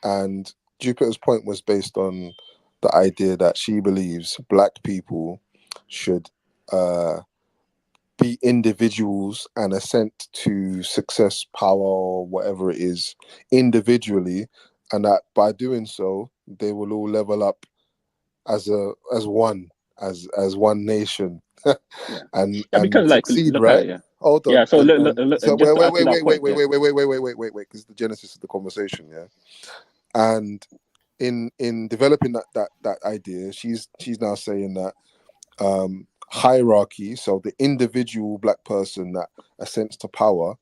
And Jupiter's point was based on the idea that she believes Black people should be individuals and ascent to success, power, or whatever it is, individually, and that by doing so, they will all level up as one nation, and because succeed, right? Hold on. Yeah. So wait, because the genesis of the conversation, yeah. And in developing that idea, she's now saying that hierarchy, so the individual Black person that ascends to power,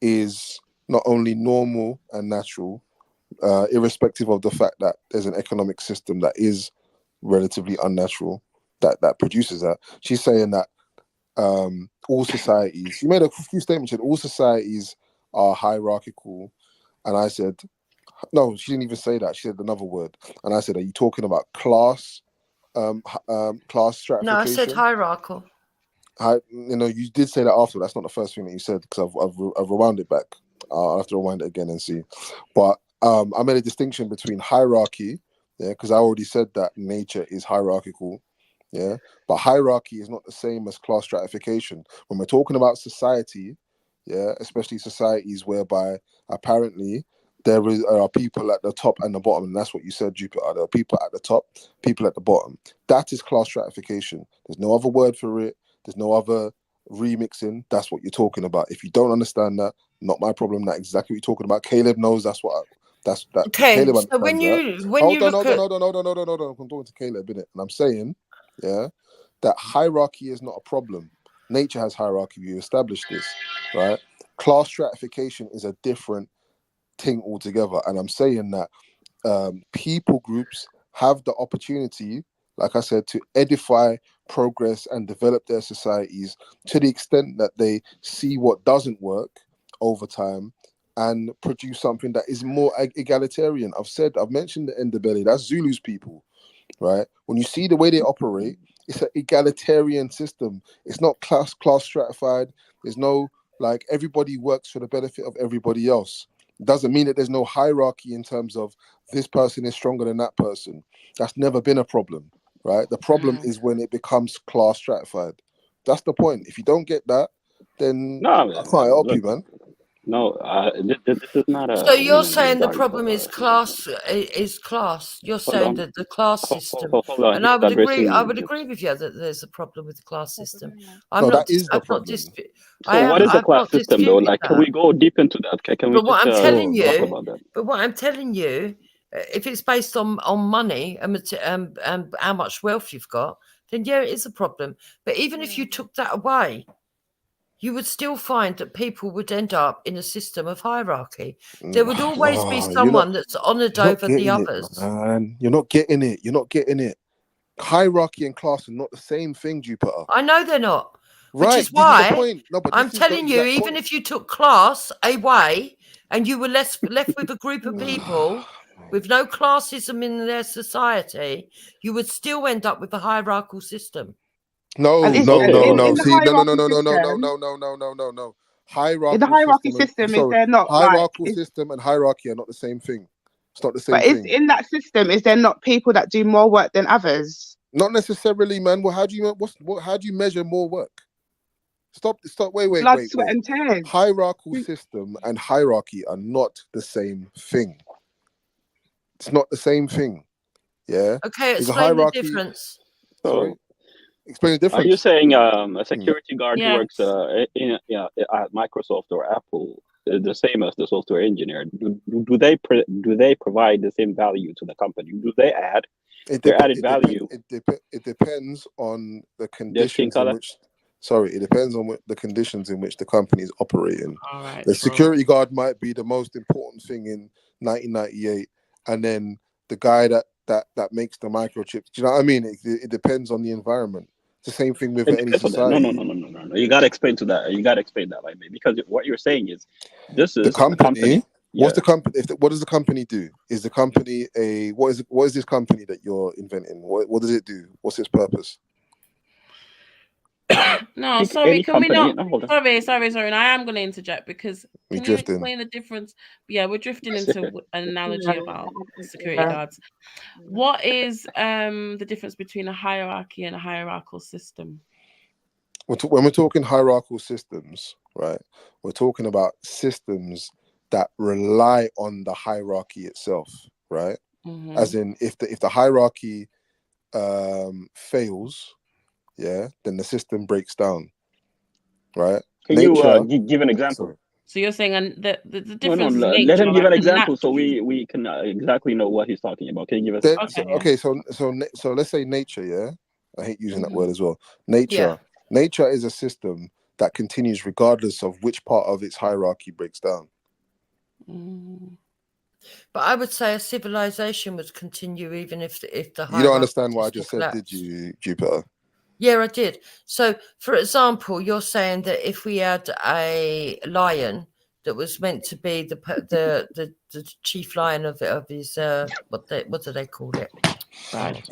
is not only normal and natural, irrespective of the fact that there's an economic system that is relatively unnatural that produces that. She's saying that all societies, she made a few statements, said all societies are hierarchical, and I said, no, she didn't even say that. She said another word, and I said, are you talking about class stratification? No, I said hierarchical. You did say that after. That's not the first thing that you said, because I've rewound it back. I'll have to rewind it again and see. But I made a distinction between hierarchy, because I already said that nature is hierarchical, but hierarchy is not the same as class stratification. When we're talking about society, especially societies whereby apparently there are people at the top and the bottom, and that's what you said, Jupiter. There are people at the top, people at the bottom. That is class stratification. There's no other word for it. There's no other remixing. That's what you're talking about. If you don't understand that, not my problem. That's exactly what you're talking about. Caleb knows that's that. Okay, Caleb so when you hold on, I'm talking to Caleb, innit? And I'm saying, that hierarchy is not a problem. Nature has hierarchy. We established this, right? Class stratification is a different thing altogether. And I'm saying that people groups have the opportunity, like I said, to edify, progress, and develop their societies to the extent that they see what doesn't work over time and produce something that is more egalitarian. I've mentioned the Ndebele, that's Zulu's people. right? When you see the way they operate, it's an egalitarian system. It's not class stratified. There's no like everybody works for the benefit of everybody else. Doesn't mean that there's no hierarchy in terms of this person is stronger than that person. That's never been a problem, right? The problem is when it becomes class stratified. That's the point. If you don't get that, then No, I can't help you, man. No, this is not a. So you're saying the problem is class? You're saying that the class system, Hold on, and he's I would agree. addressing I would you. agree with you that there's a problem with the class system. No, that is the problem. So what is a class system though? Like, can we go deep into that? Can we But what I'm just telling talk you, about that? but what I'm telling you, if it's based on money and how much wealth you've got, then yeah, it is a problem. But even if you took that away, you would still find that people would end up in a system of hierarchy. There would always be someone that's honoured over the others. Man. You're not getting it. You're not getting it. Hierarchy and class are not the same thing, Jupiter. I know they're not. Right, Which is this is the why point. No, but I'm this is the telling you, exact even point. if you took class away and you were left with a group of people with no classism in their society, you would still end up with a hierarchical system. No. And See, no. Hierarchical in the hierarchy system, is there not hierarchical system and hierarchy are not the same thing. It's not the same but thing. in that system, is there not people that do more work than others? Not necessarily, man. Well, how do you measure more work? Stop. Wait. Blood, sweat, and tears. Hierarchical system and hierarchy are not the same thing. It's not the same thing. Yeah. Okay, explain the difference. Sorry. Explain the difference. Are you saying a security guard who works at Microsoft or Apple is the same as the software engineer? Do they provide the same value to the company? Do they add their added value? It depends on the conditions in which. Sorry, it depends on the conditions in which the company is operating. All right, the security guard might be the most important thing in 1998, and then the guy that makes the microchips. Do you know what I mean? It depends on the environment. It's the same thing with any society. No. You gotta explain to that. You gotta explain that, like, because what you're saying is this is the company. What's the Yeah. company? What does the company do? Is the company what is this company that you're inventing? What does it do? What's its purpose? No, sorry, can we not? Sorry. And I am going to interject because can you explain the difference? Yeah, we're drifting into an analogy about security guards. What is the difference between a hierarchy and a hierarchical system? When we're talking hierarchical systems, right? We're talking about systems that rely on the hierarchy itself, right? Mm-hmm. As in, if the hierarchy fails, yeah, then the system breaks down, right? Can you give an example? Sorry. So you're saying the difference is nature. Let him give an example so we can exactly know what he's talking about. Can you give us? So let's say nature, yeah? I hate using that word as well. Nature is a system that continues regardless of which part of its hierarchy breaks down. But I would say a civilization would continue even if the you don't understand what I just said, did you, Jupiter? Yeah, I did. So, for example, you're saying that if we had a lion that was meant to be the chief lion of his what do they call it? Right.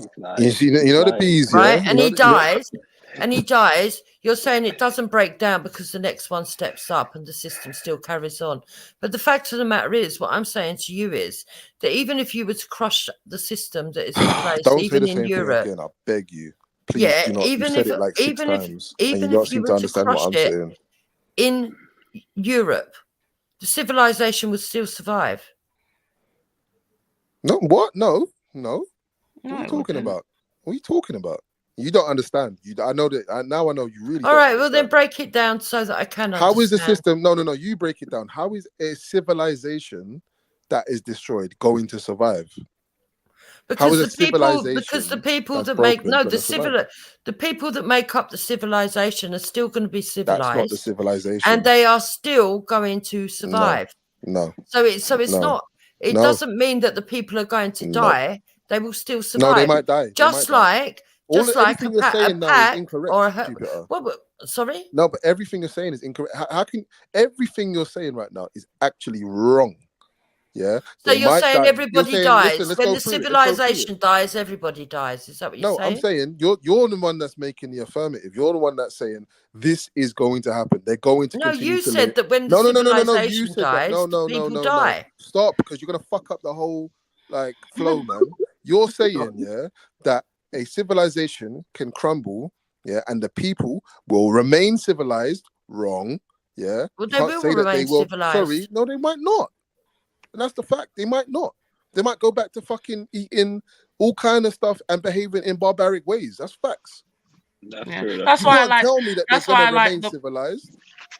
You know the bees, right? Yeah? And he dies. And he dies. You're saying it doesn't break down because the next one steps up and the system still carries on. But the fact of the matter is, what I'm saying to you is that even if you were to crush the system that is in place, Don't even say the in same Europe, thing again. I beg you. Please do not. You've said it like 6 times, and you don't seem to understand what I'm saying. In Europe, the civilization would still survive. No, what? No. What are you talking about? What are you talking about? You don't understand. I know that. Now I know you really. All right. Well, then break it down so that I can understand. How is the system? No. You break it down. How is a civilization that is destroyed going to survive? Because the people that make the people that make up the civilization are still going to be civilized. That's not the civilization, and they are still going to survive. No. So it's not. It doesn't mean that the people are going to die. They will still survive. No, they might die. Just like everything you're saying now is incorrect. Sorry. No, but everything you're saying is incorrect. How can everything you're saying right now is actually wrong? Yeah, So they you're might saying die. You're everybody saying, dies. listen, let's When go the through it. Let's go through it. civilization dies, everybody dies. Is that what you're No, I'm saying? saying you're the one that's making the affirmative. You're the one that's saying this is going to happen. They're going to No, continue you to live. said that when the No, no, no, no, no, no. You civilization said that. No, dies, the no, no, people no, no. die. Stop, because you're gonna fuck up the whole like flow, man. You're saying, yeah, that a civilization can crumble, yeah, and the people will remain civilized. Wrong, yeah. Well, You they can't will say that they remain will. civilized. Sorry, no, they might not. And that's the fact. They might not. They might go back to fucking eating all kind of stuff and behaving in barbaric ways. That's facts. That's Yeah, true. that's You why I can't like. tell me that they're That's why gonna I like remain the. civilized.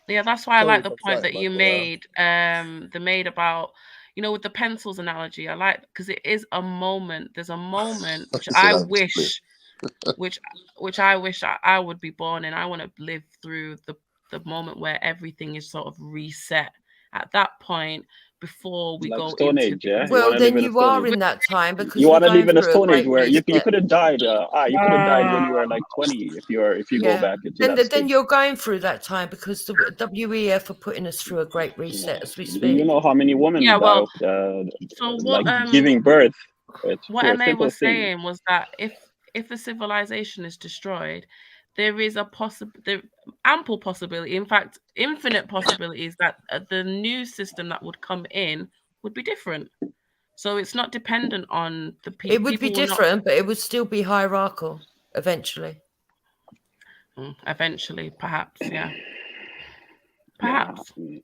Yeah, that's why I Sorry like if the I'm point chatting, that man, you but made. The made about, you know, with the pencils analogy. I like, because it is a moment. There's a moment which it's an I absolute. wish, which I wish I would be born in. I want to live through the moment where everything is sort of reset. At that point, before we Like go Stone into Age, yeah. You Well, want to live then in a you Stone are Age. in that time because You we're want to live going in a through a Stone Age great where you reset. could have died. You could have died when you were like 20 if you go Yeah. back into that Then state. you're going through that time because the WEF are putting us through a great reset as we Do you speak. know how many women yeah, die well, of so like giving birth? It's what for a MA simple was thing. saying was that if a civilization is destroyed, there is ample possibility, in fact, infinite possibilities that the new system that would come in would be different. So it's not dependent on the people. It would be People will not. different, but it would still be hierarchical eventually. Eventually, perhaps, yeah. Perhaps. Yeah.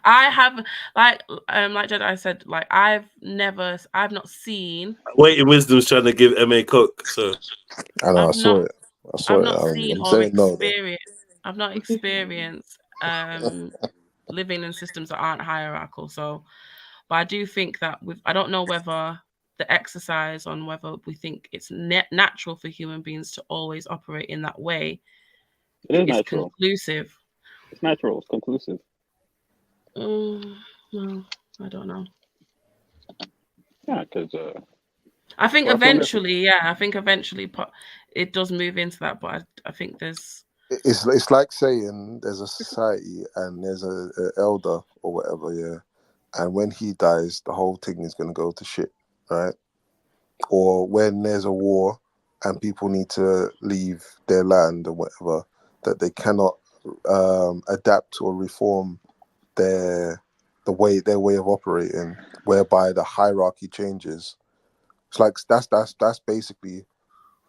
I have like Jedi said, like I've not seen. Waiting Wisdom's trying to give MA cook, so I know. I I've saw not it. I saw I've it. not seen I'm or saying no, though. experienced. I've not experienced living in systems that aren't hierarchical. So, but I do think that I don't know whether the exercise on whether we think it's natural for human beings to always operate in that way It is is natural. conclusive. It's natural. It's conclusive. No, I don't know. Yeah, because I think eventually, it does move into that. But I think there's. It's like saying there's a society and there's a elder or whatever, yeah, and when he dies, the whole thing is gonna go to shit, right? Or when there's a war and people need to leave their land or whatever, that they cannot adapt or reform their way of operating, whereby the hierarchy changes. It's like that's basically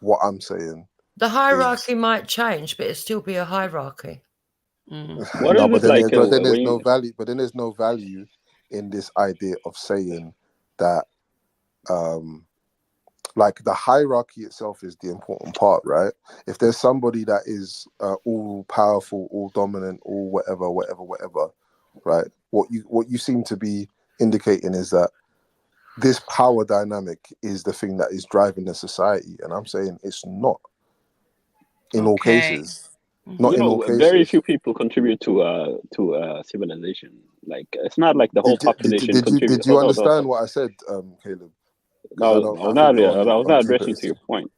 what I'm saying. The hierarchy might change, but it still be a hierarchy. what No, is but it then like there's when no you, value. But then there's no value in this idea of saying that, like the hierarchy itself is the important part, right? If there's somebody that is all powerful, all dominant, all whatever, right? What you seem to be indicating is that this power dynamic is the thing that is driving the society, and I'm saying it's not in all cases. Not in all cases. very few people contribute to civilization. Like it's not like the whole population contributes. Did you understand what I said, Caleb? No, I was not addressing to your point.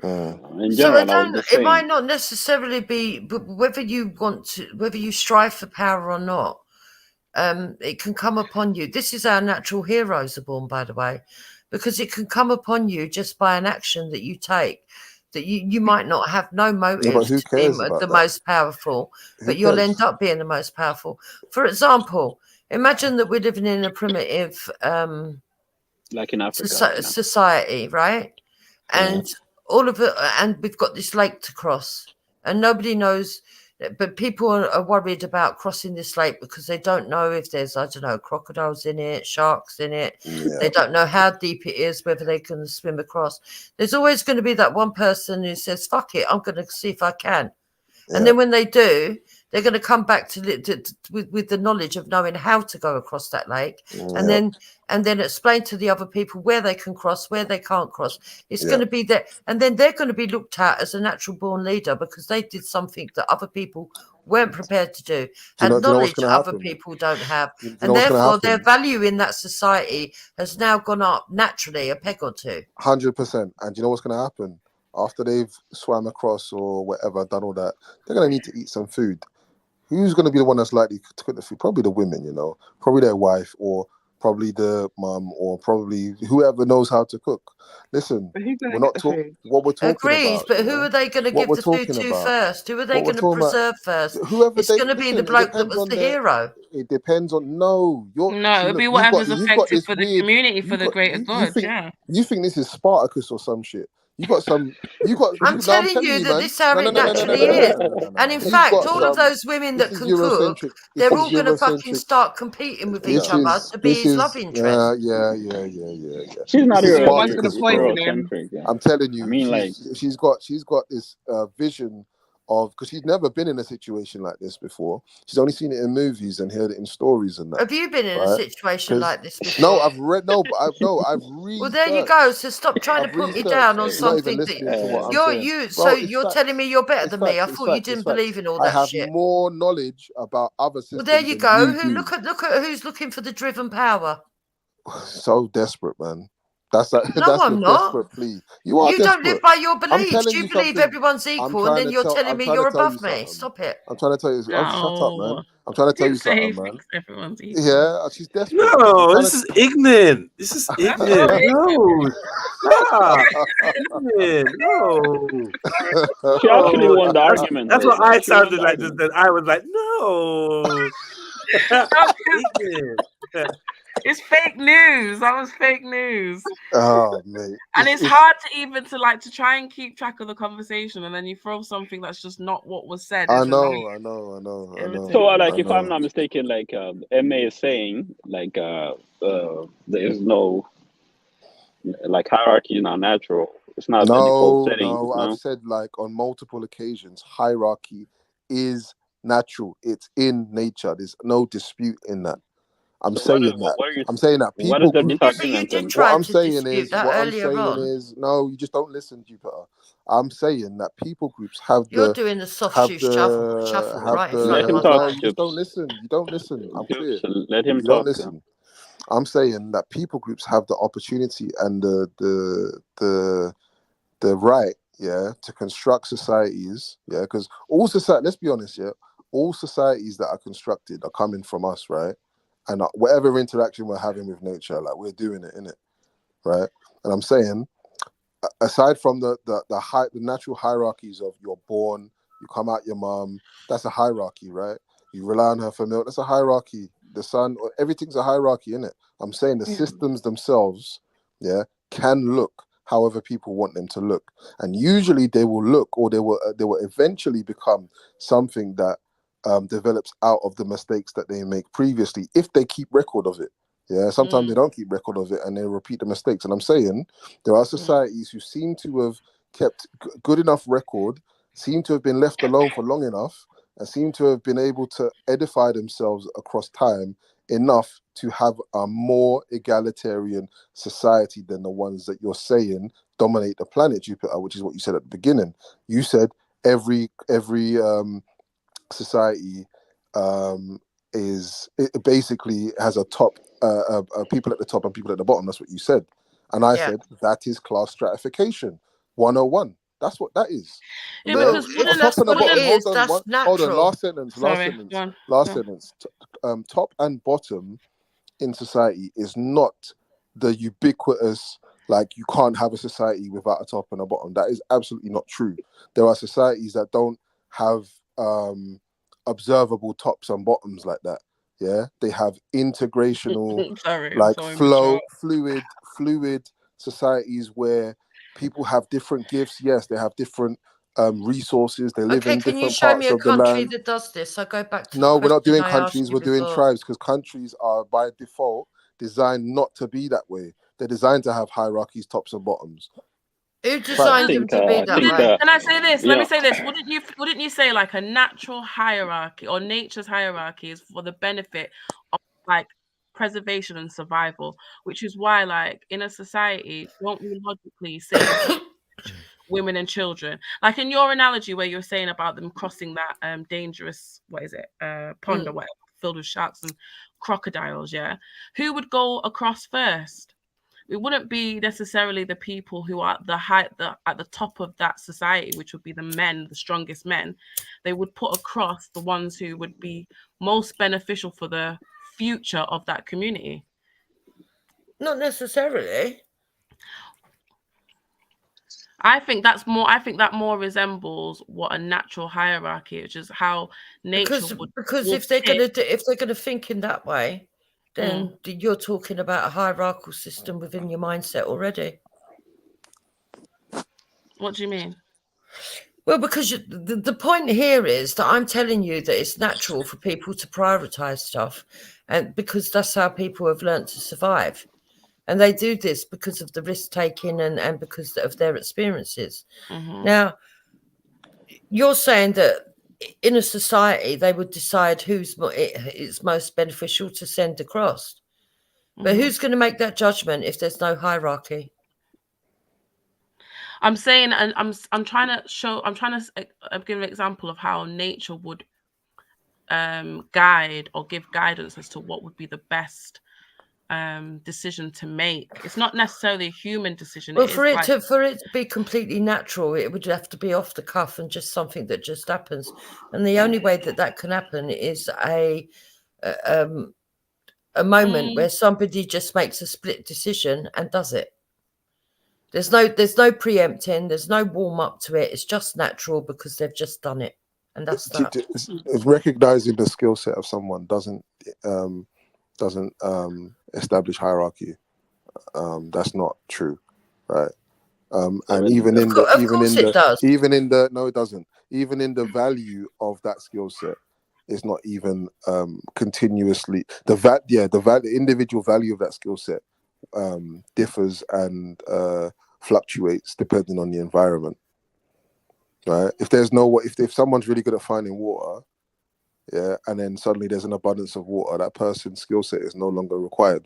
In general, I was just saying. It might not necessarily be, but whether you strive for power or not, it can come upon you. This is how natural heroes are born, by the way, because it can come upon you just by an action that you take. That you might not have no motive but who to be cares about the that? most powerful, but you'll cares? end up being the most powerful. For example, imagine that we're living in a primitive like in Africa society, right? And all of it, and we've got this lake to cross, and nobody knows. But people are worried about crossing this lake because they don't know if there's, I don't know, crocodiles in it, sharks in it. Yeah. They don't know how deep it is, whether they can swim across. There's always going to be that one person who says, fuck it, I'm going to see if I can. Yeah. And then when they do, they're going to come back with the knowledge of knowing how to go across that lake, and then explain to the other people where they can cross, where they can't cross. It's going to be there, and then they're going to be looked at as a natural born leader because they did something that other people weren't prepared to do, and knowledge other people don't have, and therefore their value in that society has now gone up naturally a peg or two. 100%. And you know what's going to happen? After they've swam across or whatever, done all that, they're going to need to eat some food. Who's going to be the one that's likely to cook the food? Probably the women, probably their wife or probably the mum, or probably whoever knows how to cook. Listen, But who's we're gonna not get the talking. food? What we're talking Agrees, about, but yeah? who are they going to What give we're the food talking to about. first? Who are they What we're going to talking about. preserve first? Whoever It's they going to be the listen. It bloke that depends was on the their. hero. It depends on No, see, it'll look, be whatever's you've got effective this for the weird. community, for the greater You good. think Yeah. you think this is Spartacus or some shit. You got some. You got. I'm No, I'm telling telling you you, that man. this is how No, no, it no, no, no, no, naturally no, no, is. no, no, no, And no. in You've fact, got all of some. those women This that is can cook, Eurocentric. This they're is all going to fucking Eurocentric. start competing with each This other to be his love interest. yeah. She's not This is Yeah, one's gonna Spartacus, bro. poison him. Eurocentric. Yeah. I'm telling I you, mean, like, she's got this vision of, because she's never been in a situation like this before. She's only seen it in movies and heard it in stories and that. Have you been in a Right? situation 'Cause- like this before? no, I've read I've Well, there you researched. go. So stop trying to I've put me researched. down on You're not even something listening to what I'm you're saying. you. Bro, So it's you're telling me facts. you're better It's than me. I facts. It's thought you facts. It's didn't facts. believe in all I that have shit. more knowledge about other systems Well, there you than go. you do. Look at who's looking for the driven power. So desperate, man. That's No, that's I'm the not. desperate plea. You are You don't live desperate. by your I'm beliefs. telling You you believe something. everyone's equal, and then you're telling me you're tell you above me. something. Stop it. I'm trying to tell you. Oh, shut up, man. No. I'm trying to tell You you say he something, man. thinks everyone's equal. Yeah, she's desperate. I'm No, trying this is ignorant. This is ignorant. No. Stop. Ignorant. No. she actually No. won the argument. That's Though. what I She won sounded the like. argument. Just then I was like, no. Ignorant. It's fake news. That was fake news. Oh, mate. And it's hard to even to try and keep track of the conversation, and then you throw something that's just not what was said. I It's know. So, like, if I'm not mistaken, like, MA is saying, like, there is no, like, hierarchy is not natural. It's not a default setting. No, I've said, like, on multiple occasions, hierarchy is natural. It's in nature. There's no dispute in that. I'm saying that. I'm saying that What is people the groups. disagreement You did then? try What I'm to saying dispute is, that earlier on. no, you just don't listen, Jupiter. I'm saying that people groups have You're doing the soft shoe shuffle right in front Let of him my talk. no, face. you just don't listen. You don't listen. I'm clear. Let him You don't talk. listen. I'm saying that people groups have the opportunity and the right, yeah, to construct societies, yeah, because all society. Let's be honest, yeah, all societies that are constructed are coming from us, right? And whatever interaction we're having with nature, like, we're doing it, innit? Right? And I'm saying, aside from the natural hierarchies of you're born, you come out your mum, that's a hierarchy, right? You rely on her for milk, that's a hierarchy. The sun, everything's a hierarchy, innit? I'm saying the systems themselves, yeah, can look however people want them to look, and usually they will look, or they will eventually become something that develops out of the mistakes that they make previously, if they keep record of it. Yeah, sometimes they don't keep record of it and they repeat the mistakes. And I'm saying there are societies who seem to have kept good enough record, seem to have been left alone for long enough, and seem to have been able to edify themselves across time enough to have a more egalitarian society than the ones that you're saying dominate the planet, Jupiter, which is what you said at the beginning. You said every society it basically has a top people at the top and people at the bottom. That's what you said, and I said that is class stratification 101. That's what that is. Yeah, because A top and a bottom. Hold on. Last sentence. Sorry, Last sentence. Top and bottom in society is not the ubiquitous, like, you can't have a society without a top and a bottom. That is absolutely not true. There are societies that don't have observable tops and bottoms like that. Yeah, they have integrational, fluid societies where people have different gifts. Yes, they have different resources. They live in Can you different show parts me a of the country land. that does this? I go back to No, the we're not question doing I countries. asked you We're doing before. tribes, because countries are by default designed not to be that way. They're designed to have hierarchies, tops and bottoms. Who designed them to be that way? Can I say this? Let me say this. Wouldn't you say, like, a natural hierarchy or nature's hierarchy is for the benefit of, like, preservation and survival, which is why, like, in a society, don't we logically say women and children? Like, in your analogy where you're saying about them crossing that dangerous, pond or whatever, filled with sharks and crocodiles, yeah? Who would go across first? It wouldn't be necessarily the people who are at the top of that society, which would be the men, the strongest men. They would put across the ones who would be most beneficial for the future of that community. Not necessarily. I think that more resembles what a natural hierarchy, which is how nature would. Because if they're gonna think in that way, then you're talking about a hierarchical system within your mindset already. What do you mean? Well, because the point here is that I'm telling you that it's natural for people to prioritize stuff, and because that's how people have learned to survive. And they do this because of the risk taking and because of their experiences. Now, you're saying that in a society, they would decide it's most beneficial to send across. But who's going to make that judgment if there's no hierarchy? I'm saying, and I'm trying to give an example of how nature would guide or give guidance as to what would be the best decision to make. It's not necessarily a human decision. Well, for it to be completely natural, it would have to be off the cuff and just something that just happens. And the only way that can happen is a moment where somebody just makes a split decision and does it. There's no preempting. There's no warm up to it. It's just natural because they've just done it, and that's that. If recognizing the skill set of someone doesn't establish hierarchy, that's not true, right? And even in the no, it doesn't. Even in the value of that skill set, it's not even continuously the individual value of that skill set differs and fluctuates depending on the environment, right? If someone's really good at finding water, and then suddenly there's an abundance of water, that person's skill set is no longer required.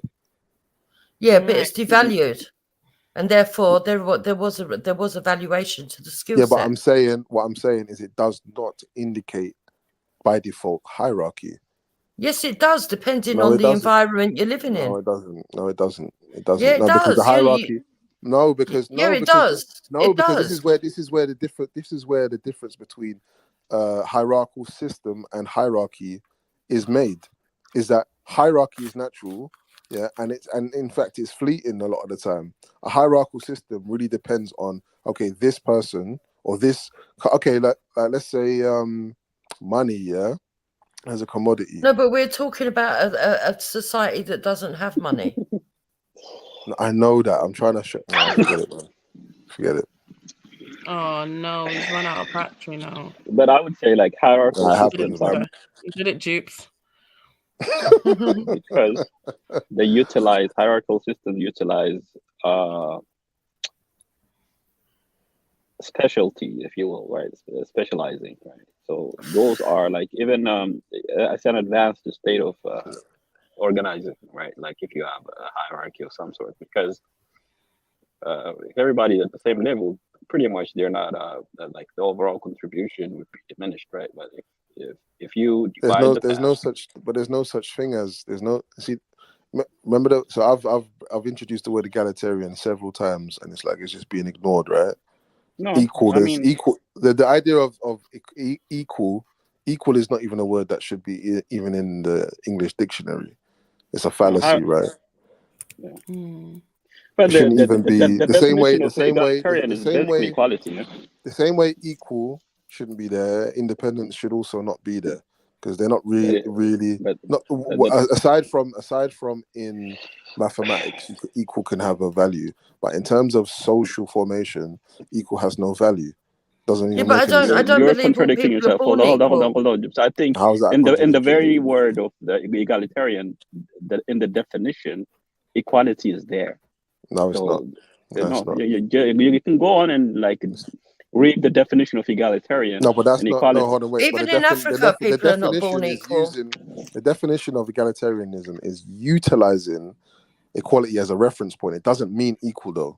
Yeah, but it's devalued, and therefore there was a valuation to the skill set. Yeah, but what I'm saying is it does not indicate by default hierarchy. Yes, it does, depending on the environment you're living in. No, it doesn't. No, it doesn't. Yeah, it does. Because the hierarchy. It does. Because this is where the difference between hierarchical system and hierarchy is made. Is that hierarchy is natural, and in fact it's fleeting a lot of the time. A hierarchical system really depends on this person or this. Let's say money, as a commodity. No, but we're talking about a society that doesn't have money. I know that. I'm trying to forget it, man. Forget it. Oh no, he's run out of battery now. But I would say like hierarchical systems are. You did it, Dupes. Because hierarchical systems utilize specialty, if you will, right? Specializing, right? So those are like even it's an advanced state of organizing, right? Like if you have a hierarchy of some sort, because if everybody at the same level, pretty much they're not like the overall contribution would be diminished, right? But if you divide there's no such thing as remember I've introduced the word egalitarian several times, and it's like it's just being ignored, right? No, equal. The idea of equal is not even a word that should be even in the English dictionary. It's a fallacy, right? Yeah. But it shouldn't even be the same way. The same way equal shouldn't be there. Independence should also not be there, because they're not really. Aside from in mathematics, equal can have a value, but in terms of social formation, equal has no value. Doesn't even. Yeah, but I don't You're believe contradicting yourself. Hold on. So I think in the very word of the egalitarian, in the definition, equality is there. No, it's not. You can go on and like read the definition of egalitarian. No, but that's not. Equality. No, hold on, wait. Even in Africa, people are not born equal. The definition of egalitarianism is utilizing equality as a reference point. It doesn't mean equal, though.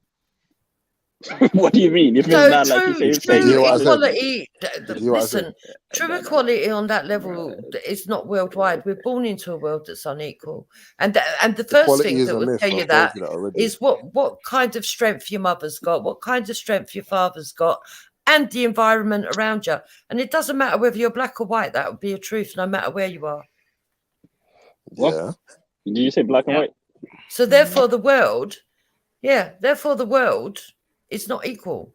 What do you mean? If No, it's not true equality. Listen, true equality on that level is not worldwide. We're born into a world that's unequal, and the first thing that will tell you that is what kind of strength your mother's got, what kind of strength your father's got, and the environment around you. And it doesn't matter whether you're black or white. That would be a truth, no matter where you are. Yeah. Did you say black and white? So therefore the world, therefore the world is not equal.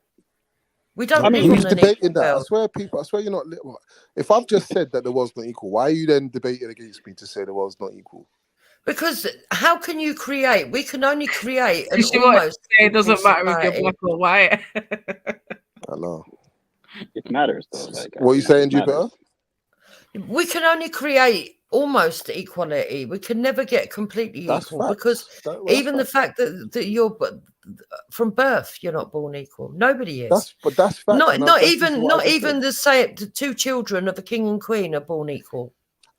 We don't live Who's on an debating equal that? world. I swear you're not. If I've just said that the world's not equal, why are you then debating against me to say the world's not equal? Because how can you create? We can only create an She wanted to almost. say it doesn't matter if you're society. black or white. I know. It matters though. Like, What are you saying, it matters. Jupiter? We can only create almost equality. We can never get completely That's equal facts. because That's even the facts. fact that you're from birth, you're not born equal. Nobody is. That's facts. Not even the two children of a king and queen are born equal.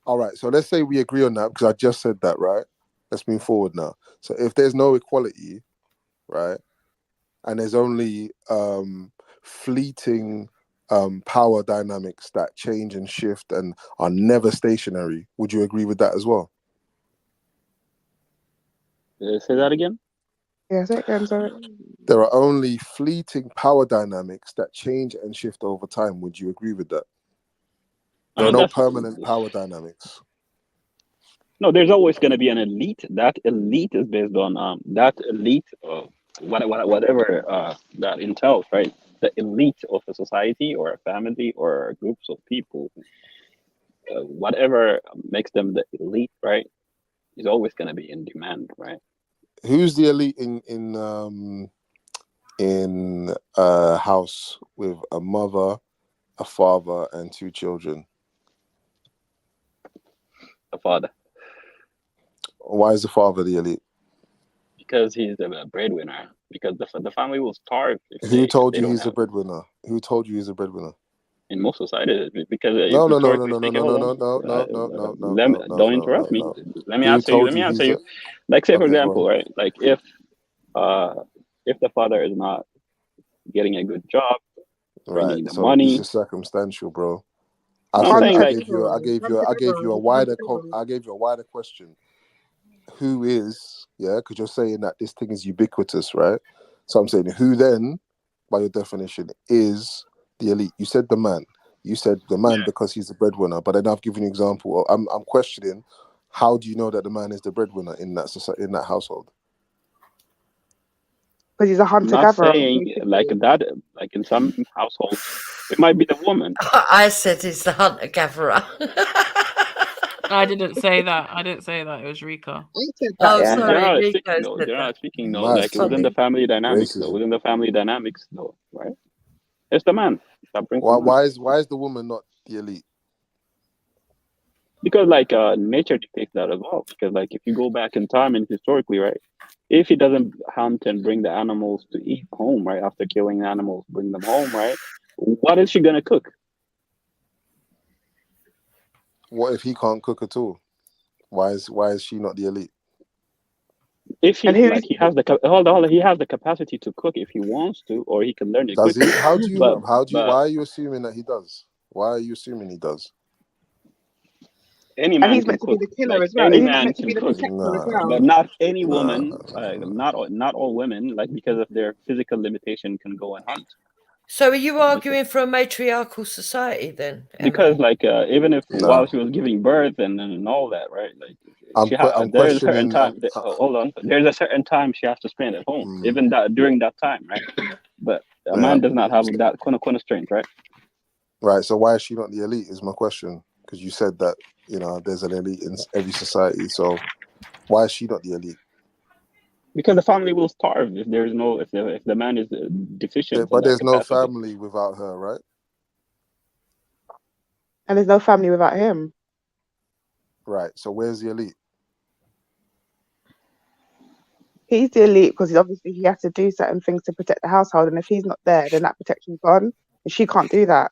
All right. So let's say we agree on that because I just said that, right? Let's move forward now. So if there's no equality, right, and there's only fleeting power dynamics that change and shift and are never stationary, would you agree with that as well? Say that again? Yeah, say it again, sorry. There are only fleeting power dynamics that change and shift over time. Would you agree with that? There are no permanent power dynamics. No, there's always going to be an elite. That elite is based on that elite, whatever that entails, right? The elite of a society or a family or groups of people, whatever makes them the elite, right, is always going to be in demand, right? Who's the elite in a house with a mother, a father, and two children? The father. Why is the father the elite? Because he's the breadwinner. Because the family will starve. Who told you he's a breadwinner? Who told you he's a breadwinner? In most societies, because No. Don't interrupt me. Let me Who answer you. told Let me you answer he's you. Like, say for Okay, go example, on. right? Like if the father is not getting a good job, bringing Right. the So this money. is circumstantial, bro. No, I'm saying I gave you a wider question. Who is, because you're saying that this thing is ubiquitous, right? So I'm saying who then, by your definition, is the elite? You said the man. You said the man because he's the breadwinner, but then I've given you an example. I'm questioning, how do you know that the man is the breadwinner in that society, in that household? Because he's a I'm not saying like that. Like in some households, it might be the woman. I said he's the hunter gatherer. I didn't say that. I didn't say that. It was Rika. Oh, sorry, Generally speaking, though, like within the family dynamics, though, right? It's the man. Why is the woman not the elite? Because like nature dictates that as well. Because like if you go back in time and historically, right, if he doesn't hunt and bring the animals to eat home, right, after killing the animals, bring them home, right, what is she gonna cook? What if he can't cook at all? Why is she not the elite? If he he has the capacity to cook if he wants to, or he can learn it. Does he? quickly. How do you? But, Why are you assuming that he does? Why are you assuming he does? Any man and he's can meant to cook. be the killer Like, as well. any He's man meant to can be the cook, protector as well. but not any woman. Not all women. Like because of their physical limitation, can go and hunt. So are you arguing for a matriarchal society then? Because like even if while she was giving birth and all that, right? Like there's a certain time. Hold on, there's a certain time she has to spend at home, even that during that time, right? But a man does not have that constraint, right? Right. So why is she not the elite? Is my question. Because you said that there's an elite in every society. So why is she not the elite? Because the family will starve if there's no if the man is deficient. But there's no family without her, right? And there's no family without him. Right. So where's the elite? He's the elite because obviously he has to do certain things to protect the household, and if he's not there, then that protection's gone, and she can't do that.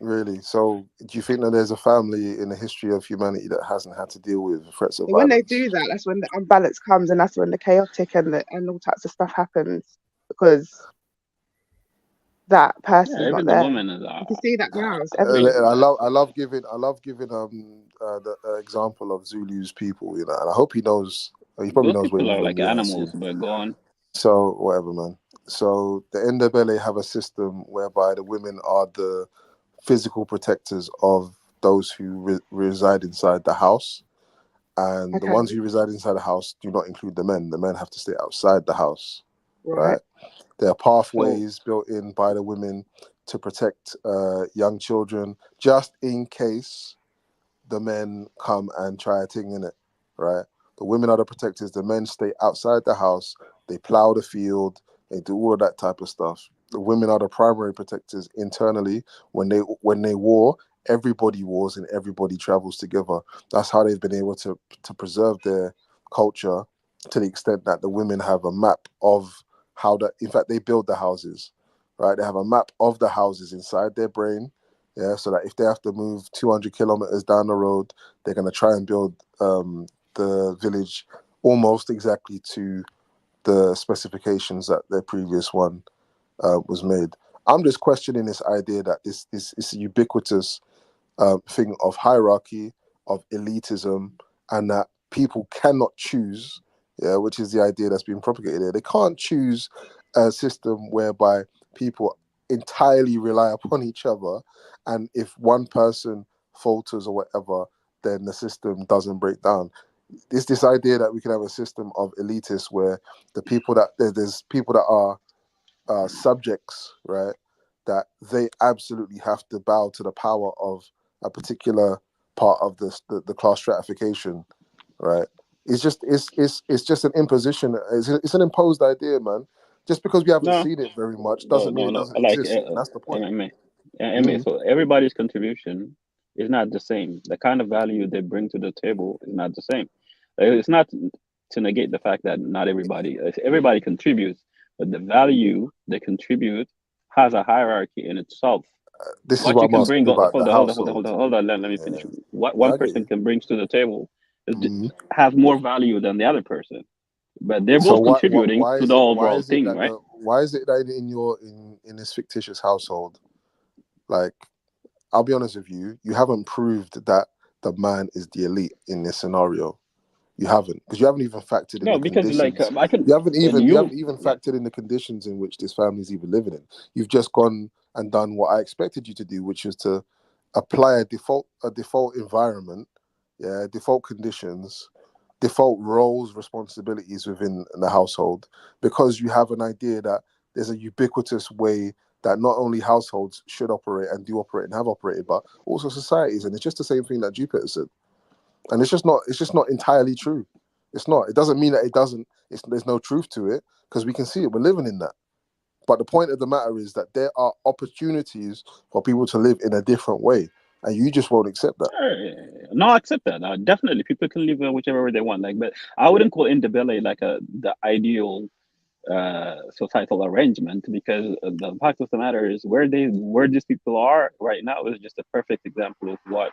Really? So do you think that there's a family in the history of humanity that hasn't had to deal with threats of But when violence? they do that, that's when the unbalance comes, and that's when the chaotic and all types of stuff happens because that person's not even there. the woman is. You can see that now. It's evident. I love giving the example of Zulu's people, and I hope he knows. He probably Those knows where people he's are like been, animals, but go on. So whatever, man. So the Ndebele have a system whereby the women are the physical protectors of those who reside inside the house, and the Okay. ones who reside inside the house do not include the men. The men have to stay outside the house, right? There are pathways built in by the women to protect young children, just in case the men come and try a thing in it, right? The women are the protectors. The men stay outside the house. They plow the field. They do all of that type of stuff. The women are the primary protectors internally. When they war, everybody wars and everybody travels together. That's how they've been able to preserve their culture, to the extent that the women have a map of how that. In fact, they build the houses, right? They have a map of the houses inside their brain. Yeah, so that if they have to move 200 kilometers down the road, they're going to try and build the village almost exactly to the specifications that their previous one was made. I'm just questioning this idea that this is a ubiquitous thing of hierarchy, of elitism, and that people cannot choose, yeah, which is the idea that's been propagated there. They can't choose a system whereby people entirely rely upon each other, and if one person falters or whatever, then the system doesn't break down. It's this idea that we can have a system of elitists where the people that there's people that are subjects, right, that they absolutely have to bow to the power of a particular part of the class stratification, right? It's just an imposition. It's an imposed idea, man. Just because we haven't No, seen it very much no, doesn't no, mean it no. doesn't Like, exist. And that's the point. So everybody's contribution is not the same. The kind of value they bring to the table is not the same. It's not to negate the fact that not everybody contributes, but the value they contribute has a hierarchy in itself. This is What what you I'm can bring, asking about the household. hold on. Let me finish. What Yeah, one I get person you. can bring to the table has more value than the other person, but they're So both contributing why to is the it overall thing, right? in this fictitious household, like, I'll be honest with you, you haven't proved that the man is the elite in this scenario. You haven't, because you haven't even factored in No, the because like conditions. I can, You haven't you, even factored in the conditions in which this family is even living in. You've just gone and done what I expected you to do, which is to apply a default environment, yeah, default conditions, default roles, responsibilities within the household, because you have an idea that there's a ubiquitous way that not only households should operate and do operate and have operated, but also societies. And it's just the same thing that Jupiter said. And it's just not entirely true. It's not. It doesn't mean that it doesn't. There's no truth to it, because we can see it. We're living in that. But the point of the matter is that there are opportunities for people to live in a different way, and you just won't accept that. no, I accept that. Definitely, people can live whichever way they want. Like, but I wouldn't call Indabele like the ideal societal arrangement, because the fact of the matter is where these people are right now is just a perfect example of what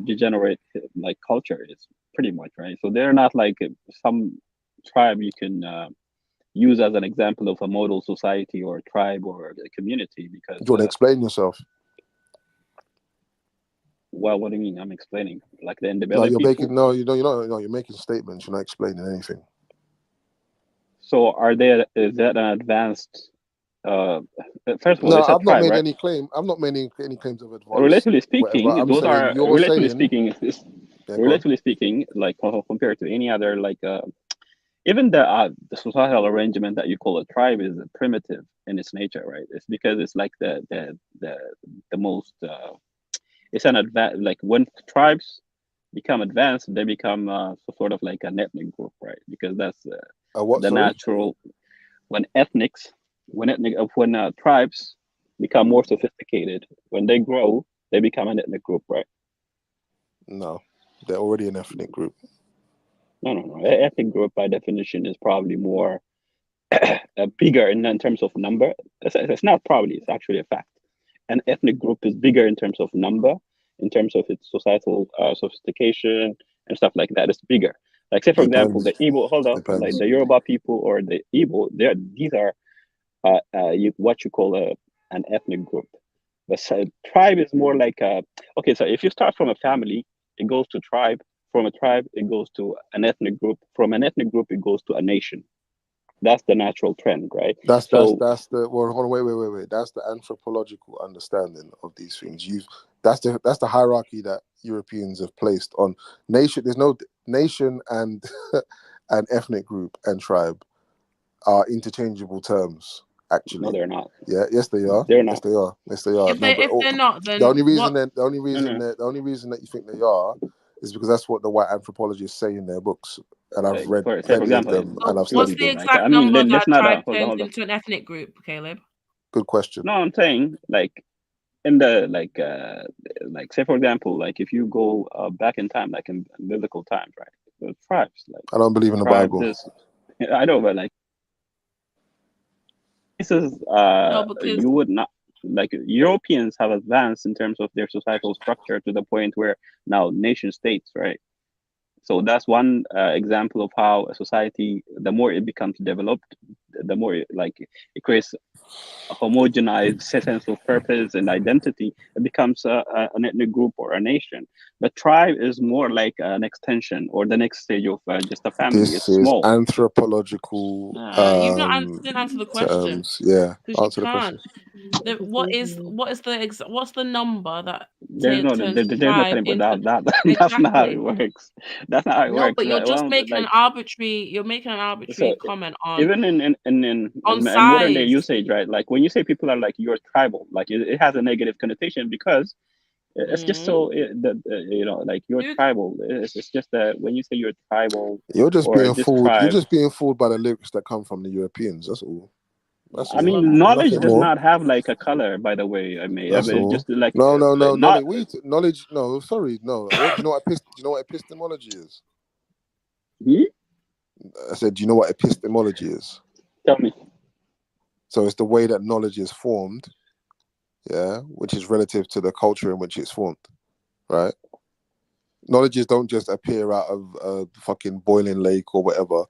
degenerate like culture is, pretty much, right? So they're not like some tribe you can use as an example of a model society or tribe or a community, because Do you want to explain yourself? well, what do you mean? I'm explaining like the No, Ndebele you're people. making no, you know, you're making statements. You're not explaining anything. So is that an advanced first of all, No, it's a I've not tribe, made right? any claim. I'm not making any claims of advance. Relatively Whatever. speaking, I'm those saying are you're saying. Yeah, go on. relatively speaking, like compared to any other, like even the societal arrangement that you call a tribe is primitive in its nature, right? It's because it's like the most it's an advanced, like when tribes become advanced, they become sort of like an ethnic group, right? Because that's What? the Sorry. natural when tribes become more sophisticated, when they grow, they become an ethnic group, right? No, they're already an ethnic group. No. An ethnic group by definition is probably more bigger in terms of number. It's not probably, it's actually a fact. An ethnic group is bigger in terms of number, in terms of its societal sophistication and stuff like that. It's bigger. Like, say for example, the Igbo. Hold on, like the Yoruba people or the Igbo. These are what you call an ethnic group. But tribe is more like okay. So if you start from a family, it goes to tribe. From a tribe, it goes to an ethnic group. From an ethnic group, it goes to a nation. That's the natural trend, right? That's the well. Hold on, wait. That's the anthropological understanding of these things. That's the hierarchy that Europeans have placed on nation. There's no nation and and ethnic group and tribe are interchangeable terms. Actually, no, they're not. Yeah, yes, they are. They're Yes, not. they are. Yes, they are. If they're not, then the only reason what? that the only reason that you think they are is because that's what the white anthropologists say in their books, and I've read For plenty of example, them, and I've What's studied the them. exact I mean, number let's that not tribe hold turns on. into an ethnic group, Caleb? Good question. No, I'm saying like in the like say for example, like if you go back in time, like in biblical times, right? The tribes, like I don't believe in the tribes Bible. is I know, but like this is No, because you would not like Europeans have advanced in terms of their societal structure to the point where now nation states, right? So that's one example of how a society, the more it becomes developed, the more it creates a homogenized sense of purpose and identity. It becomes an ethnic group or a nation. But tribe is more like an extension or the next stage of just a family. This It's is small. anthropological you've not didn't answer the question. terms. Yeah, Because you answer the question. can't. What's the number that There's no turns there's no tribe telling, but into that's not how it exactly? works. That's not how it No, works. but you're just Well, making an like arbitrary. You're making an arbitrary so comment on even in modern day size. usage, right? Like when you say people are like you're tribal, like it has a negative connotation because it's just so you know, like you're tribal. It's just that when you say you're tribal You're just or being this fooled. You're tribe, just being fooled by the lyrics that come from the Europeans. That's all. That's I all. mean, knowledge Nothing does more. not have like a color. By the way, I mean, That's it's all. just like No, not. knowledge. Knowledge. No, sorry, no. Do you know what do you know what epistemology is? I said, do you know what epistemology is? Tell me. So it's the way that knowledge is formed, yeah, which is relative to the culture in which it's formed, right? Knowledges don't just appear out of a fucking boiling lake or whatever.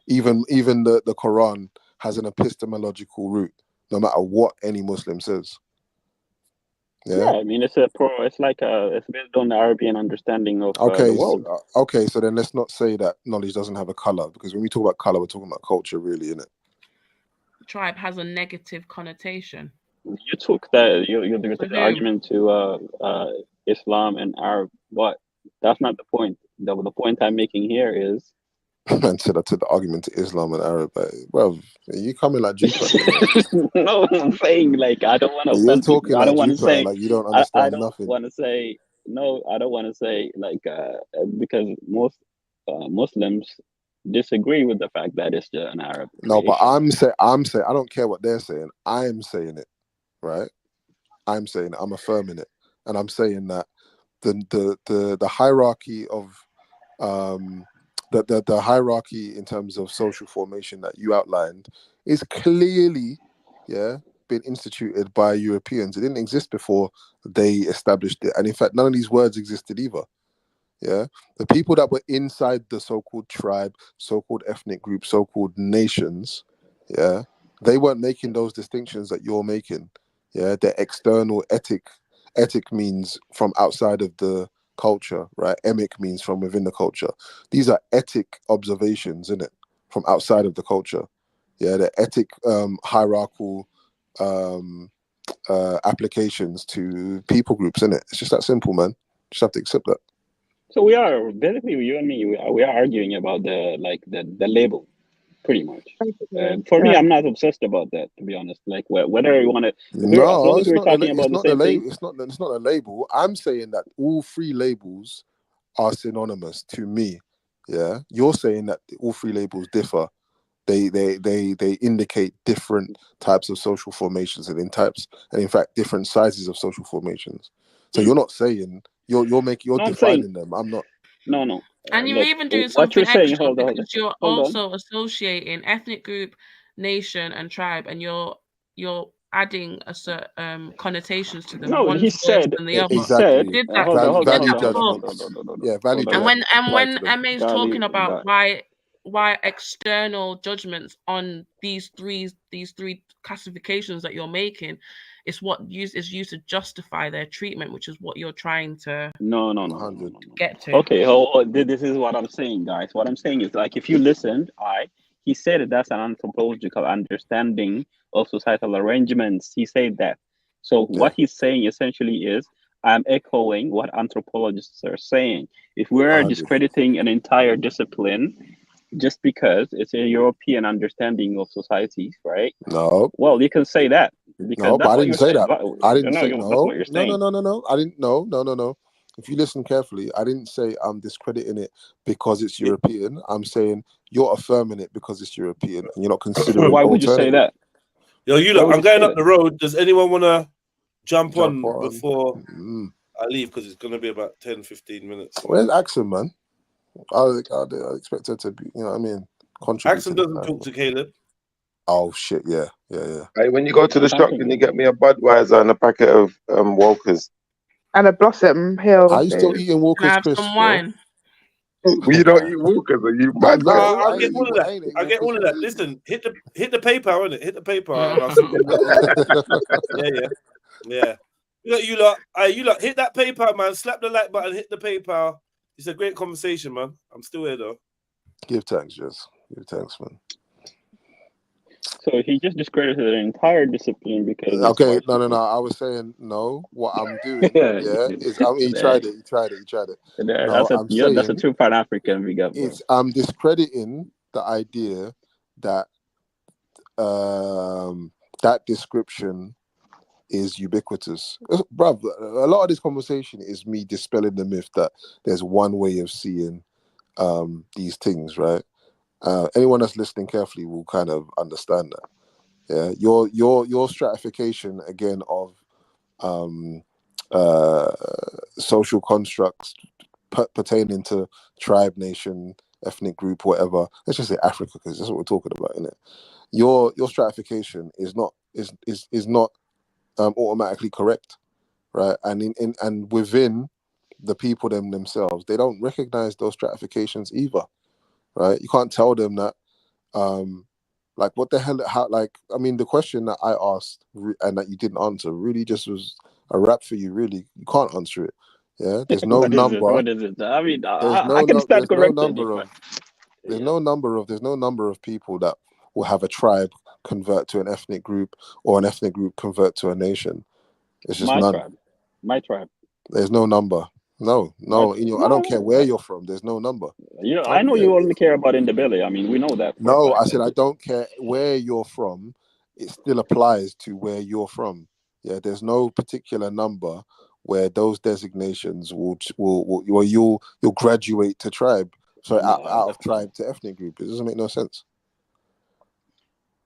Even the Quran has an epistemological root, no matter what any Muslim says. Yeah, I mean, it's it's based on the Arabian understanding of the world. Okay, so then let's not say that knowledge doesn't have a color, because when we talk about color, we're talking about culture, really, isn't it? Tribe has a negative connotation. You took that you took the argument to Islam and Arab, but that's not the point. The point I'm making here is Man said I took the argument to Islam and Arab. Well, you coming like Jupiter. No, I'm saying like I don't want to You're offend talking people. I like don't want to Jupiter, say like you don't I understand don't nothing. want to say no. I don't want to say like because most Muslims disagree with the fact that it's an Arab No, but creation. I'm saying I don't care what they're saying. I'm saying it, right? I'm saying it. I'm affirming it, and I'm saying that the hierarchy of the hierarchy in terms of social formation that you outlined is clearly been instituted by Europeans. It didn't exist before they established it, and in fact, none of these words existed either. Yeah, the people that were inside the so-called tribe, so-called ethnic group, so-called nations, yeah, they weren't making those distinctions that you're making. Yeah, the external etic means from outside of the culture, right? Emic means from within the culture. These are etic observations, isn't it? From outside of the culture. Yeah, the etic hierarchical applications to people groups, isn't it? It's just that simple, man. Just have to accept that. So we are basically you and me. We are arguing about the label, pretty much. For me, I'm not obsessed about that, to be honest. Like whether you want to, as long as we're talking about the same thing. It's not a label. I'm saying that all three labels are synonymous to me. Yeah, you're saying that all three labels differ. They indicate different types of social formations and in fact different sizes of social formations. So you're not saying you're defining them. I'm not. No. And you're Look, even doing what you're something saying. extra Hold on. because you're also associating ethnic group, nation, and tribe, and you're adding a certain connotations to them. No, One's he worse said. than the other. He said. Did that? Hold on. Value judgments. Yeah, value judgments. And when Emma's talking about why external judgments on these three classifications that you're making, it's what is used to justify their treatment, which is what you're trying to no. get to. Okay, this is what I'm saying, guys. What I'm saying is like if you listened, he said that's an anthropological understanding of societal arrangements. He said that. So what he's saying essentially is I'm echoing what anthropologists are saying. If we're discrediting an entire discipline just because it's a European understanding of societies, right? No. Well, you can say that because No, but that's I what didn't you're say saying. that. I didn't say That's no. what you're saying. No. I didn't. No. If you listen carefully, I didn't say I'm discrediting it because it's European. I'm saying you're affirming it because it's European, and you're not considering. Why would you say that? Yo, you look. I'm going up the road. Does anyone want to jump on before I leave? Because it's going to be about 10-15 minutes. Where's Axon, man? I expect her to be. You know what I mean? Contribute. Axon doesn't talk to Caleb. Oh shit! Yeah. Hey, when you go to the shop, can you get me a Budweiser and a packet of Walkers? And a Blossom Hill. Are you still eating Walkers, Chris? Some wine. Well, you don't eat Walkers, are you mad? I get all of that. I get all of that. Listen, hit the PayPal, innit? Hit the PayPal. And I'll send you yeah. You lot, hit that PayPal, man. Slap the like button, hit the PayPal. It's a great conversation, man. I'm still here though. Give thanks, Jess. Give thanks, man. So he just discredited an entire discipline because. Okay, no. I was saying no. What I'm doing, is he tried it. No, That's a true Pan African big up. I'm discrediting the idea that that description is ubiquitous, bruv. A lot of this conversation is me dispelling the myth that there's one way of seeing these things, right? Anyone that's listening carefully will kind of understand that. Yeah, your stratification again of social constructs pertaining to tribe, nation, ethnic group, whatever. Let's just say Africa, because that's what we're talking about, isn't it? Your stratification is not automatically correct, right? And within the people themselves, they don't recognize those stratifications either, right? You can't tell them that. Like, what the hell? How? Like, I mean, the question that I asked and that you didn't answer really just was a rap for you. Really, you can't answer it. Yeah, there's no number. What is it? I mean, I can stand corrected. There's no number of people that will have a tribe convert to an ethnic group or an ethnic group convert to a nation. It's just none. My tribe. There's no number. No. I don't care where you're from. There's no number. I know you only care about in the belly. I mean, we know that. No, I said I don't care where you're from. It still applies to where you're from. Yeah, there's no particular number where those designations you'll graduate to tribe. So out of tribe to ethnic group. It doesn't make no sense.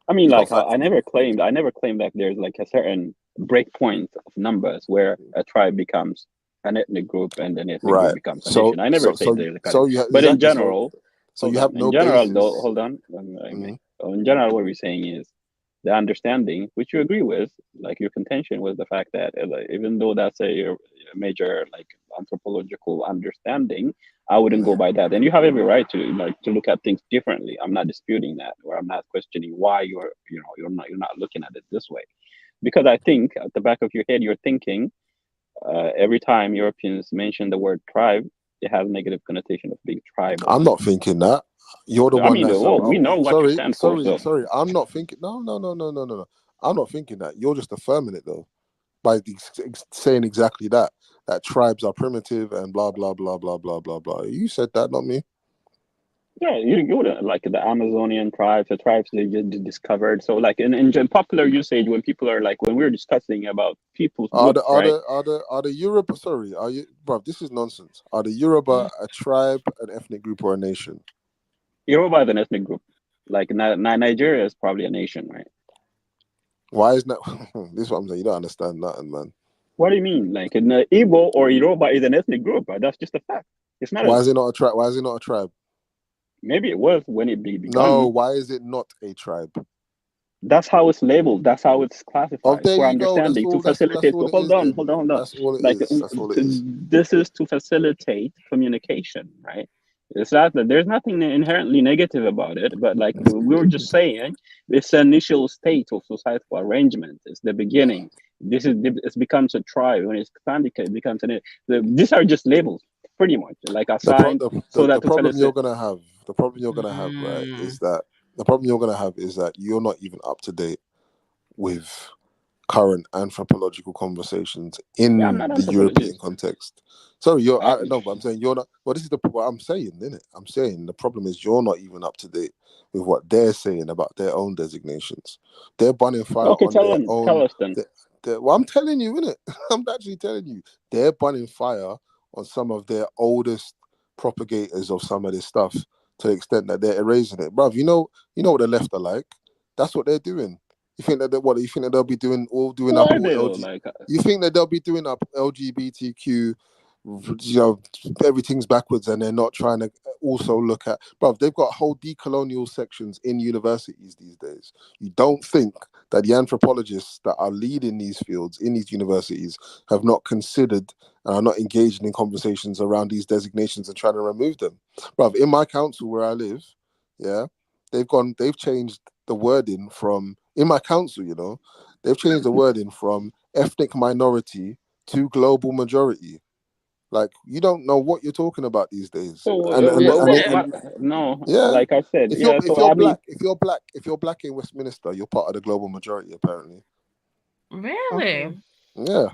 I mean, like, I never claimed that there's like a certain breakpoint of numbers where a tribe becomes an ethnic group and an ethnic group becomes a nation. I never say there's a kind of, but in general, hold on. In general, what we're saying is the understanding, which you agree with, like your contention was the fact that even though that's a major like anthropological understanding, I wouldn't go by that. And you have every right to look at things differently. I'm not disputing that, or I'm not questioning why you're not looking at it this way, because I think at the back of your head you're thinking every time Europeans mention the word tribe, it has a negative connotation of being tribal. I'm not thinking that. You're the one. We know what you stand for. Sorry. I'm not thinking. No. I'm not thinking that. You're just affirming it though, by saying exactly that tribes are primitive and blah blah blah blah blah blah blah. You said that, not me. Yeah, you would like the Amazonian tribes, the tribes they just discovered. So, like in popular usage, when people are like, when we're discussing about people's groups, are the Yoruba? Sorry, are you, bro? This is nonsense. Are the Yoruba a tribe, an ethnic group, or a nation? Yoruba is an ethnic group. Like Nigeria is probably a nation, right? Why is that? This is what I'm saying. You don't understand nothing, man. What do you mean? Like Igbo or Yoruba is an ethnic group, right? That's just a fact. It's not. Why is it not a tribe? Why is it not a tribe? Maybe it was when it began. No, why is it not a tribe? That's how it's labeled. That's how it's classified. Oh, there for you go. Understanding to facilitate. Hold on. That's all it is. That's all it is. This is to facilitate communication, right? It's not that there's nothing inherently negative about it, but like we were just saying, this initial state of societal arrangement is the beginning. It becomes a tribe. When it's expanded, it becomes these are just labels, pretty much, like assigned. The problem you're gonna have, right, is that you're not even up to date with current anthropological conversations in Yeah, I'm not the European anthropologist. context. Sorry, no, but I'm saying you're not. Well, this is what I'm saying, isn't it? I'm saying the problem is you're not even up to date with what they're saying about their own designations. They're burning fire Okay, on their tell own. us then. Well, I'm telling you, innit? I'm actually telling you, they're burning fire on some of their oldest propagators of some of this stuff to the extent that they're erasing it, bruv. You know what the left are like. That's what they're doing. You think that you think that they'll be doing Who up are all they though? LG? Like, You think that they'll be doing up LGBTQ? You know, everything's backwards, and they're not trying to also look at. Bruv, they've got whole decolonial sections in universities these days. You don't think that the anthropologists that are leading these fields in these universities have not considered and are not engaged in conversations around these designations and trying to remove them? Bruv, in my council where I live, yeah, they've changed the wording from, in my council, you know, they've changed the wording from ethnic minority to global majority. Like, you don't know what you're talking about these days. so no, Yeah, like I said, if yeah. So I mean, you're black in Westminster, you're part of the global majority, apparently. Really? Yeah.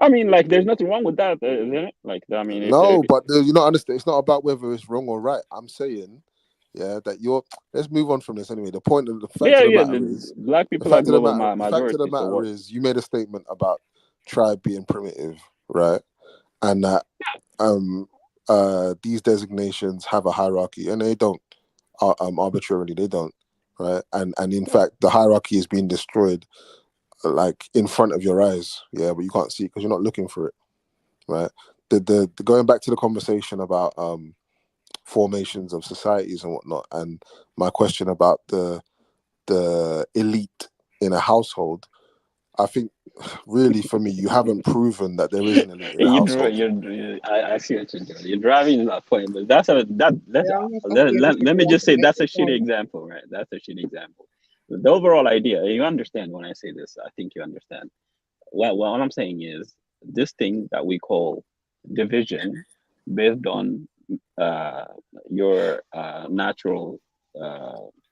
I mean, like, there's nothing wrong with that, isn't it? Like, I mean, No, but you not understand. It's not about whether it's wrong or right. I'm saying, yeah, that let's move on from this anyway. The fact of the matter is, black people are global majority. The So what? matter is, you made a statement about tribe being primitive, right? And that these designations have a hierarchy, and they don't. Arbitrarily, they don't, right? And in fact, the hierarchy is being destroyed, like in front of your eyes, yeah, but you can't see it because you're not looking for it, right? The going back to the conversation about formations of societies and whatnot, and my question about the elite in a household, I think really for me, you haven't proven that there is an elite in a household. I see what you're doing. You're driving that point, but let me just say that's a shitty example, right? That's a shitty example. The overall idea, you understand when I say this. I think you understand. Well, what I'm saying is this thing that we call division based on your natural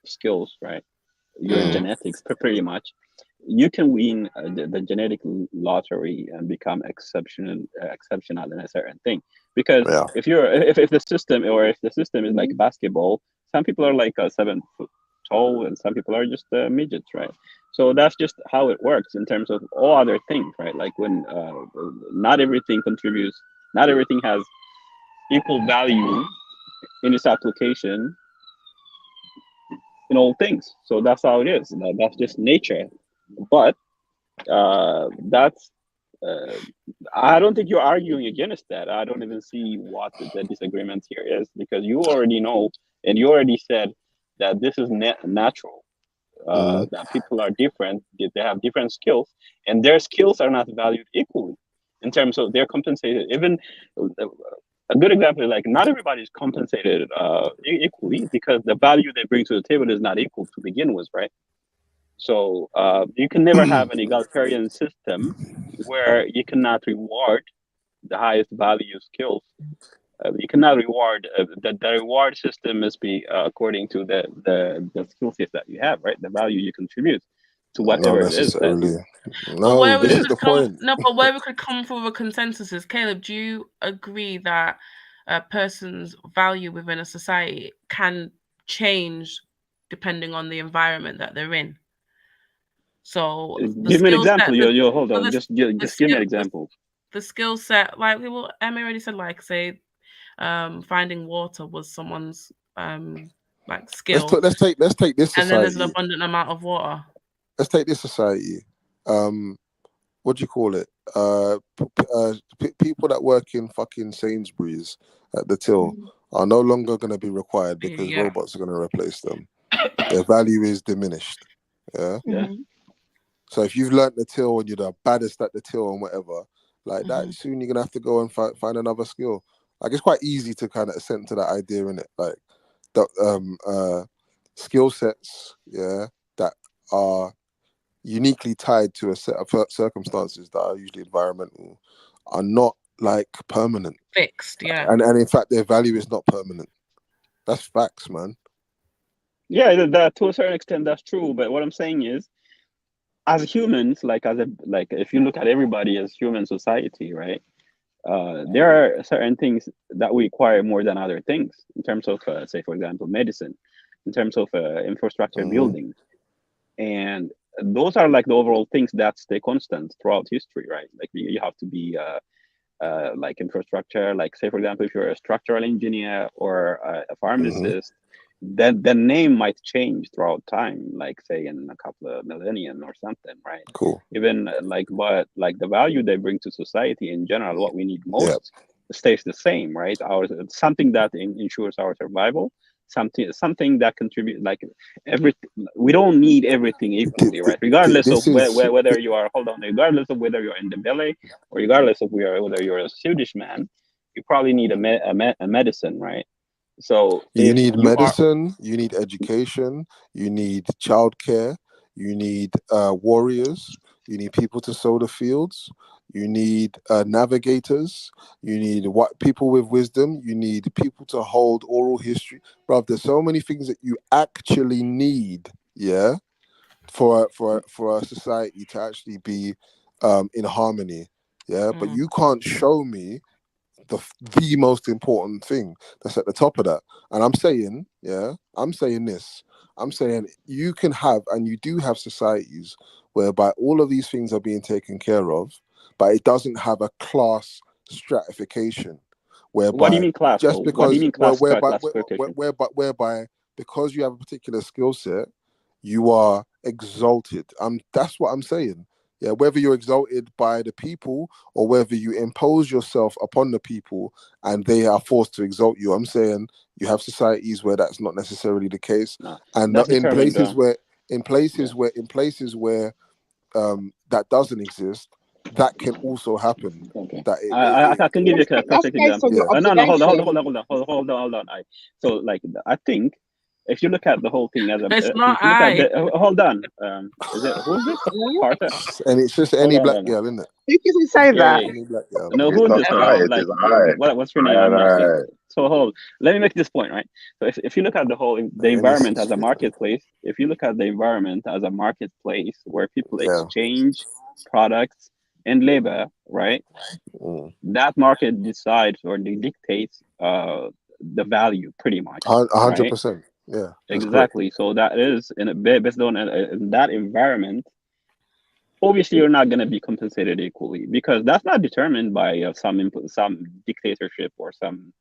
skills, right? Your genetics, pretty much. You can win the genetic lottery and become exceptional in a certain thing. Because if the system is like basketball, some people are like 7 foot tall and some people are just midgets, right? So that's just how it works in terms of all other things, right? Like when not everything contributes, not everything has equal value in its application in all things. So that's how it is. That's just nature. But that's I don't think you're arguing against that. I don't even see what the disagreement here is, because you already know and you already said that this is natural, that people are different, they have different skills, and their skills are not valued equally in terms of they're compensated. Even a good example is like not everybody is compensated equally because the value they bring to the table is not equal to begin with, right? So you can never have an egalitarian system where you cannot reward the highest value skills. You cannot reward the reward system must be according to the skill set that you have, right? The value you contribute to whatever Not it is. necessarily. But This is the point. but where we could come from a consensus is, Caleb, do you agree that a person's value within a society can change depending on the environment that they're in? So give me an example. Yo, hold on. Just give me an example. The skill set, like Emma already said, like say, finding water was someone's like skill. Let's take this society. And then there's an abundant amount of water. Let's take this society. What do you call it? People that work in fucking Sainsbury's at the till are no longer going to be required because robots are going to replace them. Their value is diminished. Yeah. So if you've learnt the till and you're the baddest at the till and whatever, like that, soon you're gonna have to go and find another skill. Like, it's quite easy to kind of assent to that idea, innit? Like the skill sets, that are uniquely tied to a set of circumstances that are usually environmental, are not like permanent, fixed, and in fact their value is not permanent. That's facts, man. Yeah, that to a certain extent that's true, but what I'm saying is as humans, like if you look at everybody as human society, right? There are certain things that we require more than other things in terms of, say, for example, medicine, in terms of infrastructure building, and those are like the overall things that stay constant throughout history, right? Like you have to be like infrastructure, like say for example, if you're a structural engineer or a pharmacist, then the name might change throughout time, like say in a couple of millennium or something, right? Cool. Even but like the value they bring to society in general, what we need Yeah. most stays the same, right? Something that ensures our survival, something that contributes, like we don't need everything equally, right? Regardless of whether you are, hold on, regardless of whether you're in the belly or regardless of whether you're a Swedish man, you probably need a medicine, right? So You if need you are, medicine, you need education, you need childcare, you need warriors, you need people to sow the fields, you need navigators, you need people with wisdom, you need people to hold oral history. Bro, there's so many things that you actually need, yeah, for a society to actually be in harmony, yeah. But you can't show me the most important thing that's at the top of that. And I'm saying, I'm saying you can have, and you do have, societies whereby all of these things are being taken care of, but it doesn't have a class stratification, whereby what do you mean class? just What do you because mean classification? whereby because you have a particular skill set, you are exalted. That's what I'm saying. Yeah, whether you're exalted by the people or whether you impose yourself upon the people and they are forced to exalt you. I'm saying you have societies where that's not necessarily the case, and That's in determined. places where that doesn't exist, that can also happen. Okay. That I can give you a perfect example. No, hold on. So like I think if you look at the whole thing as a, It's if not you look at I. hold on, is it who's this? Carter? and it's just any black girl, isn't it? Who can say that? Any black girl. No, It's who's not this? I, it Like is I. what's your name? I'm not seeing. So let me make this point, right? So if you look at the environment as a marketplace, if you look at the environment as a marketplace where people exchange products and labor, right? That market decides or they dictates the value pretty much. 100%. Yeah, exactly. Correct. So that is based on in that environment. Obviously, you're not going to be compensated equally because that's not determined by some dictatorship or some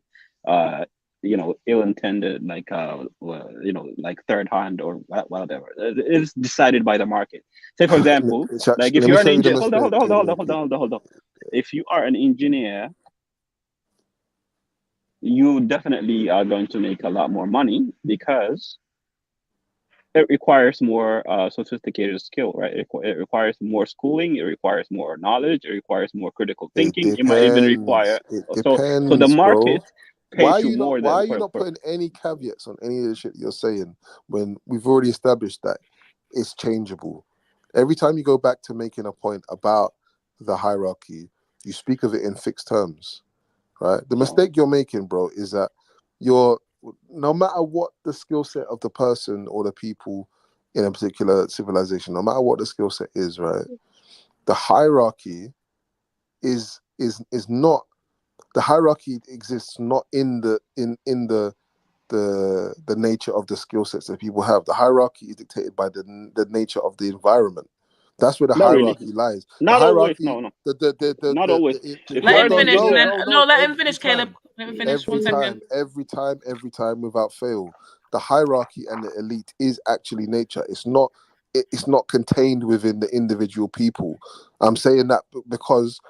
ill-intended like like third hand or whatever. It's decided by the market. Say for example, like if you're an engineer, hold on. If you are an engineer, you definitely are going to make a lot more money because it requires more sophisticated skill, right? It requires more schooling. It requires more knowledge. It requires more critical thinking. It might even require. It So the depends, market bro. pays you more Why than. are you not putting any caveats on any of the shit you're saying when we've already established that it's changeable? Every time you go back to making a point about the hierarchy, you speak of it in fixed terms, right? The mistake you're making, bro, is that no matter what the skill set of the person or the people in a particular civilization, no matter what the skill set is, right? The hierarchy is not. The hierarchy exists not in the nature of the skill sets that people have. The hierarchy is dictated by the nature of the environment. That's where the hierarchy lies. Not always. No. Not always. Let him finish. Let him finish, Caleb. Let him finish. Every time, without fail, the hierarchy and the elite is actually nature. It's not contained within the individual people. I'm saying that because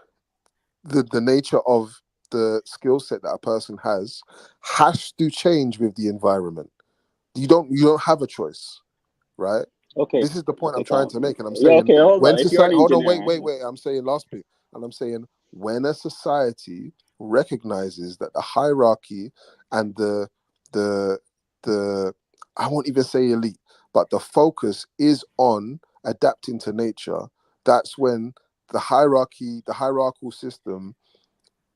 the nature of the skill set that a person has to change with the environment. You don't have a choice, right? Okay. This is the point I'm trying to make, and I'm saying when society. Hold on, wait. I'm saying last bit, and I'm saying when a society recognizes that the hierarchy and the I won't even say elite, but the focus is on adapting to nature. That's when the hierarchical system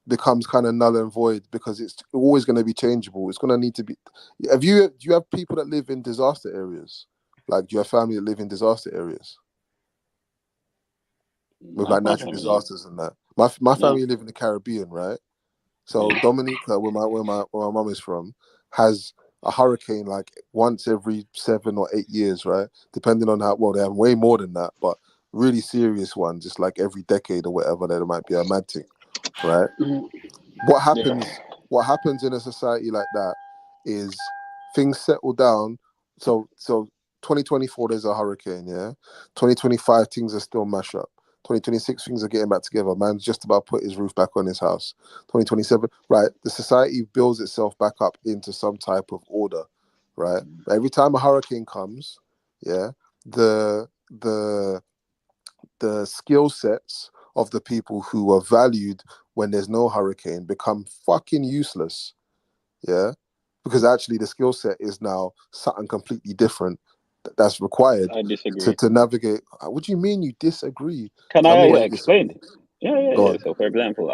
becomes kind of null and void because it's always going to be changeable. It's going to need to be. Do you have people that live in disaster areas? Like, do you have family that live in disaster areas? with No like natural problem. Yeah. disasters and that. My family live in the Caribbean, right? So Dominica, where my mum is from, has a hurricane like once every 7 or 8 years, right? Depending on how well they have way more than that, but really serious ones, just like every decade or whatever. There might be a mad thing, right? What happens in a society like that is things settle down. So 2024 there's a hurricane, yeah. 2025 things are still mash up. 2026 things are getting back together. Man's just about put his roof back on his house. 2027, right? The society builds itself back up into some type of order, right? But every time a hurricane comes, yeah, the skill sets of the people who are valued when there's no hurricane become fucking useless, yeah, because actually the skill set is now something completely different that's required I disagree. to navigate. What do you mean you disagree? Can Tell me I what you explain? disagree. Go Yeah. on. So, for example,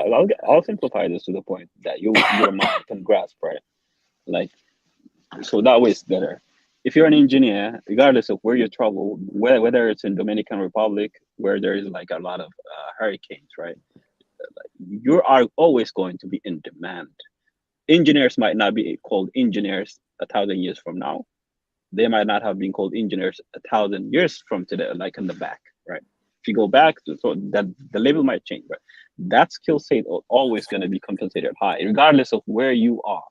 I'll simplify this to the point that your mind can grasp, right? Like, so that way it's better. If you're an engineer, regardless of where you travel, whether it's in Dominican Republic where there is like a lot of hurricanes, right? You are always going to be in demand. Engineers might not be called engineers 1,000 years from now. They might not have been called engineers 1,000 years from today, like in the back, right? If you go back, so that the label might change, but that skill set is always going to be compensated high, regardless of where you are.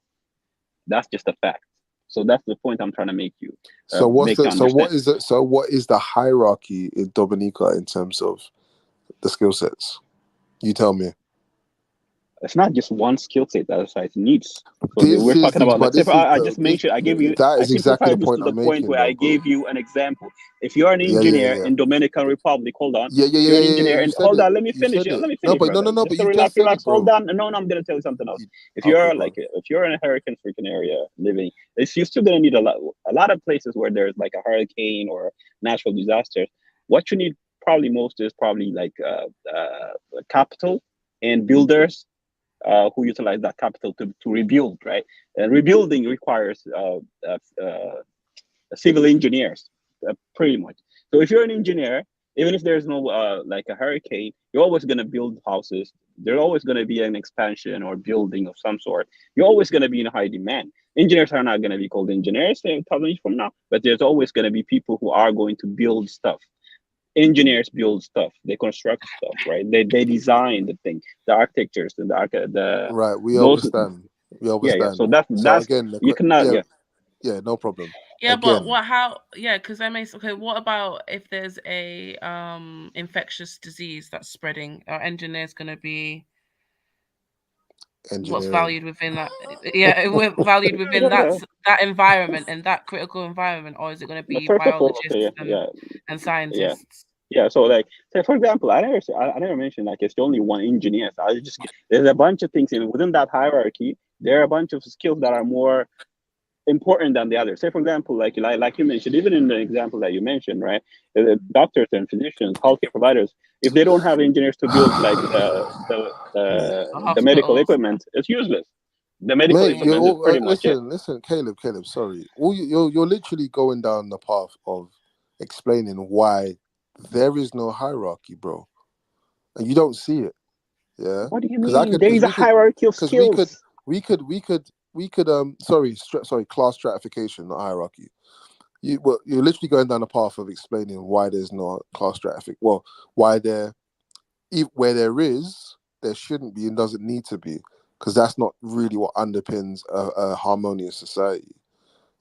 That's just a fact. So that's the point I'm trying to make you. So what Understand. is it? So what is the hierarchy in Dominica in terms of the skill sets? You tell me. It's not just one skill set that a society needs. So we're This is talking about, like, say, I just this, mentioned, that I is exactly the simplified this point to the I'm point making, where I though, bro. gave you an example. If you're an engineer in Dominican Republic, hold on. Yeah. If you're an engineer, You and said hold it. on, let me You finish. said it. Let me No, finish, but brother. no. Just But you relax, just said it, hold bro. on. No, I'm gonna tell you something else. If Okay, you're bro. if you're in a hurricane freaking area living, you're still gonna need a lot of places where there's like a hurricane or natural disasters. What you need probably most is probably like capital and builders who utilize that capital to rebuild, right? And rebuilding requires civil engineers, pretty much. So if you're an engineer, even if there's no like a hurricane, you're always going to build houses. There's always going to be an expansion or building of some sort. You're always going to be in high demand. Engineers are not going to be called engineers 1,000 years from now, but there's always going to be people who are going to build stuff. Engineers build stuff, they construct stuff, right? They design the thing, the architectures, and the Right, we those. understand. We Yeah. understand. So that's Again, you cannot. Yeah, no problem. Yeah, Again, but because that makes okay. What about if there's a infectious disease that's spreading? Are engineers going to be what's valued within that? Yeah, we're valued within that environment and that critical environment, or is it going to be First of all, biologists and scientists? Yeah. So, like, say for example, I never mentioned like it's only one engineer. So there's a bunch of things within that hierarchy. There are a bunch of skills that are more important than the others. Say for example, like you mentioned, even in the example that you mentioned, right? The doctors and physicians, healthcare providers, if they don't have engineers to build like the medical equipment, it's useless. The medical mate, equipment is pretty much it. listen, Caleb, sorry. You're literally going down the path of explaining why there is no hierarchy, bro, and you don't see it. Yeah. What do you mean? There is a hierarchy of skills. We could sorry, class stratification, not hierarchy. You're literally going down the path of explaining why there's no class stratification. Well, where there is, there shouldn't be and doesn't need to be, because that's not really what underpins a harmonious society.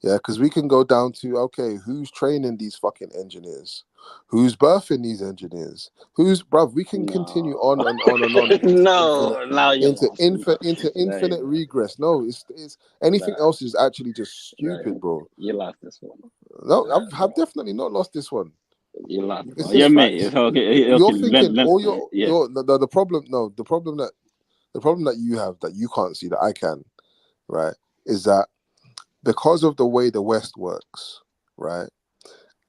Yeah, because we can go down to, okay, who's training these fucking engineers? Who's birthing these engineers? We can continue on and on and on into infinite regress. No, it's anything else is actually just stupid, bro. You lost this one. No, I've definitely not lost this one. You lost It's yeah, just mate. facts. Okay, You're thinking yeah. the problem that you have that you can't see that I can, right, is that because of the way the West works, right,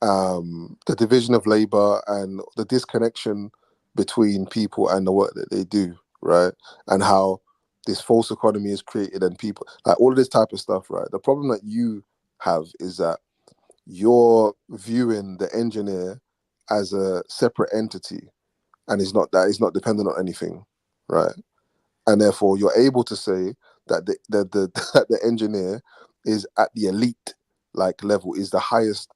the division of labor and the disconnection between people and the work that they do, right, and how this false economy is created and people, like all of this type of stuff, right, the problem that you have is that you're viewing the engineer as a separate entity, and it's not dependent on anything, right? And therefore, you're able to say that that the engineer is at the elite level, is the highest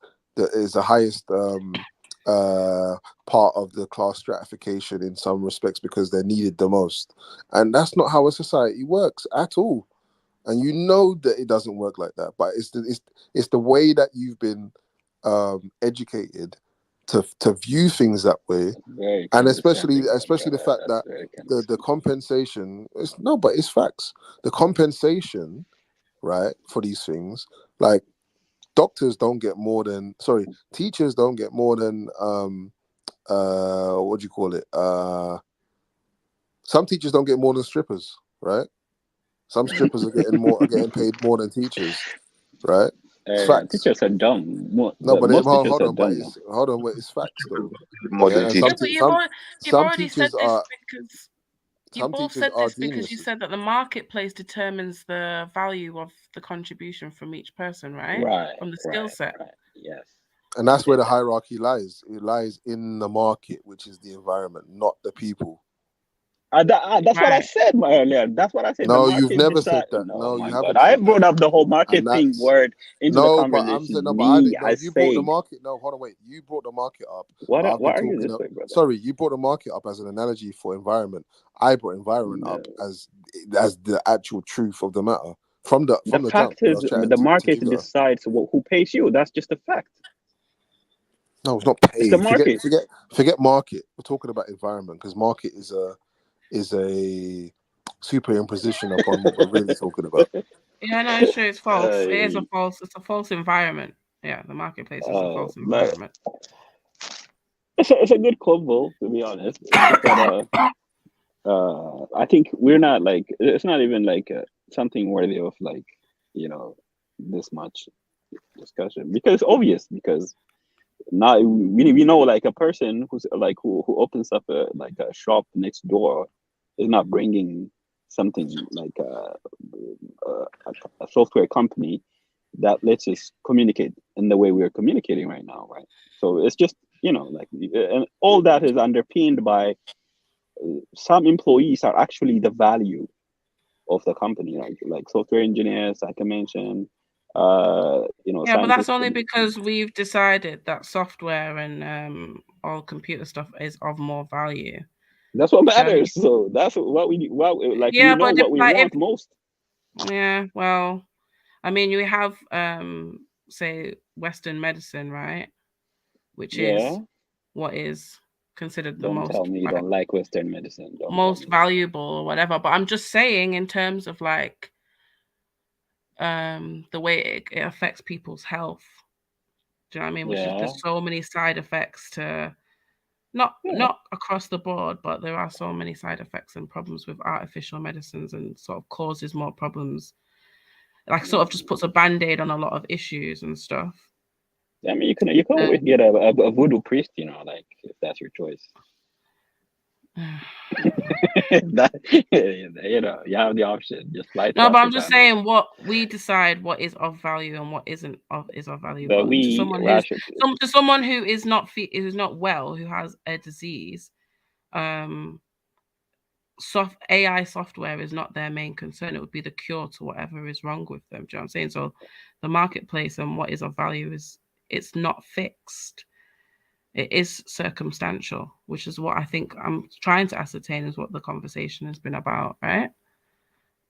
part of the class stratification in some respects because they're needed the most, and that's not how a society works at all. And you know that it doesn't work like that, but it's the way that you've been educated to view things that way, Very and especially condescending, my the brother. fact That's that very the compensation is no, but it's facts. The compensation, right, for these things, like doctors don't get more than teachers don't get more than what do you call it? Some teachers don't get more than strippers, right? Some strippers are getting paid more than teachers, right? It's facts. Teachers are dumb. No, but Most teachers hold are on, but dumb. it's facts though. More Yeah, than and teachers. You've already said teachers this are because you some both teachers said are this because you geniuses. said that the marketplace determines the value of the contribution from each person, right? Right. From the skill set. Right. Yes. And that's where the hierarchy lies. It lies in the market, which is the environment, not the people. That's what I said earlier. That's what I said. No, the you've market never said that. No, No, my you God. haven't I said brought that. up the whole market And thing that's word into the no, but I'm conversation. saying no, but I didn't. No, I you brought the saying, market. No, hold on, wait. You brought the market up. What I've been are you talking. this way, brother? Sorry, you brought the market up as an analogy for environment. I brought environment up as the actual truth of the matter from the jump. Fact When I is, was chatting the to market Jigga. decides who pays you. That's just a fact. No, it's not It's paid. the market. Forget market. We're talking about environment because market is a superimposition upon what we're really talking about. Yeah, no, it's true. It's false. It is a false. It's a false environment. Yeah, the marketplace is a false environment. It's a good combo, to be honest. But I think we're not it's not even something worthy of this much discussion because it's obvious. Because now we know a person who's who opens up a shop next door is not bringing something like a software company that lets us communicate in the way we are communicating right now, right? So it's just and all that is underpinned by some employees are actually the value of the company, like software engineers, like I mentioned. Yeah, but that's only because we've decided that software and all computer stuff is of more value. That's what matters. So that's what we what we want most. Yeah, well, I mean, you have say Western medicine, right? Which is what is considered the most. Don't tell me you don't like Western medicine. Most valuable or whatever. But I'm just saying in terms of the way it affects people's health. Do you know what I mean? Which is there's so many side effects to not across the board, but there are so many side effects and problems with artificial medicines and sort of causes more problems. Sort of just puts a band-aid on a lot of issues and stuff. I mean, you can always get a voodoo priest, if that's your choice. You have the option. Just fly to No, but I'm Africa just saying what we decide what is of value and what isn't of value. But to someone who is not well, who has a disease, AI software is not their main concern. It would be the cure to whatever is wrong with them. Do you know what I'm saying? So the marketplace and what is of value it's not fixed. It is circumstantial, which is what I think I'm trying to ascertain is what the conversation has been about, right?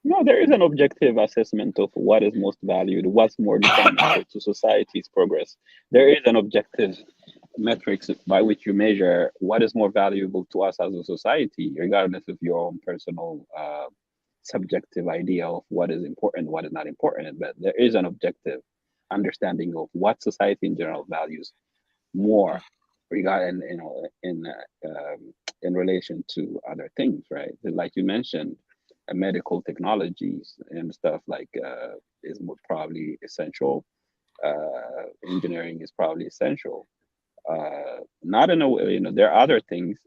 No, there is an objective assessment of what is most valued, what's more detrimental to society's progress. There is an objective metrics by which you measure what is more valuable to us as a society, regardless of your own personal subjective idea of what is important, what is not important. But there is an objective understanding of what society in general values more regarding in relation to other things, right? Like you mentioned, medical technologies and stuff is probably essential. Engineering is probably essential. Not in a way, there are other things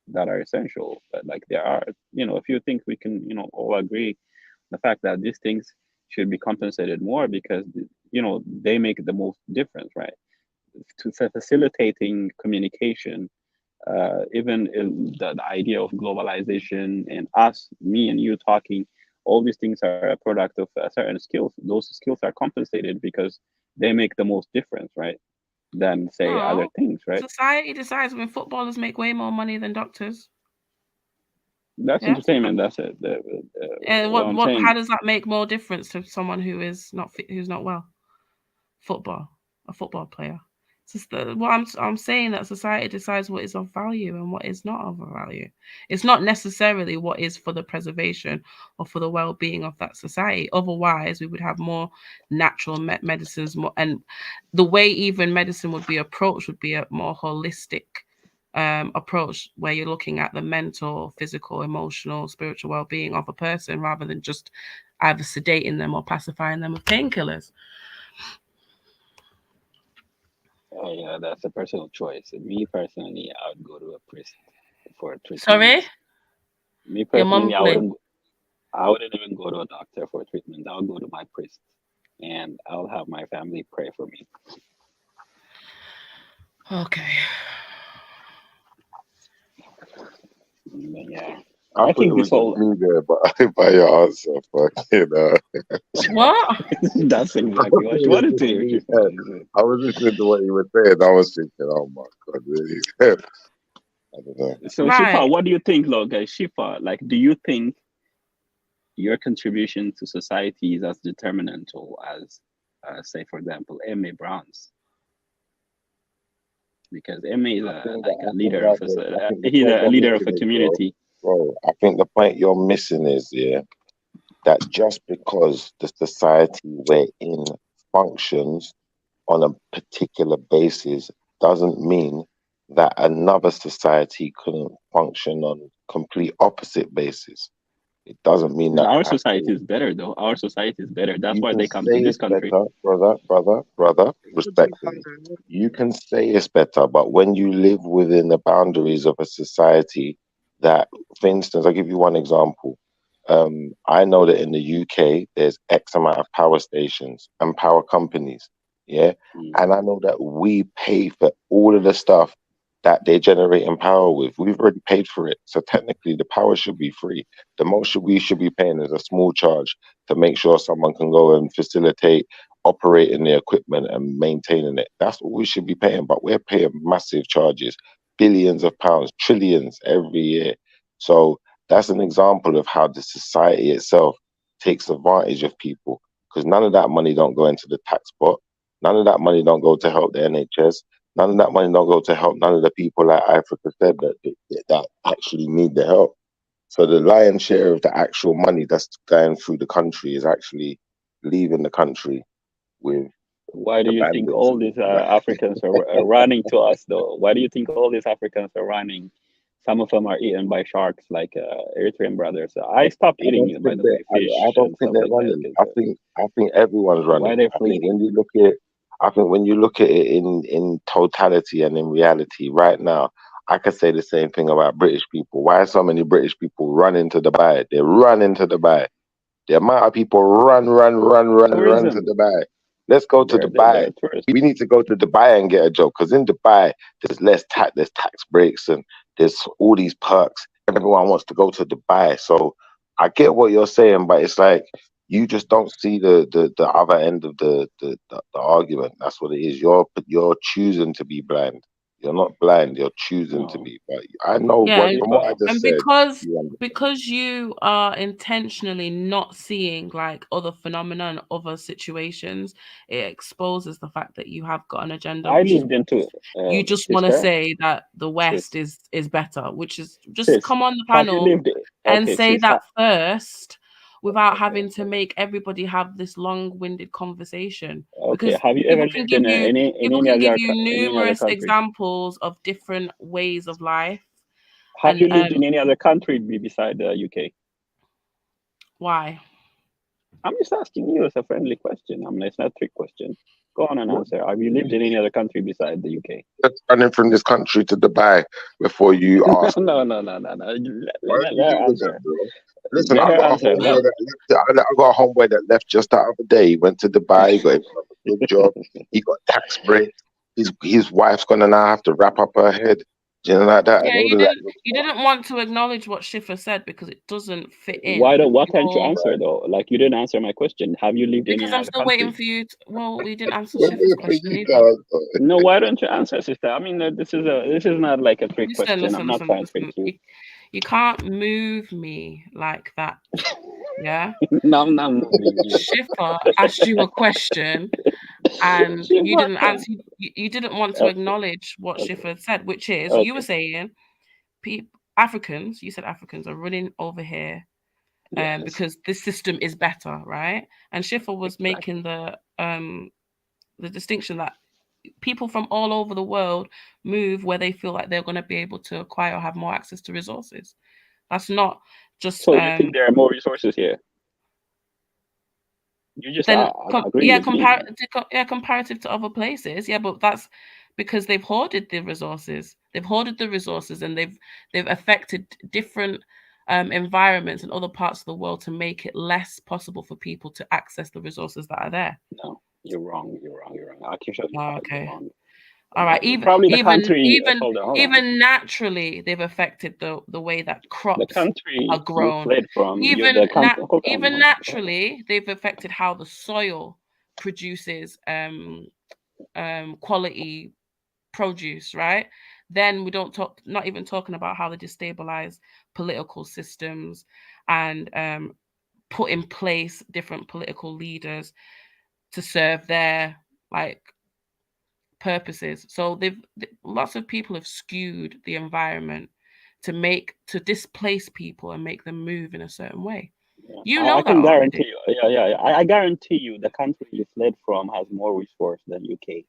that are essential, but there are, a few things we can, all agree the fact that these things should be compensated more because, they make the most difference, right? To facilitating communication even the idea of globalization and me and you talking, all these things are a product of certain skills. Those skills are compensated because they make the most difference, right? Than say other things, right? Society decides when footballers make way more money than doctors. That's entertainment. That's it. And what I'm what? saying. How does that make more difference to someone who is not fit, who's not well? A football player. It's just what I'm saying, that society decides what is of value and what is not of value. It's not necessarily what is for the preservation or for the well-being of that society. Otherwise, we would have more natural medicines, and the way even medicine would be approached would be a more holistic approach, where you're looking at the mental, physical, emotional, spiritual well-being of a person, rather than just either sedating them or pacifying them with painkillers. Oh yeah, that's a personal choice. Me personally, I would go to a priest for a treatment. Sorry? Me personally, I wouldn't even go to a doctor for treatment. I'll go to my priest, and I'll have my family pray for me. Okay. Yeah. I think this whole me there, but by your answer, fucking. What? That's exactly what you wanted to hear. I was listening to what you were saying. I was thinking, oh my god, really? I don't know. So Shifa, what do you think, Shifa? Like, do you think your contribution to society is as determinantal as, say, for example, M.A. Brown's? Because M.A. is a leader of he's a leader of a community. Bro, I think the point you're missing is, that just because the society we're in functions on a particular basis doesn't mean that another society couldn't function on complete opposite basis. It doesn't mean that our society is better, though. Our society is better. That's why they come to this country. Better, brother, respectfully. You can say it's better, but when you live within the boundaries of a society that, for instance, I'll give you one example. I know that in the UK, there's X amount of power stations and power companies, and I know that we pay for all of the stuff that they're generating power with. We've already paid for it. So technically the power should be free. The most we should be paying is a small charge to make sure someone can go and facilitate operating the equipment and maintaining it. That's what we should be paying, but we're paying massive charges, billions of pounds, trillions every year. So that's an example of how the society itself takes advantage of people, because none of that money don't go into the tax pot. None of that money don't go to help the NHS. None of that money don't go to help none of the people, like Africa said, that actually need the help. So the lion's share of the actual money that's going through the country is actually leaving the country with. Why do you think all these Africans are running to us, though? Why do you think all these Africans are running? Some of them are eaten by sharks, like Eritrean brothers. I stopped eating it, by the way, fish. I don't think they're running. I think everyone's running. Why they're fleeing? When you look at it in totality and in reality, right now, I could say the same thing about British people. Why so many British people run into Dubai? They run into Dubai. The amount of people run to Dubai. Let's go to Dubai. We need to go to Dubai and get a job, because in Dubai there's less tax. There's tax breaks and there's all these perks. Everyone wants to go to Dubai. So I get what you're saying, but it's like you just don't see the other end of the argument. That's what it is. You're choosing to be blind. You're not blind. You're choosing to be. But I know from what I just said. Because you are intentionally not seeing like other phenomena and other situations, it exposes the fact that you have got an agenda. I lived into you just want to say that the West is better, which is just come on the panel and say that first, without having to make everybody have this long-winded conversation. Okay, have you ever lived in any numerous examples of different ways of life? Have you lived in any other country beside the UK? Why? I'm just asking you as a friendly question. I mean, it's not a trick question. Go on and answer. Have you lived in any other country beside the UK? Just running from this country to Dubai before you ask. No. Let her answer. Listen, I got a homeboy that left just the other day. He went to Dubai, he got a good job, he got tax breaks. His wife's gonna now have to wrap up her head. Do you know like that? Yeah, And all you of that. didn't want to acknowledge what Schiffer said because it doesn't fit in. Why can't you your- answer though? Like you didn't answer my question. Have you lived in Because any I'm other still waiting country? for you. Well, we didn't answer What Schiffer's for question you either. guys? No, why don't you answer, sister? I mean, this is not like a trick Listen, question. I'm not trying to trick you. You can't move me like that. Yeah. No, I'm not moving you. Schiffer asked you a question, and you didn't answer. You didn't want to acknowledge what Schiffer said, which is you were saying, Africans. You said Africans are running over here, because this system is better, right? And Schiffer was making the distinction that people from all over the world move where they feel like they're going to be able to acquire or have more access to resources. That's not just. So you think there are more resources here? You just agree with me. Comparative to other places, but that's because they've hoarded the resources. They've hoarded the resources, and they've affected different environments in other parts of the world to make it less possible for people to access the resources that are there. No, you're wrong. Okay. All right. Even naturally, they've affected the way that crops are grown. Even naturally, they've affected how the soil produces quality produce. Right. Then we not even talking about how they destabilize political systems and put in place different political leaders to serve their purposes. So lots of people have skewed the environment to displace people and make them move in a certain way. I can guarantee you. I guarantee you the country you fled from has more resource than UK,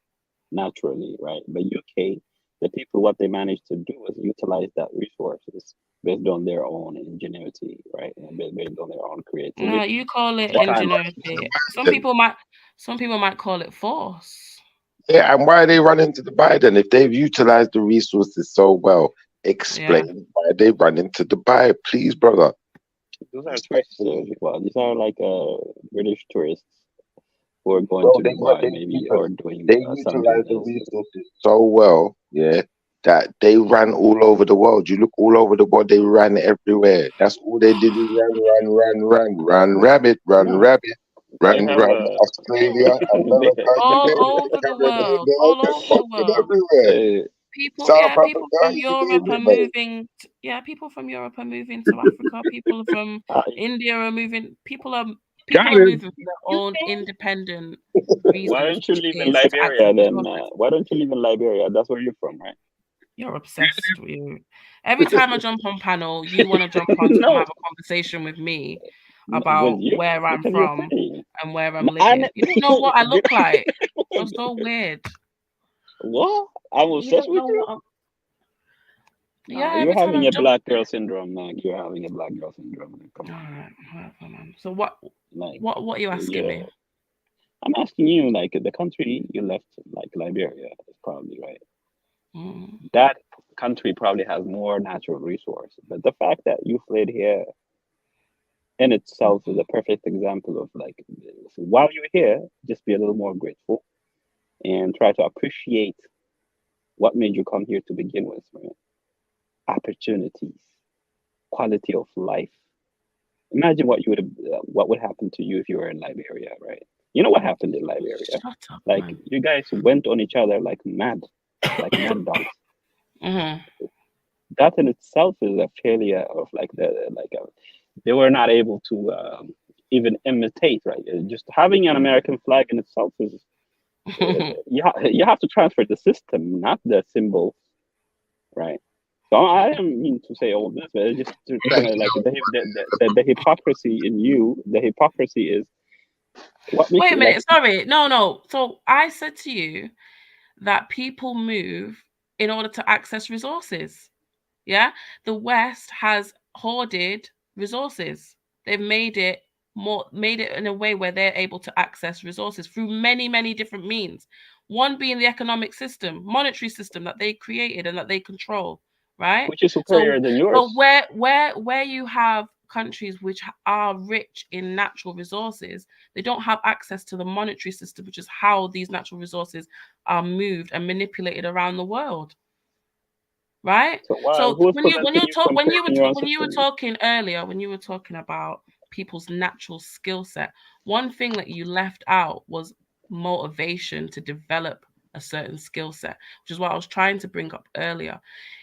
naturally, right? But UK, the people, what they managed to do is utilize that resources based on their own ingenuity, right? And based on their own creativity. No, you call it ingenuity. Some people might call it force. Yeah, and why are they running to the Biden if they've utilized the resources so well? Explain why they run into Dubai, please, brother. Those are tourists. Well, these are like British tourists who are going to Dubai, maybe, or doing they utilize the resources so well, that they ran all over the world. You look all over the world, they ran everywhere. That's all they did is run rabbit, run Australia, America, all over the world, everywhere. People, South people Africa, from Europe are moving. People from Europe are moving to Africa. People from India are moving. People are moving for their own independent reasons. Why don't you live in Liberia then? Why don't you live in Liberia? That's where you're from, right? You're obsessed with you. Every time I jump on panel, you want to jump on to have a conversation with me about where I'm from and where I'm living. You don't know what I look like. You're so weird. What? I'm obsessed with you? You're having a black girl syndrome, man. You're having a black girl syndrome. Come on. All right. So what are you asking me? I'm asking you, like, the country you left, like Liberia, is probably right. That country probably has more natural resources. But the fact that you fled here in itself is a perfect example of, like, while you're here, just be a little more grateful and try to appreciate what made you come here to begin with, right? Opportunities, quality of life. Imagine what would happen to you if you were in Liberia, right? You know what happened in Liberia? Shut up, like, man. You guys went on each other like mad dogs. That in itself is a failure of they were not able to even imitate, right? Just having an American flag in itself is you have to transfer the system, not the symbols, right? So I don't mean to say all this, but it's just the hypocrisy in you. The hypocrisy is what makes Wait a minute, sorry, no. So I said to you that people move in order to access resources. Yeah, the West has hoarded resources. They've made it in a way where they're able to access resources through many, many different means. One being the economic system, monetary system that they created and that they control, right? Which is superior than yours. But where you have countries which are rich in natural resources, they don't have access to the monetary system, which is how these natural resources are moved and manipulated around the world. right? So why? So Who's when you preventing you from creating your own when you were system? talking earlier, when you were talking about people's natural skill set, one thing that you left out was motivation to develop a certain skill set, which is what I was trying to bring up earlier.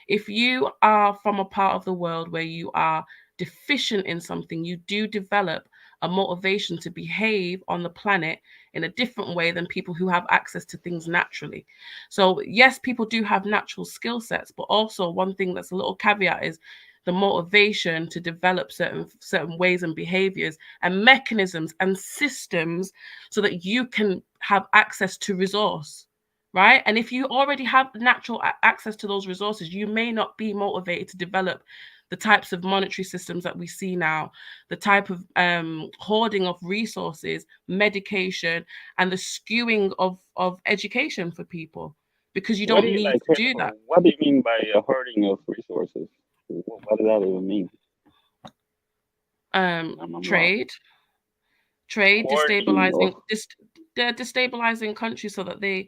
If you are from a part of the world where you are deficient in something, you do develop a motivation to behave on the planet in a different way than people who have access to things naturally. So yes, people do have natural skill sets, but also one thing that's a little caveat is the motivation to develop certain ways and behaviors and mechanisms and systems so that you can have access to resource, right? And if you already have natural access to those resources, you may not be motivated to develop the types of monetary systems that we see now, the type of hoarding of resources, medication, and the skewing of education for people, because you What do don't you need like? to do that. What do you mean by a hoarding of resources? What does that even mean? Trade, Hoarding they're destabilizing countries so that the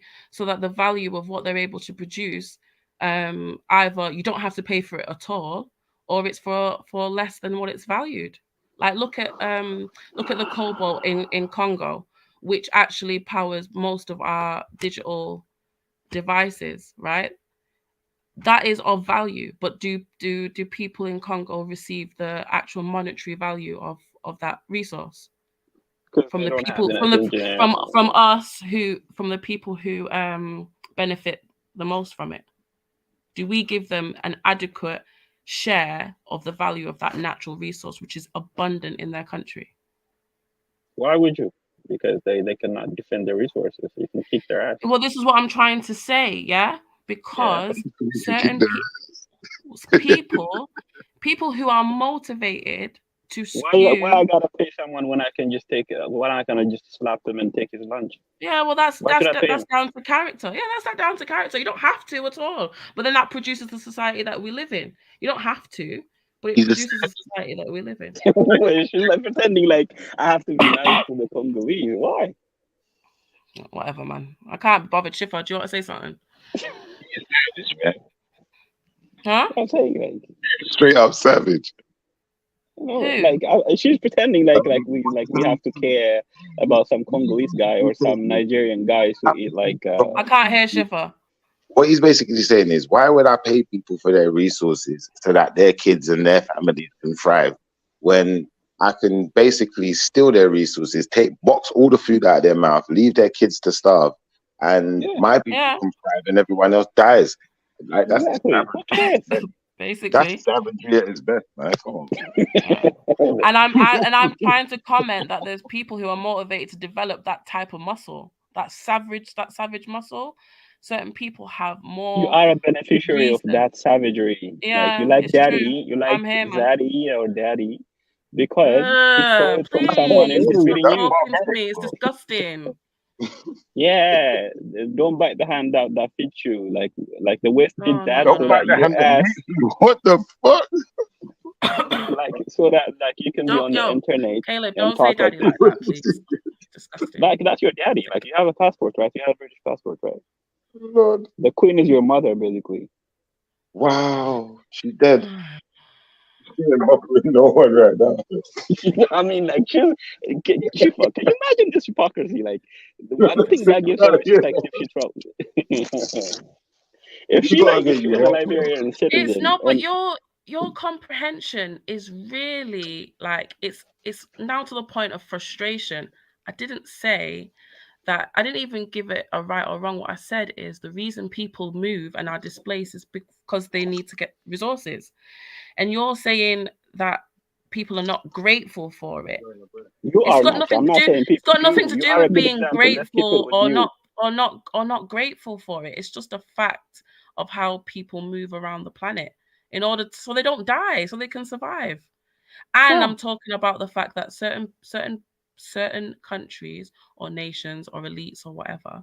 value of what they're able to produce, either you don't have to pay for it at all, or it's for less than what it's valued. Like look at the cobalt in Congo, which actually powers most of our digital devices, right? That is of value, but do people in Congo receive the actual monetary value of that resource from they the don't have people enough engineers. from the people who benefit the most from it? Do we give them an adequate share of the value of that natural resource, which is abundant in their country? Why would you? Because they cannot defend their resources. You can kick their ass. Well, this is what I'm trying to say, yeah? Because certain people who are motivated to skew. Why I gotta pay someone when I can just take it? Why not gonna just slap them and take his lunch? Yeah, well, that's Why should I pay him? down to character. Yeah, that's down to character. You don't have to at all, but then that produces the society that we live in. You don't have to, but it produces the society that we live in. She's like pretending like I have to be nice to the Congolese. Why? Whatever, man. I can't bother. Chiffa, do you want to say something? Huh? I'm saying like straight up savage. No, like she's pretending like we have to care about some Congolese guy or some Nigerian guys who eat like. I can't hear Shifa. What he's basically saying is, why would I pay people for their resources so that their kids and their families can thrive, when I can basically steal their resources, box all the food out of their mouth, leave their kids to starve, and my people can thrive and everyone else dies? Like that's basically that's savagery at its best, man. Come on. And I'm trying to comment that there's people who are motivated to develop that type of muscle, that savage muscle. Certain people have more. You are a beneficiary of that savagery. Yeah, like you like daddy, true. you like zaddy or daddy because he stole it from please, someone and he's feeding you. talking to me. It's disgusting. Yeah, don't bite the hand out that fits you. Like the West did that. Don't so bite that the hand your that ass, beats you. What the fuck? like so that like you can be on the internet. Caleb, and don't say talk like daddy like that, please. Disgusting. Like that's your daddy. Like you have a passport, right? You have a British passport, right? Lord. The Queen is your mother, basically. Wow, she's dead. She ain't bothering no one right now. I mean, like, can you imagine this hypocrisy? Like, I don't think that gives her respect if she travels. If she like is a Liberian citizen. It's not, but your comprehension is really like it's now to the point of frustration. I didn't say that. I didn't even give it a right or wrong. What I said is the reason people move and are displaced is because they need to get resources. And you're saying that people are not grateful for it. It's got nothing to do with being grateful or not grateful for it. It's just a fact of how people move around the planet so they don't die, so they can survive. And I'm talking about the fact that certain countries or nations or elites or whatever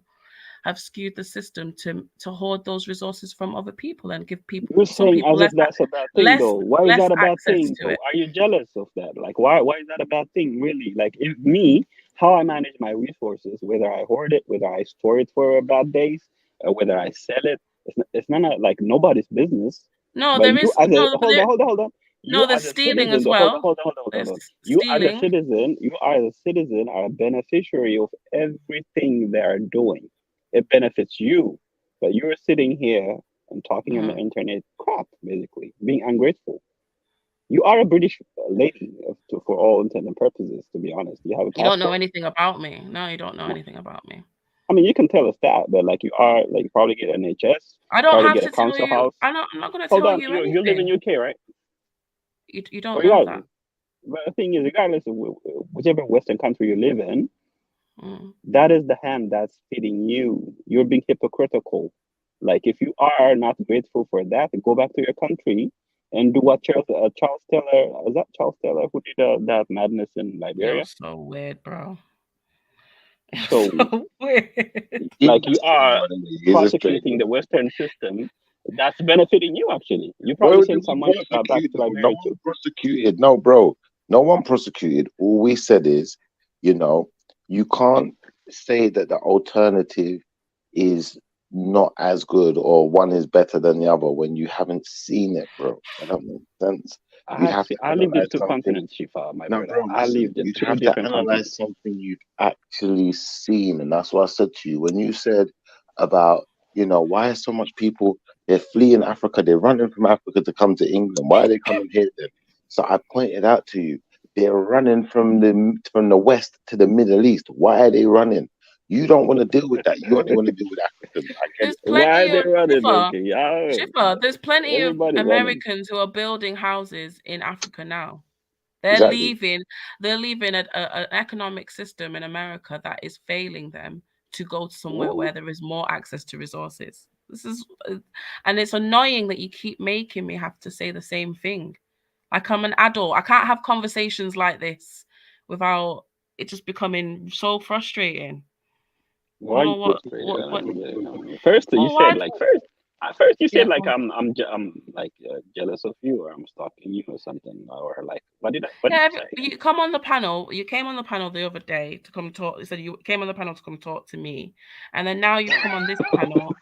have skewed the system to hoard those resources from other people and give people. You're saying as if that's a bad thing, though. Why is that a bad thing? Are you jealous of that? Like, why is that a bad thing, really? Like, if me, how I manage my resources, whether I hoard it, whether I store it for bad days, or whether I sell it, it's none of like nobody's business. No, But there you is as a no. hold on. You No, there's as a stealing citizen, as well. hold There's on. You as a stealing. citizen, are a beneficiary of everything they are doing. It benefits you, but you're sitting here and talking on the internet crap, basically being ungrateful. You are a British lady, for all intents and purposes. To be honest, you have a You don't know passport. anything about me. No, you don't know anything about me. I mean, you can tell us that, but like you are, like you probably get NHS, I don't probably have get to a tell council you. house. I'm not going to Hold tell on, you you live in anything. UK, right? You don't know that. But the thing is, regardless of whichever Western country you live in, Mm. that is the hand that's feeding you. You're being hypocritical. Like if you are not grateful for that, go back to your country and do what Charles Taylor, is that Charles Taylor who did that madness in Liberia? You're so weird, bro. So, weird. like you are He's a prosecuting the Western system that's benefiting you. Actually, you Where probably was send it some money back to prosecuted? Liberia No too. one prosecuted. No, bro. No one prosecuted. All we said is, you can't say that the alternative is not as good or one is better than the other when you haven't seen it, bro. That don't make sense. You'd have to I lived in analyze two something. continents, Shifa, my No, brother. bro, I listen, lived in you'd 3 have to different analyze continents. something you've actually seen. And that's what I said to you. When you said about, why are so much people, they're fleeing Africa, they're running from Africa to come to England. Why are they coming here then? So I pointed out to you, they're running from the West to the Middle East. Why are they running? You don't want to deal with that. You only want to deal with Africans. I get There's it. Why plenty they of running, Shifa. okay? Yeah, Shifa, there's plenty of everybody running. Americans who are building houses in Africa now. They're Exactly. leaving an economic system in America that is failing them to go to somewhere where there is more access to resources. This is, and it's annoying that you keep making me have to say the same thing. Like I'm an adult. I can't have conversations like this without it just becoming so frustrating. Why you frustrated? First, you said like at first you said like I'm like jealous of you or I'm stalking you or something or like what did you say? You come on the panel. You came on the panel the other day to come talk. You said you came on the panel to come talk to me, and then now you've come on this panel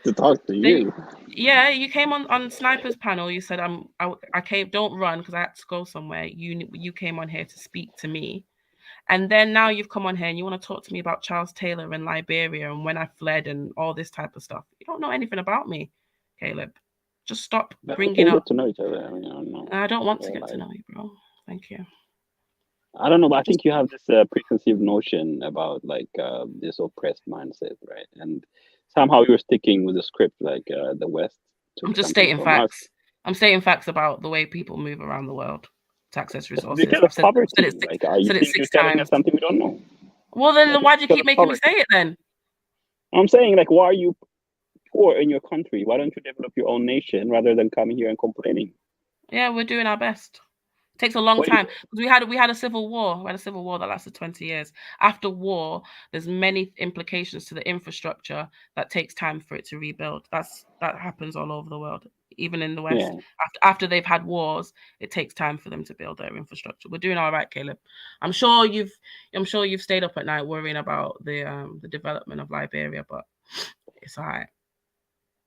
to talk to you. Yeah, you came on Sniper's panel. You said I came. Don't run because I had to go somewhere. You came on here to speak to me. And then now you've come on here and you want to talk to me about Charles Taylor and Liberia and when I fled and all this type of stuff. You don't know anything about me, Caleb. Just stop bringing up. To know each other. I mean, I don't want to get to know you, bro. Thank you. I don't know, but I think you have this preconceived notion about like this oppressed mindset, right? And somehow you're sticking with the script, like the West. I'm just stating facts. I'm stating facts about the way people move around the world to access resources. Because of poverty. Like, you think you're telling us something we don't know? Well, then why do you keep making me say it then? I'm saying, like, why are you poor in your country? Why don't you develop your own nation rather than coming here and complaining? Yeah, we're doing our best. It takes a long time because we had a civil war. We had a civil war that lasted 20 years. After war, there's many implications to the infrastructure that takes time for it to rebuild. That happens all over the world, even in the West. Yeah. After they've had wars, it takes time for them to build their infrastructure. We're doing all right, Caleb. I'm sure you've stayed up at night worrying about the development of Liberia, but it's all right.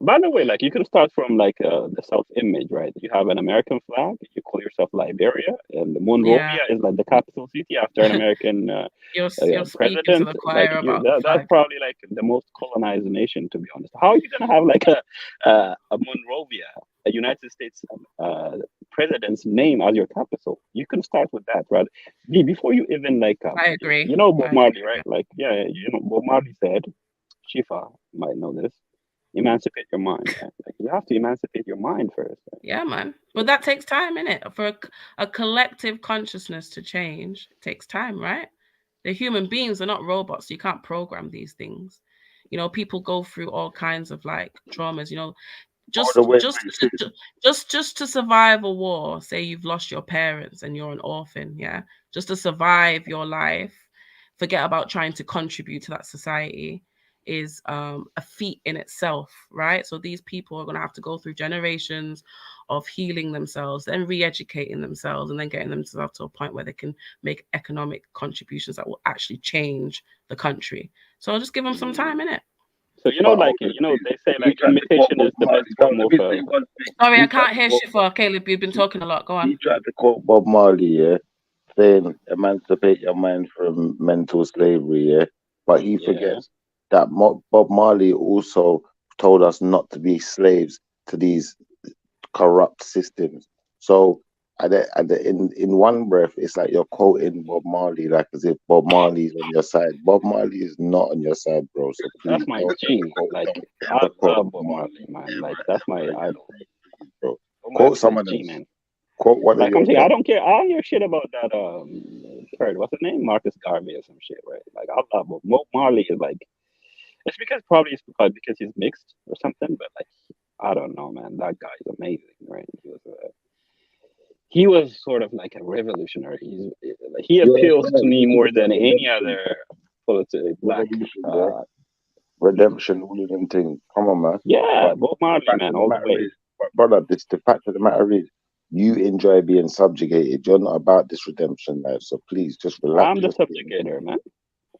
By the way, like you could start from like the South image, right? You have an American flag. You call yourself Liberia, and Monrovia is like the capital city after an American you're president. To the choir like about that's probably like the most colonized nation, to be honest. How are you gonna have like a Monrovia, a United States president's name as your capital? You can start with that, right? Before you even like. I agree. You know Bob Marley, right? Like Bob Marley said, Shifa might know this. Emancipate your mind. Right? Like you have to emancipate your mind first. Right? Yeah, man. But that takes time, innit? For a collective consciousness to change, it takes time, right? They're human beings, they're not robots. You can't program these things. People go through all kinds of like traumas, just to survive a war. Say you've lost your parents and you're an orphan, yeah. Just to survive your life, forget about trying to contribute to that society. Is a feat in itself, right? So these people are going to have to go through generations of healing themselves, then re-educating themselves, and then getting themselves to a point where they can make economic contributions that will actually change the country. So I'll just give them some time, innit? So you know, like they say, like imitation is the best form of. Sorry, I can't hear Shifa. Caleb, you've been talking a lot. Go on. He tried to quote Bob Marley, yeah, saying emancipate your mind from mental slavery, yeah. But he forgets that Bob Marley also told us not to be slaves to these corrupt systems. So in one breath, it's like you're quoting Bob Marley, like as if Bob Marley's on your side. Bob Marley is not on your side, bro. So please, that's my G. Like I love Bob Marley, man. Like that's my idol, bro. Quote someone else. man. Quote one like of your I'm saying, I don't care shit about that. Third, what's his name? Marcus Garvey or some shit, right? Like I love Bob Marley. Is like it's because he's mixed or something, but like I don't know, man. That guy is amazing, right? He was sort of like a revolutionary. He appeals to me more than any other black. Redemption, all of them things. Come on, man. Yeah, Bob Marley, man, all the way. Brother, the fact of the matter is, you enjoy being subjugated. You're not about this redemption life, so please just relax. I'm the subjugator, man.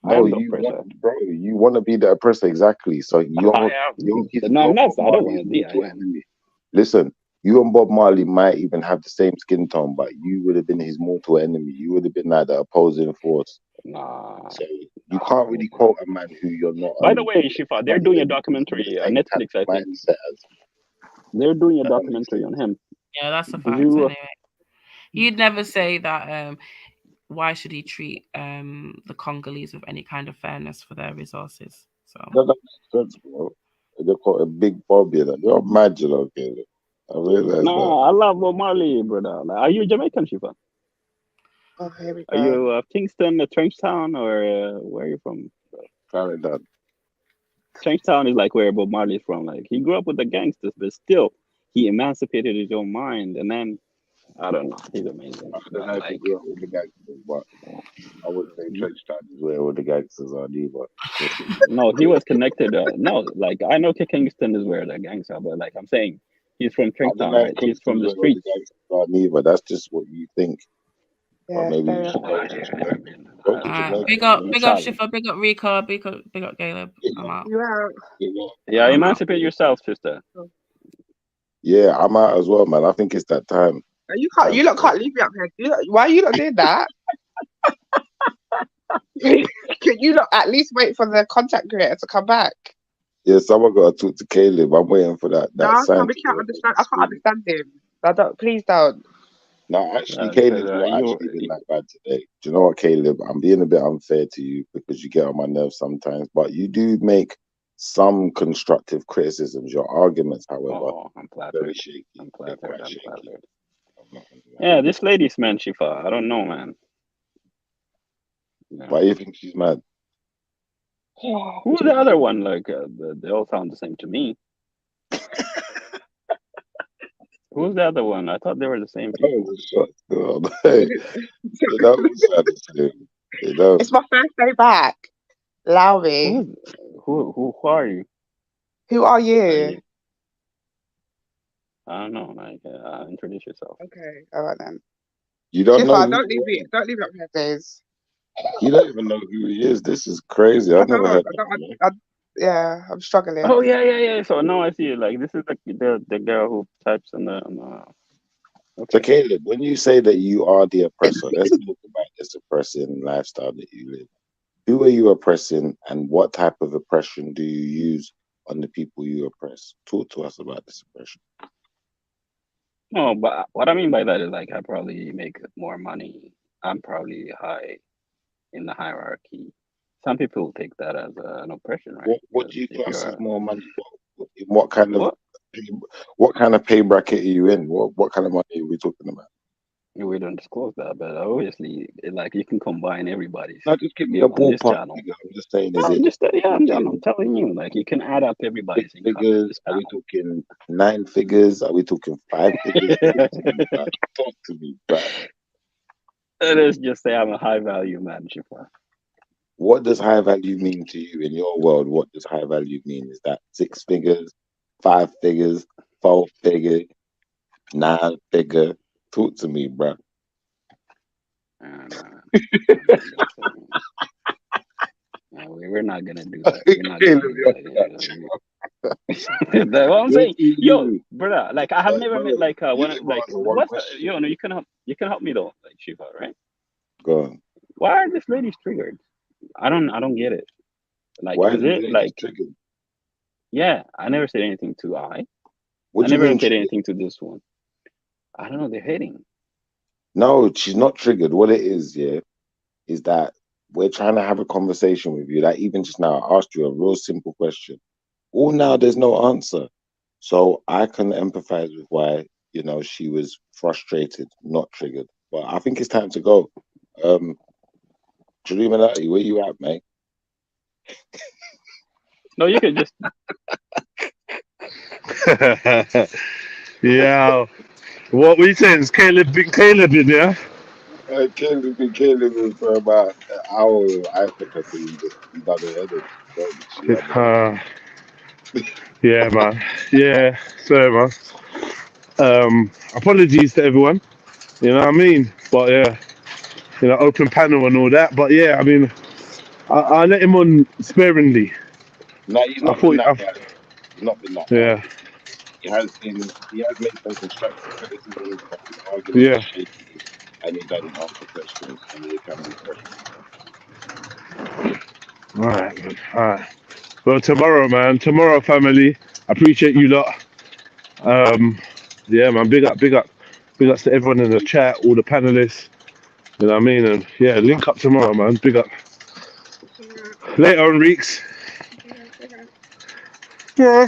No, you want to be the oppressor, exactly. So you're I don't want to be. Listen, you and Bob Marley might even have the same skin tone, but you would have been his mortal enemy. You would have been like the opposing force. Nah. So you can't really quote a man who you're not. By the way, Shifa, they're doing a documentary on Netflix, I think. They're doing a documentary on him. Yeah, that's a fact. Anyway, you'd never say that. Why should he treat the Congolese with any kind of fairness for their resources? So they're called a big Bob, you know. You're mad, you know. Okay, I realize that. I love Bob Marley, brother. Like, are you Jamaican, Shifa? Oh, here we go. Are you Kingston, Trenchtown, or where are you from? Clarendon. Trenchtown is like where Bob Marley is from. Like he grew up with the gangsters, but still he emancipated his own mind, and then I don't know, he's amazing. I don't know if he grew up with the gangsters, but I wouldn't say Trenchtown is where all the gangsters are either. No, he was connected. No, like I know Kingston is where the gangs are, but like I'm saying, he's from Trenchtown, right? He's from the streets. Neither. That's just what you think. Yeah, maybe you should big up Shifa, big up Rika, big up Caleb. I'm out. Yeah, emancipate yourself, sister. Yeah, I'm out as well, man. I think it's that time. You lot can't leave me up here. Why are you not doing that? Can you not at least wait for the content creator to come back? Yeah, someone got to talk to Caleb. I'm waiting for that. No, I can't understand him. Please don't. No, actually, Caleb's not actually been that bad today. Do you know what, Caleb? I'm being a bit unfair to you because you get on my nerves sometimes, but you do make some constructive criticisms. Your arguments, however, I'm very shaky. I'm flattered. Yeah, this lady's man, Shifa. I don't know, man. Yeah. Why do you think she's mad? Who's the other one? Like, they all sound the same to me. Who's the other one? I thought they were the same people. It's my first day back. Allow me. Who are you? Who are you? I don't know. Like, introduce yourself. Okay, all right then. You don't know. Don't leave me up here, days. You don't even know who he is. This is crazy. I've never heard that. Yeah, I'm struggling. Oh yeah. So now I see it. Like this is the girl who types on the. Okay. So Caleb, when you say that you are the oppressor, let's talk about this oppressing lifestyle that you live. Who are you oppressing, and what type of oppression do you use on the people you oppress? Talk to us about this oppression. No, but what I mean by that is like I probably make more money. I'm probably high in the hierarchy. Some people take that as an oppression, right? What do you class as more money? What kind of pay bracket are you in? What kind of money are we talking about? We don't disclose that, but obviously, like you can combine everybody's. No, just give me a ballpark. I'm just saying, I'm telling you, like you can add up everybody's figures. Are we talking 9 figures? Are we talking 5 figures? Talk to me, bro. Let's just say I'm a high value man, Shifa. What does high value mean to you in your world? What does high value mean? Is that 6 figures, 5 figures, 4 figure, 9 figure? Talk to me, bro. We're not not gonna do that. You're not gonna do that. That's what I'm saying. Yo, brother, like I have never met like one like what's yo, no, you can help me though, like Shiva, right? Go on. Why are these ladies triggered? I don't get it. Like, Why is it like triggered? Yeah, I never said anything to I. What I do you never mean said triggered? anything to this one. I don't know. They're hating. No, she's not triggered. What it is, yeah, is that we're trying to have a conversation with you. Like even just now, I asked you a real simple question. All now, there's no answer. So I can empathize with why, you know, she was frustrated, not triggered. But I think it's time to go. Trilluminati, where you at, mate? No, you can just. Yeah. What we saying is Caleb been Caleb in, yeah? Caleb's been Caleb for about an hour with Africa till he done it, innit? Yeah, man. Yeah, sorry, man. Apologies to everyone. You know what I mean? But yeah, you know, open panel and all that. But yeah, I mean, I let him on sparingly. No, he's not been that bad. He's not been that bad. Yeah. He has made some constructive criticism, but his arguments Yeah. are shaky, and he doesn't answer questions, and he can be frustrating. All right, man. All right. Well, tomorrow, man. Tomorrow, family. I appreciate you lot. Yeah, man. Big ups to everyone in the chat, all the panelists. You know what I mean? And yeah, link up tomorrow, man. Big up. Later on, Reeks. Yeah.